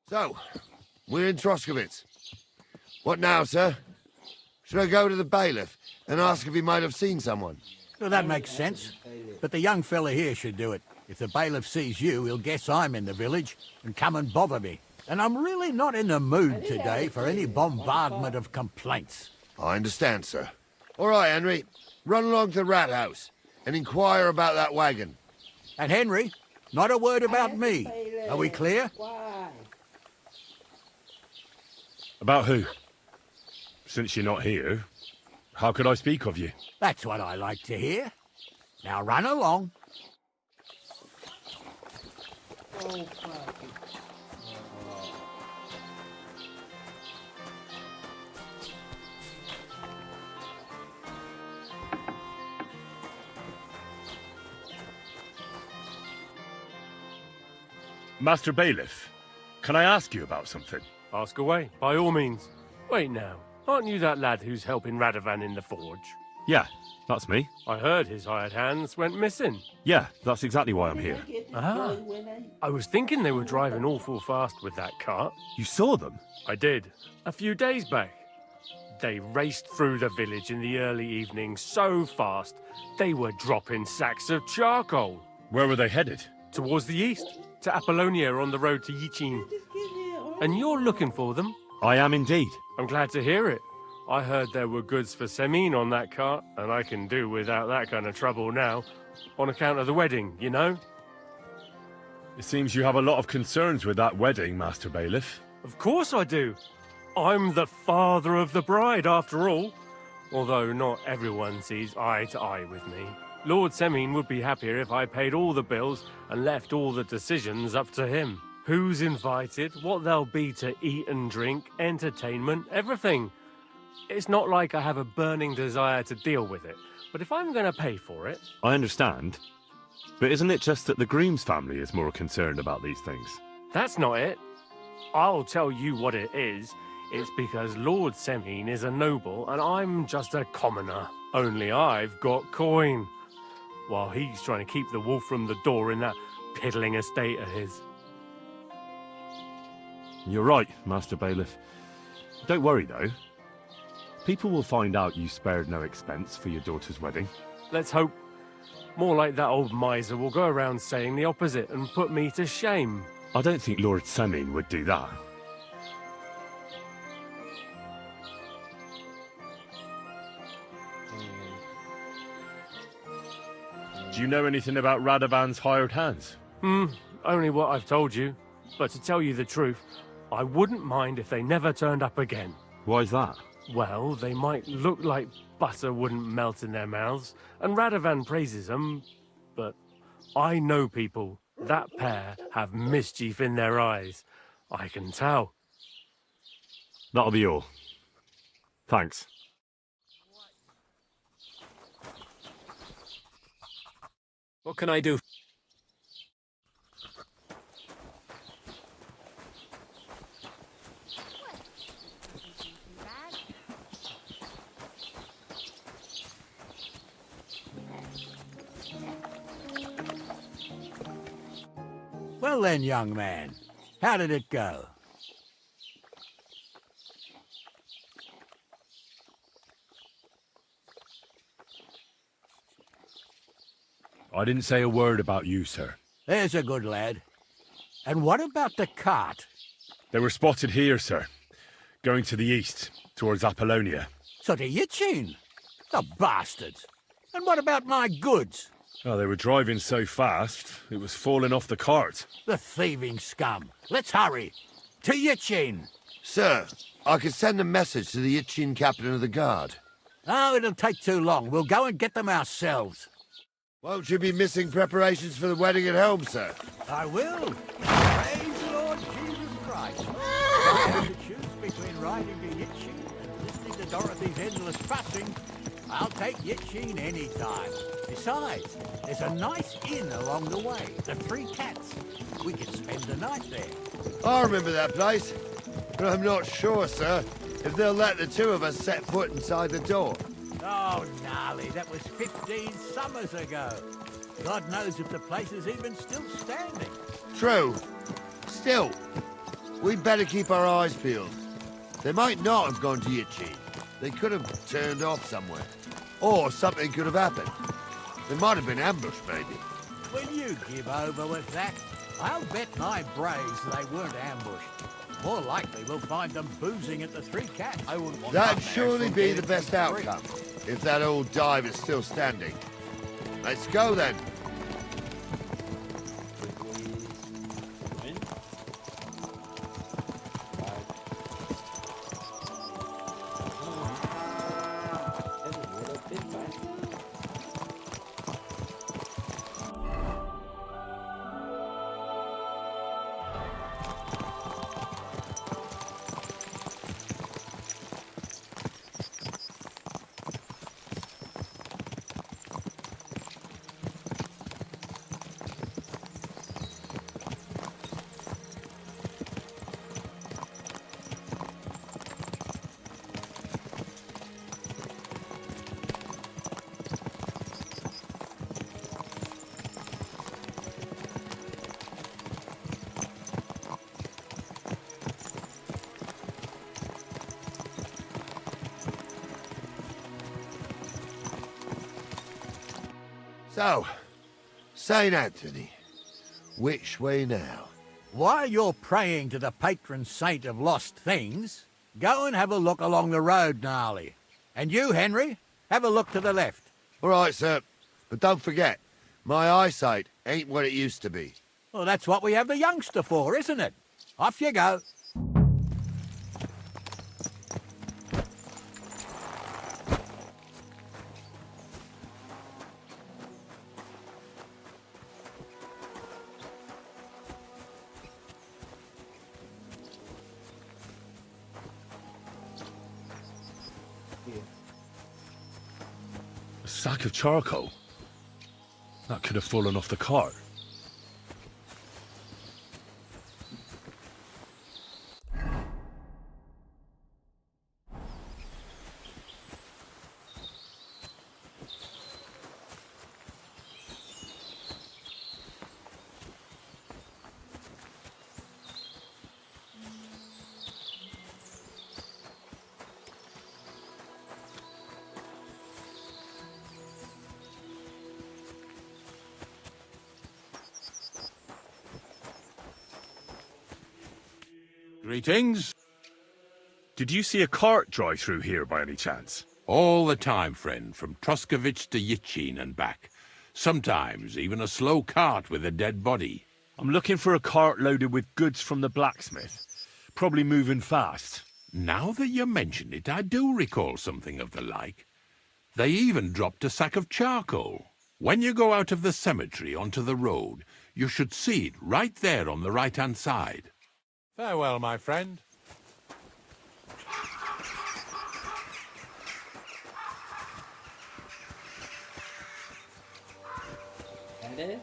So, we're in Troskowitz. What now, sir? Should I go to the bailiff and ask if he might have seen someone? Well, that makes sense. But the young fella here should do it. If the bailiff sees you, he'll guess I'm in the village and come and bother me. And I'm really not in the mood today for any bombardment of complaints. I understand, sir. All right, Henry. Run along to the rat house and inquire about that wagon. And Henry, not a word about me. Are we clear? About who? Since you're not here, how could I speak of you? That's what I like to hear. Now run along. Master Bailiff, can I ask you about something? Ask away, by all means. Wait now, aren't you that lad who's helping Radovan in the forge? Yeah, that's me. I heard his hired hands went missing. Yeah, that's exactly why I'm here. Ah, I was thinking they were driving awful fast with that cart. You saw them? I did, a few days back. They raced through the village in the early evening so fast, they were dropping sacks of charcoal. Where were they headed? Towards the east, to Apollonia on the road to Yichin. And you're looking for them? I am indeed. I'm glad to hear it. I heard there were goods for Semin on that cart, and I can do without that kind of trouble now, on account of the wedding, you know? It seems you have a lot of concerns with that wedding, Master Bailiff. Of course I do. I'm the father of the bride, after all. Although not everyone sees eye to eye with me. Lord Semin would be happier if I paid all the bills and left all the decisions up to him. Who's invited, what there'll be to eat and drink, entertainment, everything. It's not like I have a burning desire to deal with it, but if I'm going to pay for it... I understand. But isn't it just that the groom's family is more concerned about these things? That's not it. I'll tell you what it is. It's because Lord Semin is a noble and I'm just a commoner. Only I've got coin. While he's trying to keep the wolf from the door in that piddling estate of his. You're right, Master Bailiff. Don't worry, though. People will find out you spared no expense for your daughter's wedding. Let's hope. More like that old miser will go around saying the opposite and put me to shame. I don't think Lord Semin would do that. Do you know anything about Radovan's hired hands? Only what I've told you. But to tell you the truth, I wouldn't mind if they never turned up again. Why's that? Well, they might look like butter wouldn't melt in their mouths, and Radovan praises them, but I know people. That pair have mischief in their eyes. I can tell. That'll be all. Thanks. What can I do? Well then, young man, how did it go? I didn't say a word about you, sir. There's a good lad. And what about the cart? They were spotted here, sir. Going to the east, towards Apollonia. So to Yitchin? The bastards! And what about my goods? Oh, they were driving so fast, it was falling off the cart. The thieving scum. Let's hurry. To Yitchin! Sir, I could send a message to the Yitchin captain of the guard. Oh, it'll take too long. We'll go and get them ourselves. Won't you be missing preparations for the wedding at home, sir? I will. Praise the Lord Jesus Christ. If I have to choose between riding to Yitchin and listening to Dorothy's endless fussing, I'll take Yitchin any time. Besides, there's a nice inn along the way, the Three Cats. We can spend the night there. I remember that place, but I'm not sure, sir, if they'll let the two of us set foot inside the door. Oh, gnarly, that was 15 summers ago. God knows if the place is even still standing. True. Still, we'd better keep our eyes peeled. They might not have gone to Yitchin. They could have turned off somewhere. Or something could have happened. They might have been ambushed, maybe. Will you give over with that? I'll bet my braves they weren't ambushed. More likely we'll find them boozing at the Three Cats. I wouldn't want That'd surely be the best outcome, if that old dive is still standing. Let's go, then. So, St. Anthony, which way now? While you're praying to the patron saint of lost things, Go and have a look along the road, Gnarly. And you, Henry, have a look to the left. All right, sir. But don't forget, my eyesight ain't what it used to be. Well, that's what we have the youngster for, isn't it? Off you go. A sack of charcoal? That could have fallen off the cart. Greetings. Did you see a cart drive through here by any chance? All the time, friend, from Troskovich to Yitchin and back. Sometimes even a slow cart with a dead body. I'm looking for a cart loaded with goods from the blacksmith. Probably moving fast. Now that you mention it, I do recall something of the like. They even dropped a sack of charcoal. When you go out of the cemetery onto the road, you should see it right there on the right-hand side. Farewell, my friend. Ada?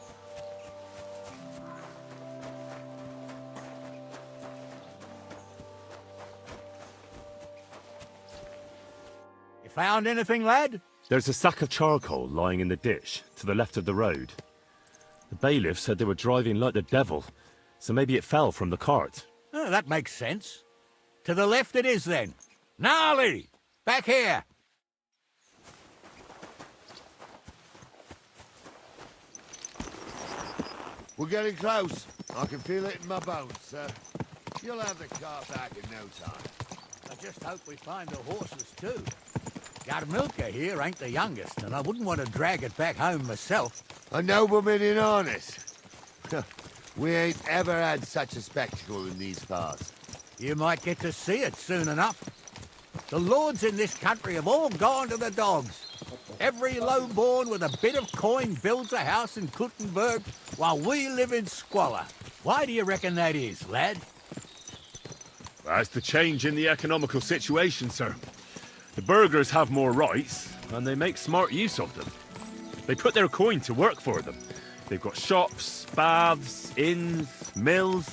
You found anything, lad? There's a sack of charcoal lying in the ditch to the left of the road. The bailiff said they were driving like the devil, so maybe it fell from the cart. Oh, that makes sense. To the left it is, then. Gnarly! Back here! We're getting close. I can feel it in my bones, sir. You'll have the car back in no time. I just hope we find the horses, too. Garmilka here ain't the youngest, and I wouldn't want to drag it back home myself. A nobleman in harness. We ain't ever had such a spectacle in these parts. You might get to see it soon enough. The lords in this country have all gone to the dogs. Every lowborn with a bit of coin builds a house in Kuttenberg while we live in squalor. Why do you reckon that is, lad? That's the change in the economical situation, sir. The burghers have more rights, and they make smart use of them. They put their coin to work for them. They've got shops, baths, inns, mills,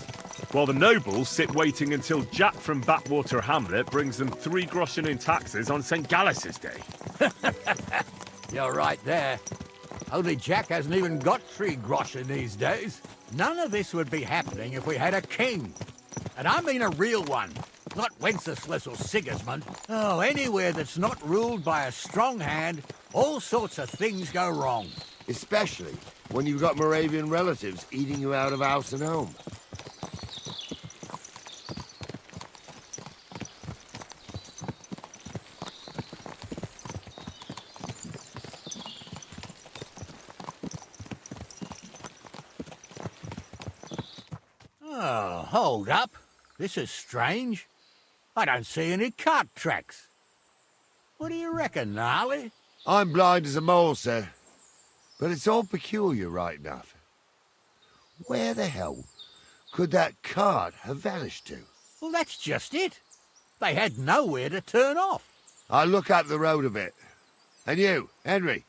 while the nobles sit waiting until Jack from Backwater Hamlet brings them 3 groschen in taxes on St. Gallus's Day. You're right there. Only Jack hasn't even got 3 groschen these days. None of this would be happening if we had a king. And I mean a real one, not Wenceslas or Sigismund. Oh, anywhere that's not ruled by a strong hand, all sorts of things go wrong. Especially when you've got Moravian relatives eating you out of house and home. Oh, hold up. This is strange. I don't see any cart tracks. What do you reckon, Gnarly? I'm blind as a mole, sir. But it's all peculiar, right enough. Where the hell could that cart have vanished to? Well, that's just it. They had nowhere to turn off. I'll look up the road a bit. And you, Henry,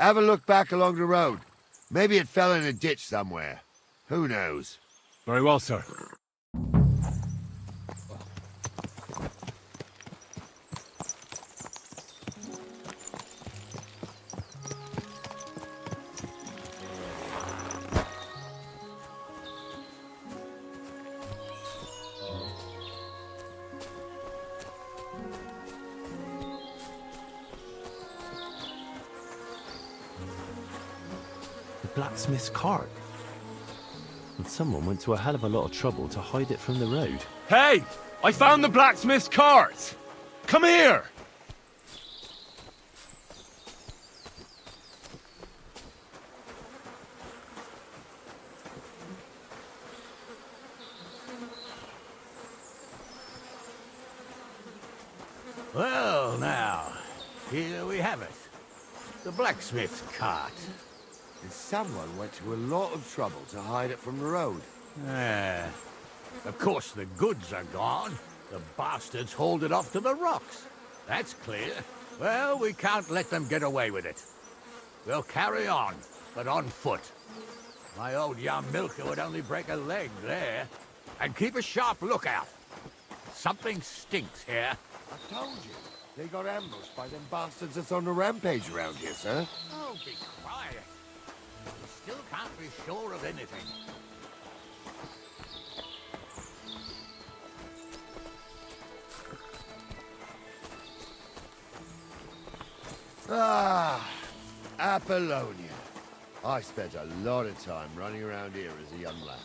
have a look back along the road. Maybe it fell in a ditch somewhere. Who knows? Very well, sir. Blacksmith's cart. And someone went to a hell of a lot of trouble to hide it from the road. Hey! I found the blacksmith's cart! Come here! Well, now, here we have it. The blacksmith's cart. And someone went to a lot of trouble to hide it from the road. Of course, the goods are gone. The bastards hauled it off to the rocks. That's clear. Well, we can't let them get away with it. We'll carry on, but on foot. My old young milker would only break a leg there. And keep a sharp lookout. Something stinks here. I told you. They got ambushed by them bastards that's on the rampage around here, sir. Oh, be quiet. We still can't be sure of anything. Ah, Apollonia. I spent a lot of time running around here as a young lad.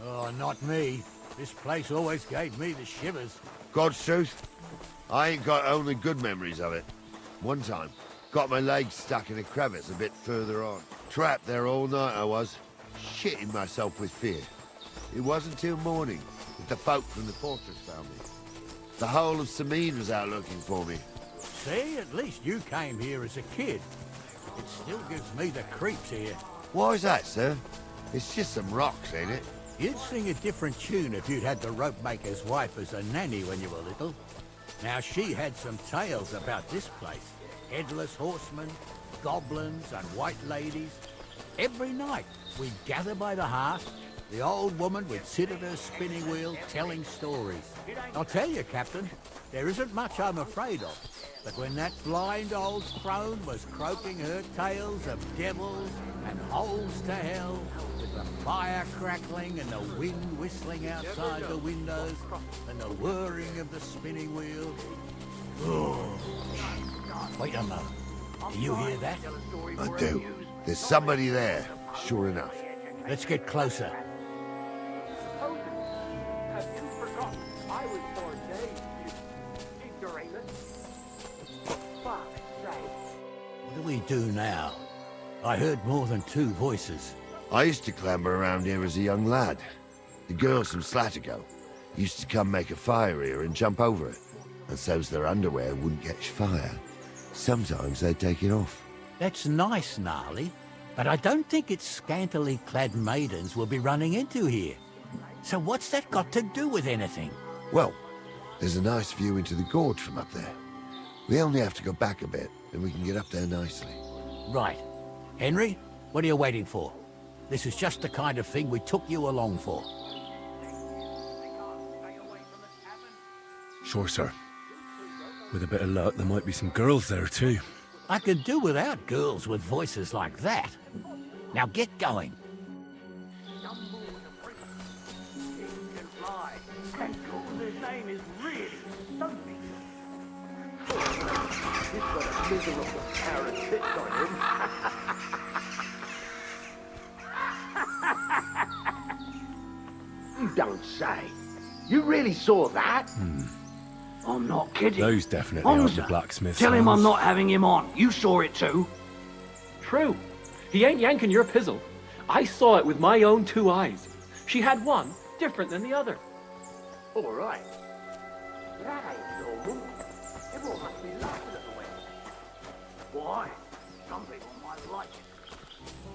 Oh, not me. This place always gave me the shivers. God's truth, I ain't got only good memories of it. One time, got my leg stuck in a crevice a bit further on. Trapped there all night I was, shitting myself with fear. It wasn't till morning that the folk from the fortress found me. The whole of Samine was out looking for me. See, at least you came here as a kid. It still gives me the creeps here. Why is that, sir? It's just some rocks, ain't it? You'd sing a different tune if you'd had the rope maker's wife as a nanny when you were little. Now, she had some tales about this place. Headless horsemen, goblins, and white ladies. Every night, we'd gather by the hearth. The old woman would sit at her spinning wheel telling stories. I'll tell you, Captain, there isn't much I'm afraid of. But when that blind old crone was croaking her tales of devils and holes to hell, with the fire crackling and the wind whistling outside the windows, and the whirring of the spinning wheel... Oh. Wait a moment. Do you hear that? I do. There's somebody there, sure enough. Let's get closer. Have you forgotten I was born dead, you ignoramus? Fuck's sake. What do we do now? I heard more than two voices. I used to clamber around here as a young lad. The girls from Slatigo used to come make a fire here and jump over it. And so's their underwear wouldn't catch fire. Sometimes they'd take it off. That's nice, Gnarly, but I don't think it's scantily clad maidens we'll be running into here. So what's that got to do with anything? Well, there's a nice view into the gorge from up there. We only have to go back a bit, and we can get up there nicely. Right. Henry, what are you waiting for? This is just the kind of thing we took you along for. Sure, sir. With a bit of luck, there might be some girls there, too. I could do without girls with voices like that. Now get going. His name is really something. He's got a miserable carrot bit on him. You don't say. You really saw that? I'm not kidding. Those definitely aren't the Honza, blacksmith's tell him I'm hands. not having him on. You saw it too. True. He ain't yanking your pizzle. I saw it with my own two eyes. She had one different than the other. All right. That ain't normal. Everyone must be laughing at the way. Why? Some people might like it.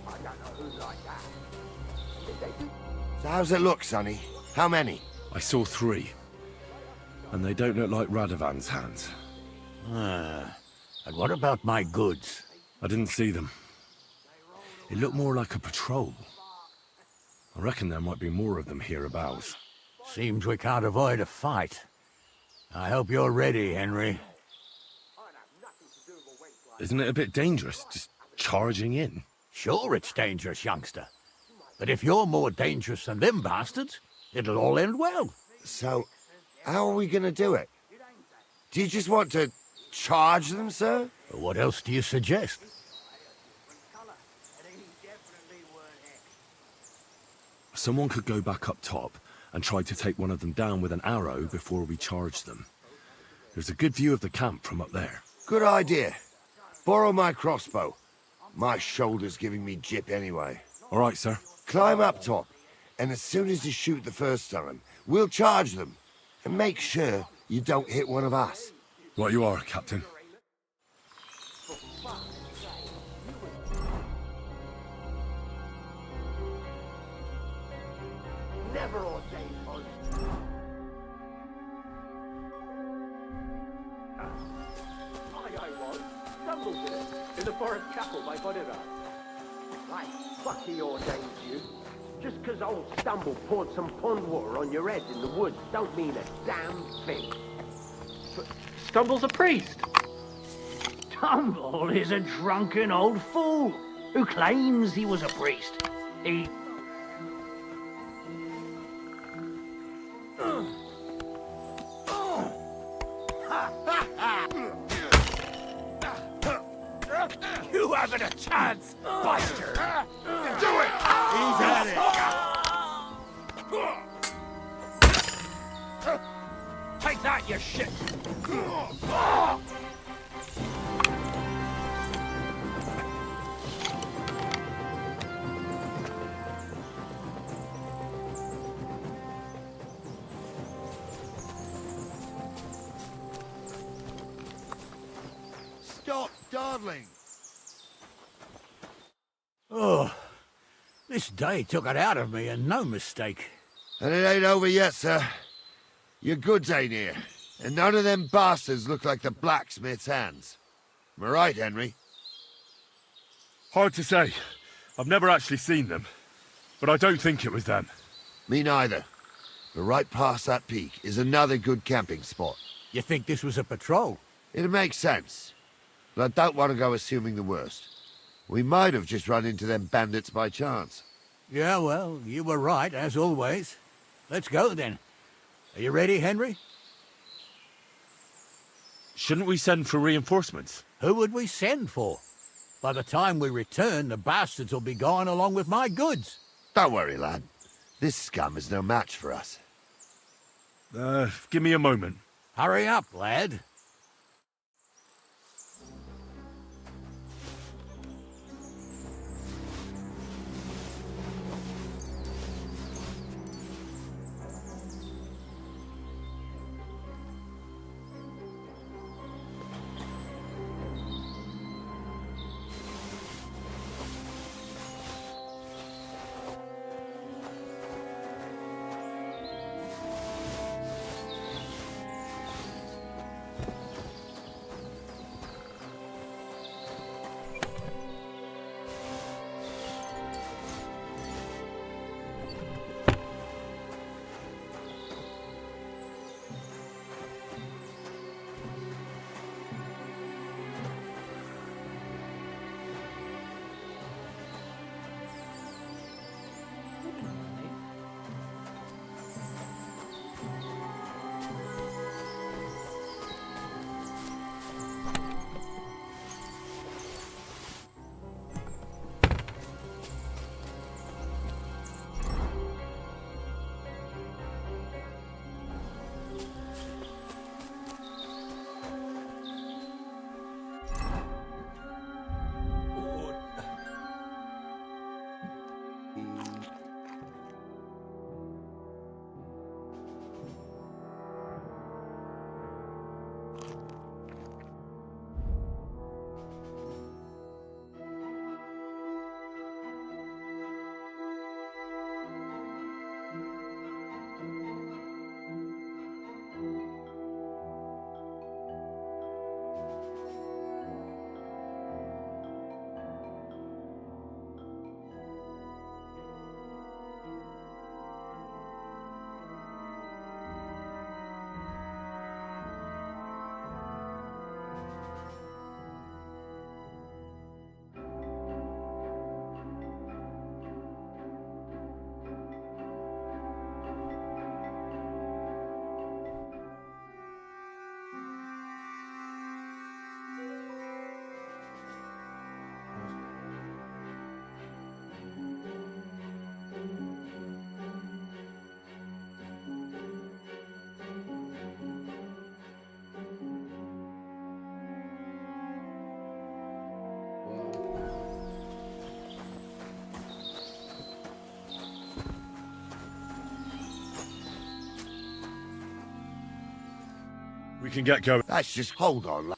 I don't know who's like that. Did they do? So how's it look, Sonny? How many? I saw 3. And they don't look like Radovan's hands. And what about my goods? I didn't see them. It looked more like a patrol. I reckon there might be more of them hereabouts. Seems we can't avoid a fight. I hope you're ready, Henry. Isn't it a bit dangerous, just charging in? Sure it's dangerous, youngster. But if you're more dangerous than them bastards, it'll all end well. So, how are we gonna do it? Do you just want to charge them, sir? What else do you suggest? Someone could go back up top and tried to take one of them down with an arrow before we charged them. There's a good view of the camp from up there. Good idea. Borrow my crossbow. My shoulder's giving me jip anyway. All right, sir. Climb up top, and as soon as you shoot the first time, we'll charge them. And make sure you don't hit one of us. Right you are, Captain. Never ordained on. I was. Stumbled with it. In the forest chapel by Bodega. Right, fucky ordained you. Just 'cause old Stumble poured some pond water on your head in the woods don't mean a damn thing. But Stumble's a priest. Stumble is a drunken old fool who claims he was a priest. He... You haven't a chance, bastard! Do it! He's at it! Take that, you shit! Stop dawdling! Oh, this day took it out of me, and no mistake. And it ain't over yet, sir. Your goods ain't here, and none of them bastards look like the blacksmith's hands. Am I right, Henry? Hard to say. I've never actually seen them. But I don't think it was them. Me neither. But right past that peak is another good camping spot. You think this was a patrol? It makes sense. But I don't want to go assuming the worst. We might have just run into them bandits by chance. Yeah, well, you were right, as always. Let's go, then. Are you ready, Henry? Shouldn't we send for reinforcements? Who would we send for? By the time we return, the bastards will be gone along with my goods. Don't worry, lad. This scum is no match for us. Give me a moment. Hurry up, lad. We can get going. Let's just hold on.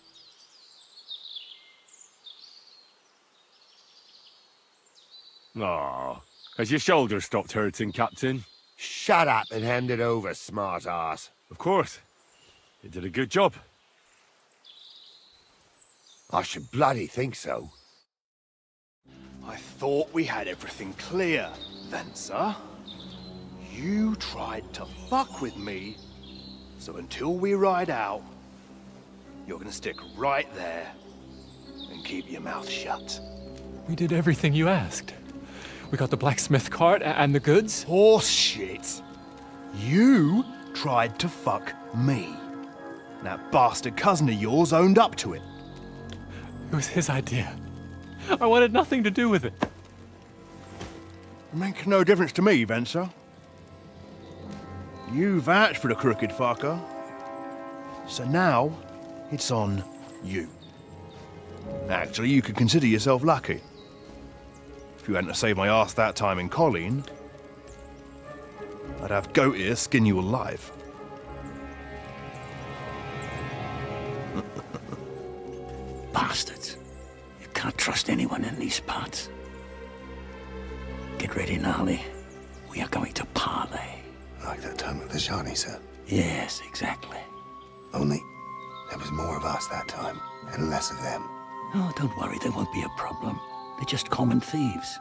Aw, has your shoulder stopped hurting, Captain? Shut up and hand it over, smart ass. Of course. You did a good job. I should bloody think so. I thought we had everything clear, Venser. You tried to fuck with me, so until we ride out, you're gonna stick right there and keep your mouth shut. We did everything you asked. We got the blacksmith cart and the goods. Horse shit. You tried to fuck me. That bastard cousin of yours owned up to it. It was his idea. I wanted nothing to do with it. Make no difference to me, Venser. You vouched for the crooked fucker. So now, it's on you. Actually, you could consider yourself lucky. If you hadn't saved my ass that time in Colleen, I'd have goat ear skin you alive. Bastards. You can't trust anyone in these parts. Get ready, Gnarly. We are going to parley. Like that time at the Shani, sir? Yes, exactly. Only there was more of us that time, and less of them. Oh, don't worry, there won't be a problem. They're just common thieves.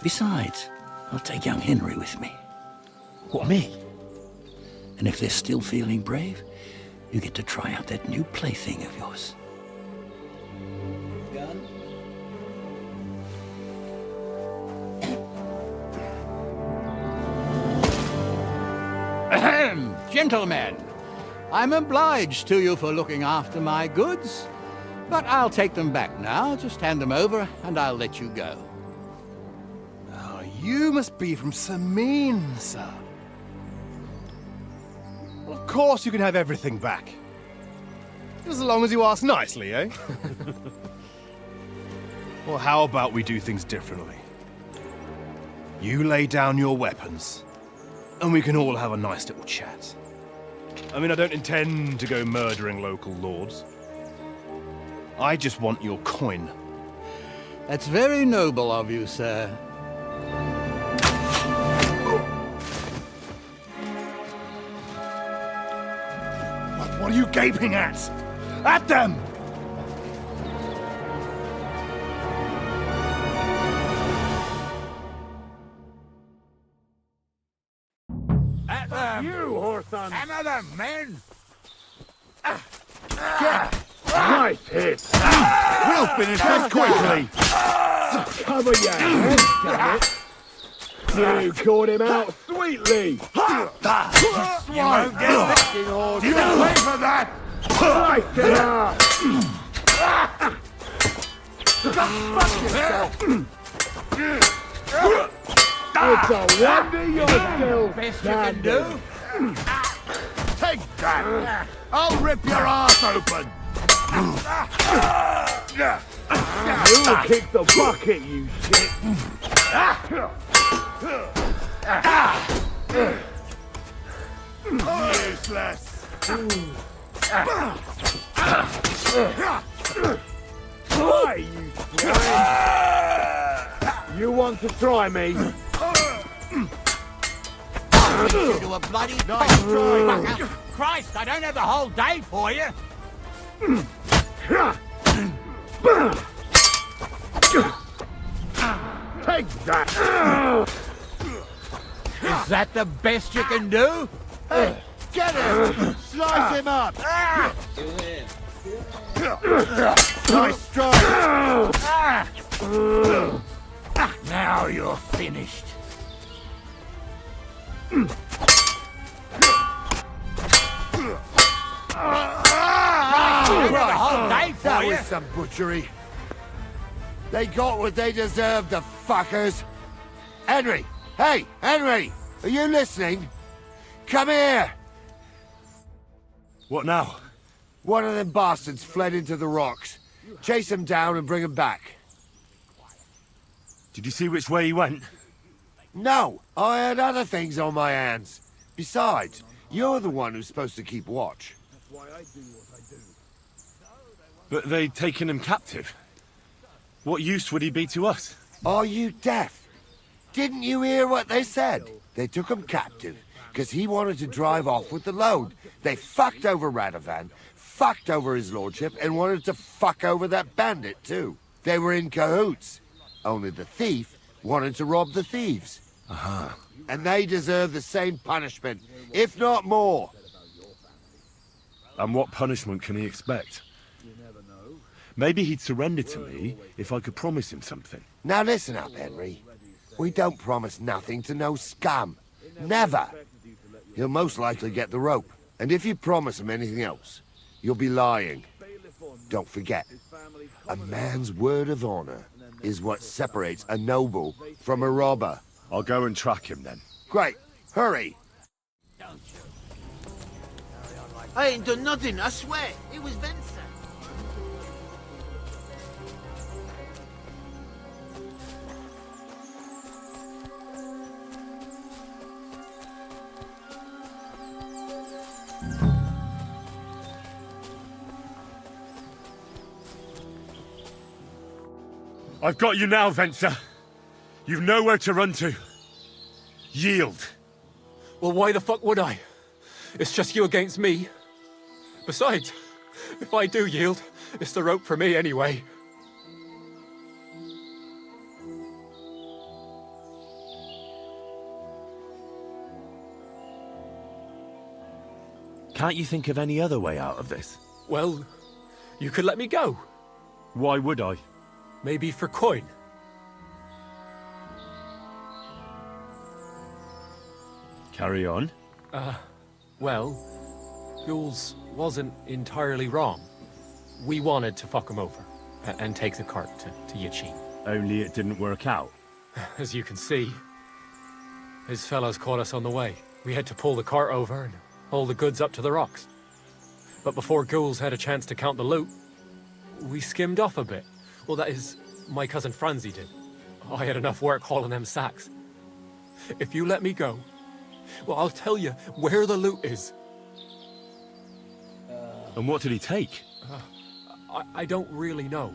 Besides, I'll take young Henry with me. What, me? And if they're still feeling brave, you get to try out that new plaything of yours. Gun? Ahem, gentlemen. I'm obliged to you for looking after my goods, but I'll take them back now. Just hand them over, and I'll let you go. Oh, you must be from Samin, sir. Well, of course you can have everything back. As long as you ask nicely, eh? Well, how about we do things differently? You lay down your weapons, and we can all have a nice little chat. I mean, I don't intend to go murdering local lords. I just want your coin. That's very noble of you, sir. What are you gaping at? At them! At them! You, Horson! Hammer them, men! Nice hit! We'll finish this quickly! Cover your head, damn it! You caught him out sweetly! You won't get picking orders! You pay for that! Slice it up! Fuck yourself! It's a wonder you're still Best you can do. Take that! I'll rip your ass open! You'll kick the bucket, you shit! Useless! Try, you swine! You want to try me? You do a bloody nice try. Christ, I don't have the whole day for you. Take that! Is that the best you can do? Hey, get him! Slice him up! Nice strike! Now you're finished. That was some butchery. They got what they deserved, the fuckers. Henry! Hey, Henry! Are you listening? Come here! What now? One of them bastards fled into the rocks. Chase him down and bring him back. Did you see which way he went? No, I had other things on my hands. Besides, you're the one who's supposed to keep watch. But they'd taken him captive. What use would he be to us? Are you deaf? Didn't you hear what they said? They took him captive because he wanted to drive off with the load. They fucked over Radovan, fucked over his lordship, and wanted to fuck over that bandit too. They were in cahoots. Only the thief wanted to rob the thieves. Aha. And they deserve the same punishment, if not more. And what punishment can he expect? Maybe he'd surrender to me if I could promise him something. Now listen up, Henry. We don't promise nothing to no scum. Never. He'll most likely get the rope. And if you promise him anything else, you'll be lying. Don't forget, a man's word of honor is what separates a noble from a robber. I'll go and track him then. Great. Hurry. I ain't done nothing, I swear. It was Vincent. I've got you now, Venser. You've nowhere to run to. Yield. Well, why the fuck would I? It's just you against me. Besides, if I do yield, it's the rope for me anyway. Can't you think of any other way out of this? Well, you could let me go. Why would I? Maybe for coin. Carry on. Well, Jules wasn't entirely wrong. We wanted to fuck him over and take the cart to Yichin. Only it didn't work out. As you can see, his fellows caught us on the way. We had to pull the cart over and haul the goods up to the rocks. But before Jules had a chance to count the loot, we skimmed off a bit. Well, that is, my cousin Franzi did. I had enough work hauling them sacks. If you let me go, well, I'll tell you where the loot is. And what did he take? I don't really know.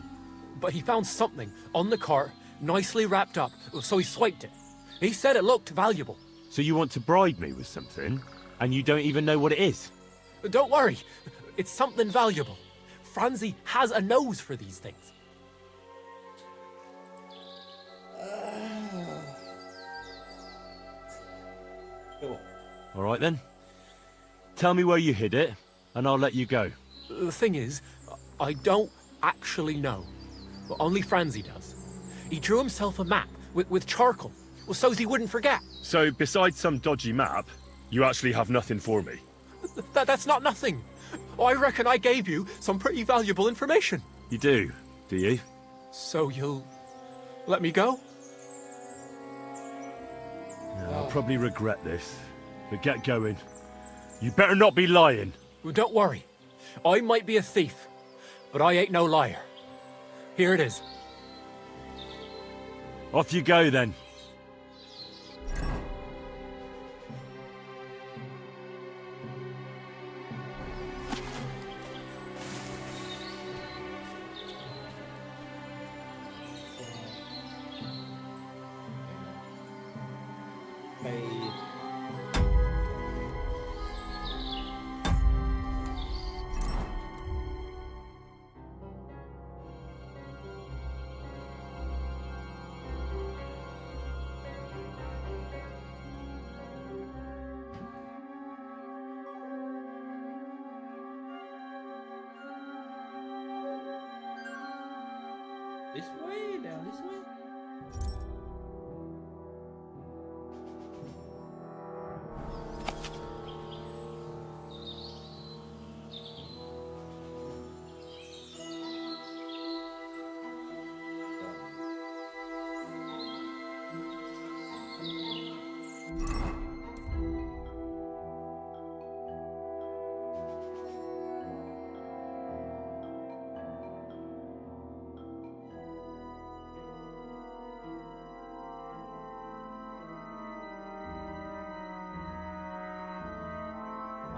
But he found something on the cart, nicely wrapped up, so he swiped it. He said it looked valuable. So you want to bribe me with something, and you don't even know what it is? Don't worry, it's something valuable. Franzi has a nose for these things. All right then. Tell me where you hid it, and I'll let you go. The thing is, I don't actually know. Well, only Franzi does. He drew himself a map with charcoal, well, so he wouldn't forget. So, besides some dodgy map, you actually have nothing for me? That's not nothing. I reckon I gave you some pretty valuable information. You do you? So you'll let me go? No, I'll probably regret this, but get going. You better not be lying. Well, don't worry. I might be a thief, but I ain't no liar. Here it is. Off you go then. This way, down this way.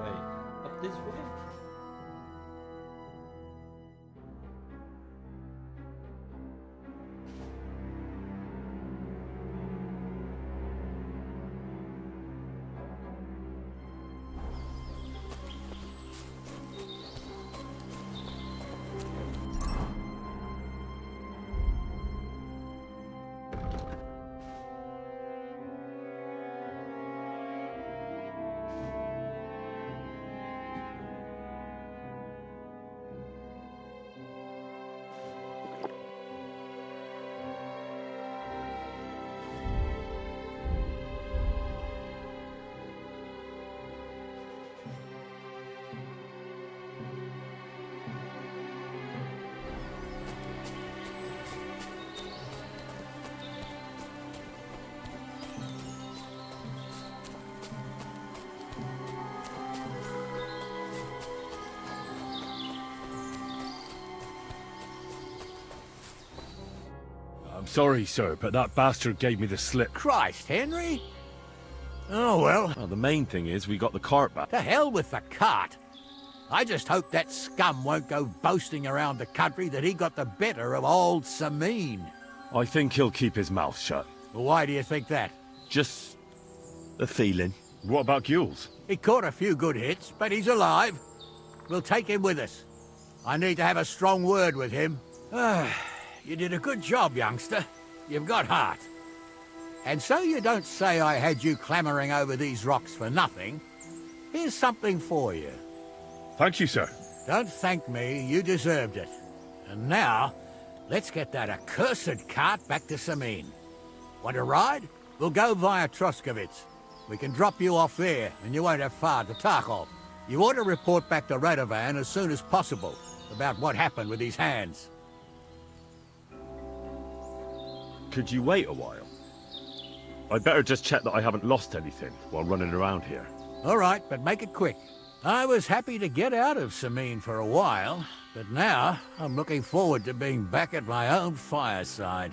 Wait, up this way? I'm sorry, sir, but that bastard gave me the slip. Christ, Henry! Oh, well. Well, the main thing is we got the cart back. To hell with the cart. I just hope that scum won't go boasting around the country that he got the better of old Sameen. I think he'll keep his mouth shut. Well, why do you think that? Just a feeling. What about Gules? He caught a few good hits, but he's alive. We'll take him with us. I need to have a strong word with him. You did a good job, youngster. You've got heart. And so you don't say I had you clambering over these rocks for nothing. Here's something for you. Thank you, sir. Don't thank me, you deserved it. And now, let's get that accursed cart back to Sameen. Want to ride? We'll go via Troskovitz. We can drop you off there, and you won't have far to Tarkov. You ought to report back to Radovan as soon as possible about what happened with these hands. Could you wait a while? I'd better just check that I haven't lost anything while running around here. All right, but make it quick. I was happy to get out of Sameen for a while, but now I'm looking forward to being back at my own fireside.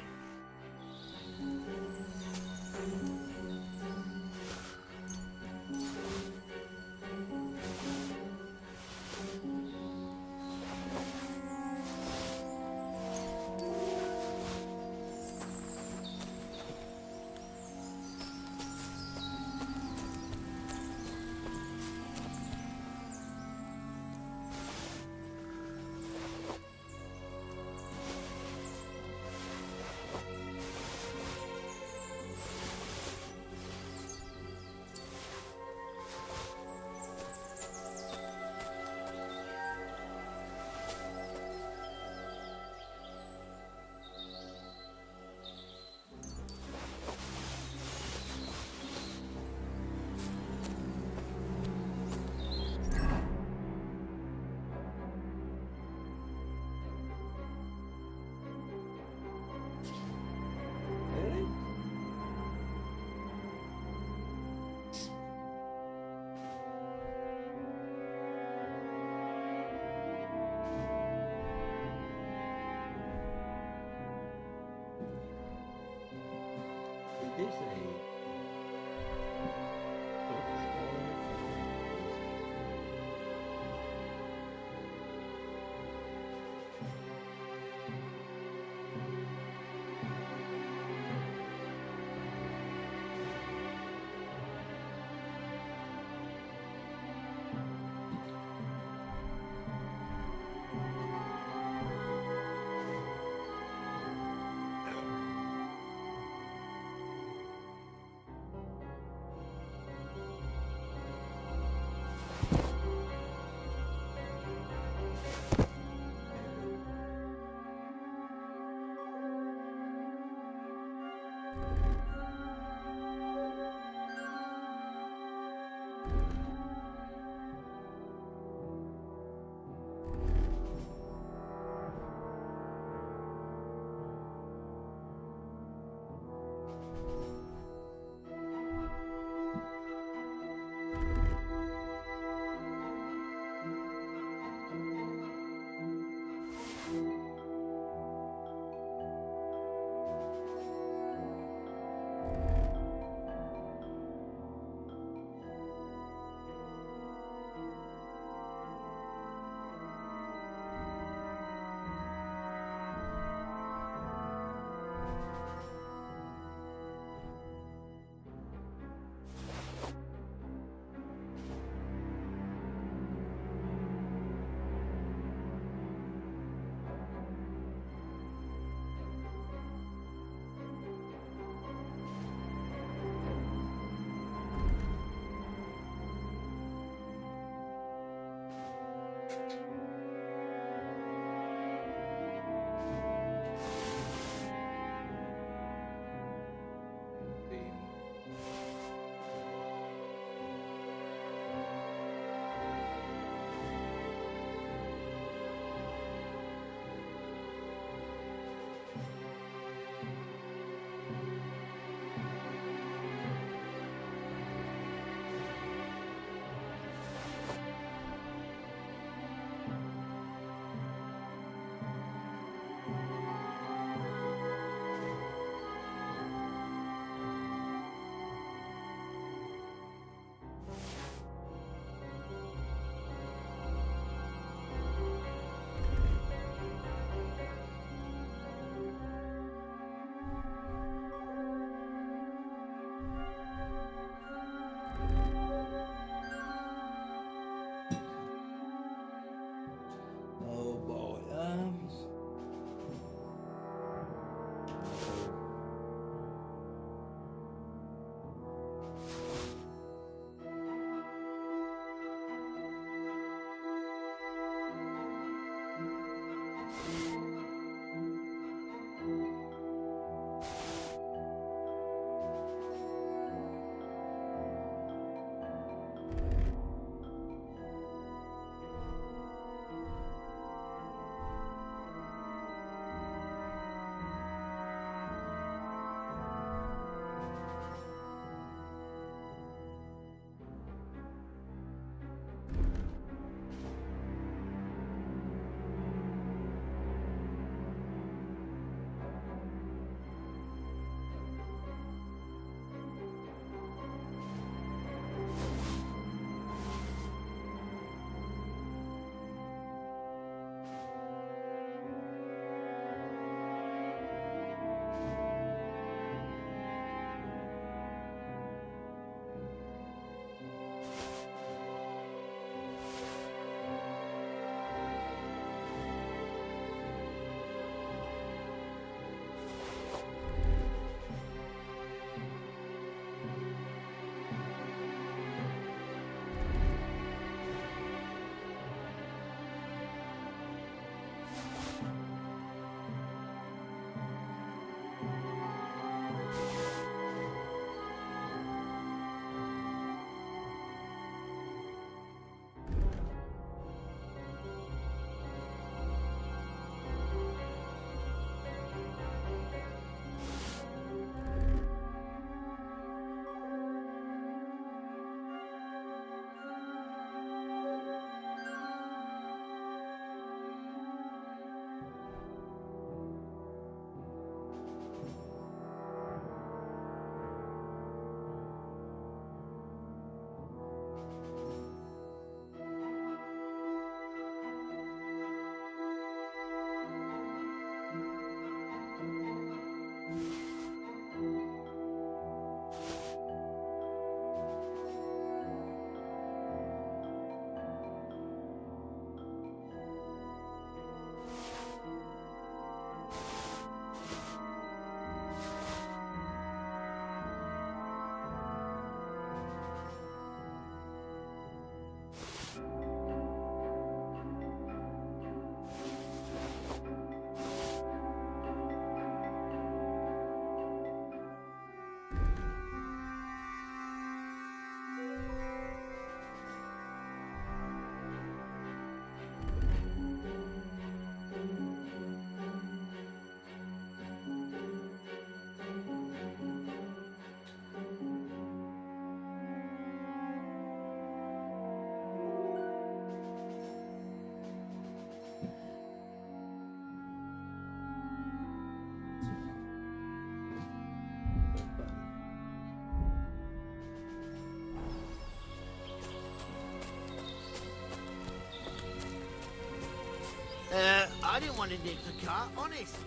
I didn't want to nick the car, honest.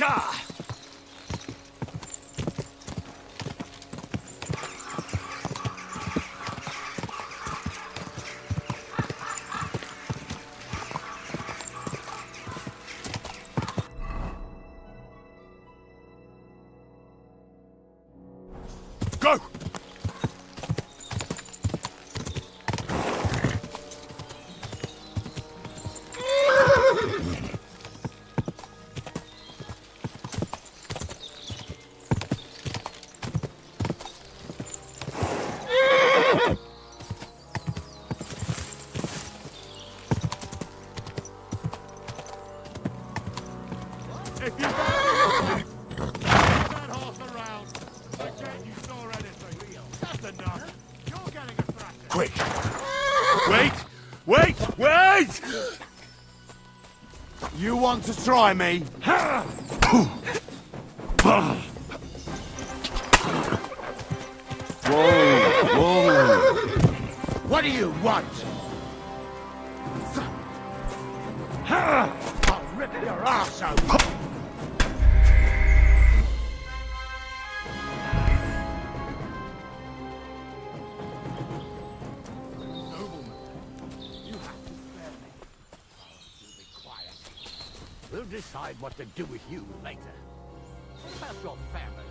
Gah! Go! If you that horse around, again you saw anything. That's enough. You're getting a thrashing. Quick! Wait! Wait! Wait! You want to try me? Whoa! What do you want? I'll rip your ass out. We'll decide what to do with you later. What about your family?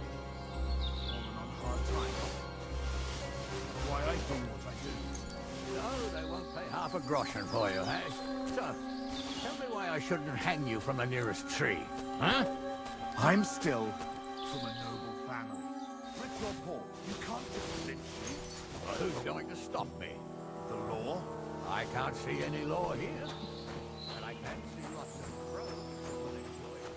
Falling on hard times. Why I do what I do. No, they won't pay half a groschen for you, eh? So, tell me why I shouldn't hang you from the nearest tree, huh? I'm still from a noble family. Rich or poor, you can't just lynch me. Well, who's going to stop me? The law? I can't see any law here. But I can see lots of crows who will enjoy it.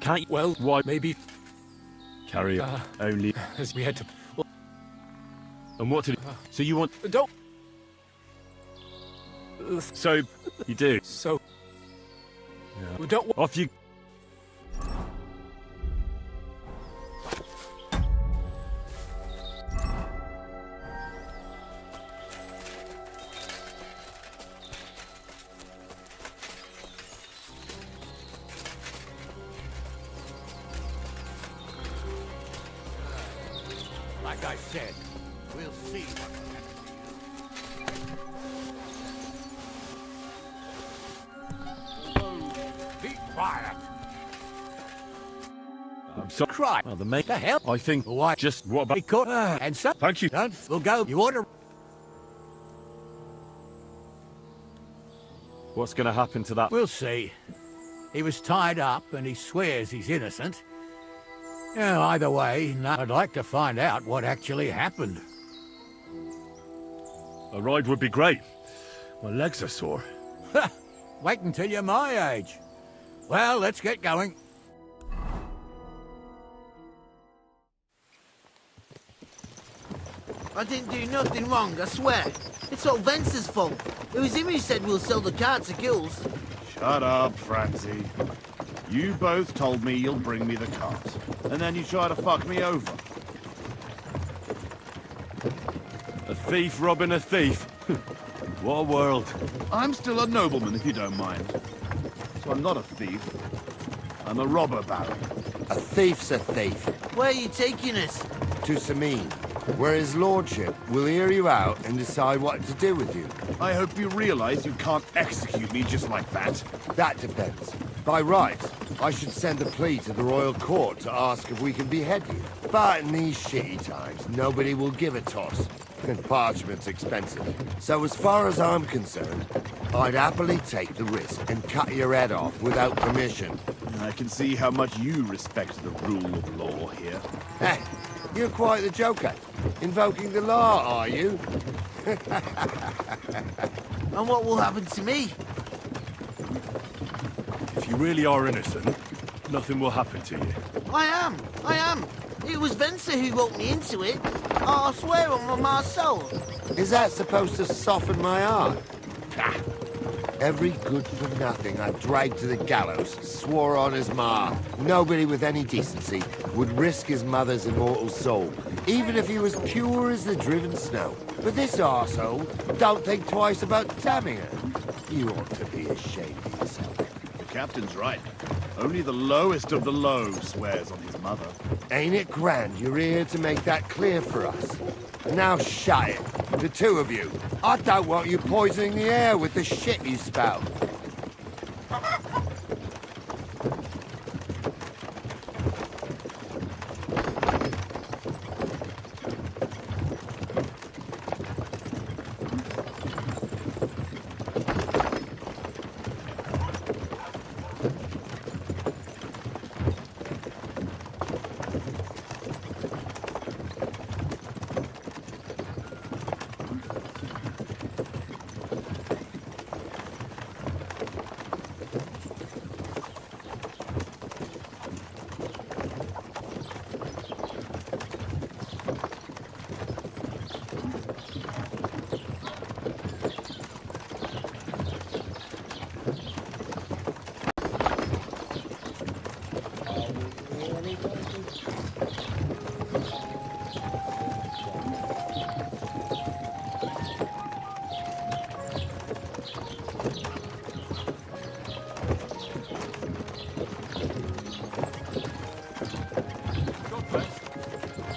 Can't... Well, why? maybe... Carry on. Only... As we had to... Well, and what did... so you want... Don't... So, you do? So... Yeah. We don't... Off you... Like I said, we'll see what happens. Be quiet. I'm sorry. Cry. Well, the mate... The hell? I think... Why? Just... What about... Be caught. And so... Thank you. We'll go. You order... What's going to happen to that? We'll see. He was tied up and he swears he's innocent. Yeah, either way, I'd like to find out what actually happened. A ride would be great. My legs are sore. Wait until you're my age. Well, let's get going. I didn't do nothing wrong, I swear. It's all Vince's fault. It was him who said we'll sell the car to Gills. Shut up, Francie. You both told me you'll bring me the cart, and then you try to fuck me over. A thief robbing a thief. What a world. I'm still a nobleman, if you don't mind. So I'm not a thief. I'm a robber baron. A thief's a thief. Where are you taking us? To Sameen, where his lordship will hear you out and decide what to do with you. I hope you realize you can't execute me just like that. That depends. By rights, I should send a plea to the royal court to ask if we can behead you. But in these shitty times, nobody will give a toss. And parchment's expensive. So as far as I'm concerned, I'd happily take the risk and cut your head off without permission. I can see how much you respect the rule of law here. Hey, you're quite the joker. Invoking the law, are you? And what will happen to me? If you really are innocent, nothing will happen to you. I am. It was Vince who roped me into it. I swear on my soul. Is that supposed to soften my heart? Every good-for-nothing I dragged to the gallows swore on his ma. Nobody with any decency would risk his mother's immortal soul, even if he was pure as the driven snow. But this arsehole don't think twice about damning her. You ought to be ashamed of yourself. The captain's right. Only the lowest of the low swears on his mother. Ain't it grand you're here to make that clear for us? Now shut it, the two of you. I don't want you poisoning the air with the shit you spout.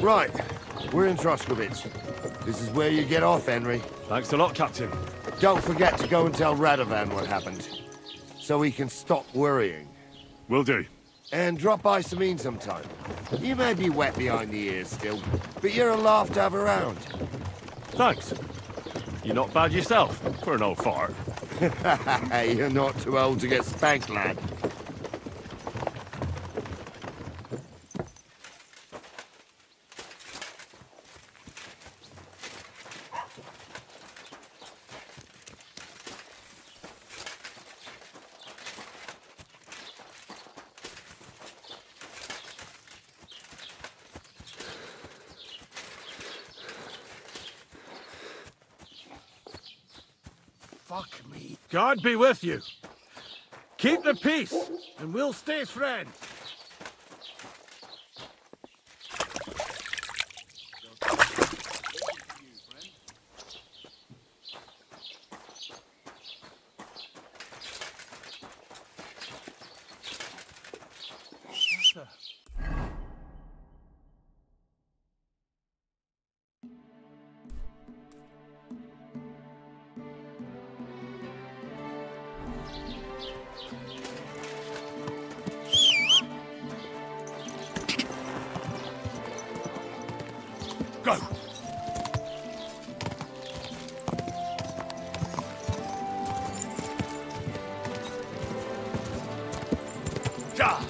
Right, we're in Troskowitz. This is where you get off, Henry. Thanks a lot, Captain. Don't forget to go and tell Radovan what happened, so he can stop worrying. Will do. And drop by Sameen sometime. You may be wet behind the ears still, but you're a laugh to have around. Thanks. You're not bad yourself, for an old fart. You're not too old to get spanked, lad. Fuck me. God be with you. Keep the peace, and we'll stay friends. Go! Die!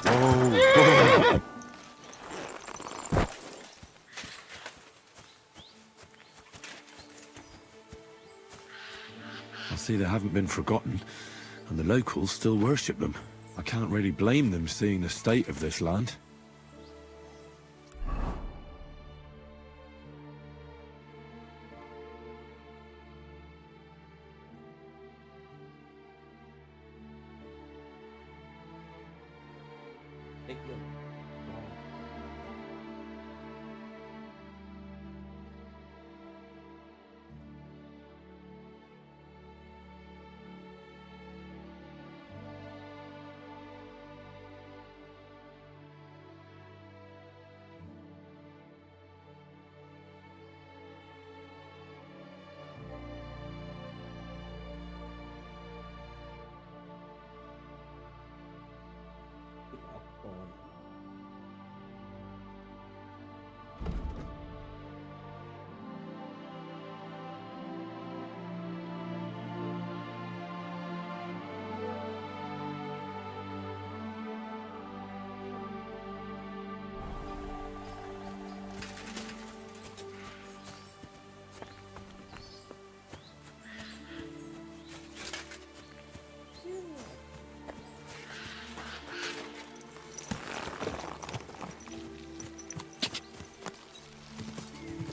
Oh, I see they haven't been forgotten, and the locals still worship them. I can't really blame them seeing the state of this land.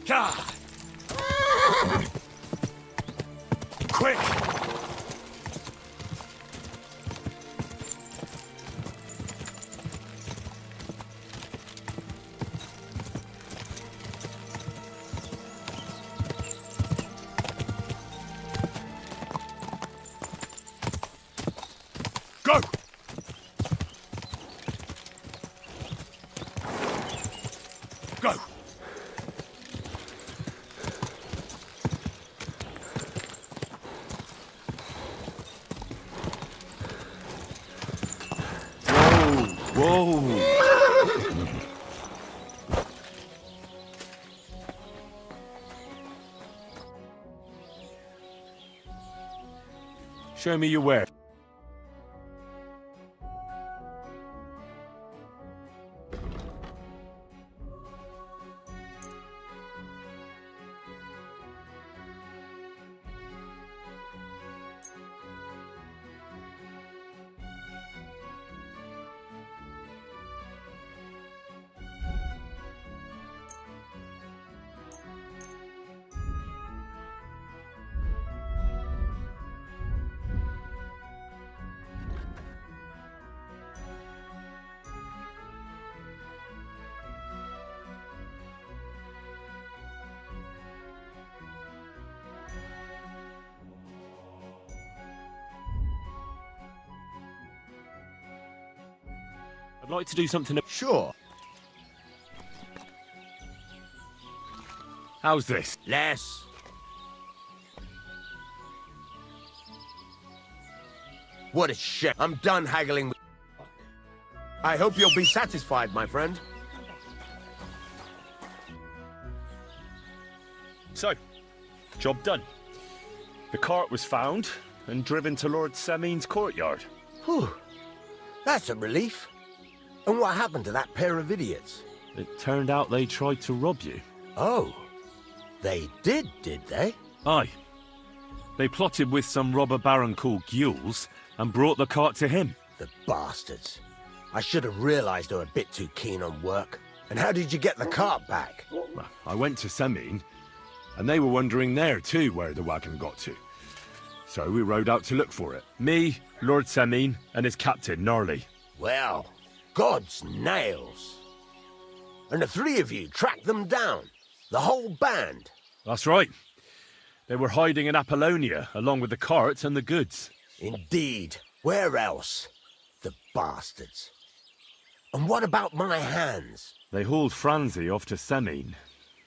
God! Quick! Go! Go! Whoa! Show me your where. I'd like to do something. Sure. How's this? Less. What a shit. I'm done haggling with... I hope you'll be satisfied, my friend. So, job done. The cart was found and driven to Lord Samin's courtyard. Whew. That's a relief. And what happened to that pair of idiots? It turned out they tried to rob you. Oh. They did they? Aye. They plotted with some robber baron called Gules and brought the cart to him. The bastards. I should have realized they were a bit too keen on work. And how did you get the cart back? Well, I went to Semin, and they were wondering there too where the wagon got to. So we rode out to look for it. Me, Lord Semin, and his captain, Gnarly. Well, God's nails. And the three of you tracked them down? The whole band? That's right. They were hiding in Apollonia, along with the carts and the goods. Indeed. Where else? The bastards. And what about my hands? They hauled Franzi off to Semin,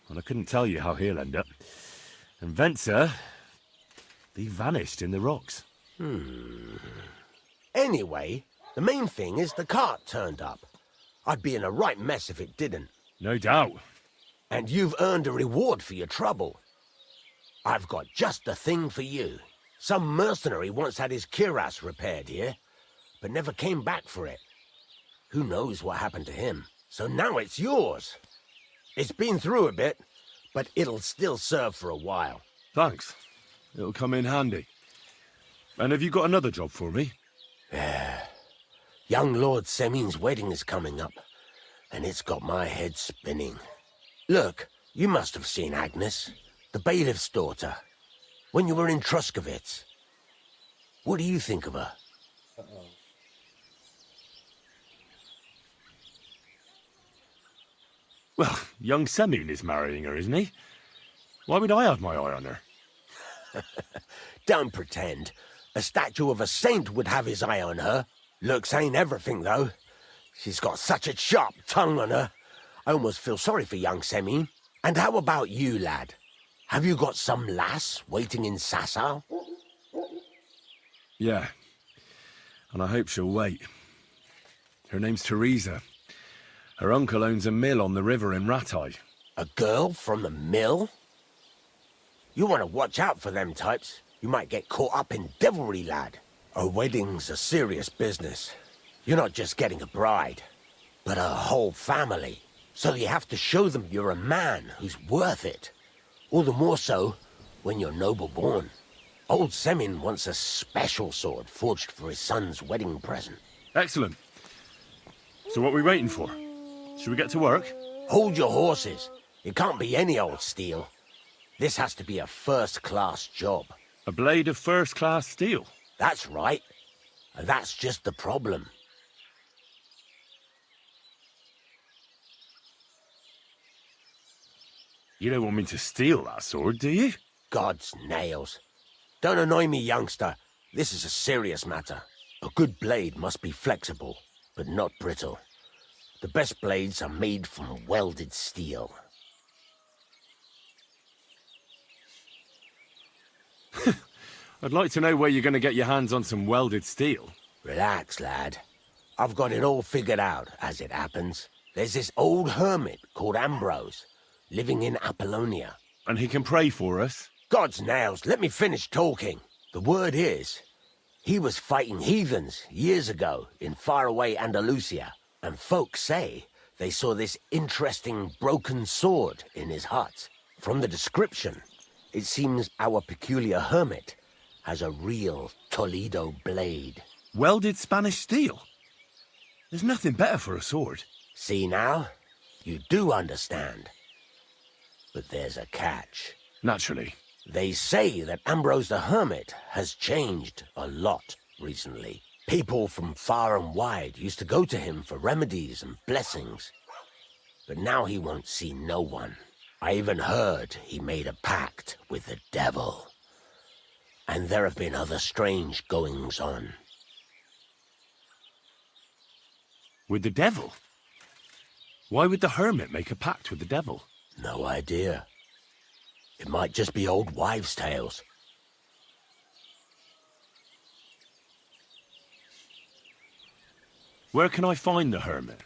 and I couldn't tell you how he'll end up. And Venser, he vanished in the rocks. Anyway, the main thing is the cart turned up. I'd be in a right mess if it didn't. No doubt. And you've earned a reward for your trouble. I've got just the thing for you. Some mercenary once had his cuirass repaired here, but never came back for it. Who knows what happened to him? So now it's yours. It's been through a bit, but it'll still serve for a while. Thanks. It'll come in handy. And have you got another job for me? Young Lord Semin's wedding is coming up, and it's got my head spinning. Look, you must have seen Agnes, the bailiff's daughter, when you were in Truskovitz. What do you think of her? Well, young Semin is marrying her, isn't he? Why would I have my eye on her? Don't pretend. A statue of a saint would have his eye on her. Looks ain't everything, though. She's got such a sharp tongue on her. I almost feel sorry for young Semin. And how about you, lad? Have you got some lass waiting in Sasau? Yeah. And I hope she'll wait. Her name's Teresa. Her uncle owns a mill on the river in Ratai. A girl from the mill? You want to watch out for them types. You might get caught up in devilry, lad. A wedding's a serious business. You're not just getting a bride, but a whole family. So you have to show them you're a man who's worth it. All the more so when you're noble-born. Old Semin wants a special sword forged for his son's wedding present. Excellent. So what are we waiting for? Should we get to work? Hold your horses. It can't be any old steel. This has to be a first-class job. A blade of first-class steel? That's right. And that's just the problem. You don't want me to steal that sword, do you? God's nails. Don't annoy me, youngster. This is a serious matter. A good blade must be flexible, but not brittle. The best blades are made from welded steel. I'd like to know where you're going to get your hands on some welded steel. Relax, lad. I've got it all figured out, as it happens. There's this old hermit called Ambrose, living in Apollonia. And he can pray for us? God's nails, let me finish talking. The word is, he was fighting heathens years ago in faraway Andalusia, and folks say they saw this interesting broken sword in his hut. From the description, it seems our peculiar hermit has a real Toledo blade. Welded Spanish steel? There's nothing better for a sword. See now? You do understand. But there's a catch. Naturally. They say that Ambrose the Hermit has changed a lot recently. People from far and wide used to go to him for remedies and blessings. But now he won't see no one. I even heard he made a pact with the devil. And there have been other strange goings-on. With the devil? Why would the hermit make a pact with the devil? No idea. It might just be old wives' tales. Where can I find the hermit?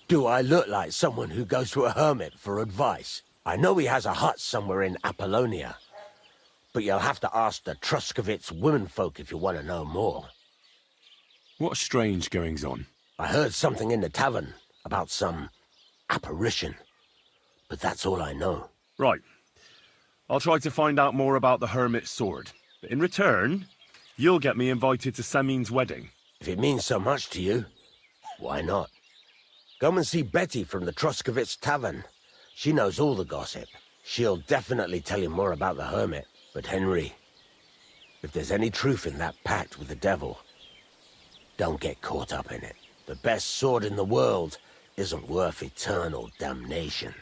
Do I look like someone who goes to a hermit for advice? I know he has a hut somewhere in Apollonia. But you'll have to ask the Truskovitz womenfolk if you want to know more. What strange goings-on? I heard something in the tavern about some apparition. But that's all I know. Right. I'll try to find out more about the hermit's sword. But in return, you'll get me invited to Semin's wedding. If it means so much to you, why not? Come and see Betty from the Troskovitz Tavern. She knows all the gossip. She'll definitely tell you more about the hermit. But Henry, if there's any truth in that pact with the devil, don't get caught up in it. The best sword in the world isn't worth eternal damnation.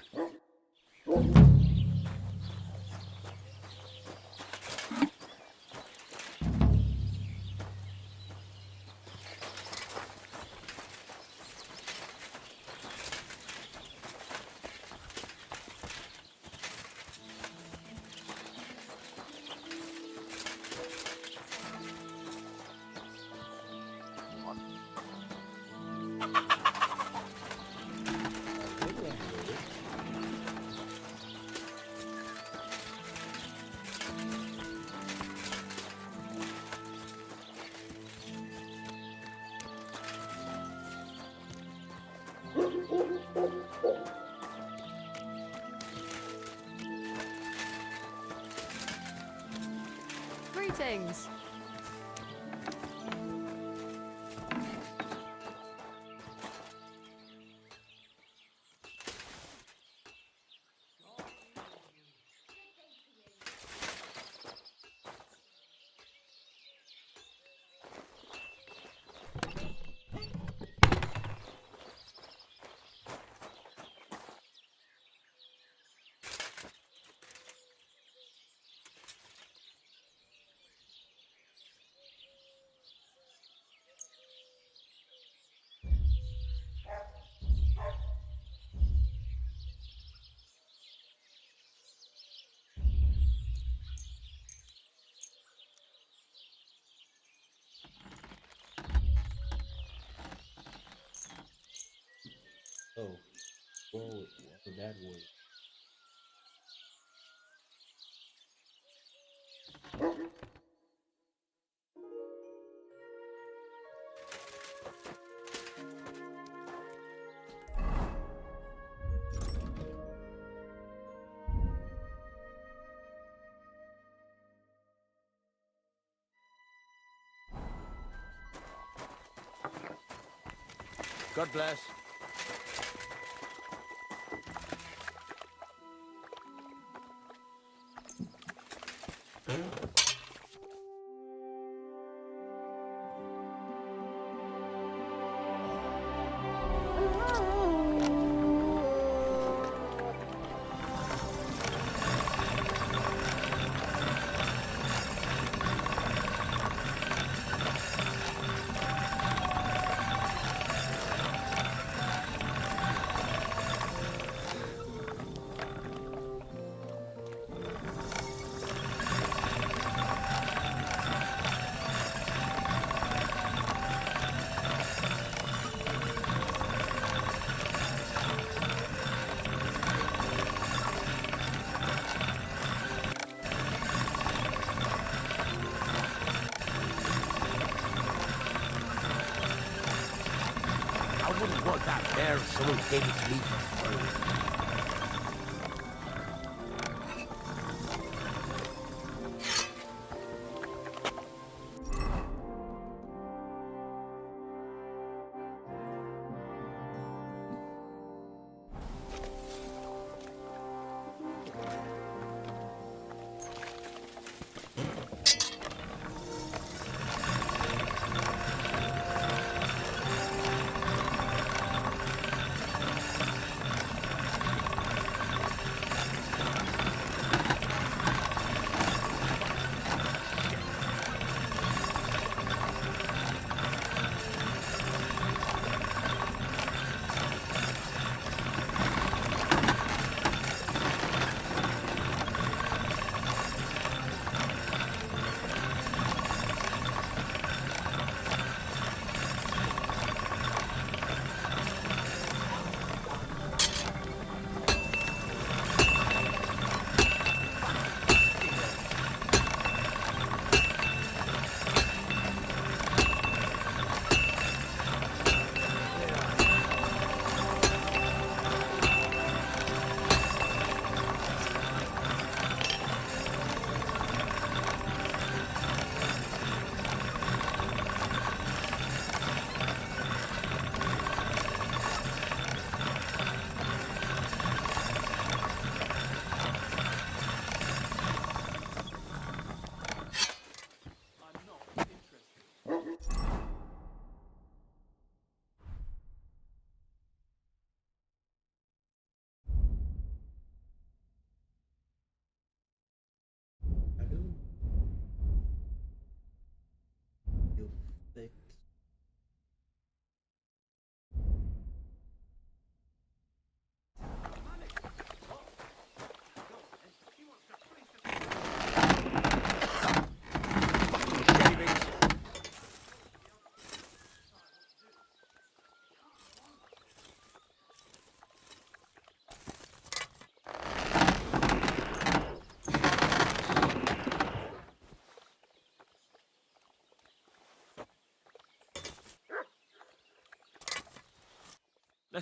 Greetings. Oh, forward, that way. God bless. I wouldn't want that there if someone gave it to me for free.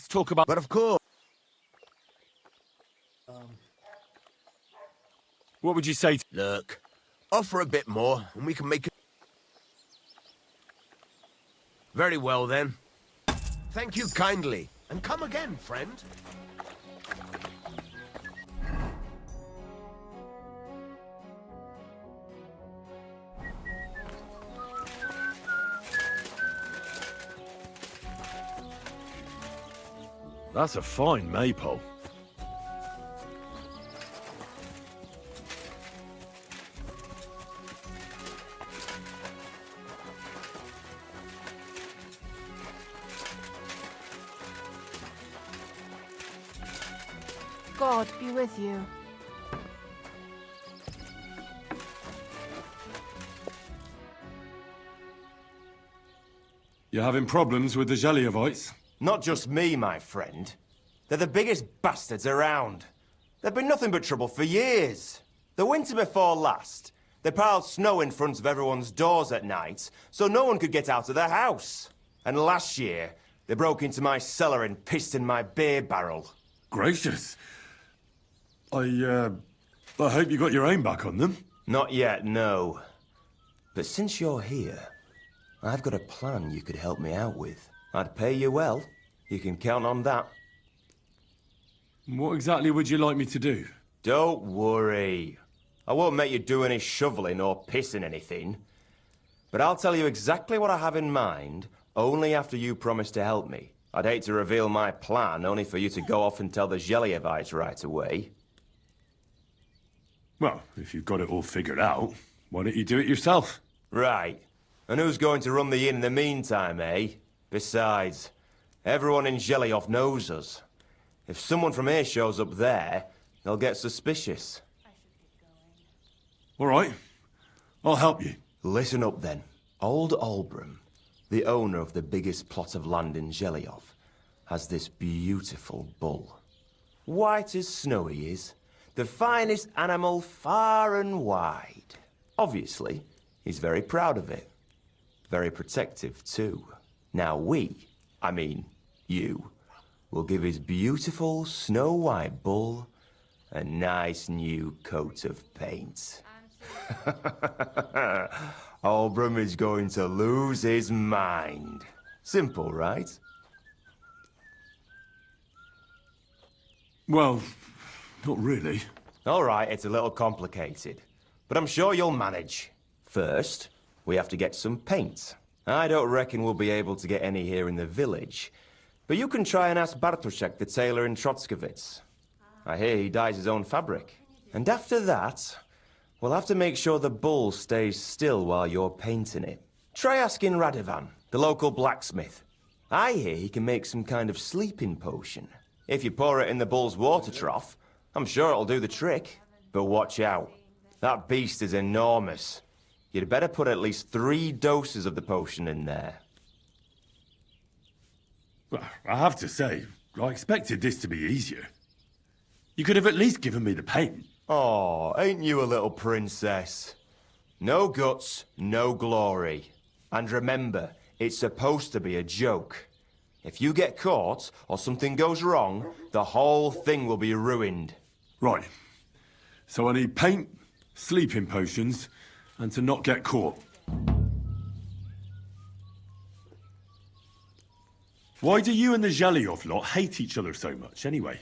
Let's talk about... But of course... What would you say to... Look, offer a bit more, and we can make it... Very well, then. Thank you kindly, and come again, friend. That's a fine maypole. God be with you. You having problems with the Geliovites? Not just me, my friend. They're the biggest bastards around. They've been nothing but trouble for years. The winter before last, they piled snow in front of everyone's doors at night, so no one could get out of their house. And last year, they broke into my cellar and pissed in my beer barrel. Gracious. I hope you got your aim back on them. Not yet, no. But since you're here, I've got a plan you could help me out with. I'd pay you well. You can count on that. What exactly would you like me to do? Don't worry. I won't make you do any shoveling or pissing anything. But I'll tell you exactly what I have in mind, only after you promise to help me. I'd hate to reveal my plan, only for you to go off and tell the Geliovites right away. Well, if you've got it all figured out, why don't you do it yourself? Right. And who's going to run the inn in the meantime, eh? Besides, everyone in Geliof knows us. If someone from here shows up there, they'll get suspicious. All right. I'll help you. Listen up, then. Old Albram, the owner of the biggest plot of land in Geliof, has this beautiful bull. White as snow he is. The finest animal far and wide. Obviously, he's very proud of it. Very protective, too. Now you, will give his beautiful snow-white bull a nice new coat of paint. Albram is going to lose his mind. Simple, right? Well, not really. All right, it's a little complicated, but I'm sure you'll manage. First, we have to get some paint. I don't reckon we'll be able to get any here in the village, but you can try and ask Bartoszek, the tailor in Trotskovitz. I hear he dyes his own fabric. And after that, we'll have to make sure the bull stays still while you're painting it. Try asking Radovan, the local blacksmith. I hear he can make some kind of sleeping potion. If you pour it in the bull's water trough, I'm sure it'll do the trick. But watch out. That beast is enormous. You'd better put at least 3 doses of the potion in there. Well, I have to say, I expected this to be easier. You could have at least given me the paint. Oh, ain't you a little princess? No guts, no glory. And remember, it's supposed to be a joke. If you get caught, or something goes wrong, the whole thing will be ruined. Right. So I need paint, sleeping potions, and to not get caught. Why do you and the Geliov lot hate each other so much, anyway?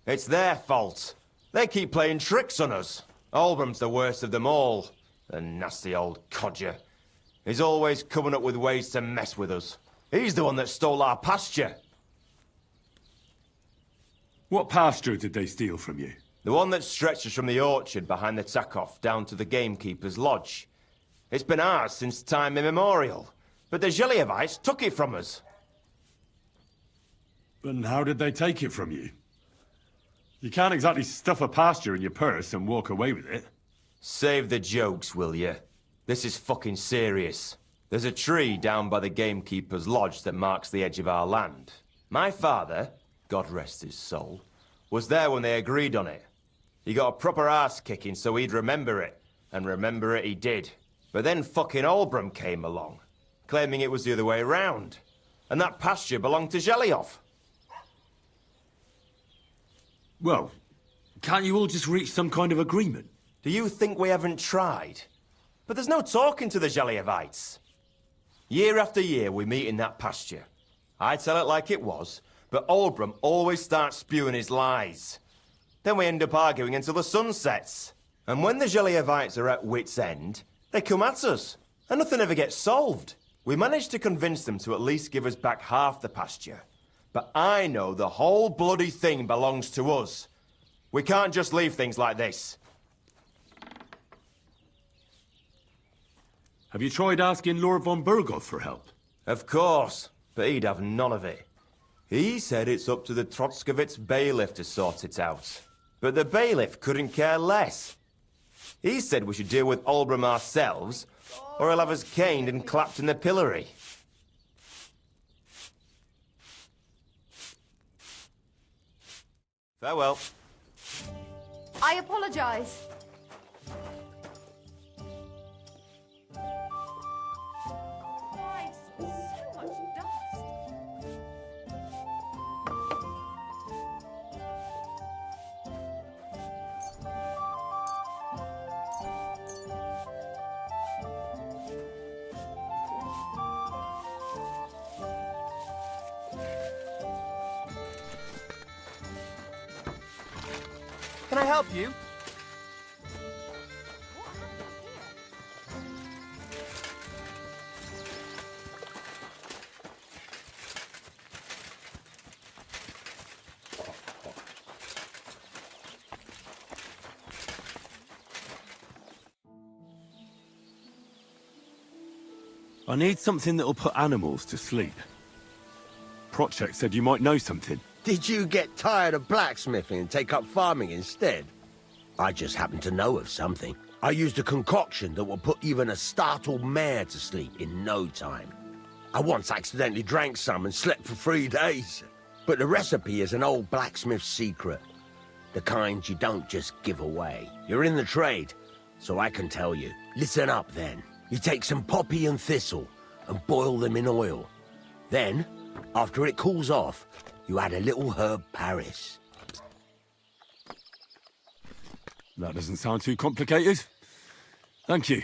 It's their fault. They keep playing tricks on us. Albram's the worst of them all. The nasty old codger. He's always coming up with ways to mess with us. He's the one that stole our pasture. What pasture did they steal from you? The one that stretches from the orchard behind the Takov down to the gamekeeper's lodge. It's been ours since time immemorial, but the Geliovites took it from us. And how did they take it from you? You can't exactly stuff a pasture in your purse and walk away with it. Save the jokes, will you? This is fucking serious. There's a tree down by the gamekeeper's lodge that marks the edge of our land. My father, God rest his soul, was there when they agreed on it. He got a proper arse kicking so he'd remember it, and remember it he did. But then fucking Albram came along, claiming it was the other way round, and that pasture belonged to Geliov. Well, can't you all just reach some kind of agreement? Do you think we haven't tried? But there's no talking to the GIGABYTEs. Year after year, we meet in that pasture. I tell it like it was, but Oldbrum always starts spewing his lies. Then we end up arguing until the sun sets. And when the GIGABYTEs are at wit's end, they come at us, and nothing ever gets solved. We managed to convince them to at least give us back half the pasture. But I know the whole bloody thing belongs to us. We can't just leave things like this. Have you tried asking Lord von Burgoth for help? Of course, but he'd have none of it. He said it's up to the Trotskovitz bailiff to sort it out. But the bailiff couldn't care less. He said we should deal with Oldbrum ourselves, or he'll have us caned and clapped in the pillory. Farewell. I apologize. Christ, so much dust. Can I help you? I need something that'll put animals to sleep. Project said you might know something. Did you get tired of blacksmithing and take up farming instead? I just happen to know of something. I used a concoction that will put even a startled mare to sleep in no time. I once accidentally drank some and slept for 3 days. But the recipe is an old blacksmith's secret. The kind you don't just give away. You're in the trade, so I can tell you. Listen up then. You take some poppy and thistle and boil them in oil. Then, after it cools off, you add a little herb Paris. That doesn't sound too complicated. Thank you.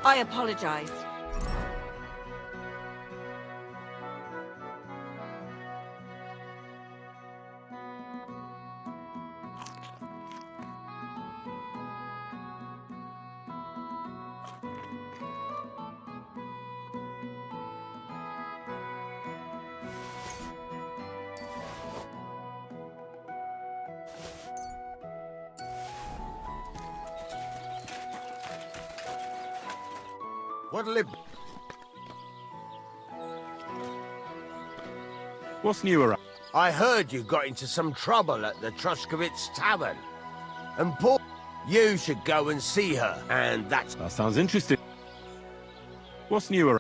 I apologize. What'll it... What's new around? I heard you got into some trouble at the Trotskovitz Tavern. And Paul, you should go and see her, and that's... That sounds interesting. What's new around?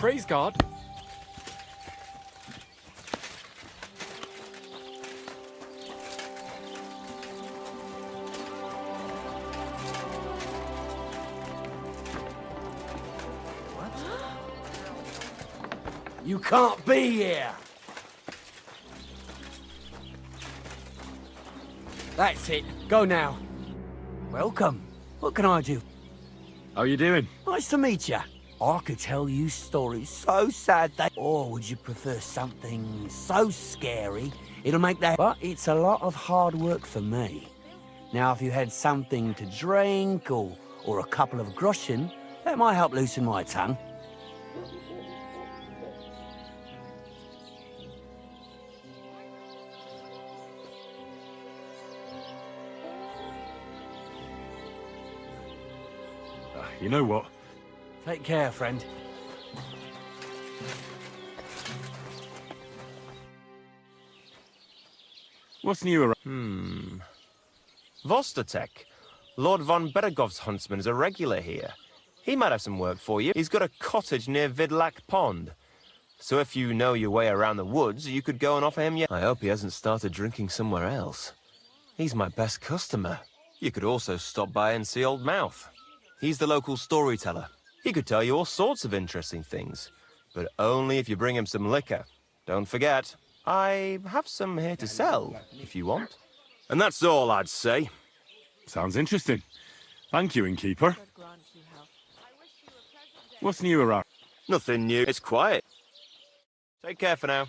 praise God. You can't be here! That's it. Go now. Welcome. What can I do? How you doing? Nice to meet you. I could tell you stories so sad that... Or would you prefer something so scary it'll make that... But it's a lot of hard work for me. Now, if you had something to drink or a couple of groschen, that might help loosen my tongue. You know what? Take care, friend. What's new around? Vostatek. Lord von Beregov's huntsman is a regular here. He might have some work for you. He's got a cottage near Vidlak Pond. So if you know your way around the woods, you could go and offer him your... I hope he hasn't started drinking somewhere else. He's my best customer. You could also stop by and see Old Mouth. He's the local storyteller. He could tell you all sorts of interesting things, but only if you bring him some liquor. Don't forget, I have some here to sell, if you want. And that's all I'd say. Sounds interesting. Thank you, innkeeper. What's new around? Nothing new. It's quiet. Take care for now.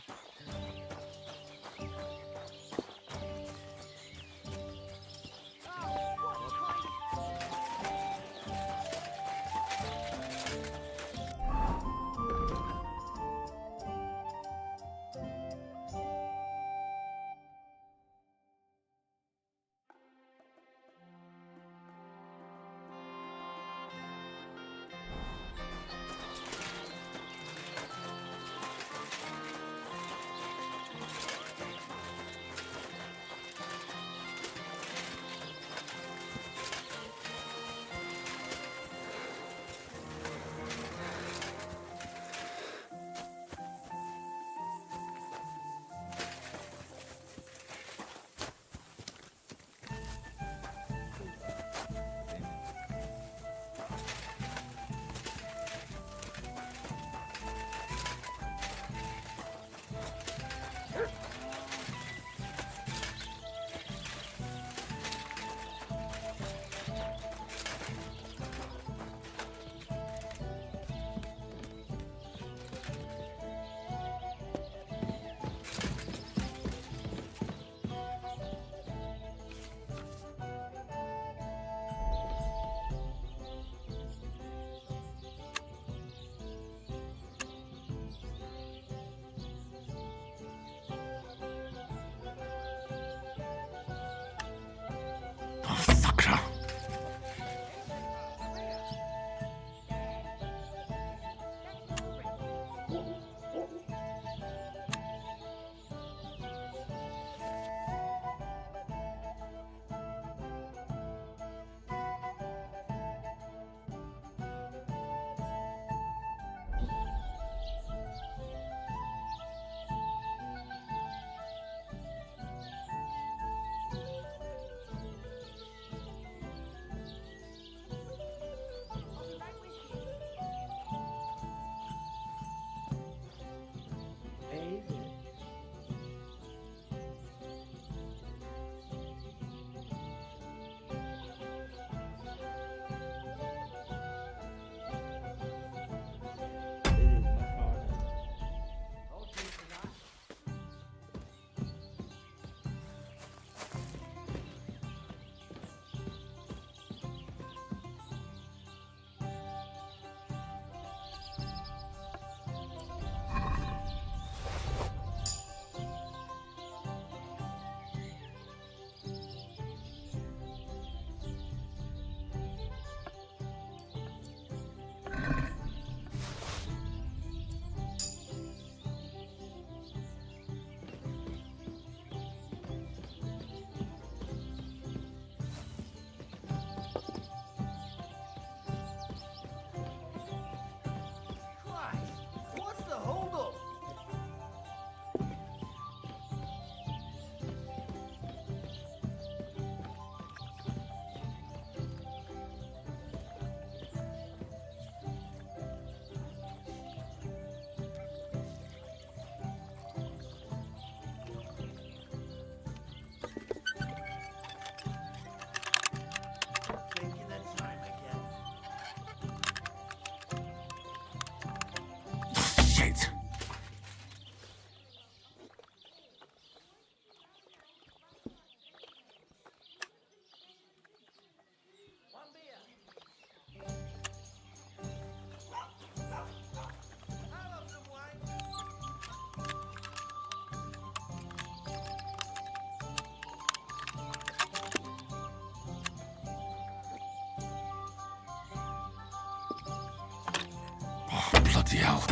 Bloody hell.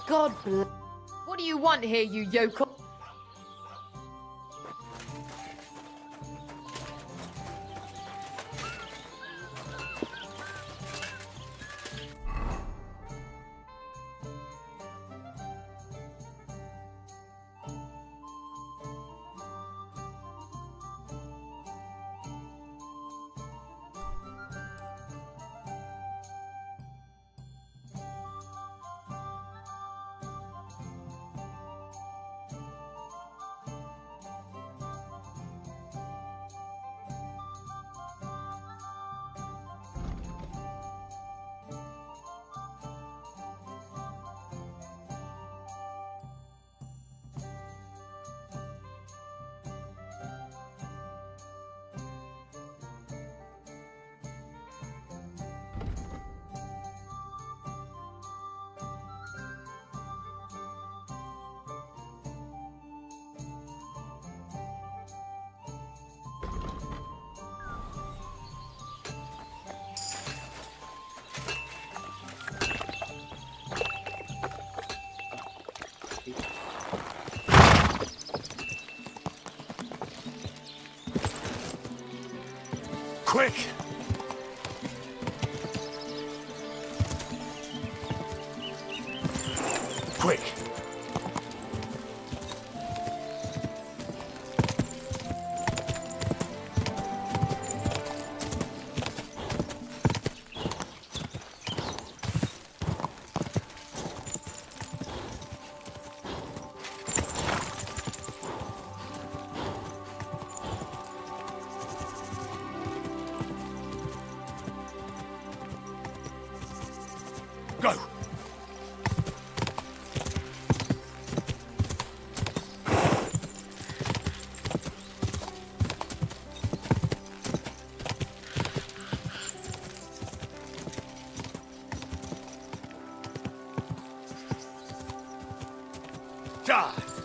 God bless. What do you want here, you yokel? Quick! Quick! Go! Ja!